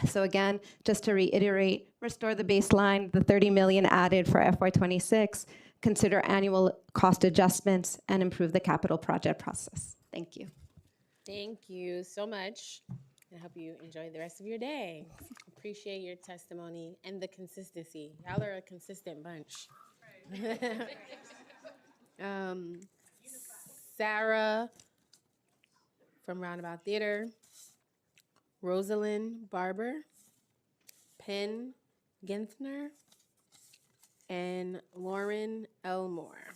So again, just to reiterate, restore the baseline, the $30 million added for FY26, consider annual cost adjustments, and improve the capital project process. Thank you. Thank you so much. I hope you enjoy the rest of your day. Appreciate your testimony and the consistency. Y'all are a consistent bunch. Sarah from Roundabout Theater, Rosalind Barber, Penn Genthner, and Lauren Elmore.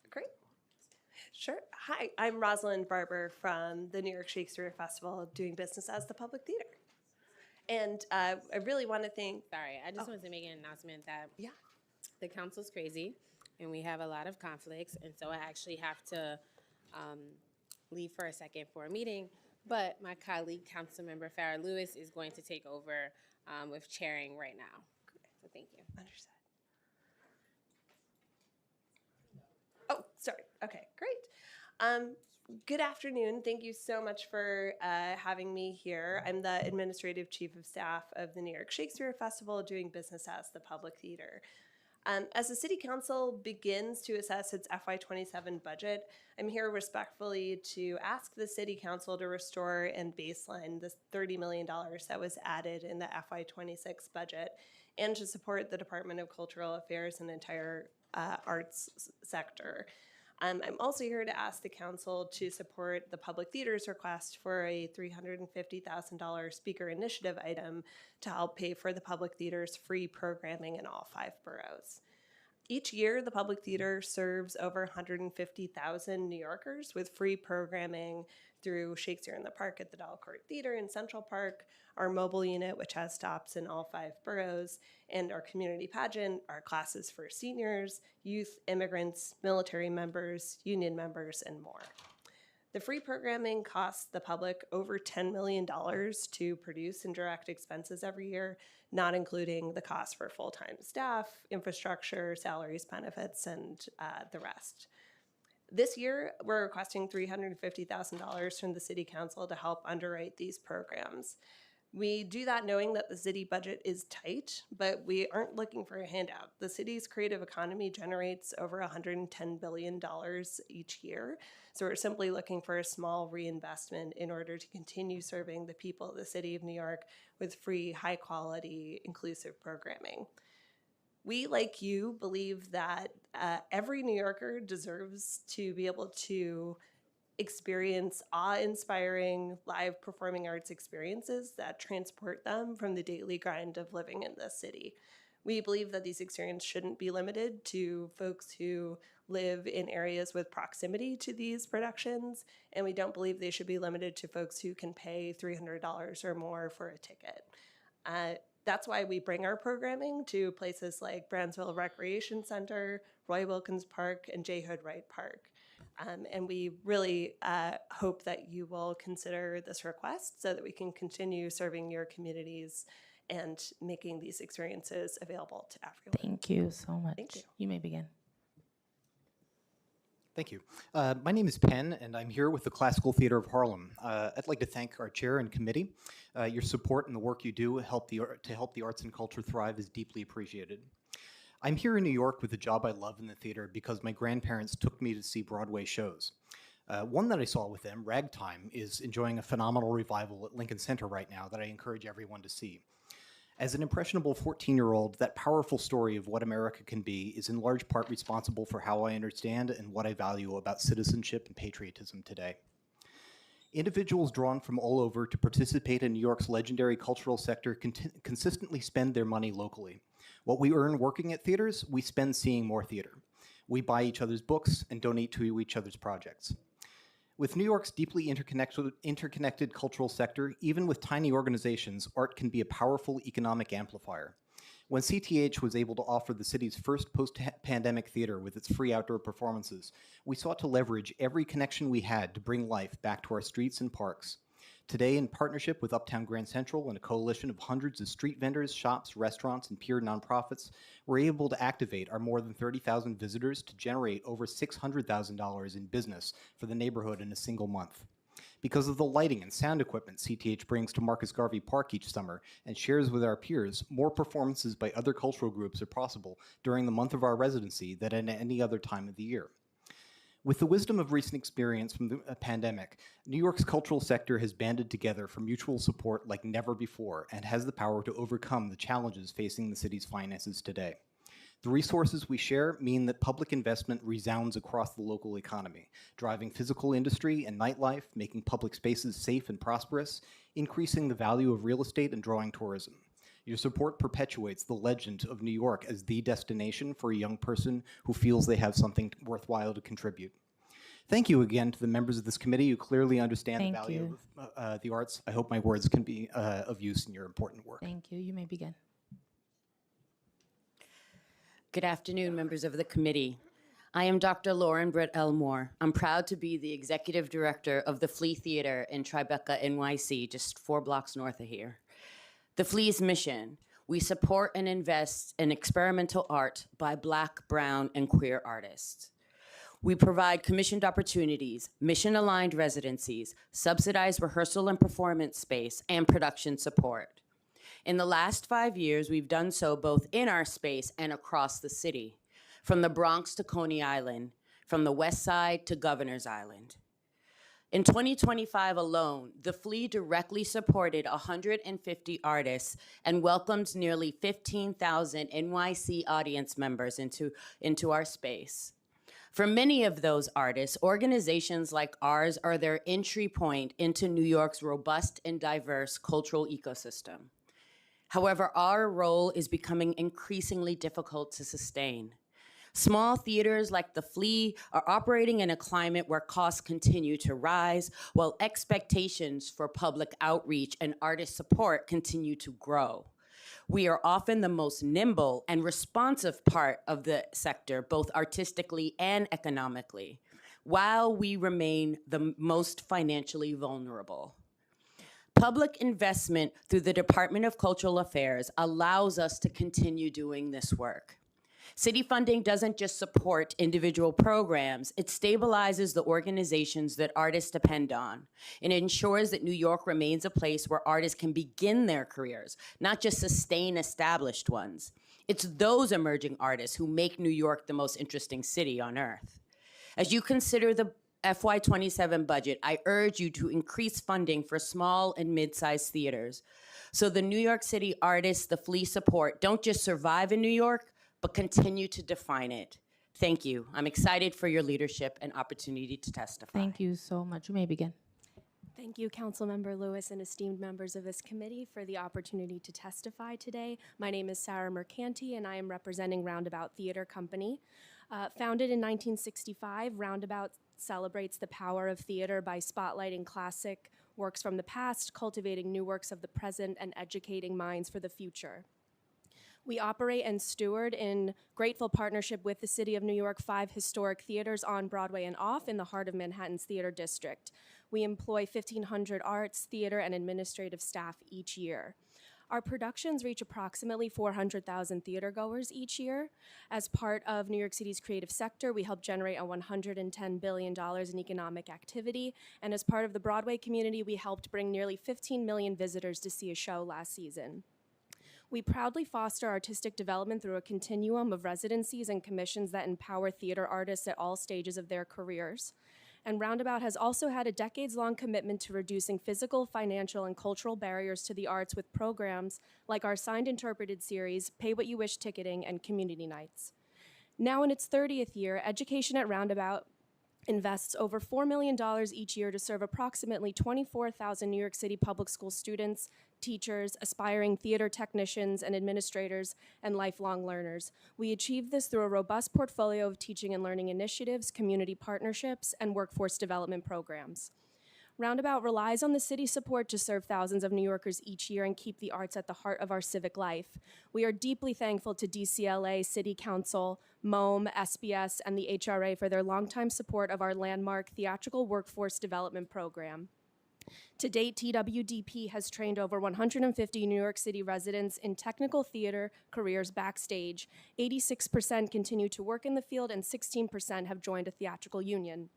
Great. Sure. Hi, I'm Rosalind Barber from the New York Shakespeare Festival, doing business as the Public Theater. And I really want to thank... Sorry, I just wanted to make an announcement that the council's crazy, and we have a lot of conflicts, and so I actually have to leave for a second for a meeting. But my colleague, Councilmember Farrah Lewis, is going to take over with chairing right now. So thank you. Understood. Oh, sorry. Okay, great. Good afternoon. Thank you so much for having me here. I'm the Administrative Chief of Staff of the New York Shakespeare Festival, doing business as the Public Theater. As the City Council begins to assess its FY27 budget, I'm here respectfully to ask the City Council to restore and baseline the $30 million that was added in the FY26 budget, and to support the Department of Cultural Affairs and entire arts sector. I'm also here to ask the Council to support the Public Theater's request for a $350,000 speaker initiative item to help pay for the Public Theater's free programming in all 5 boroughs. Each year, the Public Theater serves over 150,000 New Yorkers with free programming through Shakespeare in the Park at the Delacorte Theater in Central Park, our mobile unit, which has stops in all 5 boroughs, and our community pageant, our classes for seniors, youth, immigrants, military members, union members, and more. The free programming costs the public over $10 million to produce in direct expenses every year, not including the cost for full-time staff, infrastructure, salaries, benefits, and the rest. This year, we're requesting $350,000 from the City Council to help underwrite these programs. We do that knowing that the city budget is tight, but we aren't looking for a handout. The city's creative economy generates over $110 billion each year, so we're simply looking for a small reinvestment in order to continue serving the people of the City of New York with free, high-quality, inclusive programming. We, like you, believe that every New Yorker deserves to be able to experience awe-inspiring live performing arts experiences that transport them from the daily grind of living in this city. We believe that these experiences shouldn't be limited to folks who live in areas with proximity to these productions, and we don't believe they should be limited to folks who can pay $300 or more for a ticket. That's why we bring our programming to places like Brownsville Recreation Center, Roy Wilkins Park, and J. Hood Wright Park. And we really hope that you will consider this request so that we can continue serving your communities and making these experiences available to everyone. Thank you so much. Thank you. You may begin. Thank you. My name is Penn, and I'm here with the Classical Theater of Harlem. I'd like to thank our chair and committee. Your support and the work you do to help the arts and culture thrive is deeply appreciated. I'm here in New York with a job I love in the theater because my grandparents took me to see Broadway shows. One that I saw with them, Ragtime, is enjoying a phenomenal revival at Lincoln Center right now that I encourage everyone to see. As an impressionable 14-year-old, that powerful story of what America can be is in large part responsible for how I understand and what I value about citizenship and patriotism today. Individuals drawn from all over to participate in New York's legendary cultural sector consistently spend their money locally. What we earn working at theaters, we spend seeing more theater. We buy each other's books and donate to each other's projects. With New York's deeply interconnected cultural sector, even with tiny organizations, art can be a powerful economic amplifier. When CTH was able to offer the city's first post-pandemic theater with its free outdoor performances, we sought to leverage every connection we had to bring life back to our streets and parks. Today, in partnership with Uptown Grand Central and a coalition of hundreds of street vendors, shops, restaurants, and peer nonprofits, we're able to activate our more than 30,000 visitors to generate over $600,000 in business for the neighborhood in a single month. Because of the lighting and sound equipment CTH brings to Marcus Garvey Park each summer and shares with our peers, more performances by other cultural groups are possible during the month of our residency than at any other time of the year. With the wisdom of recent experience from the pandemic, New York's cultural sector has banded together for mutual support like never before and has the power to overcome the challenges facing the city's finances today. The resources we share mean that public investment resounds across the local economy, driving physical industry and nightlife, making public spaces safe and prosperous, increasing the value of real estate and drawing tourism. Your support perpetuates the legend of New York as the destination for a young person who feels they have something worthwhile to contribute. Thank you again to the members of this committee who clearly understand the value of the arts. I hope my words can be of use in your important work. Thank you. You may begin. Good afternoon, members of the committee. I am Dr. Lauren Britt Elmore. I'm proud to be the executive director of the Flea Theater in Tribeca, NYC, just 4 blocks north of here. The Flea's mission: we support and invest in experimental art by Black, brown, and queer artists. We provide commissioned opportunities, mission-aligned residencies, subsidized rehearsal and performance space, and production support. In the last 5 years, we've done so both in our space and across the city, from the Bronx to Coney Island, from the West Side to Governor's Island. In 2025 alone, the Flea directly supported 150 artists and welcomed nearly 15,000 NYC audience members into our space. For many of those artists, organizations like ours are their entry point into New York's robust and diverse cultural ecosystem. However, our role is becoming increasingly difficult to sustain. Small theaters like the Flea are operating in a climate where costs continue to rise, while expectations for public outreach and artist support continue to grow. We are often the most nimble and responsive part of the sector, both artistically and economically, while we remain the most financially vulnerable. Public investment through the Department of Cultural Affairs allows us to continue doing this work. City funding doesn't just support individual programs, it stabilizes the organizations that artists depend on. It ensures that New York remains a place where artists can begin their careers, not just sustain established ones. It's those emerging artists who make New York the most interesting city on earth. As you consider the FY27 budget, I urge you to increase funding for small and mid-sized theaters, so the New York City artists the Flea support don't just survive in New York, but continue to define it. Thank you. I'm excited for your leadership and opportunity to testify. Thank you so much. You may begin. Thank you, Councilmember Lewis and esteemed members of this committee for the opportunity to testify today. My name is Sarah Mercanti, and I am representing Roundabout Theater Company. Founded in 1965, Roundabout celebrates the power of theater by spotlighting classic works from the past, cultivating new works of the present, and educating minds for the future. We operate and steward in grateful partnership with the City of New York 5 historic theaters on Broadway and off in the heart of Manhattan's theater district. We employ 1,500 arts, theater, and administrative staff each year. Our productions reach approximately 400,000 theater goers each year. As part of New York City's creative sector, we help generate $110 billion in economic activity. And as part of the Broadway community, we helped bring nearly 15 million visitors to see a show last season. We proudly foster artistic development through a continuum of residencies and commissions that empower theater artists at all stages of their careers. And Roundabout has also had a decades-long commitment to reducing physical, financial, and cultural barriers to the arts with programs like our signed interpreted series, Pay What You Wish ticketing, and community nights. Now in its 30th year, Education at Roundabout invests over $4 million each year to serve approximately 24,000 New York City public school students, teachers, aspiring theater technicians and administrators, and lifelong learners. We achieve this through a robust portfolio of teaching and learning initiatives, community partnerships, and workforce development programs. Roundabout relies on the city's support to serve thousands of New Yorkers each year and keep the arts at the heart of our civic life. We are deeply thankful to DCLA, City Council, MOM, SBS, and the HRA for their longtime support of our landmark theatrical workforce development program. To date, TWDP has trained over 150 New York City residents in technical theater careers backstage. 86% continue to work in the field, and 16% have joined a theatrical union.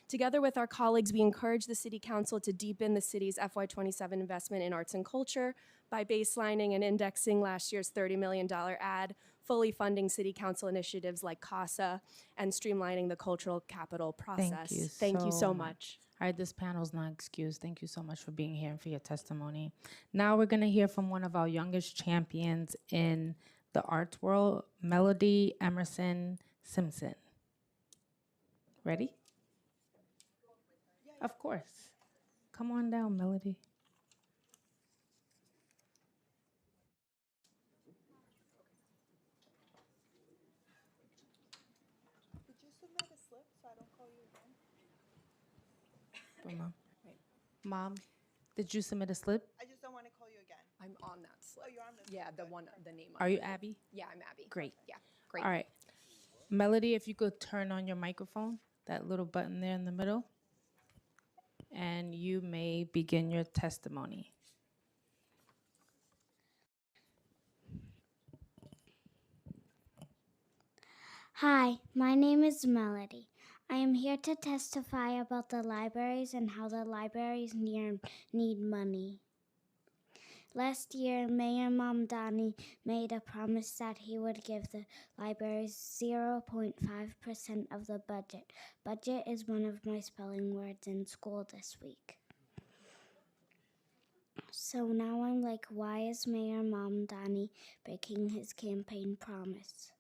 Together with our colleagues, we encourage the City Council to deepen the city's FY27 investment in arts and culture by baselining and indexing last year's $30 million ad, fully funding City Council initiatives like CASA, and streamlining the cultural capital process. Thank you so much. All right, this panel's not excused. Thank you so much for being here and for your testimony. Now we're going to hear from one of our youngest champions in the arts world, Melody Emerson Simpson. Ready? Of course. Come on down, Melody. Did you submit a slip so I don't call you again? Mom. Mom, did you submit a slip? I just don't want to call you again. I'm on that slip. Oh, you're on the Yeah, the name. Are you Abby? Yeah, I'm Abby. Great. Yeah, great. All right. Melody, if you could turn on your microphone, that little button there in the middle, and you may begin your testimony. Hi, my name is Melody. I am here to testify about the libraries and how the libraries need money. Last year, Mayor Mamdani made a promise that he would give the libraries 0.5% of the budget. Budget is one of my spelling words in school this week. So now I'm like, why is Mayor Mamdani breaking his campaign promise?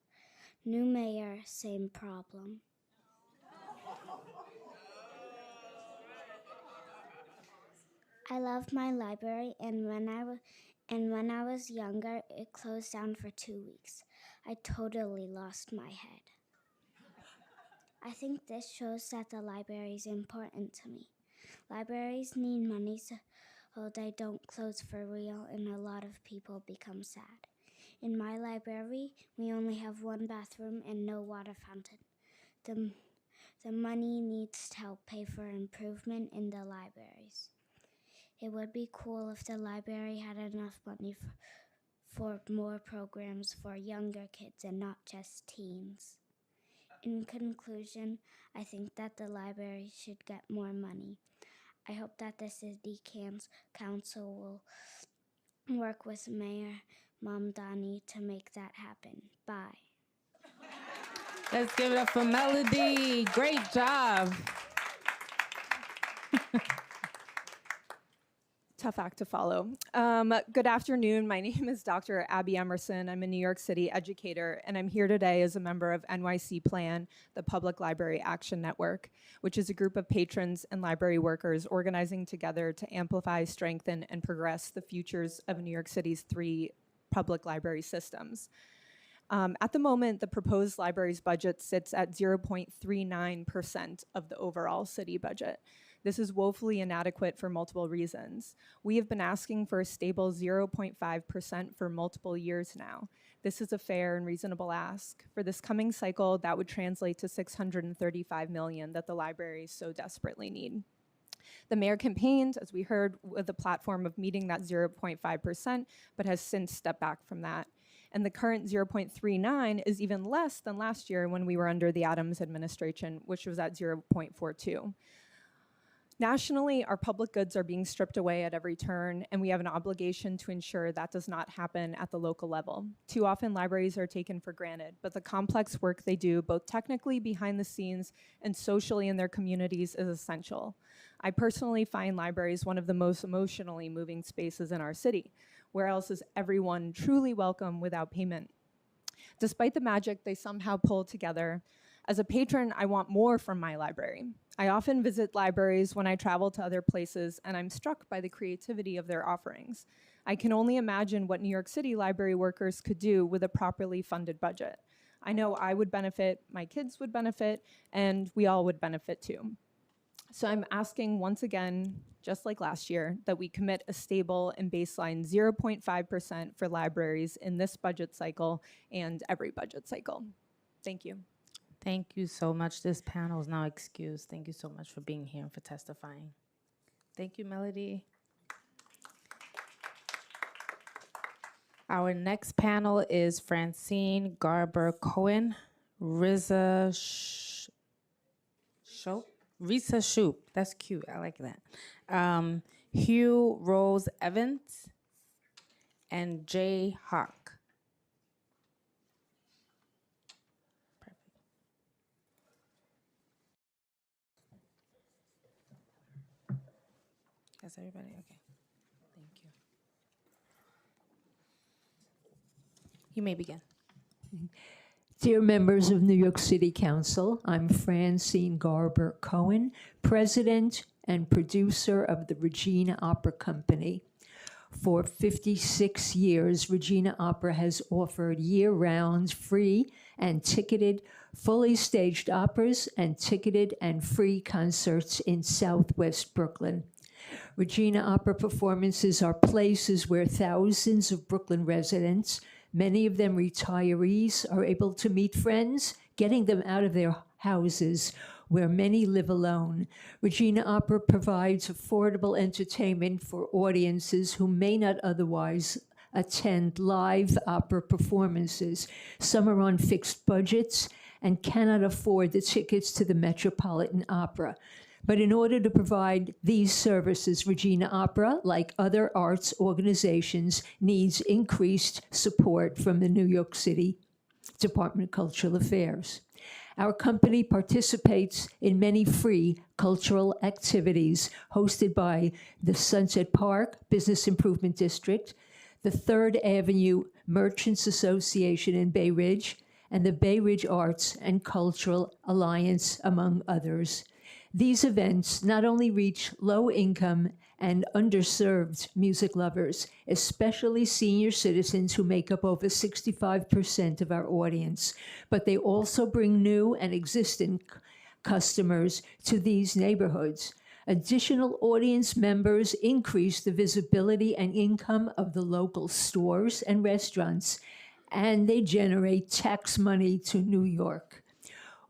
New mayor, same problem. I love my library, and when I was younger, it closed down for 2 weeks. I totally lost my head. I think this shows that the library is important to me. Libraries need money so they don't close for real, and a lot of people become sad. In my library, we only have one bathroom and no water fountain. The money needs to help pay for improvement in the libraries. It would be cool if the library had enough money for more programs for younger kids and not just teens. In conclusion, I think that the library should get more money. I hope that the City Council will work with Mayor Mamdani to make that happen. Bye. Let's give it up for Melody. Great job. Tough act to follow. Good afternoon. My name is Dr. Abby Emerson. I'm a New York City educator, and I'm here today as a member of NYPL, the Public Library Action Network, which is a group of patrons and library workers organizing together to amplify, strengthen, and progress the futures of New York City's 3 public library systems. At the moment, the proposed library's budget sits at 0.39% of the overall city budget. This is woefully inadequate for multiple reasons. We have been asking for a stable 0.5% for multiple years now. This is a fair and reasonable ask. For this coming cycle, that would translate to $635 million that the libraries so desperately need. The mayor campaigned, as we heard, with the platform of meeting that 0.5%, but has since stepped back from that. And the current 0.39 is even less than last year when we were under the Adams administration, which was at 0.42. Nationally, our public goods are being stripped away at every turn, and we have an obligation to ensure that does not happen at the local level. Too often, libraries are taken for granted, but the complex work they do, both technically behind the scenes and socially in their communities, is essential. I personally find libraries one of the most emotionally moving spaces in our city. Where else is everyone truly welcome without payment? Despite the magic they somehow pull together, as a patron, I want more from my library. I often visit libraries when I travel to other places, and I'm struck by the creativity of their offerings. I can only imagine what New York City library workers could do with a properly funded budget. I know I would benefit, my kids would benefit, and we all would benefit too. So I'm asking once again, just like last year, that we commit a stable and baseline 0.5% for libraries in this budget cycle and every budget cycle. Thank you. Thank you so much. This panel is now excused. Thank you so much for being here and for testifying. Thank you, Melody. Our next panel is Francine Garber-Cohen, Risa Shoup. That's cute. I like that. Hugh Rose Evans and Jay Hawk. That's everybody? Okay. Thank you. You may begin. Dear members of New York City Council, I'm Francine Garber-Cohen, President and producer of the Regina Opera Company. For 56 years, Regina Opera has offered year-round, free and ticketed, fully staged operas and ticketed and free concerts in Southwest Brooklyn. Regina Opera performances are places where thousands of Brooklyn residents, many of them retirees, are able to meet friends, getting them out of their houses where many live alone. Regina Opera provides affordable entertainment for audiences who may not otherwise attend live opera performances. Some are on fixed budgets and cannot afford the tickets to the Metropolitan Opera. But in order to provide these services, Regina Opera, like other arts organizations, needs increased support from the New York City Department of Cultural Affairs. Our company participates in many free cultural activities hosted by the Sunset Park Business Improvement District, the 3rd Avenue Merchants Association in Bay Ridge, and the Bay Ridge Arts and Cultural Alliance, among others. These events not only reach low-income and underserved music lovers, especially senior citizens who make up over 65% of our audience, but they also bring new and existing customers to these neighborhoods. Additional audience members increase the visibility and income of the local stores and restaurants, and they generate tax money to New York.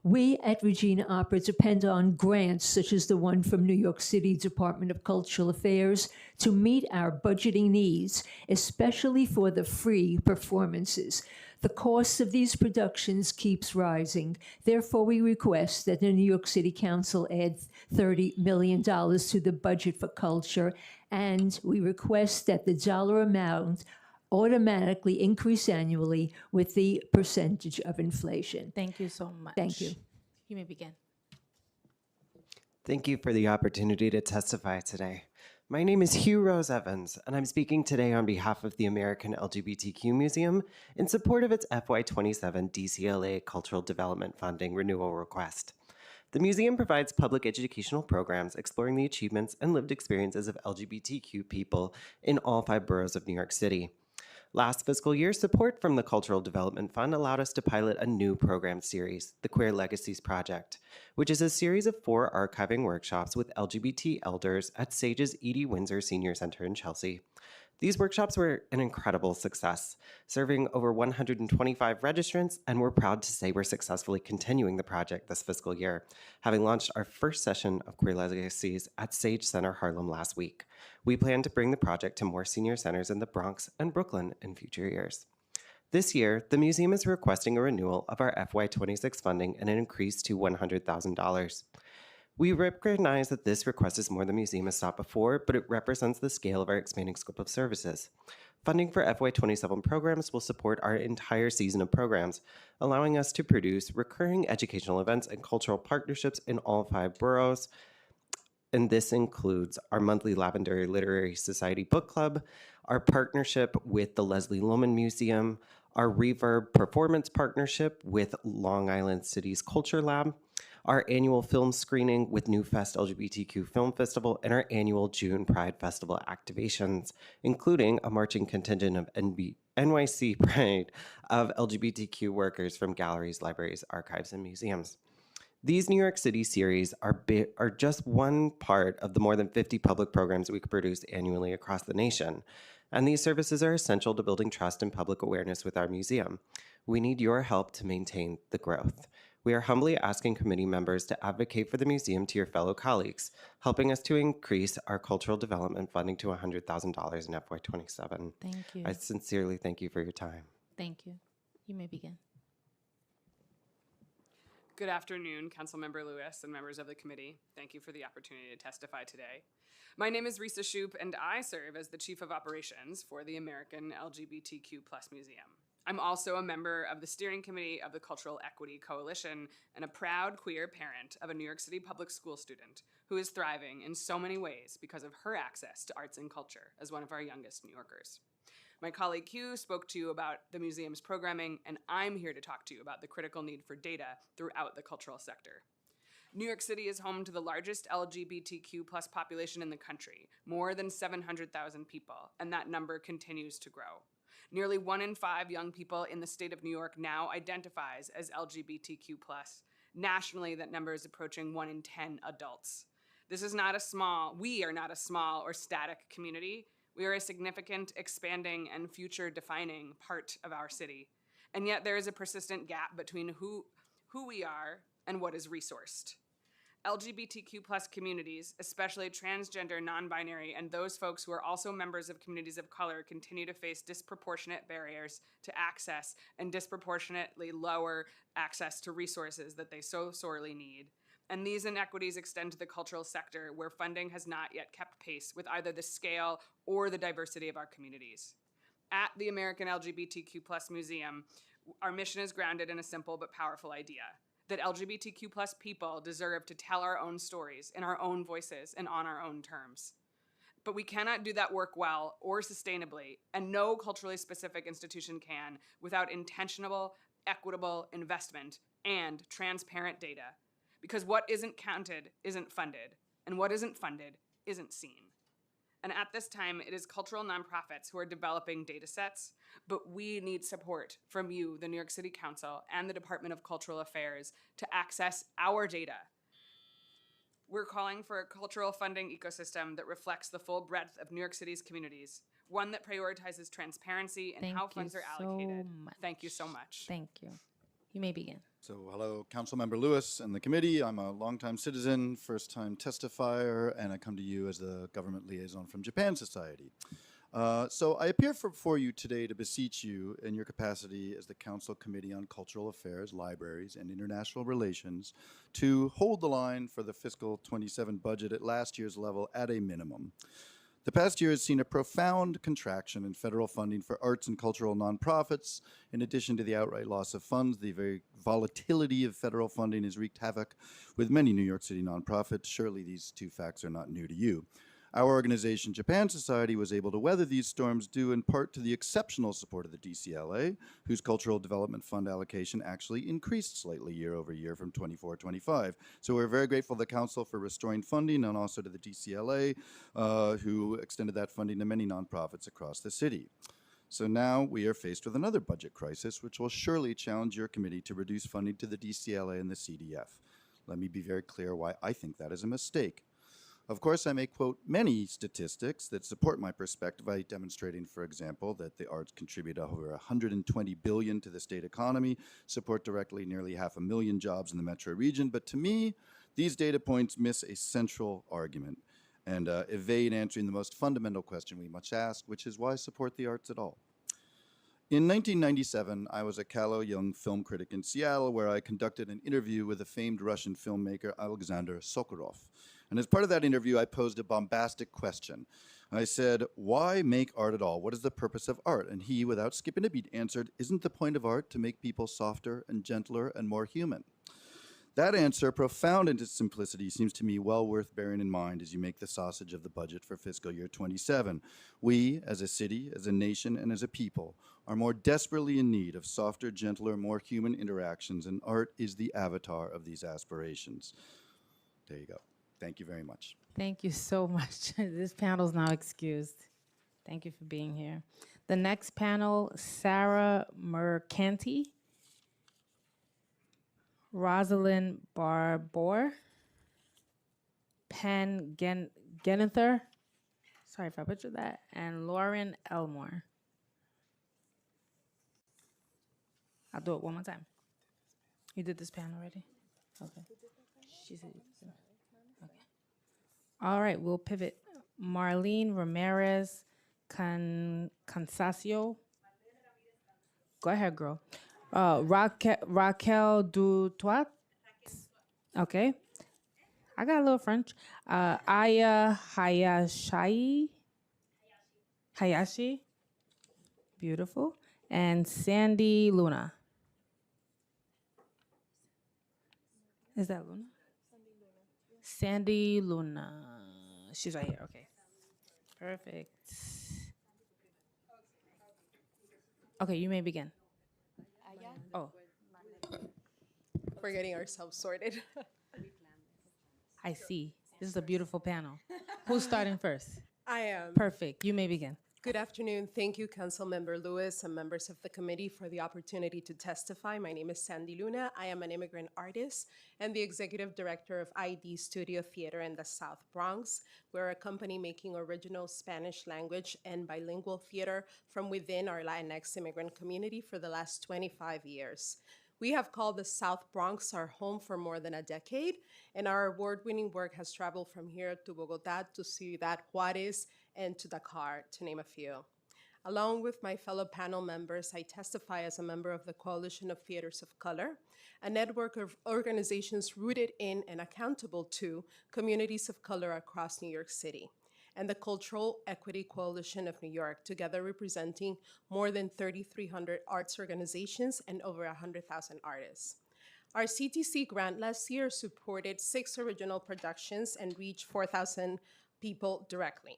We at Regina Opera depend on grants such as the one from New York City Department of Cultural Affairs to meet our budgeting needs, especially for the free performances. The cost of these productions keeps rising. Therefore, we request that the New York City Council add $30 million to the budget for culture, and we request that the dollar amount automatically increase annually with the percentage of inflation. Thank you so much. Thank you. You may begin. Thank you for the opportunity to testify today. My name is Hugh Rose Evans, and I'm speaking today on behalf of the American LGBTQ Museum in support of its FY27 DCLA Cultural Development Funding renewal request. The museum provides public educational programs exploring the achievements and lived experiences of LGBTQ people in all 5 boroughs of New York City. Last fiscal year, support from the Cultural Development Fund allowed us to pilot a new program series, the Queer Legacies Project, which is a series of 4 archiving workshops with LGBT elders at SAGE's Edie Windsor Senior Center in Chelsea. These workshops were an incredible success, serving over 125 registrants, and we're proud to say we're successfully continuing the project this fiscal year, having launched our first session of Queer Legacies at Sage Center Harlem last week. We plan to bring the project to more senior centers in the Bronx and Brooklyn in future years. This year, the museum is requesting a renewal of our FY26 funding and an increase to $100,000. We recognize that this request is more than the museum has sought before, but it represents the scale of our expanding scope of services. Funding for FY27 programs will support our entire season of programs, allowing us to produce recurring educational events and cultural partnerships in all 5 boroughs. And this includes our monthly Lavender Literary Society book club, our partnership with the Leslie Lohman Museum, our Reverb performance partnership with Long Island City's Culture Lab, our annual film screening with New Fest LGBTQ Film Festival, and our annual June Pride Festival activations, including a marching contingent of NYC Pride of LGBTQ workers from galleries, libraries, archives, and museums. These New York City series are just one part of the more than 50 public programs we produce annually across the nation. And these services are essential to building trust and public awareness with our museum. We need your help to maintain the growth. We are humbly asking committee members to advocate for the museum to your fellow colleagues, helping us to increase our cultural development funding to $100,000 in FY27. Thank you. I sincerely thank you for your time. Thank you. You may begin. Good afternoon, Councilmember Lewis and members of the committee. Thank you for the opportunity to testify today. My name is Risa Shoup, and I serve as the Chief of Operations for the American LGBTQ+ Museum. I'm also a member of the steering committee of the Cultural Equity Coalition and a proud queer parent of a New York City public school student who is thriving in so many ways because of her access to arts and culture as one of our youngest New Yorkers. My colleague Hugh spoke to you about the museum's programming, and I'm here to talk to you about the critical need for data throughout the cultural sector. New York City is home to the largest LGBTQ+ population in the country, more than 700,000 people, and that number continues to grow. Nearly 1 in 5 young people in the state of New York now identifies as LGBTQ+. Nationally, that number is approaching 1 in 10 adults. We are not a small or static community. We are a significant, expanding, and future-defining part of our city. And yet there is a persistent gap between who we are and what is resourced. LGBTQ+ communities, especially transgender, non-binary, and those folks who are also members of communities of color, continue to face disproportionate barriers to access and disproportionately lower access to resources that they so sorely need. And these inequities extend to the cultural sector, where funding has not yet kept pace with either the scale or the diversity of our communities. At the American LGBTQ+ Museum, our mission is grounded in a simple but powerful idea: that LGBTQ+ people deserve to tell our own stories in our own voices and on our own terms. But we cannot do that work well or sustainably, and no culturally specific institution can, without intentional, equitable investment and transparent data. Because what isn't counted isn't funded, and what isn't funded isn't seen. And at this time, it is cultural nonprofits who are developing data sets, but we need support from you, the New York City Council, and the Department of Cultural Affairs to access our data. We're calling for a cultural funding ecosystem that reflects the full breadth of New York City's communities, one that prioritizes transparency and how funds are allocated. Thank you so much. Thank you. You may begin. So hello, Councilmember Lewis and the committee. I'm a longtime citizen, first-time testifier, and I come to you as the government liaison from Japan Society. So I appear before you today to beseech you in your capacity as the Council Committee on Cultural Affairs, Libraries, and International Relations to hold the line for the fiscal 27 budget at last year's level at a minimum. The past year has seen a profound contraction in federal funding for arts and cultural nonprofits. In addition to the outright loss of funds, the very volatility of federal funding has wreaked havoc with many New York City nonprofits. Surely these two facts are not new to you. Our organization, Japan Society, was able to weather these storms due in part to the exceptional support of the DCLA, whose Cultural Development Fund allocation actually increased slightly year over year from 24-25. So we're very grateful to the Council for restoring funding, and also to the DCLA, who extended that funding to many nonprofits across the city. So now we are faced with another budget crisis, which will surely challenge your committee to reduce funding to the DCLA and the CDF. Let me be very clear why I think that is a mistake. Of course, I may quote many statistics that support my perspective by demonstrating, for example, that the arts contribute over $120 billion to the state economy, support directly nearly 500,000 jobs in the metro region. But to me, these data points miss a central argument and evade answering the most fundamental question we must ask, which is why support the arts at all? In 1997, I was a callow young film critic in Seattle, where I conducted an interview with the famed Russian filmmaker Alexander Sokurov. And as part of that interview, I posed a bombastic question. I said, why make art at all? What is the purpose of art? And he, without skipping a beat, answered, isn't the point of art to make people softer and gentler and more human? That answer, profound in its simplicity, seems to me well worth bearing in mind as you make the sausage of the budget for fiscal year 27. We, as a city, as a nation, and as a people, are more desperately in need of softer, gentler, more human interactions, and art is the avatar of these aspirations. There you go. Thank you very much. Thank you so much. This panel is now excused. Thank you for being here. The next panel, Sarah Mercanti, Rosalind Barbour, Penn Genether, sorry if I butchered that, and Lauren Elmore. I'll do it one more time. You did this panel already? Okay. She said you did. Okay. All right, we'll pivot. Marlene Ramirez Consacio. Go ahead, girl. Raquel Dutoit. Okay. I got a little French. Aya Hayashi. Beautiful. And Sandy Luna. Is that Luna? Sandy Luna. She's right here. Okay. Perfect. Okay, you may begin. Oh. We're getting ourselves sorted. I see. This is a beautiful panel. Who's starting first? I am. Perfect. You may begin. Good afternoon. Thank you, Councilmember Lewis and members of the committee for the opportunity to testify. My name is Sandy Luna. I am an immigrant artist and the executive director of ID Studio Theater in the South Bronx. We're a company making original Spanish language and bilingual theater from within our Latinx immigrant community for the last 25 years. We have called the South Bronx our home for more than a decade, and our award-winning work has traveled from here to Bogota, to Ciudad Juarez, and to Dakar, to name a few. Along with my fellow panel members, I testify as a member of the Coalition of Theaters of Color, a network of organizations rooted in and accountable to communities of color across New York City, and the Cultural Equity Coalition of New York, together representing more than 3,300 arts organizations and over 100,000 artists. Our CTC grant last year supported 6 original productions and reached 4,000 people directly.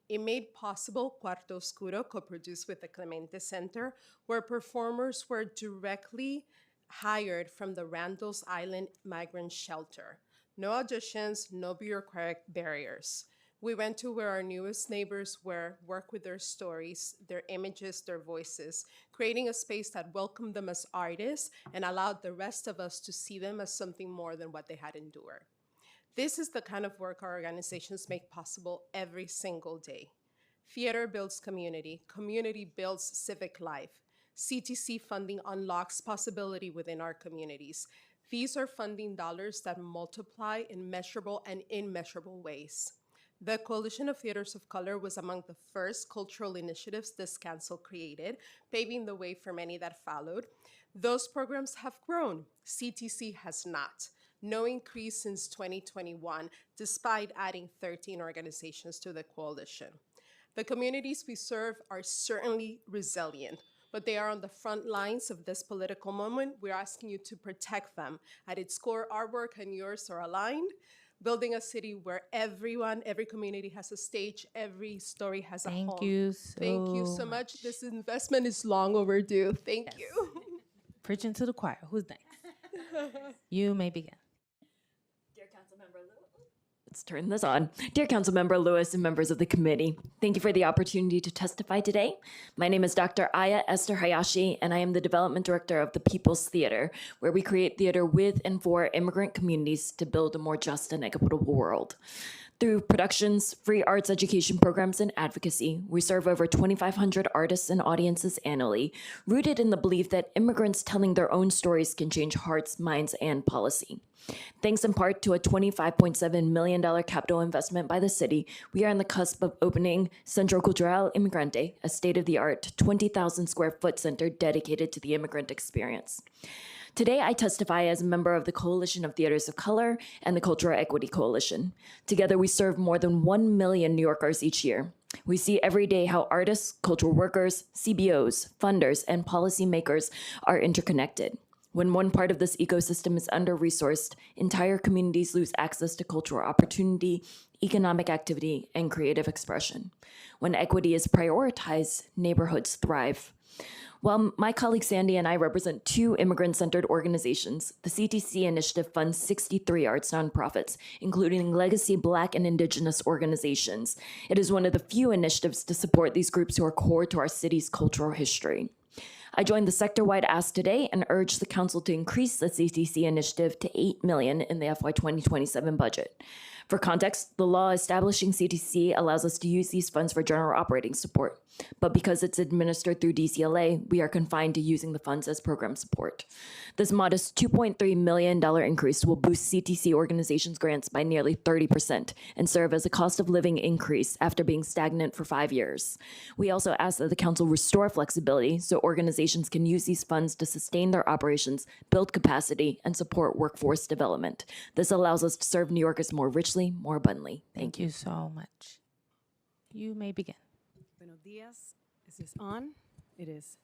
It made possible Cuarto Oscuro, co-produced with the Clemente Center, where performers were directly hired from the Randall's Island migrant shelter. No auditions, no bureaucratic barriers. We went to where our newest neighbors were, worked with their stories, their images, their voices, creating a space that welcomed them as artists and allowed the rest of us to see them as something more than what they had endured. This is the kind of work our organizations make possible every single day. Theater builds community. Community builds civic life. CTC funding unlocks possibility within our communities. These are funding dollars that multiply in measurable and immeasurable ways. The Coalition of Theaters of Color was among the first cultural initiatives this council created, paving the way for many that followed. Those programs have grown. CTC has not. No increase since 2021, despite adding 13 organizations to the coalition. The communities we serve are certainly resilient, but they are on the front lines of this political moment. We're asking you to protect them. At its core, our work and yours are aligned, building a city where every community has a stage, every story has a home. Thank you so much. This investment is long overdue. Thank you. Preaching to the choir. Who's next? You may begin. Let's turn this on. Dear Councilmember Lewis and members of the committee, thank you for the opportunity to testify today. My name is Dr. Aya Esther Hayashi, and I am the Development Director of the People's Theater, where we create theater with and for immigrant communities to build a more just and equitable world. Through productions, free arts education programs, and advocacy, we serve over 2,500 artists and audiences annually, rooted in the belief that immigrants telling their own stories can change hearts, minds, and policy. Thanks in part to a $25.7 million capital investment by the city, we are on the cusp of opening Centro Cultural Inmigrante, a state-of-the-art 20,000 square foot center dedicated to the immigrant experience. Today, I testify as a member of the Coalition of Theaters of Color and the Cultural Equity Coalition. Together, we serve more than 1 million New Yorkers each year. We see every day how artists, cultural workers, CBOs, funders, and policymakers are interconnected. When one part of this ecosystem is under-resourced, entire communities lose access to cultural opportunity, economic activity, and creative expression. When equity is prioritized, neighborhoods thrive. While my colleague Sandy and I represent 2 immigrant-centered organizations, the CTC initiative funds 63 arts nonprofits, including legacy Black and Indigenous organizations. It is one of the few initiatives to support these groups who are core to our city's cultural history. I joined the sector-wide ask today and urge the council to increase the CTC initiative to $8 million in the FY 2027 budget. For context, the law establishing CTC allows us to use these funds for general operating support, but because it's administered through DCLA, we are confined to using the funds as program support. This modest $2.3 million increase will boost CTC organizations' grants by nearly 30% and serve as a cost of living increase after being stagnant for 5 years. We also ask that the council restore flexibility so organizations can use these funds to sustain their operations, build capacity, and support workforce development. This allows us to serve New Yorkers more richly, more abundantly. Thank you so much. You may begin. Buenos dias. Is this on? It is.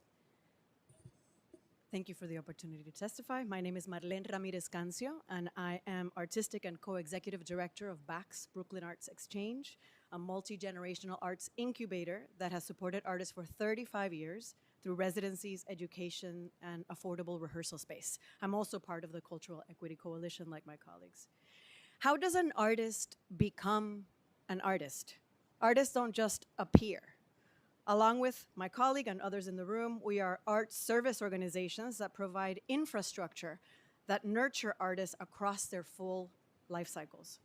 Thank you for the opportunity to testify. My name is Marlene Ramirez Cancio, and I am Artistic and Co-Executive Director of BACS, Brooklyn Arts Exchange, a multi-generational arts incubator that has supported artists for 35 years through residencies, education, and affordable rehearsal space. I'm also part of the Cultural Equity Coalition, like my colleagues. How does an artist become an artist? Artists don't just appear. Along with my colleague and others in the room, we are art service organizations that provide infrastructure that nurture artists across their full life cycles.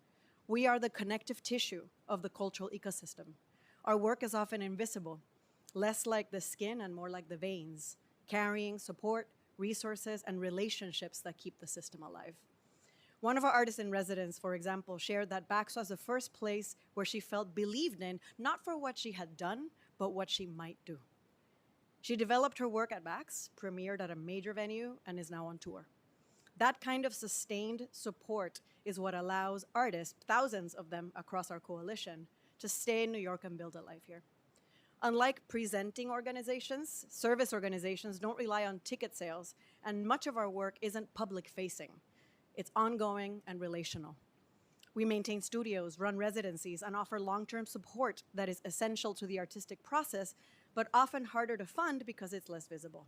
We are the connective tissue of the cultural ecosystem. Our work is often invisible, less like the skin and more like the veins, carrying support, resources, and relationships that keep the system alive. One of our artists in residence, for example, shared that BACS was the first place where she felt believed in, not for what she had done, but what she might do. She developed her work at BACS, premiered at a major venue, and is now on tour. That kind of sustained support is what allows artists, thousands of them across our coalition, to stay in New York and build a life here. Unlike presenting organizations, service organizations don't rely on ticket sales, and much of our work isn't public-facing. It's ongoing and relational. We maintain studios, run residencies, and offer long-term support that is essential to the artistic process, but often harder to fund because it's less visible.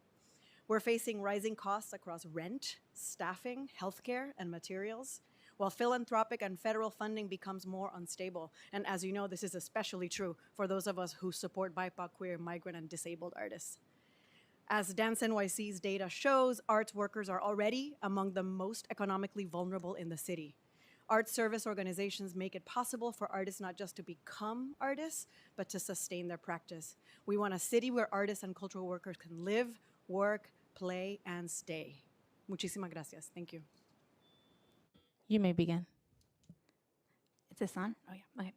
We're facing rising costs across rent, staffing, healthcare, and materials, while philanthropic and federal funding becomes more unstable. And as you know, this is especially true for those of us who support BIPOC, queer, migrant, and disabled artists. As Dance NYC's data shows, arts workers are already among the most economically vulnerable in the city. Art service organizations make it possible for artists not just to become artists, but to sustain their practice. We want a city where artists and cultural workers can live, work, play, and stay. Muchísimas gracias. Thank you. You may begin. Is this on? Oh, yeah. Okay.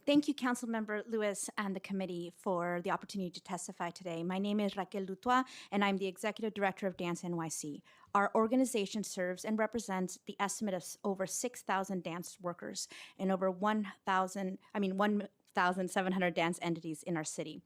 Thank you, Councilmember Lewis and the committee for the opportunity to testify today. My name is Raquel Lutois, and I'm the Executive Director of Dance NYC. Our organization serves and represents the estimate of over 6,000 dance workers and over 1,700 dance entities in our city.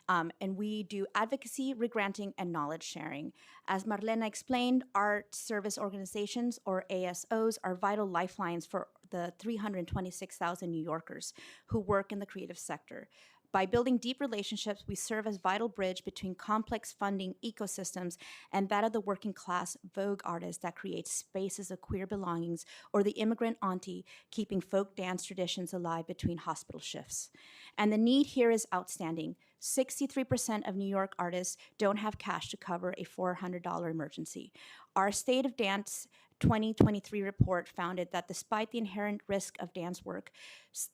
And we do advocacy, regranting, and knowledge sharing. As Marlena explained, art service organizations, or ASOs, are vital lifelines for the 326,000 New Yorkers who work in the creative sector. By building deep relationships, we serve as vital bridge between complex funding ecosystems and that of the working class Vogue artist that creates spaces of queer belongings, or the immigrant auntie keeping folk dance traditions alive between hospital shifts. And the need here is outstanding. 63% of New York artists don't have cash to cover a $400 emergency. Our State of Dance 2023 report found that despite the inherent risk of dance work,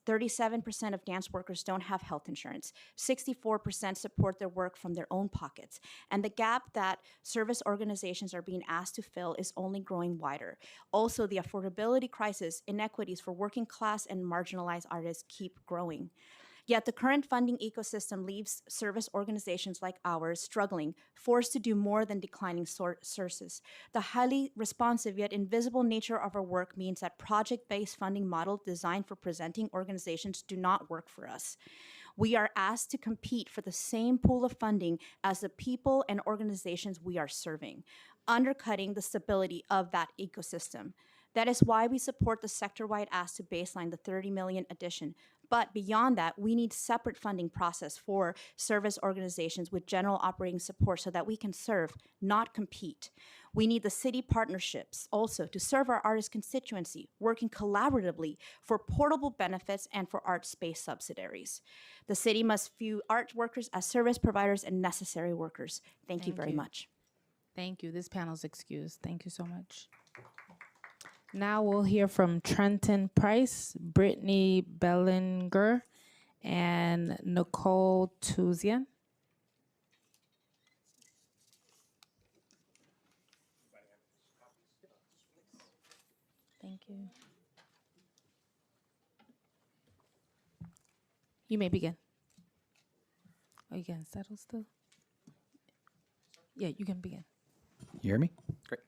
37% of dance workers don't have health insurance, 64% support their work from their own pockets, and the gap that service organizations are being asked to fill is only growing wider. Also, the affordability crisis, inequities for working class and marginalized artists keep growing. Yet the current funding ecosystem leaves service organizations like ours struggling, forced to do more than declining sources. The highly responsive yet invisible nature of our work means that project-based funding models designed for presenting organizations do not work for us. We are asked to compete for the same pool of funding as the people and organizations we are serving, undercutting the stability of that ecosystem. That is why we support the sector-wide ask to baseline the $30 million addition. But beyond that, we need separate funding process for service organizations with general operating support so that we can serve, not compete. We need the city partnerships also to serve our artist constituency, working collaboratively for portable benefits and for art space subsidiaries. The city must view art workers as service providers and necessary workers. Thank you very much. Thank you. This panel's excused. Thank you so much. Now we'll hear from Trenton Price, Brittany Bellinger, and Nicole Tuzian. Thank you. You may begin. Oh, you can settle still? Yeah, you can begin. You hear me? Great.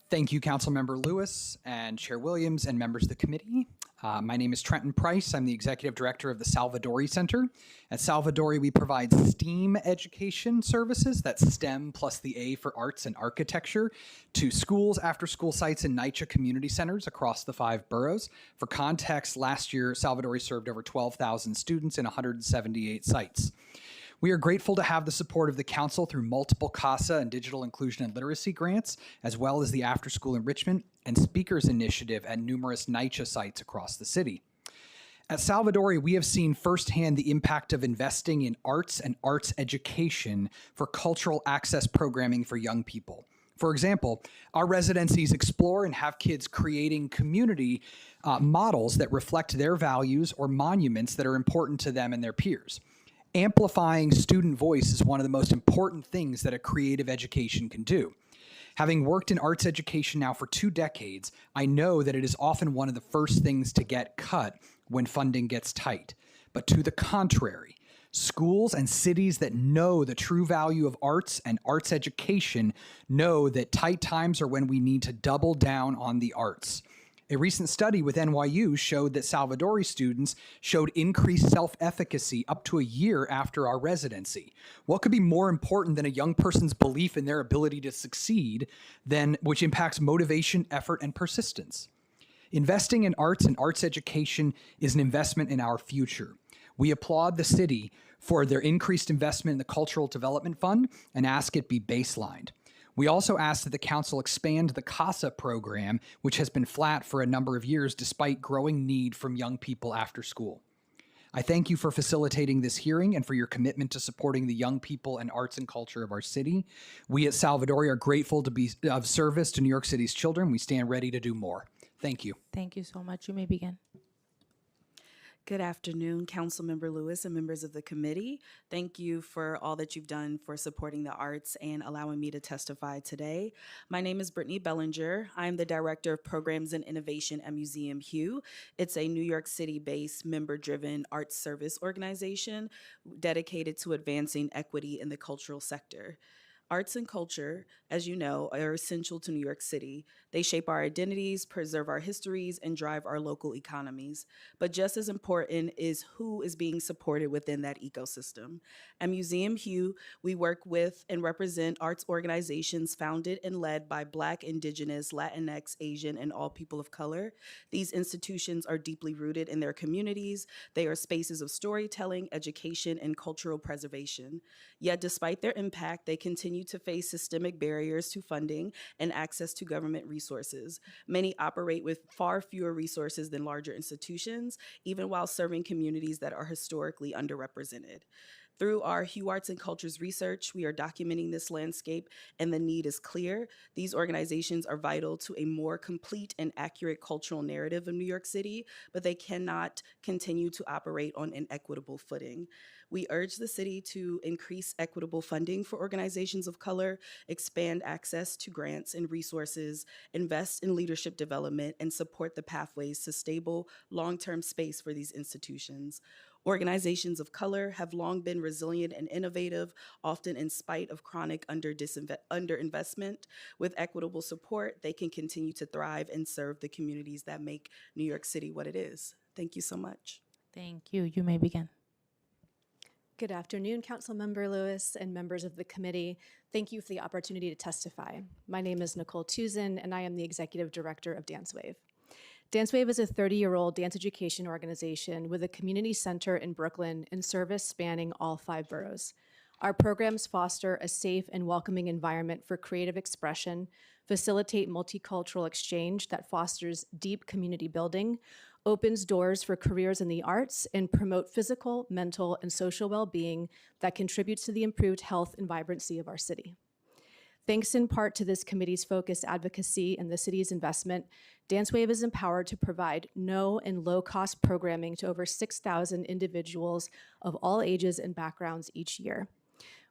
Thank you, Councilmember Lewis and Chair Williams and members of the committee. My name is Trenton Price. I'm the Executive Director of the Salvadori Center. At Salvadori, we provide STEAM education services, that's STEM plus the A for arts and architecture, to schools, after-school sites, and NYCHA community centers across the 5 boroughs. For context, last year, Salvadori served over 12,000 students in 178 sites. We are grateful to have the support of the council through multiple CASA and digital inclusion and literacy grants, as well as the after-school enrichment and speakers initiative at numerous NYCHA sites across the city. At Salvadori, we have seen firsthand the impact of investing in arts and arts education for cultural access programming for young people. For example, our residencies explore and have kids creating community models that reflect their values or monuments that are important to them and their peers. Amplifying student voice is one of the most important things that a creative education can do. Having worked in arts education now for 2 decades, I know that it is often one of the first things to get cut when funding gets tight. But to the contrary, schools and cities that know the true value of arts and arts education know that tight times are when we need to double down on the arts. A recent study with NYU showed that Salvadori students showed increased self-efficacy up to a year after our residency. What could be more important than a young person's belief in their ability to succeed, which impacts motivation, effort, and persistence? Investing in arts and arts education is an investment in our future. We applaud the city for their increased investment in the Cultural Development Fund and ask it be baselined. We also ask that the council expand the CASA program, which has been flat for a number of years despite growing need from young people after school. I thank you for facilitating this hearing and for your commitment to supporting the young people and arts and culture of our city. We at Salvadori are grateful to be of service to New York City's children. We stand ready to do more. Thank you. Thank you so much. You may begin. Good afternoon, Councilmember Lewis and members of the committee. Thank you for all that you've done for supporting the arts and allowing me to testify today. My name is Brittany Bellinger. I'm the Director of Programs and Innovation at Museum Hue. It's a New York City-based member-driven arts service organization dedicated to advancing equity in the cultural sector. Arts and culture, as you know, are essential to New York City. They shape our identities, preserve our histories, and drive our local economies. But just as important is who is being supported within that ecosystem. At Museum Hue, we work with and represent arts organizations founded and led by Black, Indigenous, Latinx, Asian, and all people of color. These institutions are deeply rooted in their communities. They are spaces of storytelling, education, and cultural preservation. Yet despite their impact, they continue to face systemic barriers to funding and access to government resources. Many operate with far fewer resources than larger institutions, even while serving communities that are historically underrepresented. Through our Hue Arts and Cultures research, we are documenting this landscape, and the need is clear. These organizations are vital to a more complete and accurate cultural narrative of New York City, but they cannot continue to operate on an equitable footing. We urge the city to increase equitable funding for organizations of color, expand access to grants and resources, invest in leadership development, and support the pathways to stable, long-term space for these institutions. Organizations of color have long been resilient and innovative, often in spite of chronic underinvestment. With equitable support, they can continue to thrive and serve the communities that make New York City what it is. Thank you so much. Thank you. You may begin. Good afternoon, Councilmember Lewis and members of the committee. Thank you for the opportunity to testify. My name is Nicole Tuzin, and I am the Executive Director of DanceWave. DanceWave is a 30-year-old dance education organization with a community center in Brooklyn and service spanning all 5 boroughs. Our programs foster a safe and welcoming environment for creative expression, facilitate multicultural exchange that fosters deep community building, opens doors for careers in the arts, and promote physical, mental, and social well-being that contributes to the improved health and vibrancy of our city. Thanks in part to this committee's focused advocacy and the city's investment, DanceWave is empowered to provide no and low-cost programming to over 6,000 individuals of all ages and backgrounds each year.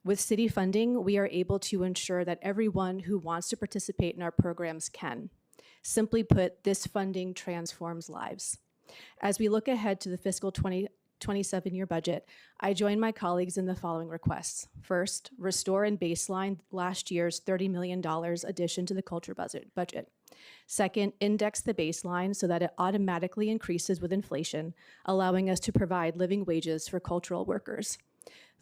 With city funding, we are able to ensure that everyone who wants to participate in our programs can. Simply put, this funding transforms lives. As we look ahead to the fiscal 2027-year budget, I join my colleagues in the following requests. First, restore and baseline last year's $30 million addition to the culture budget. Second, index the baseline so that it automatically increases with inflation, allowing us to provide living wages for cultural workers.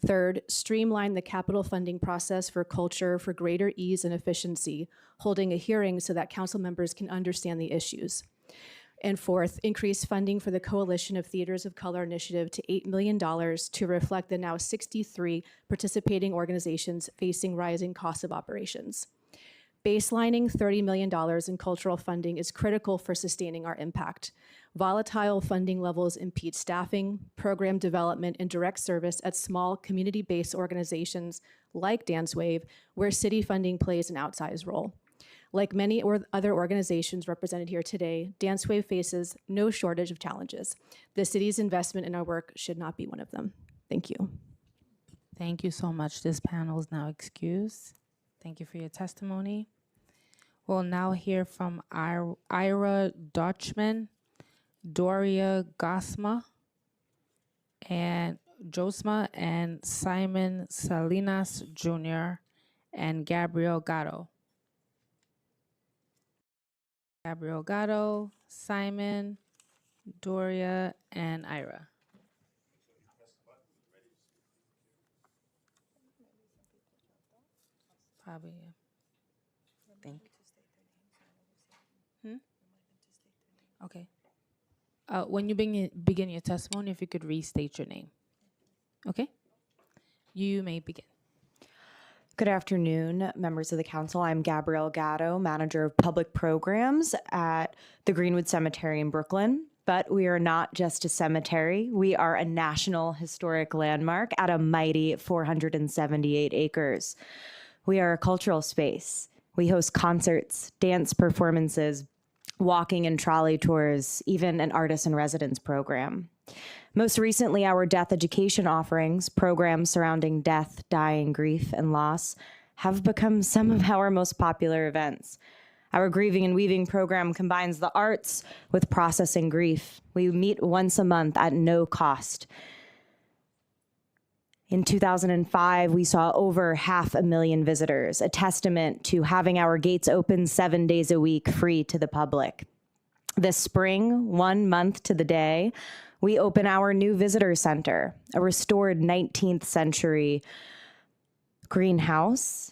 Third, streamline the capital funding process for culture for greater ease and efficiency, holding a hearing so that council members can understand the issues. And fourth, increase funding for the Coalition of Theaters of Color Initiative to $8 million to reflect the now 63 participating organizations facing rising costs of operations. Baselining $30 million in cultural funding is critical for sustaining our impact. Volatile funding levels impede staffing, program development, and direct service at small community-based organizations like DanceWave, where city funding plays an outsized role. Like many other organizations represented here today, DanceWave faces no shortage of challenges. The city's investment in our work should not be one of them. Thank you. Thank you so much. This panel is now excused. Thank you for your testimony. We'll now hear from Ira Dutchman, Doria Gosma, and Josma, and Simon Salinas Jr., and Gabriel Gatto. Gabriel Gatto, Simon, Doria, and Ira. Probably, yeah. Thank you. Okay. When you begin your testimony, if you could restate your name. Okay? You may begin. Good afternoon, members of the council. I'm Gabrielle Gatto, Manager of Public Programs at the Greenwood Cemetery in Brooklyn. But we are not just a cemetery. We are a national historic landmark at a mighty 478 acres. We are a cultural space. We host concerts, dance performances, walking and trolley tours, even an artist in residence program. Most recently, our death education offerings, programs surrounding death, dying, grief, and loss, have become some of our most popular events. Our Grieving and Weaving program combines the arts with processing grief. We meet once a month at no cost. In 2005, we saw over 500,000 visitors, a testament to having our gates open 7 days a week, free to the public. This spring, 1 month to the day, we open our new visitor center, a restored 19th century greenhouse,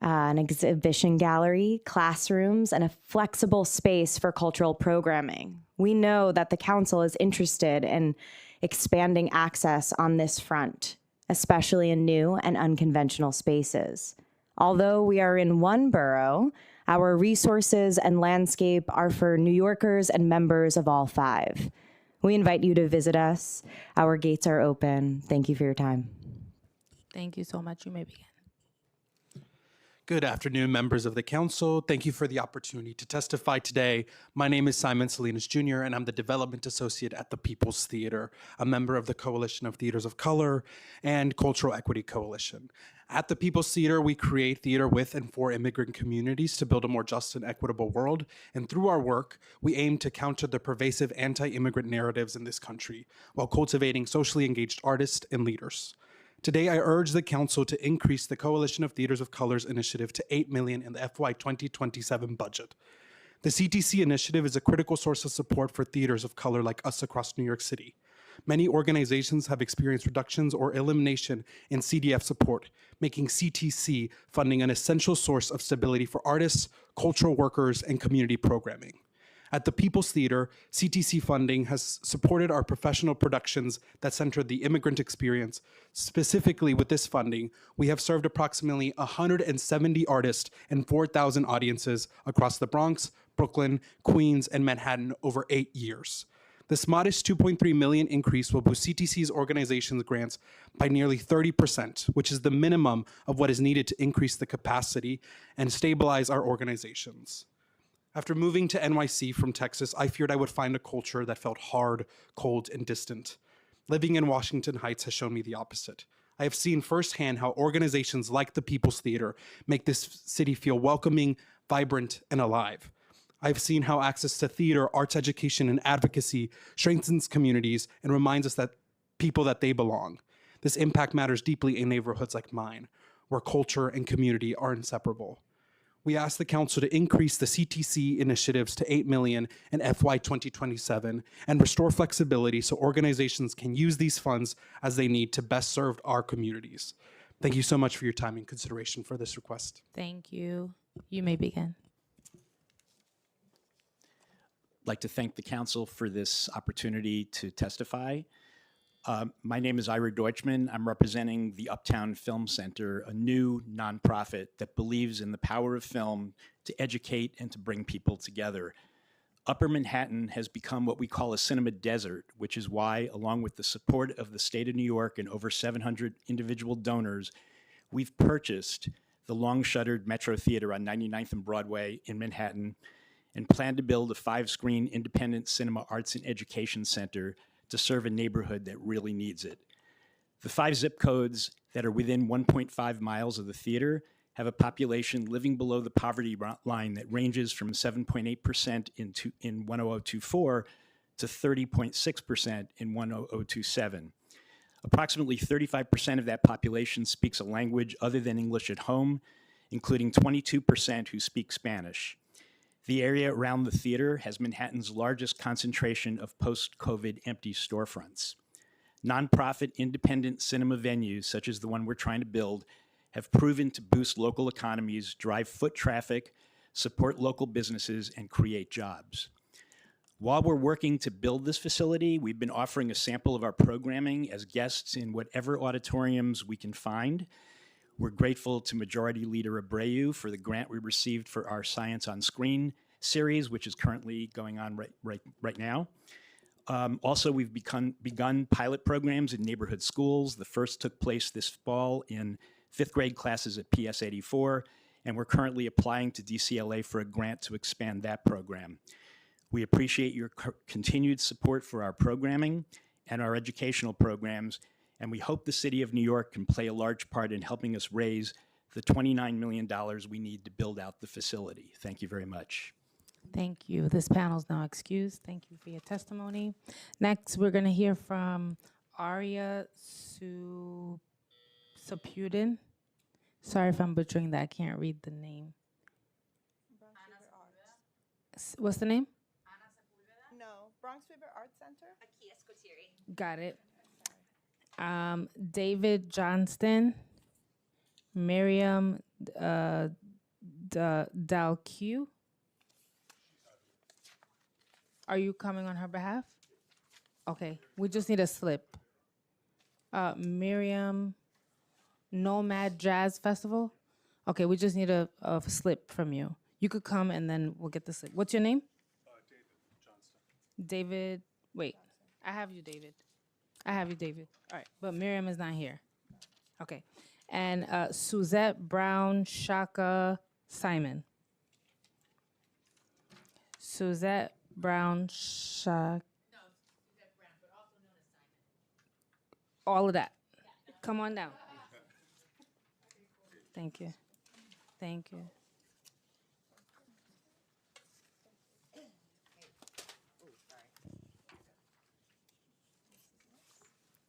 an exhibition gallery, classrooms, and a flexible space for cultural programming. We know that the council is interested in expanding access on this front, especially in new and unconventional spaces. Although we are in one borough, our resources and landscape are for New Yorkers and members of all 5. We invite you to visit us. Our gates are open. Thank you for your time. Thank you so much. You may begin. Good afternoon, members of the council. Thank you for the opportunity to testify today. My name is Simon Salinas Jr., and I'm the Development Associate at the People's Theater, a member of the Coalition of Theaters of Color and Cultural Equity Coalition. At the People's Theater, we create theater with and for immigrant communities to build a more just and equitable world. And through our work, we aim to counter the pervasive anti-immigrant narratives in this country while cultivating socially engaged artists and leaders. Today, I urge the council to increase the Coalition of Theaters of Color's initiative to $8 million in the FY 2027 budget. The CTC initiative is a critical source of support for theaters of color like us across New York City. Many organizations have experienced reductions or elimination in CDF support, making CTC funding an essential source of stability for artists, cultural workers, and community programming. At the People's Theater, CTC funding has supported our professional productions that center the immigrant experience. Specifically with this funding, we have served approximately 170 artists and 4,000 audiences across the Bronx, Brooklyn, Queens, and Manhattan over 8 years. This modest $2.3 million increase will boost CTC's organization's grants by nearly 30%, which is the minimum of what is needed to increase the capacity and stabilize our organizations. After moving to NYC from Texas, I feared I would find a culture that felt hard, cold, and distant. Living in Washington Heights has shown me the opposite. I have seen firsthand how organizations like the People's Theater make this city feel welcoming, vibrant, and alive. I've seen how access to theater, arts education, and advocacy strengthens communities and reminds us that people that they belong. This impact matters deeply in neighborhoods like mine, where culture and community are inseparable. We ask the council to increase the CTC initiatives to $8 million in FY 2027 and restore flexibility so organizations can use these funds as they need to best serve our communities. Thank you so much for your time and consideration for this request. Thank you. You may begin. I'd like to thank the council for this opportunity to testify. My name is Ira Deutschman. I'm representing the Uptown Film Center, a new nonprofit that believes in the power of film to educate and to bring people together. Upper Manhattan has become what we call a cinema desert, which is why, along with the support of the state of New York and over 700 individual donors, we've purchased the long-shuttered Metro Theater on 99th and Broadway in Manhattan and plan to build a 5-screen independent cinema arts and education center to serve a neighborhood that really needs it. The 5 zip codes that are within 1.5 miles of the theater have a population living below the poverty line that ranges from 7.8% in 10024 to 30.6% in 10027. Approximately 35% of that population speaks a language other than English at home, including 22% who speak Spanish. The area around the theater has Manhattan's largest concentration of post-COVID empty storefronts. Nonprofit independent cinema venues, such as the one we're trying to build, have proven to boost local economies, drive foot traffic, support local businesses, and create jobs. While we're working to build this facility, we've been offering a sample of our programming as guests in whatever auditoriums we can find. We're grateful to Majority Leader Abreu for the grant we received for our Science on Screen series, which is currently going on right now. Also, we've begun pilot programs in neighborhood schools. The first took place this fall in 5th grade classes at PS 84, and we're currently applying to DCLA for a grant to expand that program. We appreciate your continued support for our programming and our educational programs, and we hope the City of New York can play a large part in helping us raise the $29 million we need to build out the facility. Thank you very much. Thank you. This panel is now excused. Thank you for your testimony. Next, we're going to hear from Arya Sapudin. Sorry if I'm butchering that. I can't read the name. What's the name? No, Bronx River Arts Center. Got it. David Johnston, Miriam Dalq. Are you coming on her behalf? Okay, we just need a slip. Miriam, Nomad Jazz Festival. Okay, we just need a slip from you. You could come and then we'll get the slip. What's your name? David Johnston. David, wait, I have you, David. I have you, David. All right, but Miriam is not here. Okay. And Suzette Brown Shaka Simon. Suzette Brown Shaka. All of that. Come on down. Thank you. Thank you.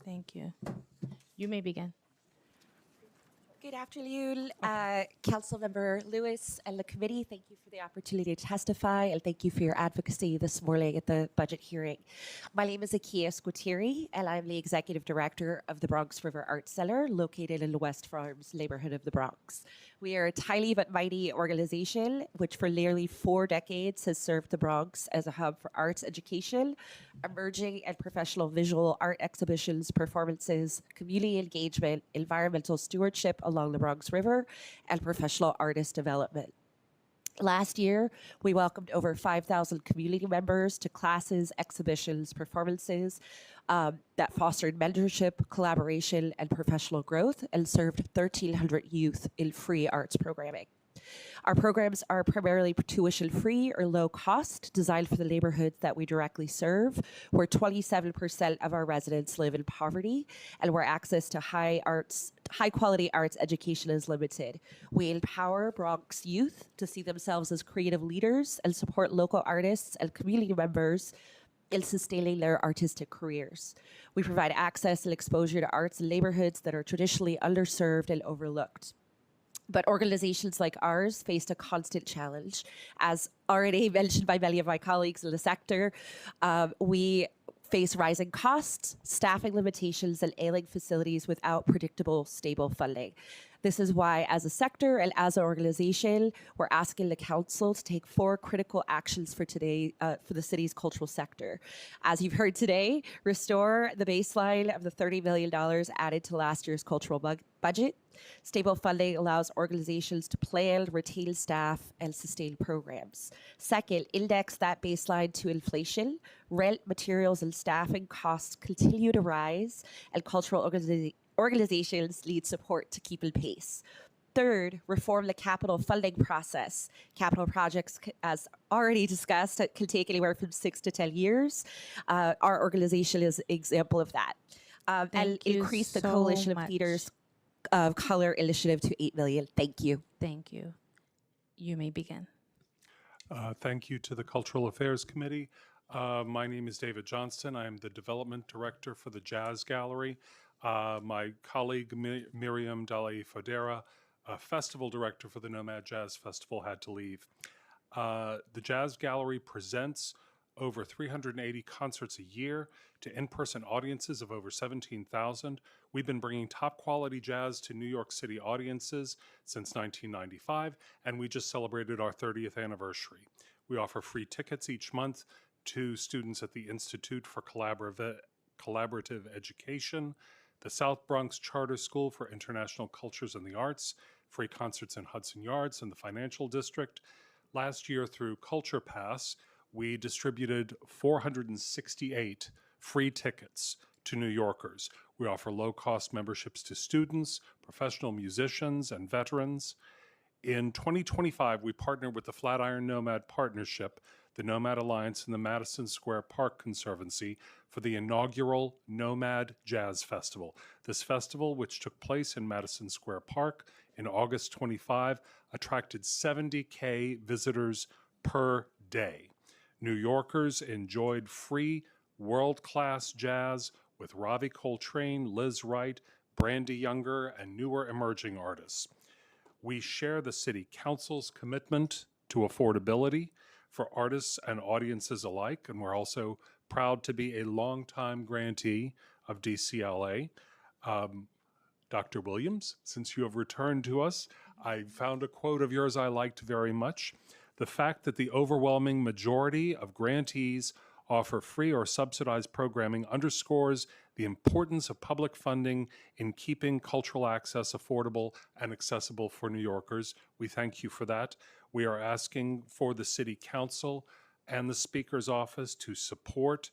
Thank you. You may begin. Good afternoon, Councilmember Lewis and the committee. Thank you for the opportunity to testify, and thank you for your advocacy this morning at the budget hearing. My name is Akia Squitieri, and I'm the Executive Director of the Bronx River Arts Center, located in the West Farms neighborhood of the Bronx. We are a tiny but mighty organization which for nearly 4 decades has served the Bronx as a hub for arts education, emerging and professional visual art exhibitions, performances, community engagement, environmental stewardship along the Bronx River, and professional artist development. Last year, we welcomed over 5,000 community members to classes, exhibitions, performances that fostered mentorship, collaboration, and professional growth, and served 1,300 youth in free arts programming. Our programs are primarily tuition-free or low cost, designed for the neighborhoods that we directly serve, where 27% of our residents live in poverty, and where access to high-quality arts education is limited. We empower Bronx youth to see themselves as creative leaders and support local artists and community members in sustaining their artistic careers. We provide access and exposure to arts in neighborhoods that are traditionally underserved and overlooked. But organizations like ours faced a constant challenge. As already mentioned by many of my colleagues in the sector, we face rising costs, staffing limitations, and ailing facilities without predictable, stable funding. This is why, as a sector and as an organization, we're asking the council to take 4 critical actions for today for the city's cultural sector. As you've heard today, restore the baseline of the $30 million added to last year's cultural budget. Stable funding allows organizations to plan, retain staff, and sustain programs. Second, index that baseline to inflation. Rent, materials, and staffing costs continue to rise, and cultural organizations need support to keep in pace. Third, reform the capital funding process. Capital projects, as already discussed, can take anywhere from 6 to 10 years. Our organization is an example of that. And increase the Coalition of Theaters of Color Initiative to $8 million. Thank you. Thank you. You may begin. Thank you to the Cultural Affairs Committee. My name is David Johnston. I am the Development Director for the Jazz Gallery. My colleague Miriam Dalae Fodera, Festival Director for the Nomad Jazz Festival, had to leave. The Jazz Gallery presents over 380 concerts a year to in-person audiences of over 17,000. We've been bringing top quality jazz to New York City audiences since 1995, and we just celebrated our 30th anniversary. We offer free tickets each month to students at the Institute for Collaborative Education, the South Bronx Charter School for International Cultures and the Arts, free concerts in Hudson Yards and the Financial District. Last year, through Culture Pass, we distributed 468 free tickets to New Yorkers. We offer low-cost memberships to students, professional musicians, and veterans. In 2025, we partnered with the Flatiron Nomad Partnership, the Nomad Alliance, and the Madison Square Park Conservancy for the inaugural Nomad Jazz Festival. This festival, which took place in Madison Square Park in August 25, attracted 70,000 visitors per day. New Yorkers enjoyed free world-class jazz with Ravi Coltrane, Liz Wright, Brandy Younger, and newer emerging artists. We share the City Council's commitment to affordability for artists and audiences alike, and we're also proud to be a longtime grantee of DCLA. Dr. Williams, since you have returned to us, I found a quote of yours I liked very much. The fact that the overwhelming majority of grantees offer free or subsidized programming underscores the importance of public funding in keeping cultural access affordable and accessible for New Yorkers. We thank you for that. We are asking for the City Council and the Speaker's Office to support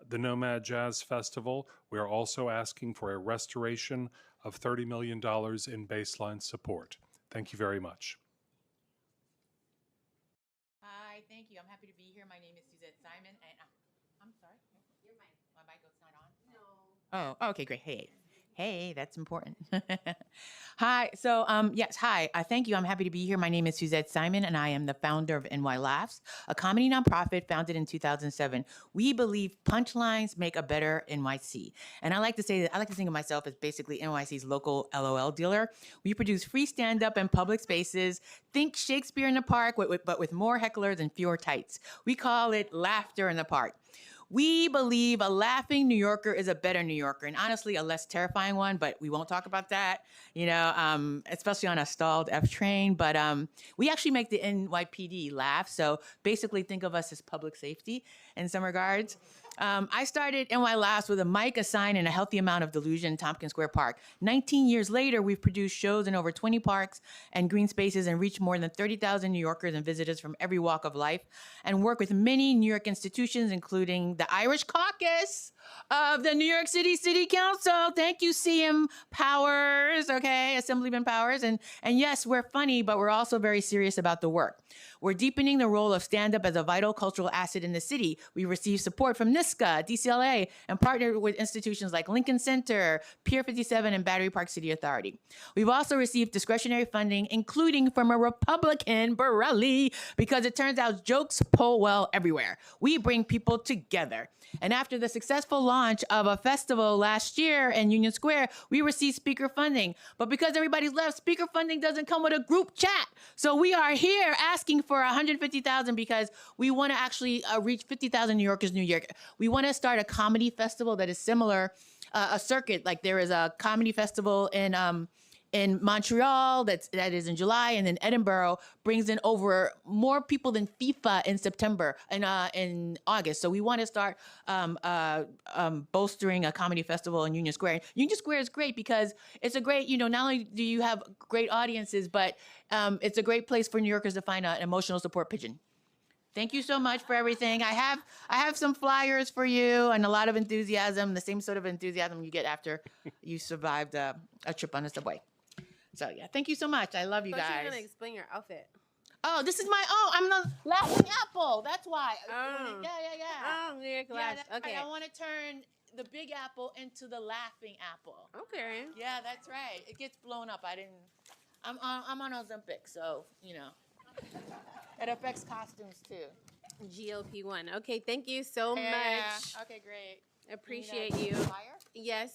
the Nomad Jazz Festival. We are also asking for a restoration of $30 million in baseline support. Thank you very much. Hi, thank you. I'm happy to be here. My name is Suzette Simon, and I'm sorry. Your mic. My mic is not on. No. Oh, okay, great. Hey, that's important. Hi. So, yes, hi. Thank you. I'm happy to be here. My name is Suzette Simon, and I am the founder of NY Laughs, a comedy nonprofit founded in 2007. We believe punchlines make a better NYC. And I like to say that I like to think of myself as basically NYC's local LOL dealer. We produce free stand-up and public spaces. Think Shakespeare in the Park, but with more hecklers and fewer tights. We call it Laughter in the Park. We believe a laughing New Yorker is a better New Yorker, and honestly, a less terrifying one, but we won't talk about that, especially on a stalled F train. But we actually make the NYPD laugh, so basically think of us as public safety in some regards. I started NY Laughs with a mic, a sign, and a healthy amount of delusion in Tompkins Square Park. 19 years later, we've produced shows in over 20 parks and green spaces and reached more than 30,000 New Yorkers and visitors from every walk of life, and work with many New York institutions, including the Irish Caucus of the New York City City Council. Thank you, CM Powers, okay, Assemblyman Powers. And yes, we're funny, but we're also very serious about the work. We're deepening the role of stand-up as a vital cultural asset in the city. We receive support from NYSCA, DCLA, and partnered with institutions like Lincoln Center, Pier 57, and Battery Park City Authority. We've also received discretionary funding, including from a Republican, Borelli, because it turns out jokes pull well everywhere. We bring people together. And after the successful launch of a festival last year in Union Square, we received speaker funding. But because everybody's left, speaker funding doesn't come with a group chat. So we are here asking for $150,000 because we want to actually reach 50,000 New Yorkers New Year. We want to start a comedy festival that is similar, a circuit. Like there is a comedy festival in Montreal that is in July, and then Edinburgh brings in over more people than FIFA in September and in August. So we want to start bolstering a comedy festival in Union Square. Union Square is great because it's a great, not only do you have great audiences, but it's a great place for New Yorkers to find an emotional support pigeon. Thank you so much for everything. I have some flyers for you and a lot of enthusiasm, the same sort of enthusiasm you get after you survived a trip on the subway. So yeah, thank you so much. I love you guys. You're gonna explain your outfit. Oh, this is I'm the laughing apple. That's why. Oh. Yeah. Oh, New York Laughs. Okay. Right. I want to turn the big apple into the laughing apple. Okay. Yeah, that's right. It gets blown up. I'm on Ozempic, so it affects costumes too. GLP-1. Okay, thank you so much. Okay, great. Appreciate you. Flyer? Yes.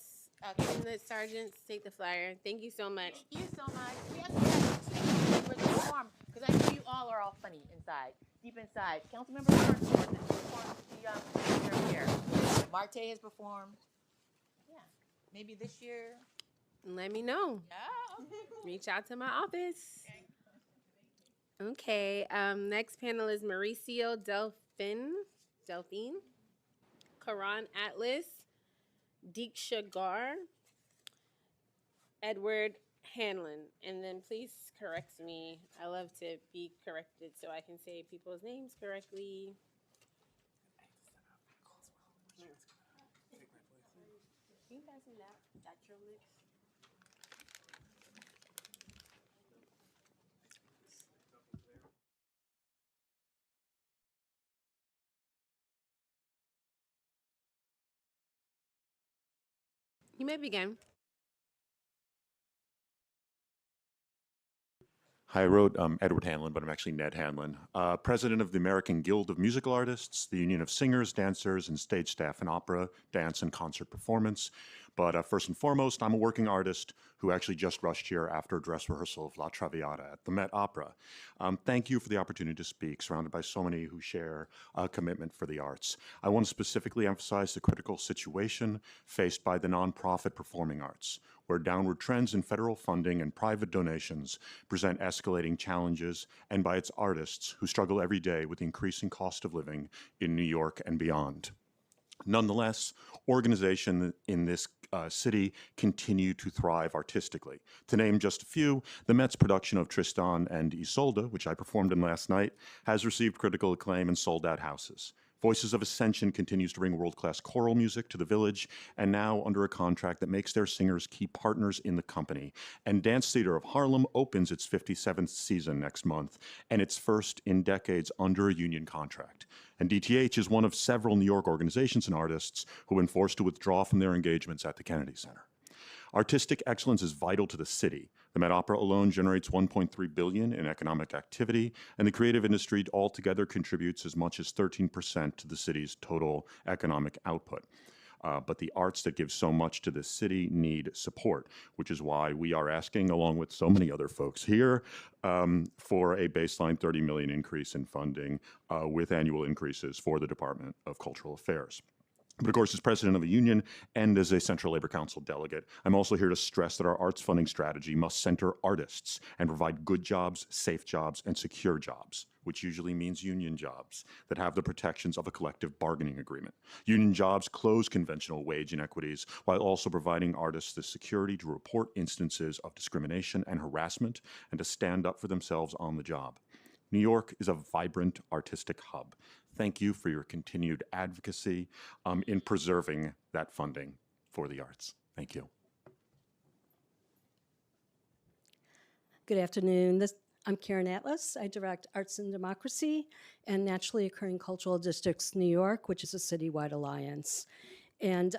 Okay. And the sergeants take the flyer. Thank you so much. Thank you so much. We actually have to for the form because I know you all are all funny inside, deep inside. Councilmember Lawrence performed here. Marte has performed. Yeah, maybe this year. Let me know. Yeah. Reach out to my office. Okay. Next panel is Mauricio Delphine, Karan Atlas, Deeksha Gar, Edward Hanlon. And then please correct me. I love to be corrected so I can say people's names correctly. Can you guys dot your lips? You may begin. Hi, I wrote Edward Hanlon, but I'm actually Ned Hanlon, president of the American Guild of Musical Artists, the Union of Singers, Dancers, and Stage Staff in Opera, Dance, and Concert Performance. But first and foremost, I'm a working artist who actually just rushed here after a dress rehearsal of La Traviata at the Met Opera. Thank you for the opportunity to speak, surrounded by so many who share a commitment for the arts. I want to specifically emphasize the critical situation faced by the nonprofit performing arts, where downward trends in federal funding and private donations present escalating challenges, and by its artists who struggle every day with the increasing cost of living in New York and beyond. Nonetheless, organizations in this city continue to thrive artistically. To name just a few, the Met's production of Tristan and Isolde, which I performed in last night, has received critical acclaim and sold out houses. Voices of Ascension continues to bring world-class choral music to the village, and now under a contract that makes their singers key partners in the company. And Dance Theater of Harlem opens its 57th season next month, and its first in decades under a union contract. And DTH is one of several New York organizations and artists who have been forced to withdraw from their engagements at the Kennedy Center. Artistic excellence is vital to the city. The Met Opera alone generates $1.3 billion in economic activity, and the creative industry altogether contributes as much as 13% to the city's total economic output. But the arts that give so much to this city need support, which is why we are asking, along with so many other folks here, for a baseline $30 million increase in funding with annual increases for the Department of Cultural Affairs. But of course, as president of a union and as a Central Labor Council delegate, I'm also here to stress that our arts funding strategy must center artists and provide good jobs, safe jobs, and secure jobs, which usually means union jobs that have the protections of a collective bargaining agreement. Union jobs close conventional wage inequities while also providing artists the security to report instances of discrimination and harassment and to stand up for themselves on the job. New York is a vibrant artistic hub. Thank you for your continued advocacy in preserving that funding for the arts. Thank you. Good afternoon. I'm Karen Atlas. I direct Arts and Democracy and Naturally Occurring Cultural Districts New York, which is a citywide alliance. And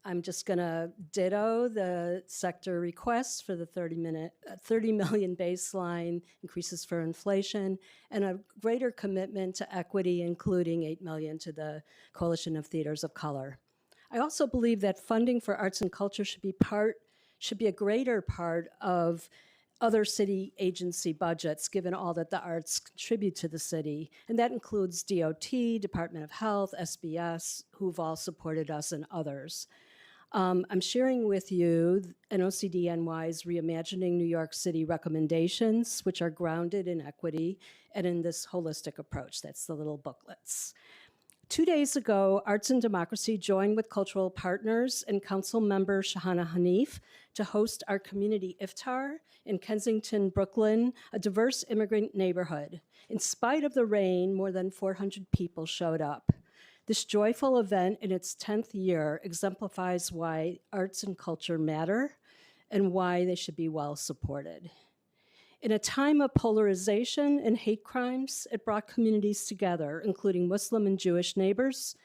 I'm just going to ditto the sector requests for the 30 million baseline increases for inflation and a greater commitment to equity, including $8 million to the Coalition of Theaters of Color. I also believe that funding for arts and culture should be a greater part of other city agency budgets, given all that the arts contribute to the city. And that includes DOT, Department of Health, SBS, who've all supported us, and others. I'm sharing with you NOCDNY's Reimagining New York City recommendations, which are grounded in equity and in this holistic approach. That's the little booklets. 2 days ago, Arts and Democracy joined with cultural partners and council member Shahana Hanif to host our community iftar in Kensington, Brooklyn, a diverse immigrant neighborhood. In spite of the rain, more than 400 people showed up. This joyful event in its 10th year exemplifies why arts and culture matter and why they should be well supported. In a time of polarization and hate crimes, it brought communities together, including Muslim and Jewish neighbors.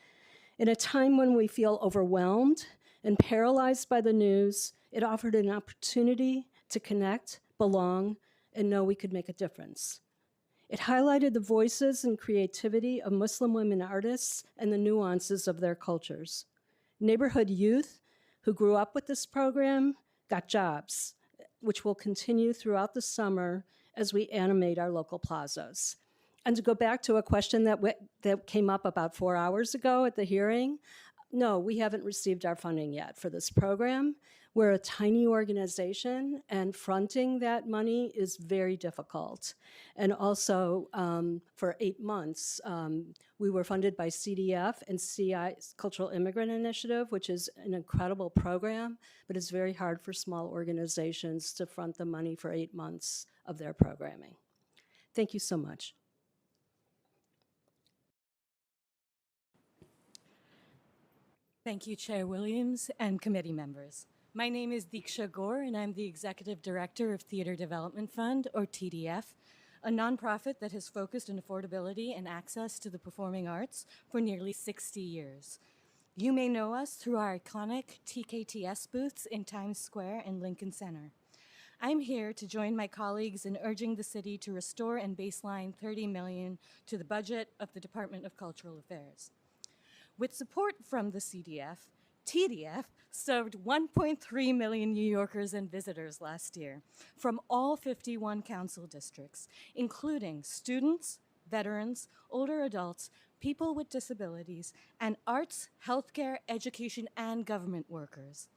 In a time when we feel overwhelmed and paralyzed by the news, it offered an opportunity to connect, belong, and know we could make a difference. It highlighted the voices and creativity of Muslim women artists and the nuances of their cultures. Neighborhood youth who grew up with this program got jobs, which will continue throughout the summer as we animate our local plazas. And to go back to a question that came up about 4 hours ago at the hearing, no, we haven't received our funding yet for this program. We're a tiny organization, and fronting that money is very difficult. And also, for 8 months, we were funded by CDF and CI's Cultural Immigrant Initiative, which is an incredible program, but it's very hard for small organizations to front the money for 8 months of their programming. Thank you so much. Thank you, Chair Williams and committee members. My name is Diksha Gore, and I'm the Executive Director of Theater Development Fund, or TDF, a nonprofit that has focused on affordability and access to the performing arts for nearly 60 years. You may know us through our iconic TKTS booths in Times Square and Lincoln Center. I'm here to join my colleagues in urging the city to restore and baseline $30 million to the budget of the Department of Cultural Affairs. With support from the CDF, TDF served 1.3 million New Yorkers and visitors last year from all 51 council districts, including students, veterans, older adults, people with disabilities, and arts, healthcare, education, and government workers.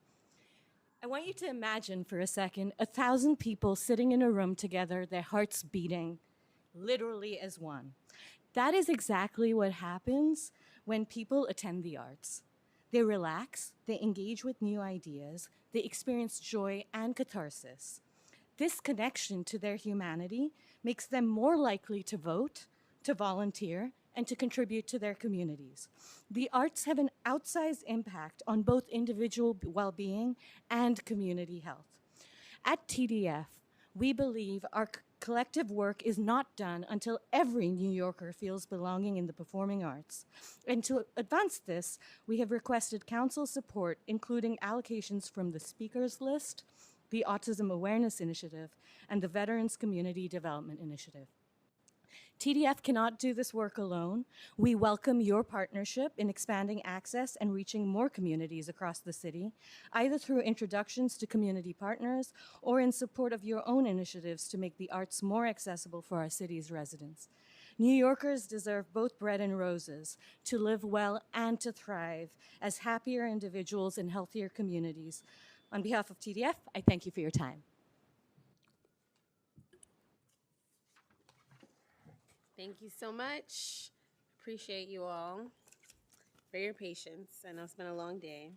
I want you to imagine for a second 1,000 people sitting in a room together, their hearts beating, literally as one. That is exactly what happens when people attend the arts. They relax, they engage with new ideas, they experience joy and catharsis. This connection to their humanity makes them more likely to vote, to volunteer, and to contribute to their communities. The arts have an outsized impact on both individual well-being and community health. At TDF, we believe our collective work is not done until every New Yorker feels belonging in the performing arts. And to advance this, we have requested council support, including allocations from the Speakers List, the Autism Awareness Initiative, and the Veterans Community Development Initiative. TDF cannot do this work alone. We welcome your partnership in expanding access and reaching more communities across the city, either through introductions to community partners or in support of your own initiatives to make the arts more accessible for our city's residents. New Yorkers deserve both bread and roses, to live well and to thrive as happier individuals in healthier communities. On behalf of TDF, I thank you for your time. Thank you so much. Appreciate you all for your patience. I know it's been a long day.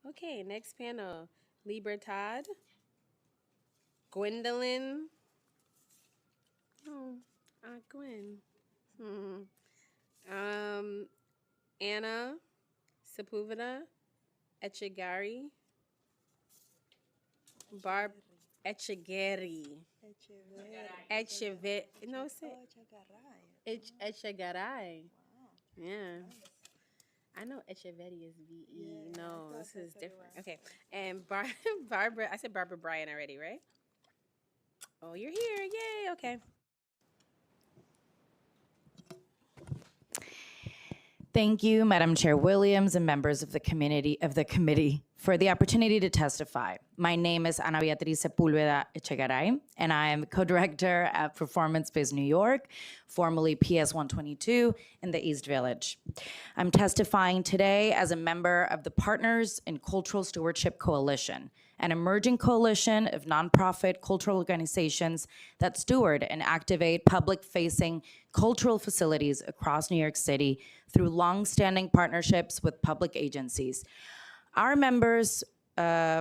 Okay, next panel. Libertad, Gwendolyn. Oh, Gwen. Anna Sepulveda, Echegari, Barb Echegari. Echegaray. No, say Echegaray. Yeah. I know Echeverry is V-E. No, this is different. Okay. And Barbara, I said Barbara Bryan already, right? Oh, you're here. Yay. Okay. Thank you, Madam Chair Williams and members of the committee for the opportunity to testify. My name is Ana Beatriz Sepúlveda Echegaray, and I am co-director at Performance Biz New York, formerly PS 122 in the East Village. I'm testifying today as a member of the Partners in Cultural Stewardship Coalition, an emerging coalition of nonprofit cultural organizations that steward and activate public-facing cultural facilities across New York City through long-standing partnerships with public agencies. Our members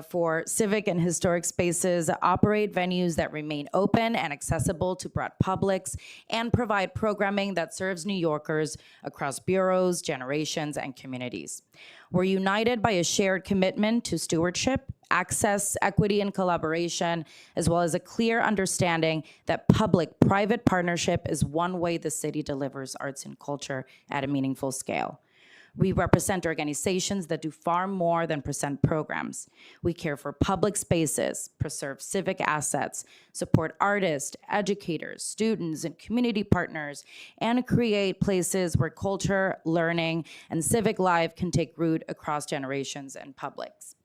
for civic and historic spaces operate venues that remain open and accessible to broad publics and provide programming that serves New Yorkers across bureaus, generations, and communities. We're united by a shared commitment to stewardship, access, equity, and collaboration, as well as a clear understanding that public-private partnership is one way the city delivers arts and culture at a meaningful scale. We represent organizations that do far more than present programs. We care for public spaces, preserve civic assets, support artists, educators, students, and community partners, and create places where culture, learning, and civic life can take root across generations and publics.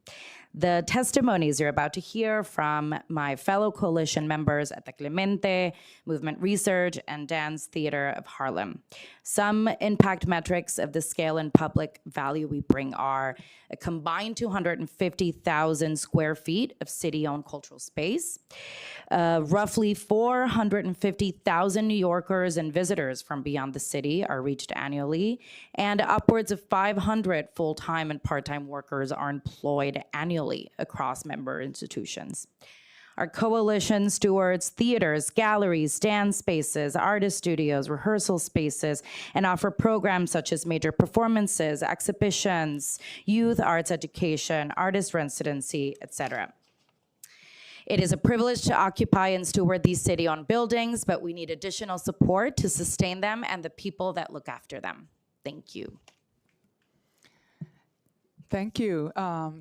The testimonies you're about to hear from my fellow coalition members at the Clemente, Movement Research, and Dance Theater of Harlem. Some impact metrics of the scale and public value we bring are a combined 250,000 square feet of city-owned cultural space, roughly 450,000 New Yorkers and visitors from beyond the city are reached annually, and upwards of 500 full-time and part-time workers are employed annually across member institutions. Our coalition stewards theaters, galleries, dance spaces, artist studios, rehearsal spaces, and offer programs such as major performances, exhibitions, youth arts education, artist residency, etc. It is a privilege to occupy and steward these city-owned buildings, but we need additional support to sustain them and the people that look after them. Thank you. Thank you,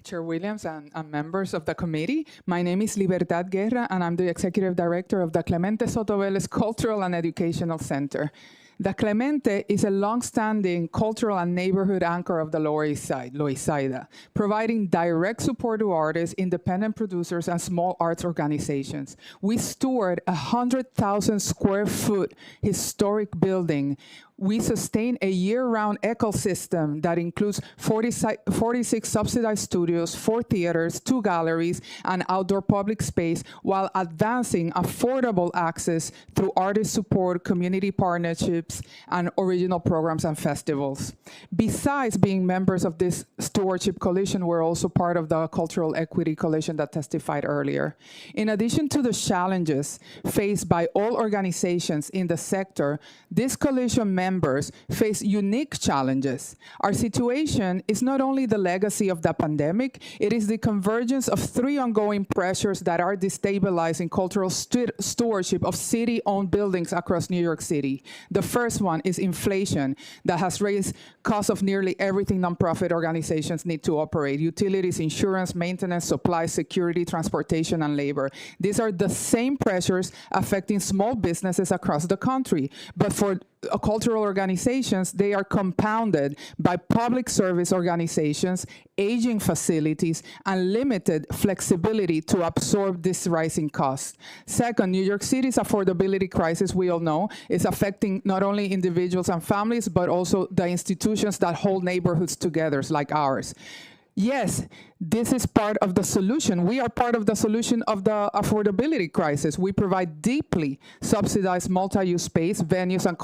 Chair Williams and members of the committee. My name is Libertad Guerra, and I'm the Executive Director of the Clemente Soto Vélez Cultural and Educational Center. The Clemente is a long-standing cultural and neighborhood anchor of the Lower East Side, Loisaida, providing direct support to artists, independent producers, and small arts organizations. We steward a 100,000 square foot historic building We sustain a year-round ecosystem that includes 46 subsidized studios, 4 theaters, 2 galleries, and outdoor public space, while advancing affordable access through artist support, community partnerships, and original programs and festivals. Besides being members of this stewardship coalition, we're also part of the Cultural Equity Coalition that testified earlier. In addition to the challenges faced by all organizations in the sector, this coalition members face unique challenges. Our situation is not only the legacy of the pandemic, it is the convergence of 3 ongoing pressures that are destabilizing cultural stewardship of city-owned buildings across New York City. The first one is inflation that has raised costs of nearly everything nonprofit organizations need to operate: utilities, insurance, maintenance, supplies, security, transportation, and labor. These are the same pressures affecting small businesses across the country, but for cultural organizations, they are compounded by public service organizations, aging facilities, and limited flexibility to absorb this rising cost. Second, New York City's affordability crisis, we all know, is affecting not only individuals and families, but also the institutions that hold neighborhoods together, like ours. Yes, this is part of the solution. We are part of the solution of the affordability crisis. We provide deeply subsidized multi-use space, venues, and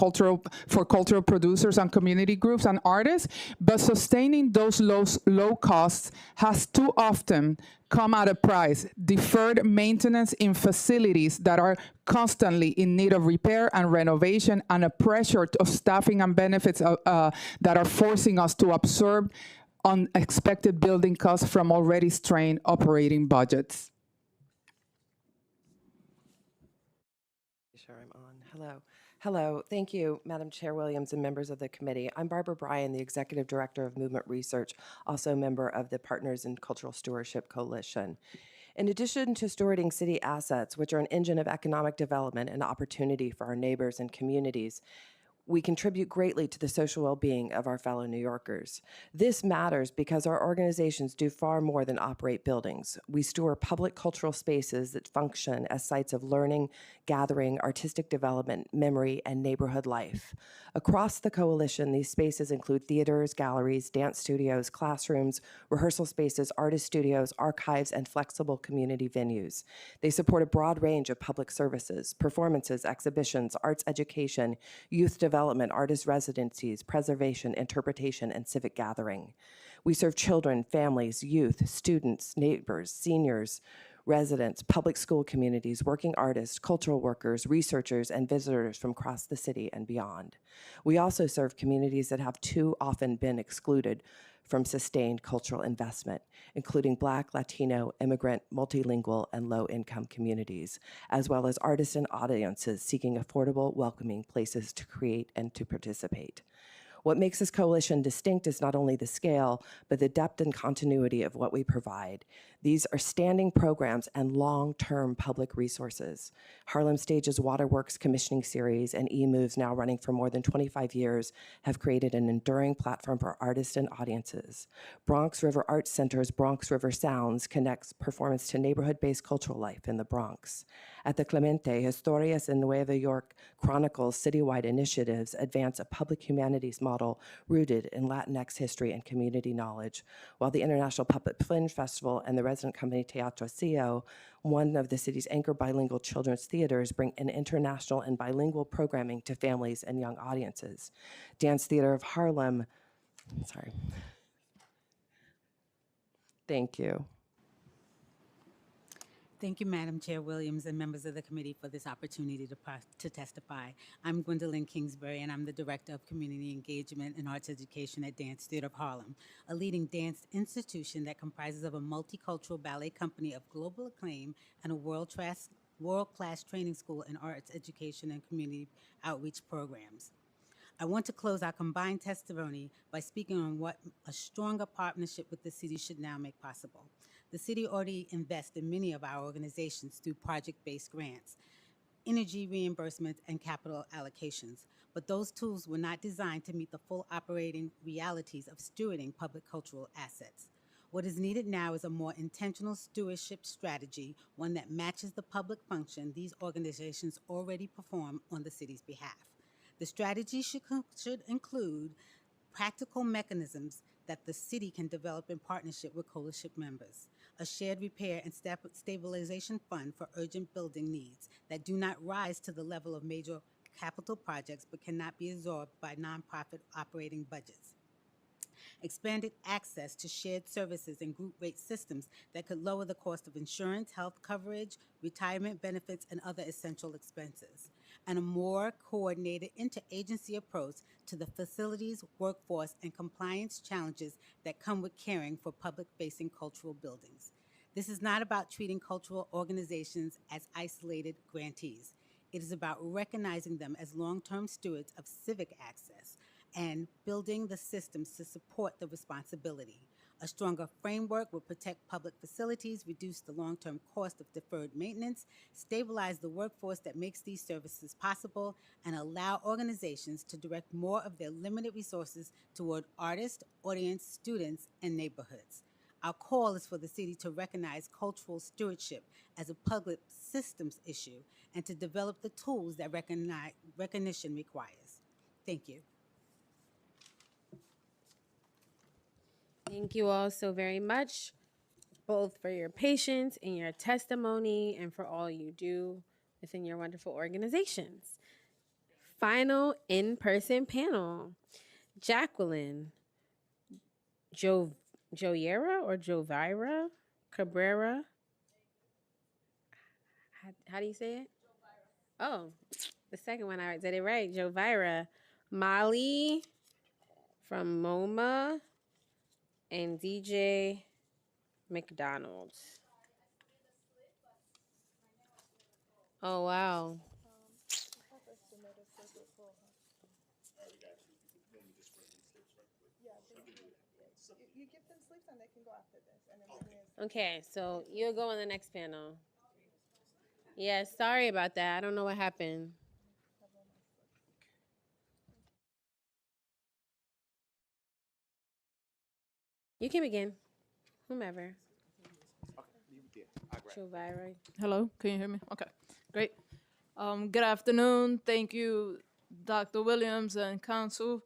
for cultural producers and community groups and artists, but sustaining those low costs has too often come at a price: deferred maintenance in facilities that are constantly in need of repair and renovation, and a pressure of staffing and benefits that are forcing us to absorb unexpected building costs from already strained operating budgets. Sure, I'm on. Hello. Thank you, Madam Chair Williams and members of the committee. I'm Barbara Bryan, the Executive Director of Movement Research, also a member of the Partners in Cultural Stewardship Coalition. In addition to stewarding city assets, which are an engine of economic development and opportunity for our neighbors and communities, we contribute greatly to the social well-being of our fellow New Yorkers. This matters because our organizations do far more than operate buildings. We steward public cultural spaces that function as sites of learning, gathering, artistic development, memory, and neighborhood life. Across the coalition, these spaces include theaters, galleries, dance studios, classrooms, rehearsal spaces, artist studios, archives, and flexible community venues. They support a broad range of public services, performances, exhibitions, arts education, youth development, artist residencies, preservation, interpretation, and civic gathering. We serve children, families, youth, students, neighbors, seniors, residents, public school communities, working artists, cultural workers, researchers, and visitors from across the city and beyond. We also serve communities that have too often been excluded from sustained cultural investment, including Black, Latino, immigrant, multilingual, and low-income communities, as well as artists and audiences seeking affordable, welcoming places to create and to participate. What makes this coalition distinct is not only the scale, but the depth and continuity of what we provide. These are standing programs and long-term public resources. Harlem Stage's Waterworks commissioning series and eMoves, now running for more than 25 years, have created an enduring platform for artists and audiences. Bronx River Arts Center's Bronx River Sounds connects performance to neighborhood-based cultural life in the Bronx. At the Clemente, Historias in Nueva York chronicles citywide initiatives advance a public humanities model rooted in Latinx history and community knowledge, while the International Puppet Fringe Festival and the resident company Teatro CEO, one of the city's anchor bilingual children's theaters, bring an international and bilingual programming to families and young audiences. Dance Theater of Harlem, Thank you. Thank you, Madam Chair Williams and members of the committee for this opportunity to testify. I'm Gwendolyn Kingsbury, and I'm the Director of Community Engagement and Arts Education at Dance Theater of Harlem, a leading dance institution that comprises of a multicultural ballet company of global acclaim and a world-class training school in arts education and community outreach programs. I want to close our combined testimony by speaking on what a stronger partnership with the city should now make possible. The city already invests in many of our organizations through project-based grants, energy reimbursements, and capital allocations, but those tools were not designed to meet the full operating realities of stewarding public cultural assets. What is needed now is a more intentional stewardship strategy, one that matches the public function these organizations already perform on the city's behalf. The strategy should include practical mechanisms that the city can develop in partnership with coalition members, a shared repair and stabilization fund for urgent building needs that do not rise to the level of major capital projects but cannot be absorbed by nonprofit operating budgets. Expanded access to shared services and group rate systems that could lower the cost of insurance, health coverage, retirement benefits, and other essential expenses. And a more coordinated interagency approach to the facilities, workforce, and compliance challenges that come with caring for public-facing cultural buildings. This is not about treating cultural organizations as isolated grantees. It is about recognizing them as long-term stewards of civic access and building the systems to support the responsibility. A stronger framework will protect public facilities, reduce the long-term cost of deferred maintenance, stabilize the workforce that makes these services possible, and allow organizations to direct more of their limited resources toward artists, audience, students, and neighborhoods. Our call is for the city to recognize cultural stewardship as a public systems issue and to develop the tools that recognition requires. Thank you. Thank you all so very much, both for your patience and your testimony and for all you do within your wonderful organizations. Final in-person panel. Jacqueline Joyera or Jovira Cabrera. How do you say it? Oh, the second one I said it right. Jovira. Molly from MoMA. And DJ McDonald. Oh, wow. You give them slips and they can go after this. And then Okay, so you'll go on the next panel. Yeah, sorry about that. I don't know what happened. You can begin. Whomever. Hello, can you hear me? Okay, great. Good afternoon. Thank you, Dr. Williams and Council.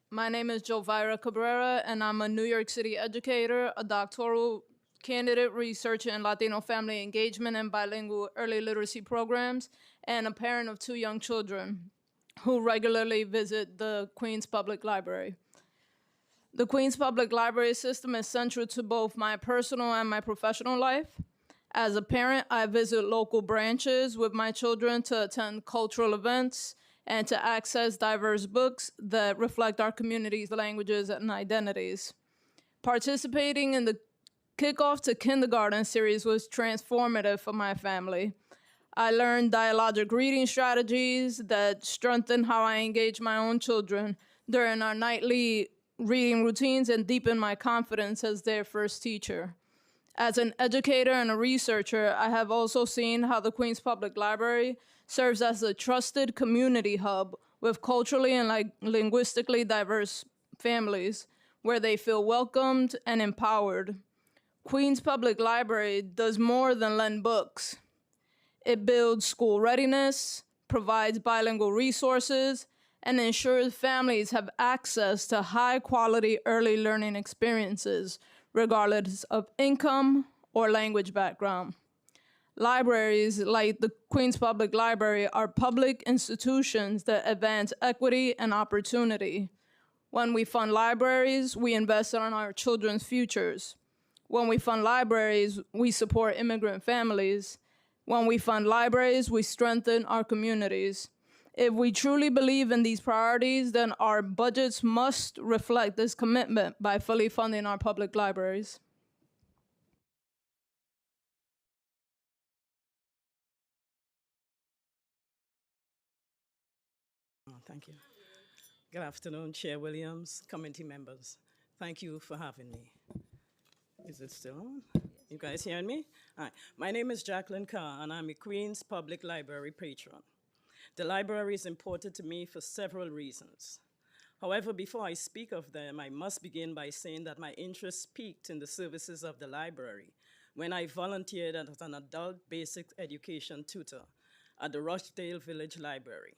My name is Jovira Cabrera, and I'm a New York City educator, a doctoral candidate researcher in Latino family engagement and bilingual early literacy programs, and a parent of 2 young children who regularly visit the Queens Public Library. The Queens Public Library system is central to both my personal and my professional life. As a parent, I visit local branches with my children to attend cultural events and to access diverse books that reflect our community's languages and identities. Participating in the Kickoff to Kindergarten series was transformative for my family. I learned dialogic reading strategies that strengthen how I engage my own children during our nightly reading routines and deepen my confidence as their first teacher. As an educator and a researcher, I have also seen how the Queens Public Library serves as a trusted community hub with culturally and linguistically diverse families where they feel welcomed and empowered. Queens Public Library does more than lend books. It builds school readiness, provides bilingual resources, and ensures families have access to high-quality early learning experiences, regardless of income or language background. Libraries like the Queens Public Library are public institutions that advance equity and opportunity. When we fund libraries, we invest in our children's futures. When we fund libraries, we support immigrant families. When we fund libraries, we strengthen our communities. If we truly believe in these priorities, then our budgets must reflect this commitment by fully funding our public libraries. Thank you. Good afternoon, Chair Williams, committee members. Thank you for having me. Is it still on? You guys hearing me? All right. My name is Jacqueline Carr, and I'm a Queens Public Library patron. The library is important to me for several reasons. However, before I speak of them, I must begin by saying that my interest peaked in the services of the library when I volunteered as an adult basic education tutor at the Rochdale Village Library.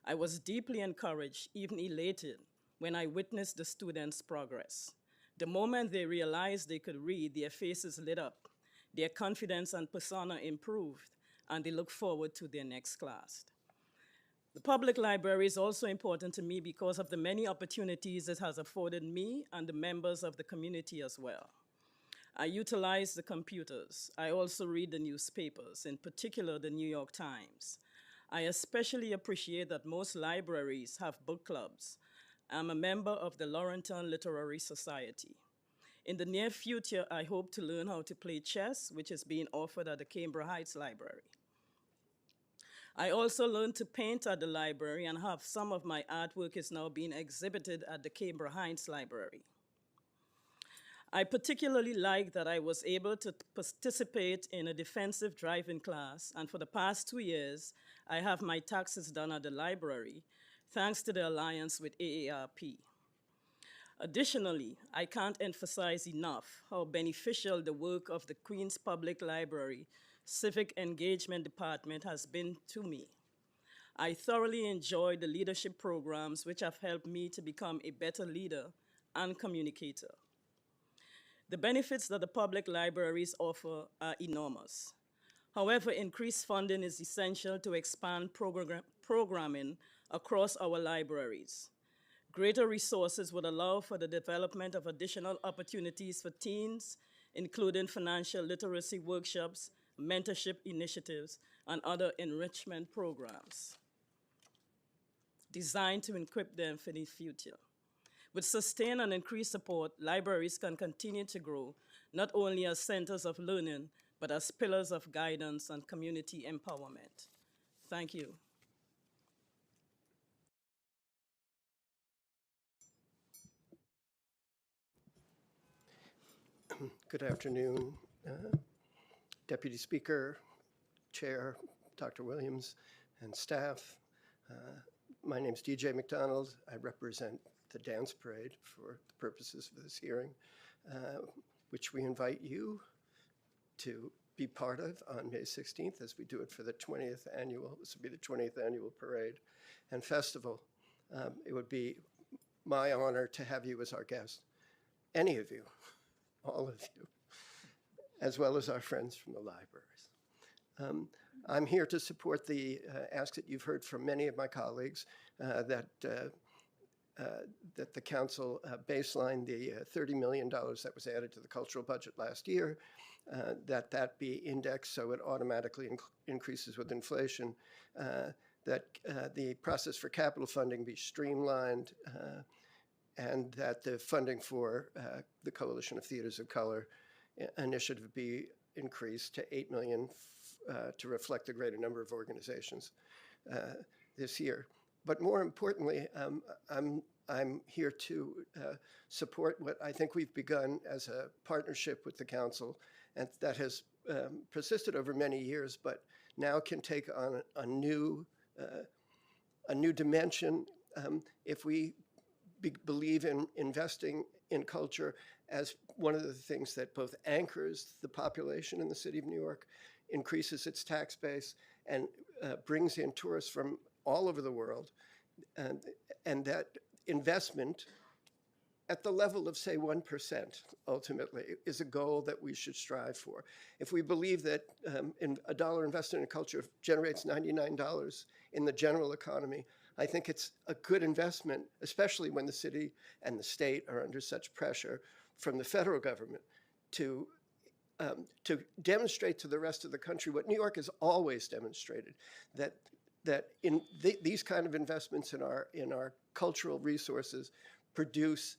I was deeply encouraged, even elated, when I witnessed the students' progress. The moment they realized they could read, their faces lit up, their confidence and persona improved, and they look forward to their next class. The public library is also important to me because of the many opportunities it has afforded me and the members of the community as well. I utilize the computers. I also read the newspapers, in particular the New York Times. I especially appreciate that most libraries have book clubs. I'm a member of the Laurelton Literary Society. In the near future, I hope to learn how to play chess, which is being offered at the Cambridge Heights Library. I also learned to paint at the library and have some of my artwork is now being exhibited at the Cambridge Heights Library. I particularly like that I was able to participate in a defensive driving class, and for the past 2 years, I have my taxes done at the library, thanks to the alliance with AARP. Additionally, I can't emphasize enough how beneficial the work of the Queens Public Library Civic Engagement Department has been to me. I thoroughly enjoy the leadership programs which have helped me to become a better leader and communicator. The benefits that the public libraries offer are enormous. However, increased funding is essential to expand programming across our libraries. Greater resources would allow for the development of additional opportunities for teens, including financial literacy workshops, mentorship initiatives, and other enrichment programs designed to equip them for the future. With sustained and increased support, libraries can continue to grow, not only as centers of learning, but as pillars of guidance and community empowerment. Thank you. Good afternoon, Deputy Speaker, Chair, Dr. Williams, and staff. My name is DJ McDonald. I represent the dance parade for the purposes of this hearing, which we invite you to be part of on May 16th as we do it for the 20th annual, this will be the 20th annual parade and festival. It would be my honor to have you as our guest, any of you, all of you, as well as our friends from the libraries. I'm here to support the ask that you've heard from many of my colleagues that the council baseline the $30 million that was added to the cultural budget last year, that be indexed so it automatically increases with inflation, that the process for capital funding be streamlined, and that the funding for the Coalition of Theaters of Color initiative be increased to $8 million to reflect the greater number of organizations this year. But more importantly, I'm here to support what I think we've begun as a partnership with the council, and that has persisted over many years, but now can take on a new dimension if we believe in investing in culture as one of the things that both anchors the population in the city of New York, increases its tax base, and brings in tourists from all over the world, and that investment at the level of, say, 1% ultimately is a goal that we should strive for. If we believe that a dollar invested in culture generates $99 in the general economy, I think it's a good investment, especially when the city and the state are under such pressure from the federal government to demonstrate to the rest of the country what New York has always demonstrated, that in these kind of investments in our cultural resources produce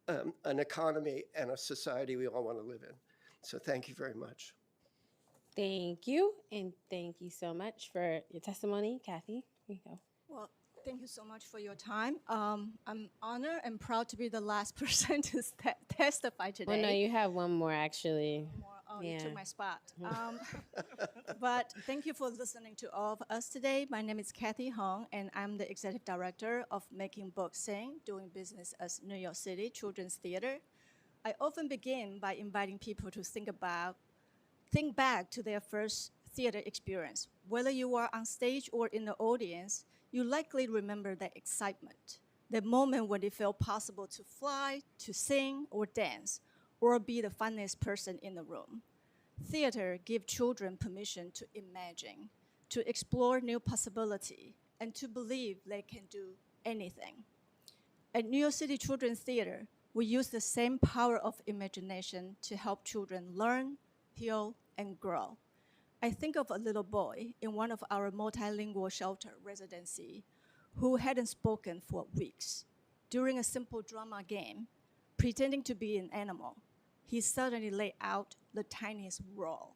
an economy and a society we all want to live in. So thank you very much. Thank you, and thank you so much for your testimony. Kathy, here you go. Well, thank you so much for your time. I'm honored and proud to be the last person to testify today. Well, no, you have one more, actually. Oh, you took my spot. But thank you for listening to all of us today. My name is Kathy Hong, and I'm the Executive Director of Making Books Sing, doing business as New York City Children's Theater. I often begin by inviting people to think back to their first theater experience. Whether you are on stage or in the audience, you likely remember that excitement, the moment when it felt possible to fly, to sing or dance, or be the funniest person in the room. Theater gives children permission to imagine, to explore new possibility, and to believe they can do anything. At New York City Children's Theater, we use the same power of imagination to help children learn, heal, and grow. I think of a little boy in one of our multilingual shelter residency who hadn't spoken for weeks. During a simple drama game, pretending to be an animal, he suddenly let out the tiniest roar.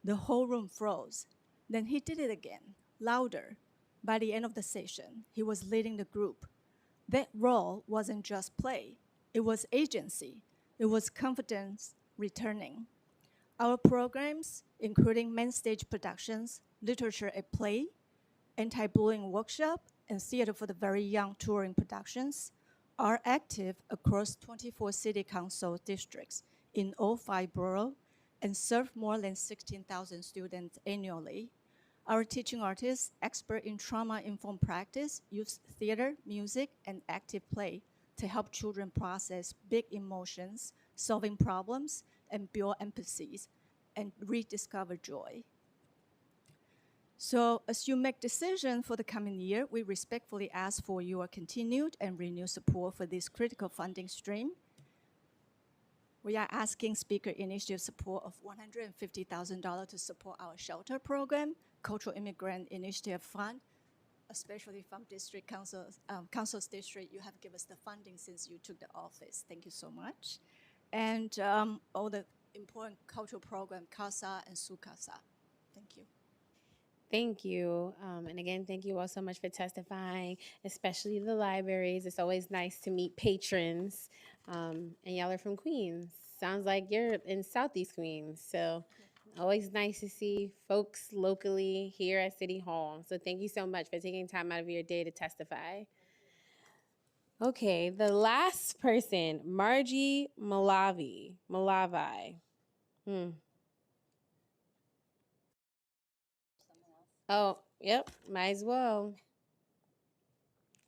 The whole room froze. Then he did it again, louder. By the end of the session, he was leading the group. That roar wasn't just play. It was agency. It was confidence returning. Our programs, including main stage productions, literature at play, anti-bullying workshop, and theater for the very young touring productions, are active across 24 city council districts in all 5 boroughs and serve more than 16,000 students annually. Our teaching artists, expert in trauma-informed practice, use theater, music, and active play to help children process big emotions, solving problems, and build empathies, and rediscover joy. So as you make decisions for the coming year, we respectfully ask for your continued and renewed support for this critical funding stream. We are asking Speaker Initiative support of $150,000 to support our shelter program, Cultural Immigrant Initiative Fund, especially from district councils, council's district. You have given us the funding since you took the office. Thank you so much. And all the important cultural program, CASA and SUCASA. Thank you. Thank you. And again, thank you all so much for testifying, especially the libraries. It's always nice to meet patrons. And y'all are from Queens. Sounds like you're in Southeast Queens. So always nice to see folks locally here at City Hall. So thank you so much for taking time out of your day to testify. Okay, the last person, Margie Malavi. Oh, yep, might as well.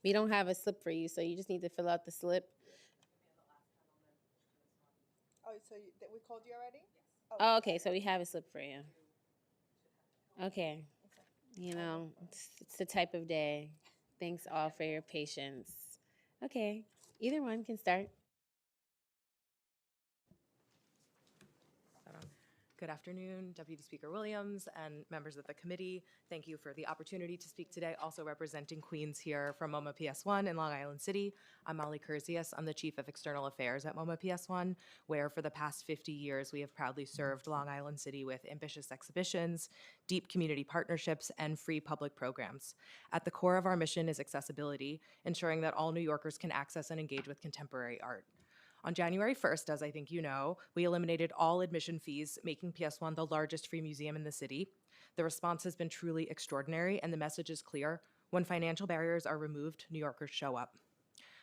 We don't have a slip for you, so you just need to fill out the slip. Oh, so we called you already? Oh, okay, so we have a slip for you. Okay, you know, it's the type of day. Thanks all for your patience. Okay, either one can start. Good afternoon, Deputy Speaker Williams and members of the committee. Thank you for the opportunity to speak today, also representing Queens here from MoMA PS1 in Long Island City. I'm Molly Kurzius. I'm the Chief of External Affairs at MoMA PS1, where for the past 50 years, we have proudly served Long Island City with ambitious exhibitions, deep community partnerships, and free public programs. At the core of our mission is accessibility, ensuring that all New Yorkers can access and engage with contemporary art. On January 1st, as I think you know, we eliminated all admission fees, making PS1 the largest free museum in the city. The response has been truly extraordinary, and the message is clear. When financial barriers are removed, New Yorkers show up.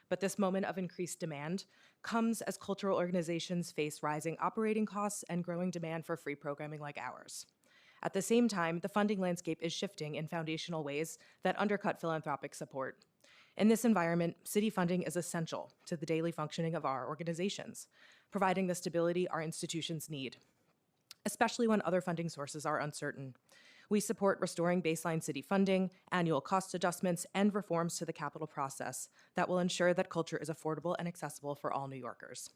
But this moment of increased demand comes as cultural organizations face rising operating costs and growing demand for free programming like ours. At the same time, the funding landscape is shifting in foundational ways that undercut philanthropic support. In this environment, city funding is essential to the daily functioning of our organizations, providing the stability our institutions need, especially when other funding sources are uncertain. We support restoring baseline city funding, annual cost adjustments, and reforms to the capital process that will ensure that culture is affordable and accessible for all New Yorkers.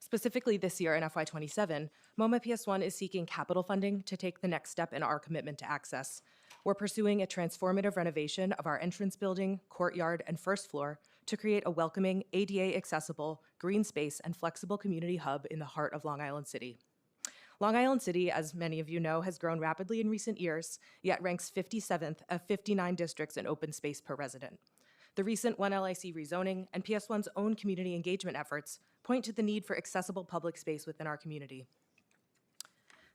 Specifically this year in FY27, MoMA PS1 is seeking capital funding to take the next step in our commitment to access. We're pursuing a transformative renovation of our entrance building, courtyard, and first floor to create a welcoming, ADA accessible, green space, and flexible community hub in the heart of Long Island City. Long Island City, as many of you know, has grown rapidly in recent years, yet ranks 57th of 59 districts in open space per resident. The recent 1LIC rezoning and PS1's own community engagement efforts point to the need for accessible public space within our community.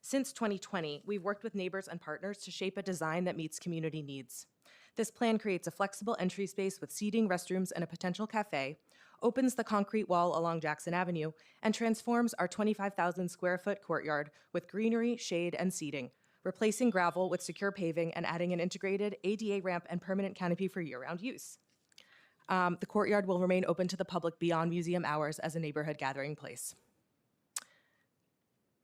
Since 2020, we've worked with neighbors and partners to shape a design that meets community needs. This plan creates a flexible entry space with seating, restrooms, and a potential cafe, opens the concrete wall along Jackson Avenue, and transforms our 25,000 square foot courtyard with greenery, shade, and seating, replacing gravel with secure paving and adding an integrated ADA ramp and permanent canopy for year-round use. The courtyard will remain open to the public beyond museum hours as a neighborhood gathering place.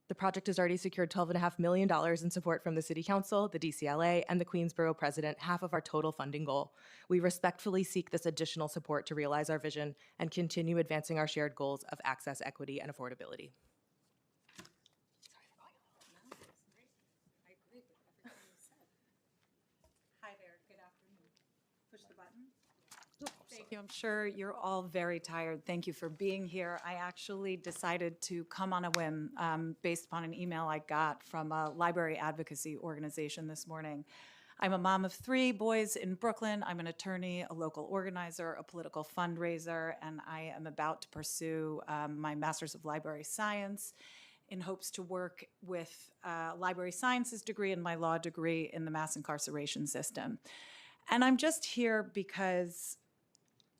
The project has already secured $12.5 million in support from the City Council, the DCLA, and the Queensborough President, half of our total funding goal. We respectfully seek this additional support to realize our vision and continue advancing our shared goals of access, equity, and affordability. Hi there, good afternoon. Push the button. Thank you. I'm sure you're all very tired. Thank you for being here. I actually decided to come on a whim based upon an email I got from a library advocacy organization this morning. I'm a mom of 3 boys in Brooklyn. I'm an attorney, a local organizer, a political fundraiser, and I am about to pursue my Master's of Library Science in hopes to work with a library sciences degree and my law degree in the mass incarceration system. And I'm just here because,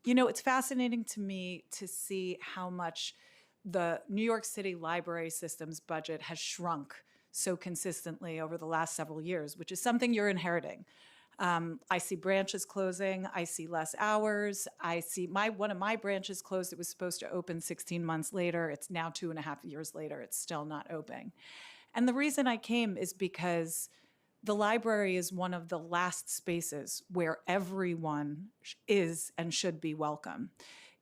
you know, it's fascinating to me to see how much the New York City library system's budget has shrunk so consistently over the last several years, which is something you're inheriting. I see branches closing. I see less hours. I see one of my branches closed. It was supposed to open 16 months later. It's now 2.5 years later. It's still not open. And the reason I came is because the library is one of the last spaces where everyone is and should be welcome.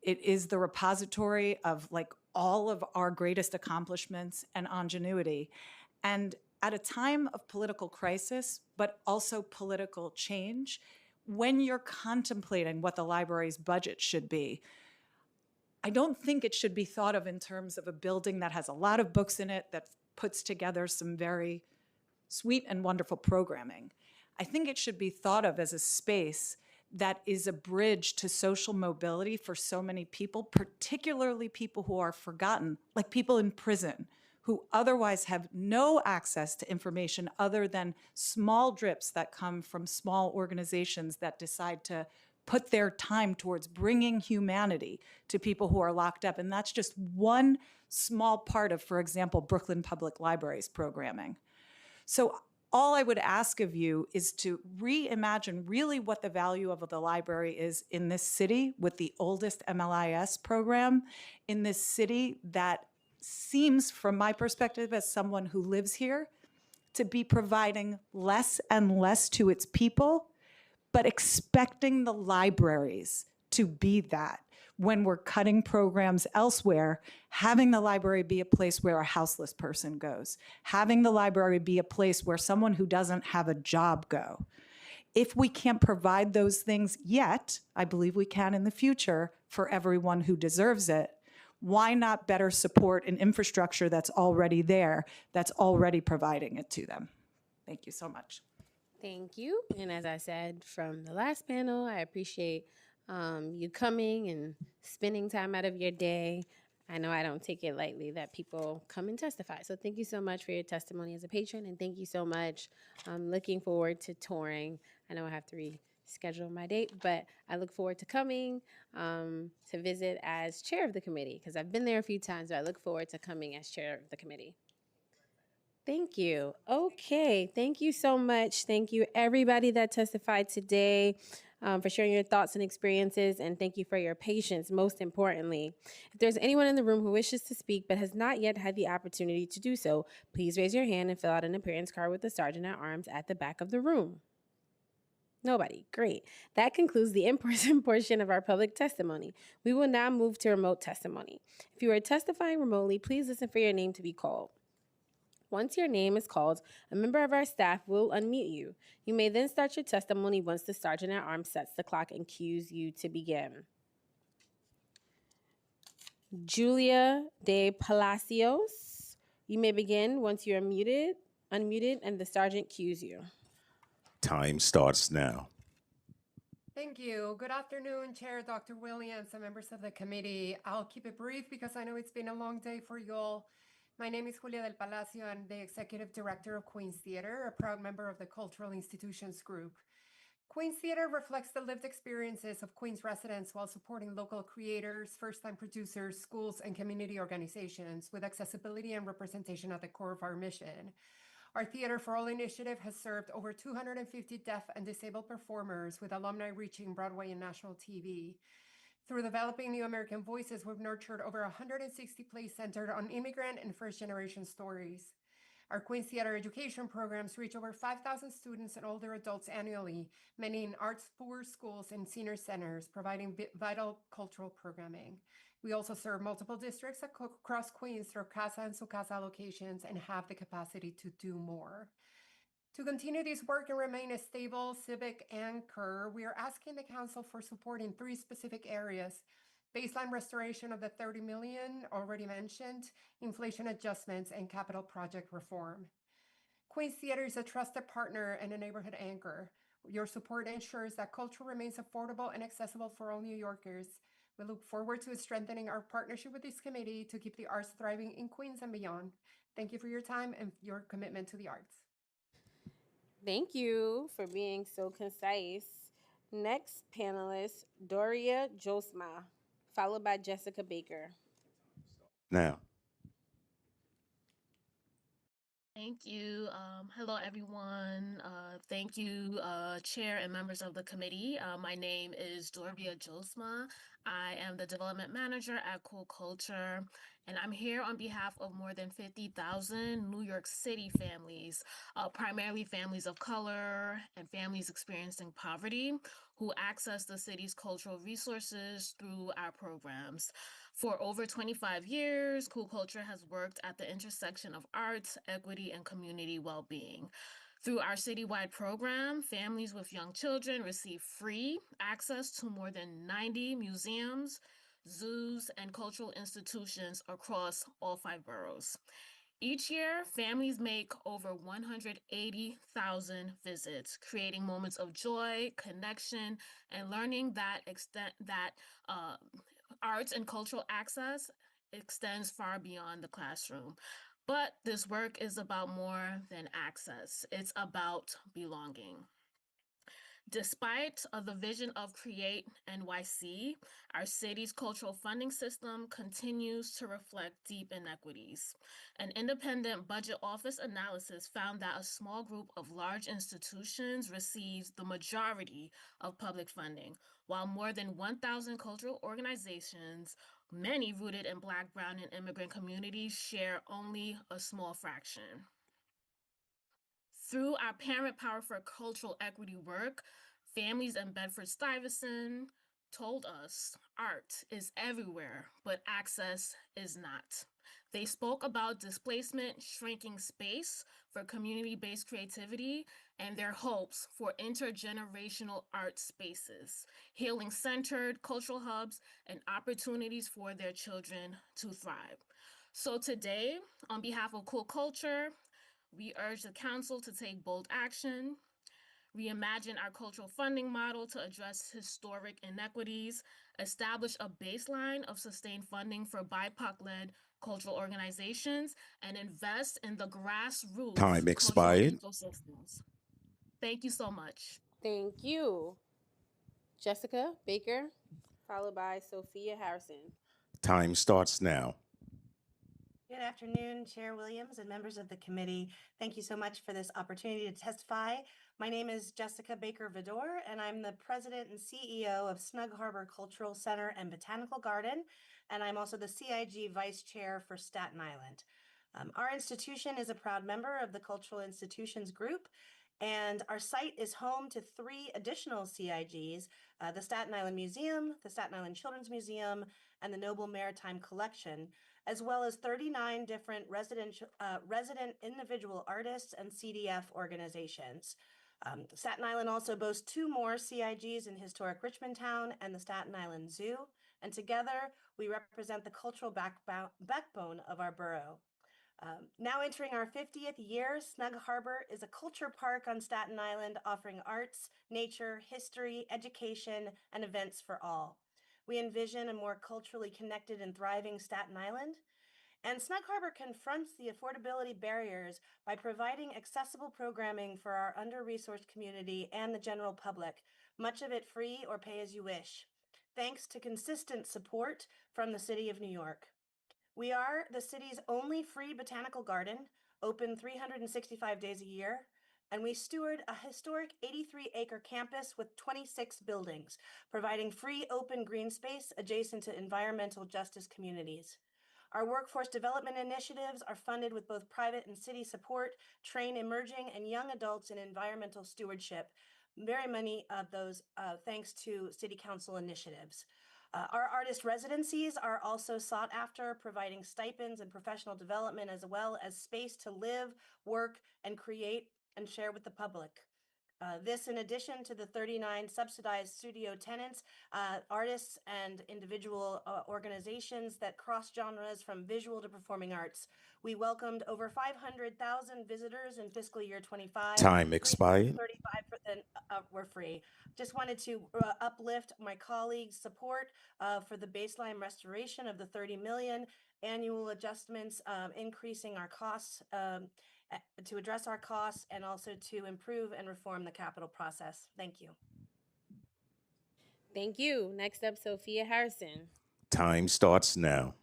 It is the repository of like all of our greatest accomplishments and ingenuity. And at a time of political crisis, but also political change, when you're contemplating what the library's budget should be, I don't think it should be thought of in terms of a building that has a lot of books in it, that puts together some very sweet and wonderful programming. I think it should be thought of as a space that is a bridge to social mobility for so many people, particularly people who are forgotten, like people in prison, who otherwise have no access to information other than small drips that come from small organizations that decide to put their time towards bringing humanity to people who are locked up. And that's just one small part of, for example, Brooklyn Public Library's programming. So all I would ask of you is to reimagine really what the value of the library is in this city with the oldest MLIS program, in this city that seems, from my perspective as someone who lives here, to be providing less and less to its people, but expecting the libraries to be that. When we're cutting programs elsewhere, having the library be a place where a houseless person goes, having the library be a place where someone who doesn't have a job go. If we can't provide those things yet, I believe we can in the future for everyone who deserves it. Why not better support an infrastructure that's already there, that's already providing it to them? Thank you so much. Thank you. And as I said from the last panel, I appreciate you coming and spending time out of your day. I know I don't take it lightly that people come and testify. So thank you so much for your testimony as a patron, and thank you so much. I'm looking forward to touring. I know I have to reschedule my date, but I look forward to coming to visit as chair of the committee, because I've been there a few times, but I look forward to coming as chair of the committee. Thank you. Okay, thank you so much. Thank you, everybody that testified today, for sharing your thoughts and experiences, and thank you for your patience, most importantly. If there's anyone in the room who wishes to speak but has not yet had the opportunity to do so, please raise your hand and fill out an appearance card with the Sergeant at Arms at the back of the room. Nobody. Great. That concludes the in-person portion of our public testimony. We will now move to remote testimony. If you are testifying remotely, please listen for your name to be called. Once your name is called, a member of our staff will unmute you. You may then start your testimony once the Sergeant at Arms sets the clock and cues you to begin. Julia de Palacios, you may begin once you're unmuted, and the Sergeant cues you. Time starts now. Thank you. Good afternoon, Chair Dr. Williams and members of the committee. I'll keep it brief because I know it's been a long day for you all. My name is Julia del Palacio. I'm the Executive Director of Queens Theater, a proud member of the Cultural Institutions Group. Queens Theater reflects the lived experiences of Queens residents while supporting local creators, first-time producers, schools, and community organizations with accessibility and representation at the core of our mission. Our Theater for All initiative has served over 250 deaf and disabled performers, with alumni reaching Broadway and national TV. Through developing New American Voices, we've nurtured over 160 plays centered on immigrant and first-generation stories. Our Queens Theater education programs reach over 5,000 students and older adults annually, many in arts-poor schools and senior centers, providing vital cultural programming. We also serve multiple districts across Queens through Casa and Su Casa locations and have the capacity to do more. To continue this work and remain a stable civic anchor, we are asking the Council for support in 3 specific areas: baseline restoration of the $30 million already mentioned, inflation adjustments, and capital project reform. Queens Theater is a trusted partner and a neighborhood anchor. Your support ensures that culture remains affordable and accessible for all New Yorkers. We look forward to strengthening our partnership with this committee to keep the arts thriving in Queens and beyond. Thank you for your time and your commitment to the arts. Thank you for being so concise. Next panelist, Doria Josma, followed by Jessica Baker. Now. Thank you. Hello, everyone. Thank you, Chair and members of the committee. My name is Doria Josma. I am the Development Manager at Cool Culture, and I'm here on behalf of more than 50,000 New York City families, primarily families of color and families experiencing poverty, who access the city's cultural resources through our programs. For over 25 years, Cool Culture has worked at the intersection of arts, equity, and community well-being. Through our citywide program, families with young children receive free access to more than 90 museums, zoos, and cultural institutions across all 5 boroughs. Each year, families make over 180,000 visits, creating moments of joy, connection, and learning that arts and cultural access extends far beyond the classroom. But this work is about more than access. It's about belonging. Despite the vision of Create NYC, our city's cultural funding system continues to reflect deep inequities. An independent budget office analysis found that a small group of large institutions receives the majority of public funding, while more than 1,000 cultural organizations, many rooted in Black, Brown, and immigrant communities, share only a small fraction. Through our Parent Power for Cultural Equity work, families in Bedford-Stuyvesant told us art is everywhere, but access is not. They spoke about displacement shrinking space for community-based creativity and their hopes for intergenerational art spaces, healing-centered cultural hubs, and opportunities for their children to thrive. So today, on behalf of Cool Culture, we urge the Council to take bold action, reimagine our cultural funding model to address historic inequities, establish a baseline of sustained funding for BIPOC-led cultural organizations, and invest in the grassroots Time expired. cultural ecosystems. Thank you so much. Thank you. Jessica Baker, followed by Sophia Harrison. Time starts now. Good afternoon, Chair Williams and members of the committee. Thank you so much for this opportunity to testify. My name is Jessica Baker Vidor, and I'm the president and CEO of Snug Harbor Cultural Center and Botanical Garden, and I'm also the CIG vice chair for Staten Island. Our institution is a proud member of the Cultural Institutions Group, and our site is home to 3 additional CIGs, the Staten Island Museum, the Staten Island Children's Museum, and the Noble Maritime Collection, as well as 39 different resident individual artists and CDF organizations. Staten Island also boasts 2 more CIGs in historic Richmond Town and the Staten Island Zoo, and together we represent the cultural backbone of our borough. Now entering our 50th year, Snug Harbor is a culture park on Staten Island offering arts, nature, history, education, and events for all. We envision a more culturally connected and thriving Staten Island. And Snug Harbor confronts the affordability barriers by providing accessible programming for our under-resourced community and the general public, much of it free or pay as you wish, thanks to consistent support from the City of New York. We are the city's only free botanical garden, open 365 days a year, and we steward a historic 83-acre campus with 26 buildings, providing free open green space adjacent to environmental justice communities. Our workforce development initiatives are funded with both private and city support, train emerging and young adults in environmental stewardship, very many of those thanks to City Council initiatives. Our artist residencies are also sought after, providing stipends and professional development as well as space to live, work, and create and share with the public. This in addition to the 39 subsidized studio tenants, artists, and individual organizations that cross genres from visual to performing arts. We welcomed over 500,000 visitors in fiscal year 25. Time expired. 35% were free. Just wanted to uplift my colleagues' support for the baseline restoration of the 30 million annual adjustments, increasing our costs to address our costs and also to improve and reform the capital process. Thank you. Thank you. Next up, Sophia Harrison. Time starts now.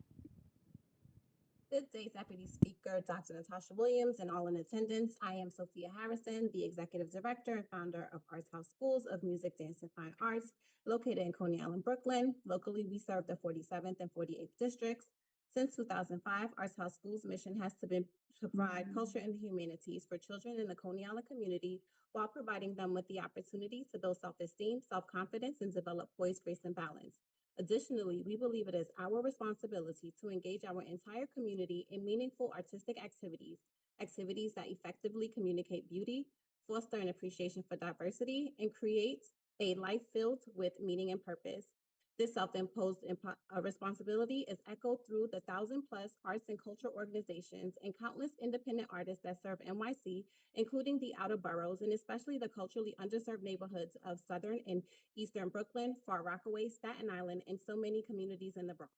Good day, Deputy Speaker, Dr. Natasha Williams, and all in attendance. I am Sophia Harrison, the Executive Director and founder of Arts House Schools of Music, Dance, and Fine Arts, located in Coney Island, Brooklyn. Locally, we serve the 47th and 48th districts. Since 2005, Arts House Schools' mission has been to provide culture and humanities for children in the Coney Island community while providing them with the opportunity to build self-esteem, self-confidence, and develop poise, grace, and balance. Additionally, we believe it is our responsibility to engage our entire community in meaningful artistic activities that effectively communicate beauty, foster an appreciation for diversity, and create a life filled with meaning and purpose. This self-imposed responsibility is echoed through the 1,000+ arts and culture organizations and countless independent artists that serve NYC, including the outer boroughs and especially the culturally underserved neighborhoods of Southern and Eastern Brooklyn, Far Rockaway, Staten Island, and so many communities in the Bronx.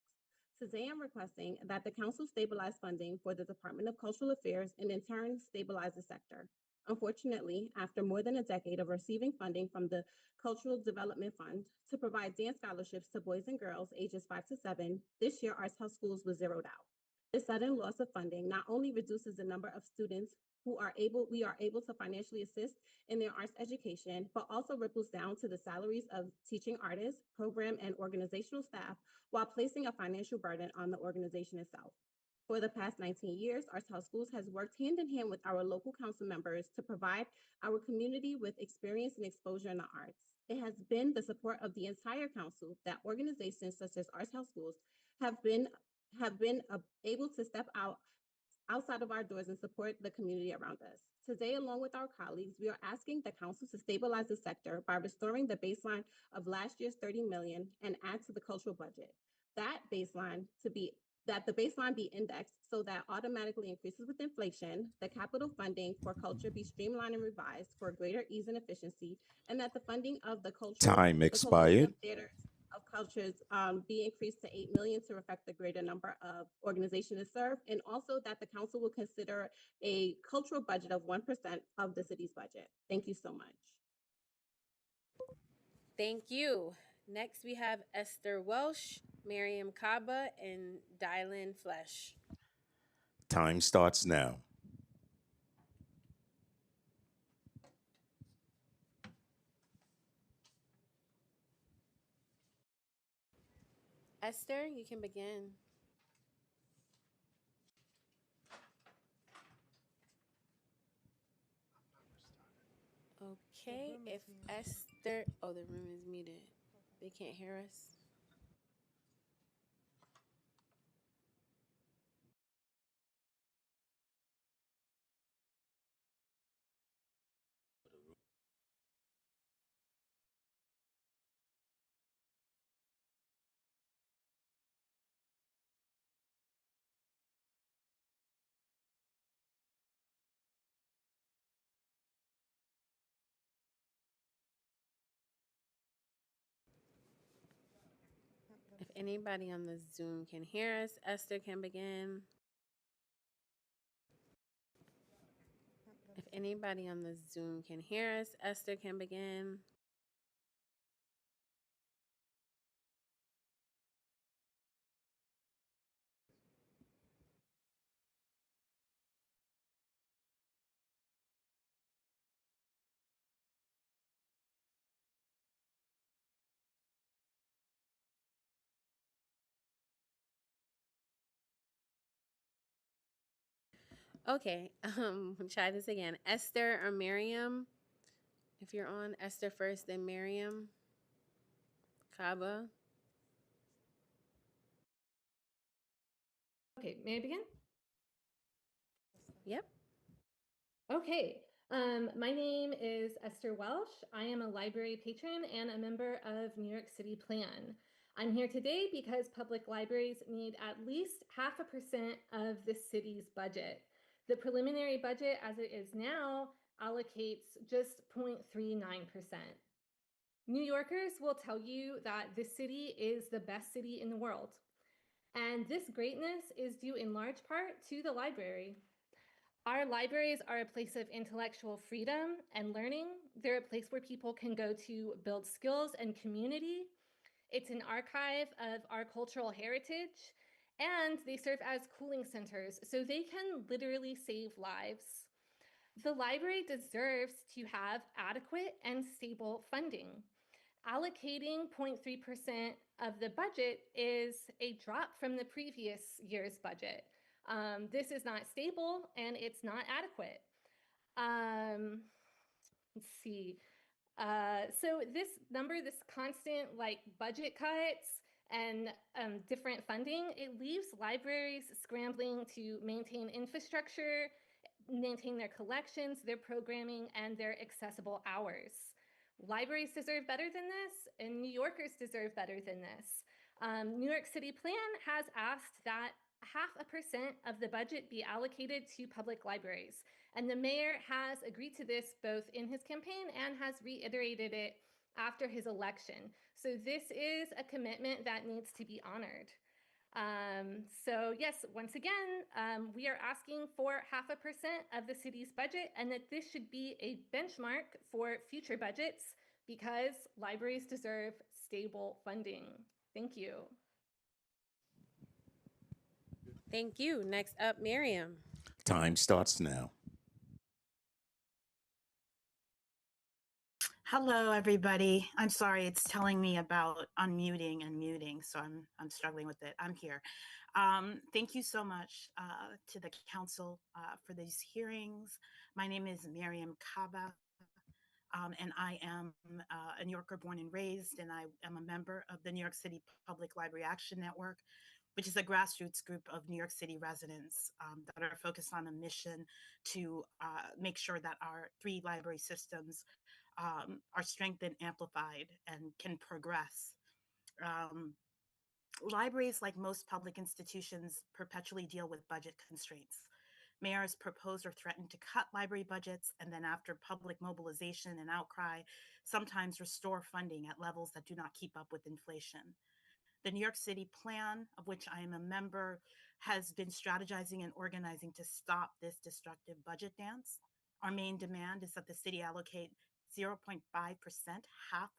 Today, I'm requesting that the Council stabilize funding for the Department of Cultural Affairs and in turn stabilize the sector. Unfortunately, after more than a decade of receiving funding from the Cultural Development Fund to provide dance scholarships to boys and girls ages 5 to 7, this year Arts House Schools was zeroed out. This sudden loss of funding not only reduces the number of students we are able to financially assist in their arts education, but also ripples down to the salaries of teaching artists, program, and organizational staff while placing a financial burden on the organization itself. For the past 19 years, Arts House Schools has worked hand in hand with our local council members to provide our community with experience and exposure in the arts. It has been the support of the entire council that organizations such as Arts House Schools have been able to step outside of our doors and support the community around us. Today, along with our colleagues, we are asking the council to stabilize the sector by restoring the baseline of last year's 30 million and add to the cultural budget. That the baseline be indexed so that automatically increases with inflation, the capital funding for culture be streamlined and revised for greater ease and efficiency, and that the funding of the culture Time expired. theaters of cultures be increased to 8 million to reflect the greater number of organizations served, and also that the council will consider a cultural budget of 1% of the city's budget. Thank you so much. Thank you. Next, we have Esther Welsh, Miriam Kaba, and Dylan Flesh. Time starts now. Esther, you can begin. Okay, if Esther, oh, the room is muted. They can't hear us. If anybody on the Zoom can hear us, Esther can begin. If anybody on the Zoom can hear us, Esther can begin. Okay, try this again. Esther or Miriam? If you're on, Esther first, then Miriam. Kaba. Okay, may I begin? Yep. Okay. My name is Esther Welsh. I am a library patron and a member of New York City Plan. I'm here today because public libraries need at least 0.5% of the city's budget. The preliminary budget as it is now allocates just 0.39%. New Yorkers will tell you that this city is the best city in the world. And this greatness is due in large part to the library. Our libraries are a place of intellectual freedom and learning. They're a place where people can go to build skills and community. It's an archive of our cultural heritage, and they serve as cooling centers, so they can literally save lives. The library deserves to have adequate and stable funding. Allocating 0.3% of the budget is a drop from the previous year's budget. This is not stable and it's not adequate. Let's see. So this number, this constant like budget cuts and different funding, it leaves libraries scrambling to maintain infrastructure, maintain their collections, their programming, and their accessible hours. Libraries deserve better than this, and New Yorkers deserve better than this. New York City Plan has asked that 0.5% of the budget be allocated to public libraries. And the mayor has agreed to this both in his campaign and has reiterated it after his election. So this is a commitment that needs to be honored. So yes, once again, we are asking for 0.5% of the city's budget, and that this should be a benchmark for future budgets because libraries deserve stable funding. Thank you. Thank you. Next up, Miriam. Time starts now. Hello, everybody. I'm sorry, it's telling me about unmuting and muting, so I'm struggling with it. I'm here. Thank you so much to the council for these hearings. My name is Miriam Kaba, and I am a New Yorker born and raised, and I am a member of the New York City Public Library Action Network, which is a grassroots group of New York City residents that are focused on a mission to make sure that our 3 library systems are strengthened, amplified, and can progress. Libraries, like most public institutions, perpetually deal with budget constraints. Mayors propose or threaten to cut library budgets, and then after public mobilization and outcry, sometimes restore funding at levels that do not keep up with inflation. The New York City Plan, of which I am a member, has been strategizing and organizing to stop this destructive budget dance. Our main demand is that the city allocate 0.5%, 0.5%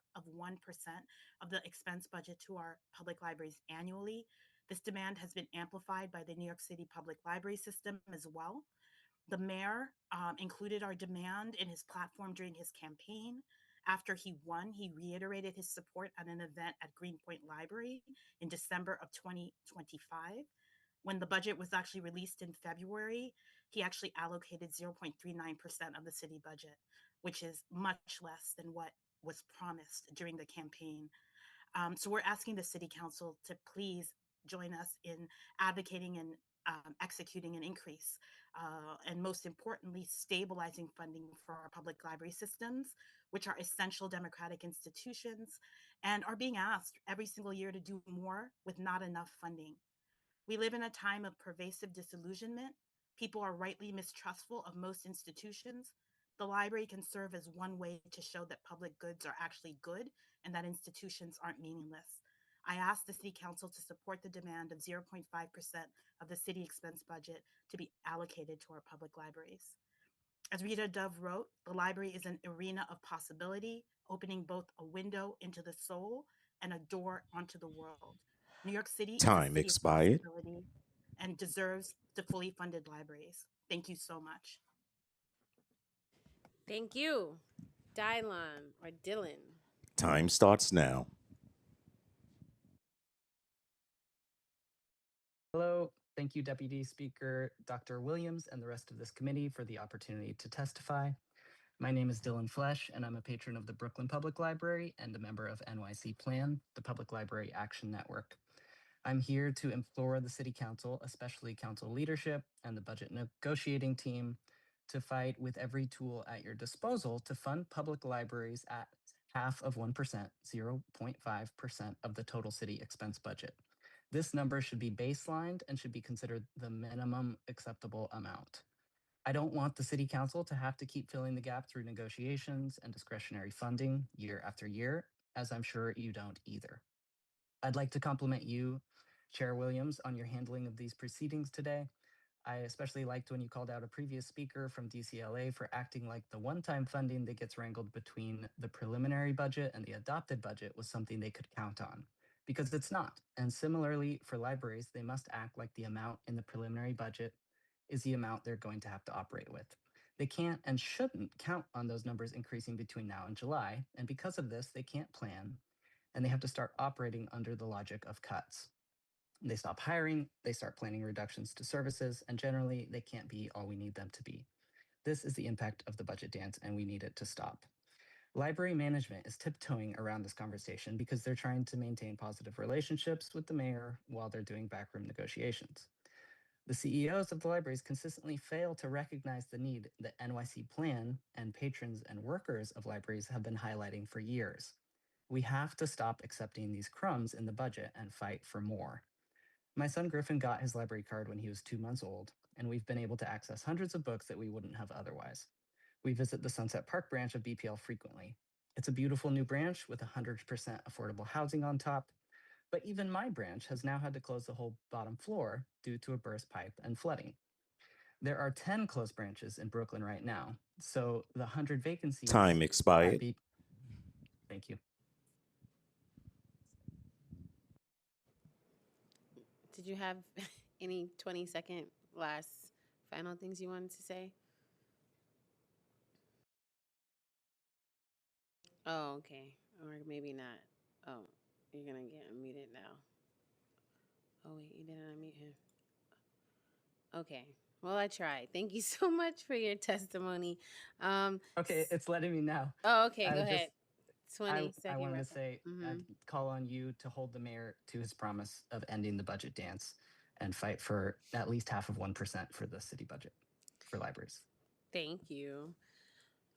of the expense budget to our public libraries annually. This demand has been amplified by the New York City public library system as well. The mayor included our demand in his platform during his campaign. After he won, he reiterated his support at an event at Greenpoint Library in December of 2025. When the budget was actually released in February, he actually allocated 0.39% of the city budget, which is much less than what was promised during the campaign. So we're asking the city council to please join us in advocating and executing an increase, and most importantly, stabilizing funding for our public library systems, which are essential democratic institutions and are being asked every single year to do more with not enough funding. We live in a time of pervasive disillusionment. People are rightly mistrustful of most institutions. The library can serve as one way to show that public goods are actually good and that institutions aren't meaningless. I ask the City Council to support the demand of 0.5% of the city expense budget to be allocated to our public libraries. As Rita Dove wrote, the library is an arena of possibility, opening both a window into the soul and a door onto the world. New York City is a Time city of expired. possibility and deserves the fully funded libraries. Thank you so much. Thank you. Dylon or Dylan. Time starts now. Hello, Thank you, Deputy Speaker Dr. Williams and the rest of this committee for the opportunity to testify. My name is Dylan Flesh, and I'm a patron of the Brooklyn Public Library and a member of NYC the Public Library Action Network. I'm here to implore the City Council, especially Council leadership and the budget negotiating team, to fight with every tool at your disposal to fund public libraries at half of 1%, 0.5% of the total city expense budget. This number should be baselined and should be considered the minimum acceptable amount. I don't want the City Council to have to keep filling the gap through negotiations and discretionary funding year after year, as I'm sure you don't either. I'd like to compliment you, Chair Williams, on your handling of these proceedings today. I especially liked when you called out a previous speaker from DCLA for acting like the one-time funding that gets wrangled between the preliminary budget and the adopted budget was something they could count on, because it's not. And similarly, for libraries, they must act like the amount in the preliminary budget is the amount they're going to have to operate with. They can't and shouldn't count on those numbers increasing between now and July, and because of this, they can't plan, and they have to start operating under the logic of cuts. They stop hiring, they start planning reductions to services, and generally, they can't be all we need them to be. This is the impact of the budget dance, and we need it to stop. Library management is tiptoeing around this conversation because they're trying to maintain positive relationships with the mayor while they're doing backroom negotiations. The CEOs of the libraries consistently fail to recognize the need that NYC Plan and patrons and workers of libraries have been highlighting for years. We have to stop accepting these crumbs in the budget and fight for more. My son Griffin got his library card when he was 2 months old, and we've been able to access hundreds of books that we wouldn't have otherwise. We visit the Sunset Park branch of BPL frequently. It's a beautiful new branch with 100% affordable housing on top, but even my branch has now had to close the whole bottom floor due to a burst pipe and flooding. There are 10 closed branches in Brooklyn right now, so the 100 vacancies. Time expired. Thank you. Did you have any 20-second last final things you wanted to say? Oh, okay. Or maybe not. Oh, you're going to get unmuted now. Oh, wait, you didn't unmute him. Okay. Well, I tried. Thank you so much for your testimony. Okay, it's letting me now. Oh, okay. Go ahead. 20 I second wanted wrap to say, I'd call on you to hold the mayor to his promise of ending the budget dance and fight for at least half of 1% for the city budget for libraries. Thank you.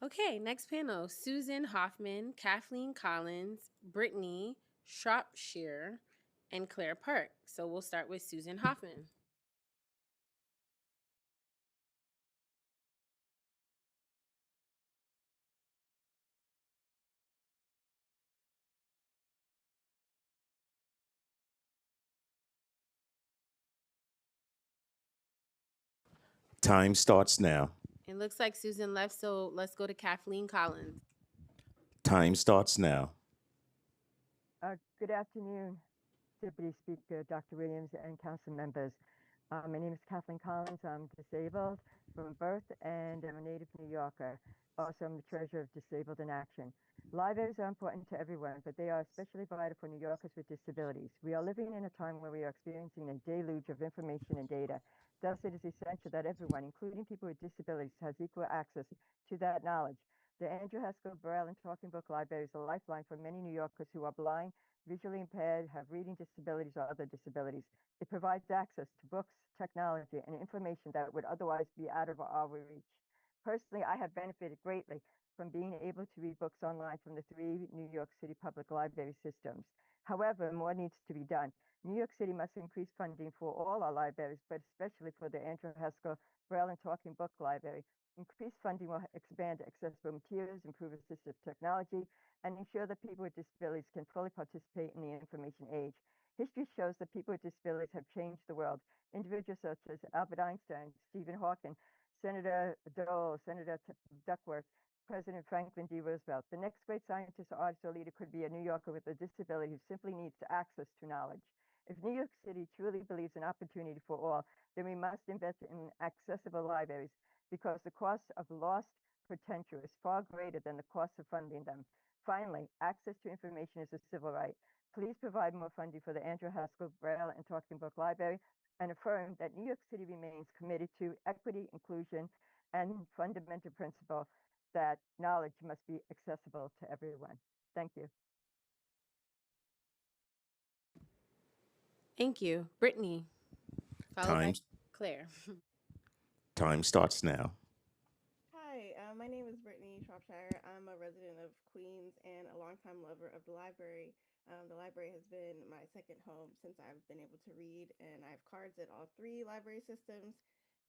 Okay, next panel, Susan Hoffman, Kathleen Collins, Brittany Shropshire, and Claire Park. So we'll start with Susan Hoffman. Time starts now. It looks like Susan left, so let's go to Kathleen Collins. Time starts now. Good afternoon, Deputy Speaker Dr. Williams and council members. My name is Kathleen Collins. I'm disabled from birth and I'm a native New Yorker. Also, I'm the treasurer of Disabled in Action. Libraries are important to everyone, but they are especially vital for New Yorkers with disabilities. We are living in a time where we are experiencing a deluge of information and data. Thus, it is essential that everyone, including people with disabilities, has equal access to that knowledge. The Andrew Haskell Braille and Talking Book Library is a lifeline for many New Yorkers who are blind, visually impaired, have reading disabilities, or other disabilities. It provides access to books, technology, and information that would otherwise be out of our reach. Personally, I have benefited greatly from being able to read books online from the 3 New York City public library systems. However, more needs to be done. New York City must increase funding for all our libraries, but especially for the Andrew Haskell Braille and Talking Book Library. Increased funding will expand accessible materials, improve assistive technology, and ensure that people with disabilities can fully participate in the information age. History shows that people with disabilities have changed the world. Individuals such as Albert Einstein, Stephen Hawking, Senator Dole, Senator Duckworth, President Franklin D. Roosevelt. The next great scientist, artist, or leader could be a New Yorker with a disability who simply needs access to knowledge. If New York City truly believes in opportunity for all, then we must invest in accessible libraries because the cost of lost potential is far greater than the cost of funding them. Finally, access to information is a civil right. Please provide more funding for the Andrew Haskell Braille and Talking Book Library and affirm that New York City remains committed to equity, inclusion, and fundamental principle that knowledge must be accessible to everyone. Thank you. Thank you. Brittany, followed by Times Claire. time starts now. Hi, my name is Brittany Shropshire. I'm a resident of Queens and a longtime lover of the library. The library has been my second home since I've been able to read, and I have cards at all three library systems,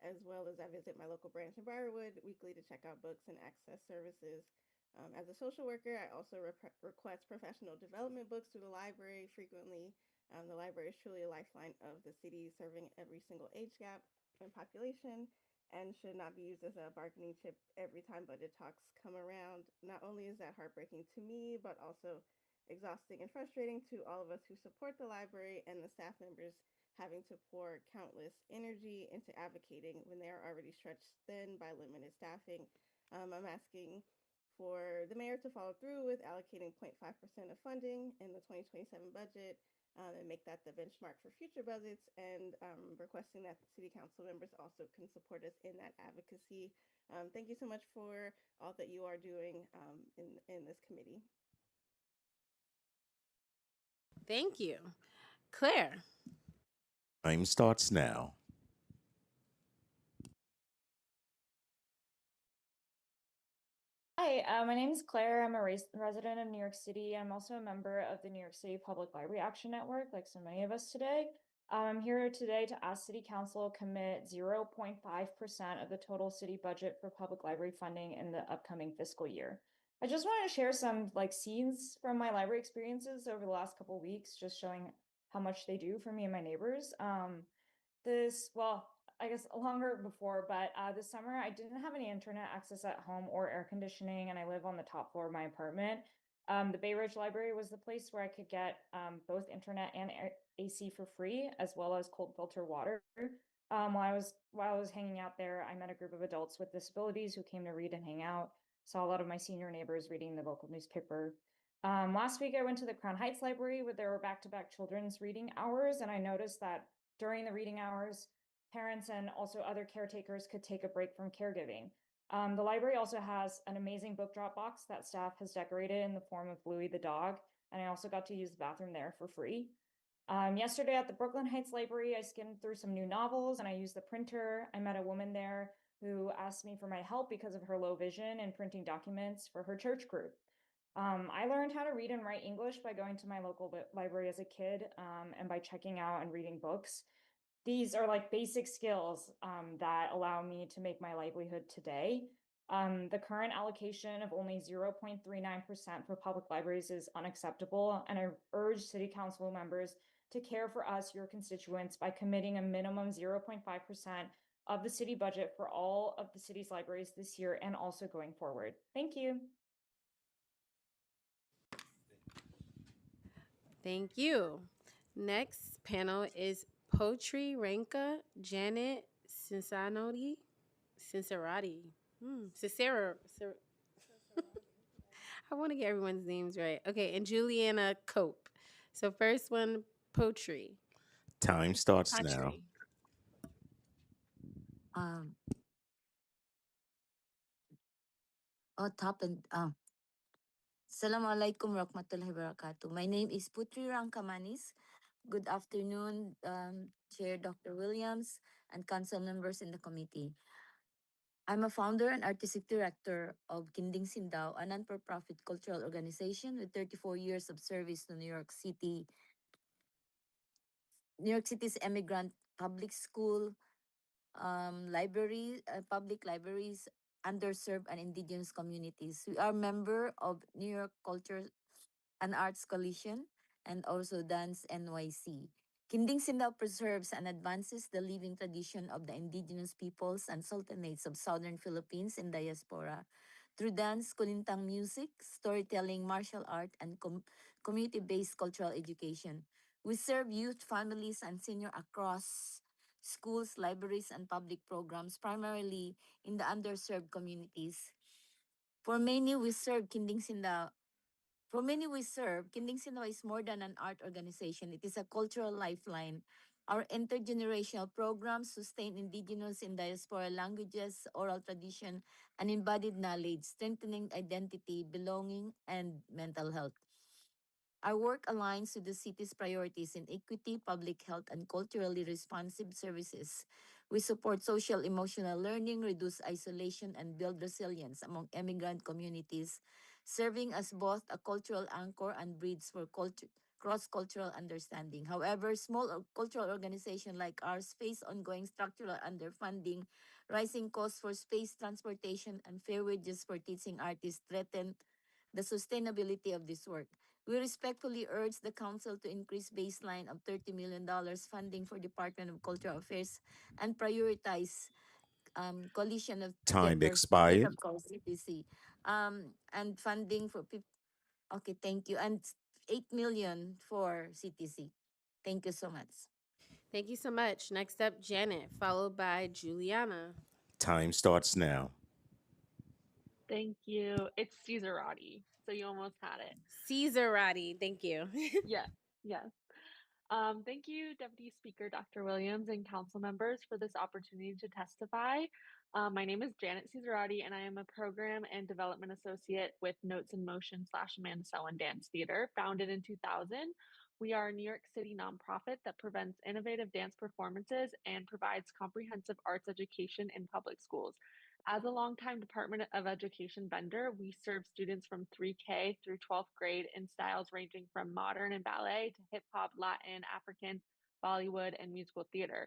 as well as I visit my local branch in Briarwood weekly to check out books and access services. As a social worker, I also request professional development books through the library frequently. The library is truly a lifeline of the city, serving every single age gap and population, and should not be used as a bargaining chip every time budget talks come around. Not only is that heartbreaking to me, but also exhausting and frustrating to all of us who support the library and the staff members having to pour countless energy into advocating when they are already stretched thin by limited staffing. I'm asking for the mayor to follow through with allocating 0.5% of funding in the 2027 budget, and make that the benchmark for future budgets, and requesting that city council members also can support us in that advocacy. Thank you so much for all that you are doing in this committee. Thank you. Claire. Time starts now. Hi, my name is Claire. I'm a resident of New York City. I'm also a member of the New York City Public Library Action Network, like so many of us today. I'm here today to ask City Council commit 0.5% of the total city budget for public library funding in the upcoming fiscal year. I just wanted to share some scenes from my library experiences over the last couple of weeks, just showing how much they do for me and my neighbors. I guess longer before, but this summer I didn't have any internet access at home or air conditioning, and I live on the top floor of my apartment. The Bay Ridge Library was the place where I could get both internet and AC for free, as well as cold filter water. While I was hanging out there, I met a group of adults with disabilities who came to read and hang out. Saw a lot of my senior neighbors reading the local newspaper. Last week I went to the Crown Heights Library where there were back-to-back children's reading hours, and I noticed that during the reading hours, parents and also other caretakers could take a break from caregiving. The library also has an amazing book drop box that staff has decorated in the form of Bluey the dog, and I also got to use the bathroom there for free. Yesterday at the Brooklyn Heights Library, I skimmed through some new novels and I used the printer. I met a woman there who asked me for my help because of her low vision and printing documents for her church group. I learned how to read and write English by going to my local library as a kid, and by checking out and reading books. These are basic skills that allow me to make my livelihood today. The current allocation of only 0.39% for public libraries is unacceptable, and I urge City Council members to care for us, your constituents, by committing a minimum 0.5% of the city budget for all of the city's libraries this year and also going forward. Thank you. Thank you. Next panel is Poetry Ranka Janet Cincinnati. I want to get everyone's names right. Okay, and Juliana Cope. So first one, poetry. Time starts now. Top and Assalamualaikum warahmatullahi wabarakatuh. My name is Putri Rangkamanis. Good afternoon, Chair Dr. Williams and council members in the committee. I'm a founder and artistic director of Kinding Sindao, a non-for-profit cultural organization with 34 years of service to New York City's immigrant public school, public libraries, underserved and indigenous communities. We are member of New York Culture and Arts Coalition and also Dance NYC. Kinding Sindao preserves and advances the living tradition of the indigenous peoples and sultanates of southern Philippines in diaspora through dance, kulintang music, storytelling, martial art, and community-based cultural education. We serve youth, families, and seniors across schools, libraries, and public programs, primarily in the underserved communities. For many, we serve Kinding Sindao is more than an art organization. It is a cultural lifeline, Our intergenerational programs sustain indigenous and diaspora languages, oral tradition, and embodied knowledge, strengthening identity, belonging, and mental health. Our work aligns with the city's priorities in equity, public health, and culturally responsive services. We support social emotional learning, reduce isolation, and build resilience among immigrant communities, serving as both a cultural anchor and bridge for cross-cultural understanding. However, small cultural organizations like ours face ongoing structural underfunding, rising costs for space, transportation, and fair wages for teaching artists threaten the sustainability of this work. We respectfully urge the Council to increase baseline of $30 million funding for Department of Cultural Affairs and prioritize coalition of Time genders, yes, expired. of course, CPC, and funding for, okay, thank you, and 8 million for CTC. Thank you so much. Thank you so much. Next up, Janet, followed by Juliana. Time starts now. Thank you. It's Caesarati. So you almost had it. Caesarati. Thank you. Yes, yes. Thank you, Deputy Speaker Dr. Williams and council members for this opportunity to testify. My name is Janet Caesarati, and I am a Program and Development Associate with Notes in Motion / Amanda Selwyn Dance Theater, founded in 2000. We are a New York City nonprofit that prevents innovative dance performances and provides comprehensive arts education in public schools. As a longtime Department of Education vendor, we serve students from 3K through 12th grade in styles ranging from modern and ballet to hip hop, Latin, African, Bollywood, and musical theater.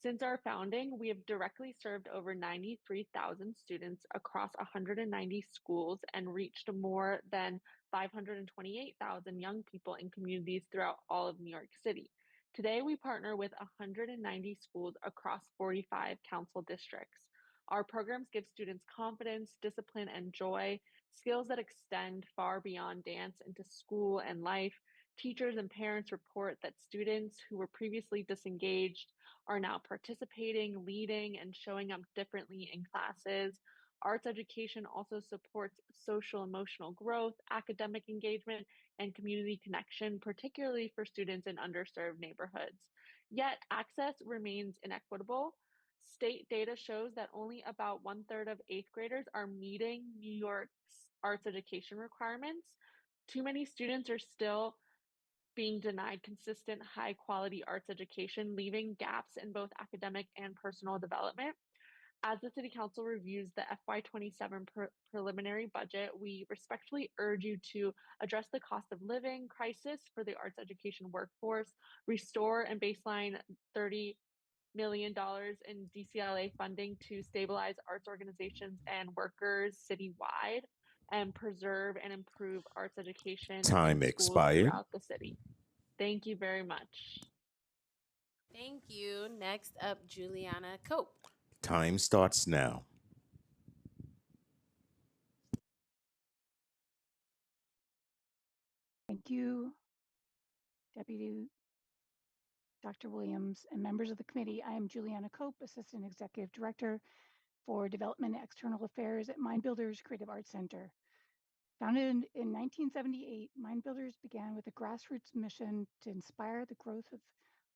Since our founding, we have directly served over 93,000 students across 190 schools and reached more than 528,000 young people in communities throughout all of New York City. Today, we partner with 190 schools across 45 council districts. Our programs give students confidence, discipline, and joy, skills that extend far beyond dance into school and life. Teachers and parents report that students who were previously disengaged are now participating, leading, and showing up differently in classes. Arts education also supports social emotional growth, academic engagement, and community connection, particularly for students in underserved neighborhoods. Yet, access remains inequitable. State data shows that only about 1/3 of 8th graders are meeting New York's arts education requirements. Too many students are still being denied consistent, high quality arts education, leaving gaps in both academic and personal development. As the City Council reviews the FY27 preliminary budget, we respectfully urge you to address the cost of living crisis for the arts education workforce, restore and baseline $30 million in DCLA funding to stabilize arts organizations and workers citywide, and preserve and improve arts education Time in schools expired. throughout the city. Thank you very much. Thank you. Next up, Juliana Cope. Time starts now. Thank you, Deputy Dr. Williams and members of the committee. I am Juliana Cope, Assistant Executive Director for Development and External Affairs at Mind Builders Creative Arts Center. Founded in 1978, Mind Builders began with a grassroots mission to inspire the growth of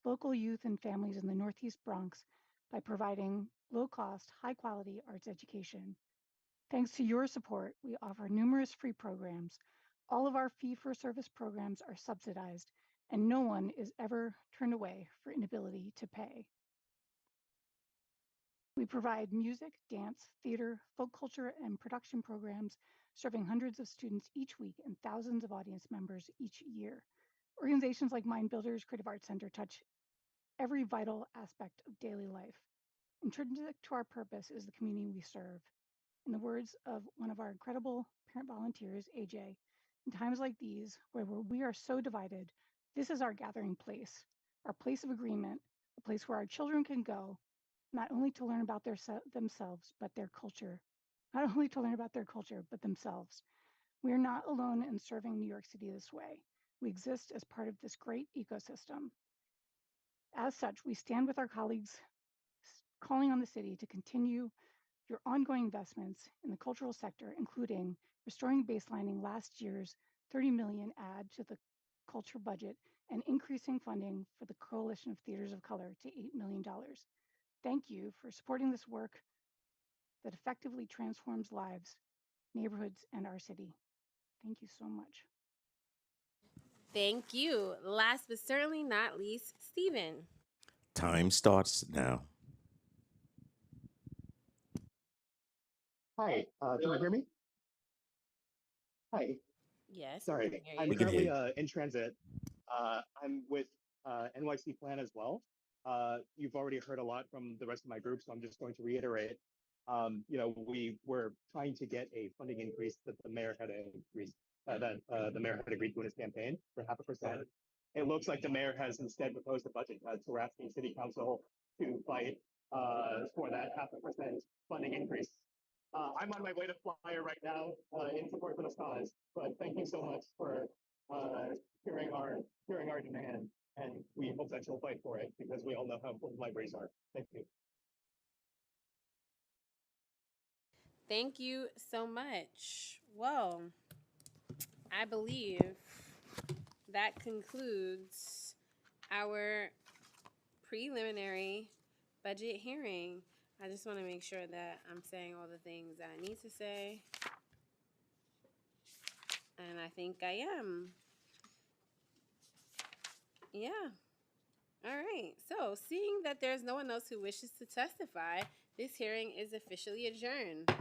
local youth and families in the Northeast Bronx by providing low-cost, high-quality arts education. Thanks to your support, we offer numerous free programs. All of our fee-for-service programs are subsidized, and no one is ever turned away for inability to pay. We provide music, dance, theater, folk culture, and production programs, serving hundreds of students each week and thousands of audience members each year. Organizations like Mind Builders Creative Arts Center touch every vital aspect of daily life. Intrinsic to our purpose is the community we serve. In the words of one of our incredible parent volunteers, AJ, in times like these, where we are so divided, this is our gathering place, our place of agreement, a place where our children can go, not only to learn about themselves, but their culture. Not only to learn about their culture, but themselves. We are not alone in serving New York City this way. We exist as part of this great ecosystem. As such, we stand with our colleagues calling on the city to continue your ongoing investments in the cultural sector, including restoring baselining last year's $30 million add to the culture budget and increasing funding for the Coalition of Theaters of Color to $8 million. Thank you for supporting this work that effectively transforms lives, neighborhoods, and our city. Thank you so much. Thank you. Last but certainly not least, Stephen. Time starts now. Hi, can you hear me? Hi. Yes. Sorry, I'm We can hear currently you. in transit. I'm with NYC Plan as well. You've already heard a lot from the rest of my group, so I'm just going to reiterate. We were trying to get a funding increase that the mayor had agreed to in his campaign for 0.5%. It looks like the mayor has instead proposed a budget cut, so we're asking City Council to fight for that 0.5% funding increase. I'm on my way to Flyer right now in support for this cause, but thank you so much for hearing our demand, and we hope that you'll fight for it because we all know how important libraries are. Thank you. Thank you so much. Well, I believe that concludes our preliminary budget hearing. I just want to make sure that I'm saying all the things that I need to say. And I think I am. Yeah. All right. So, seeing that there's no one else who wishes to testify, this hearing is officially adjourned.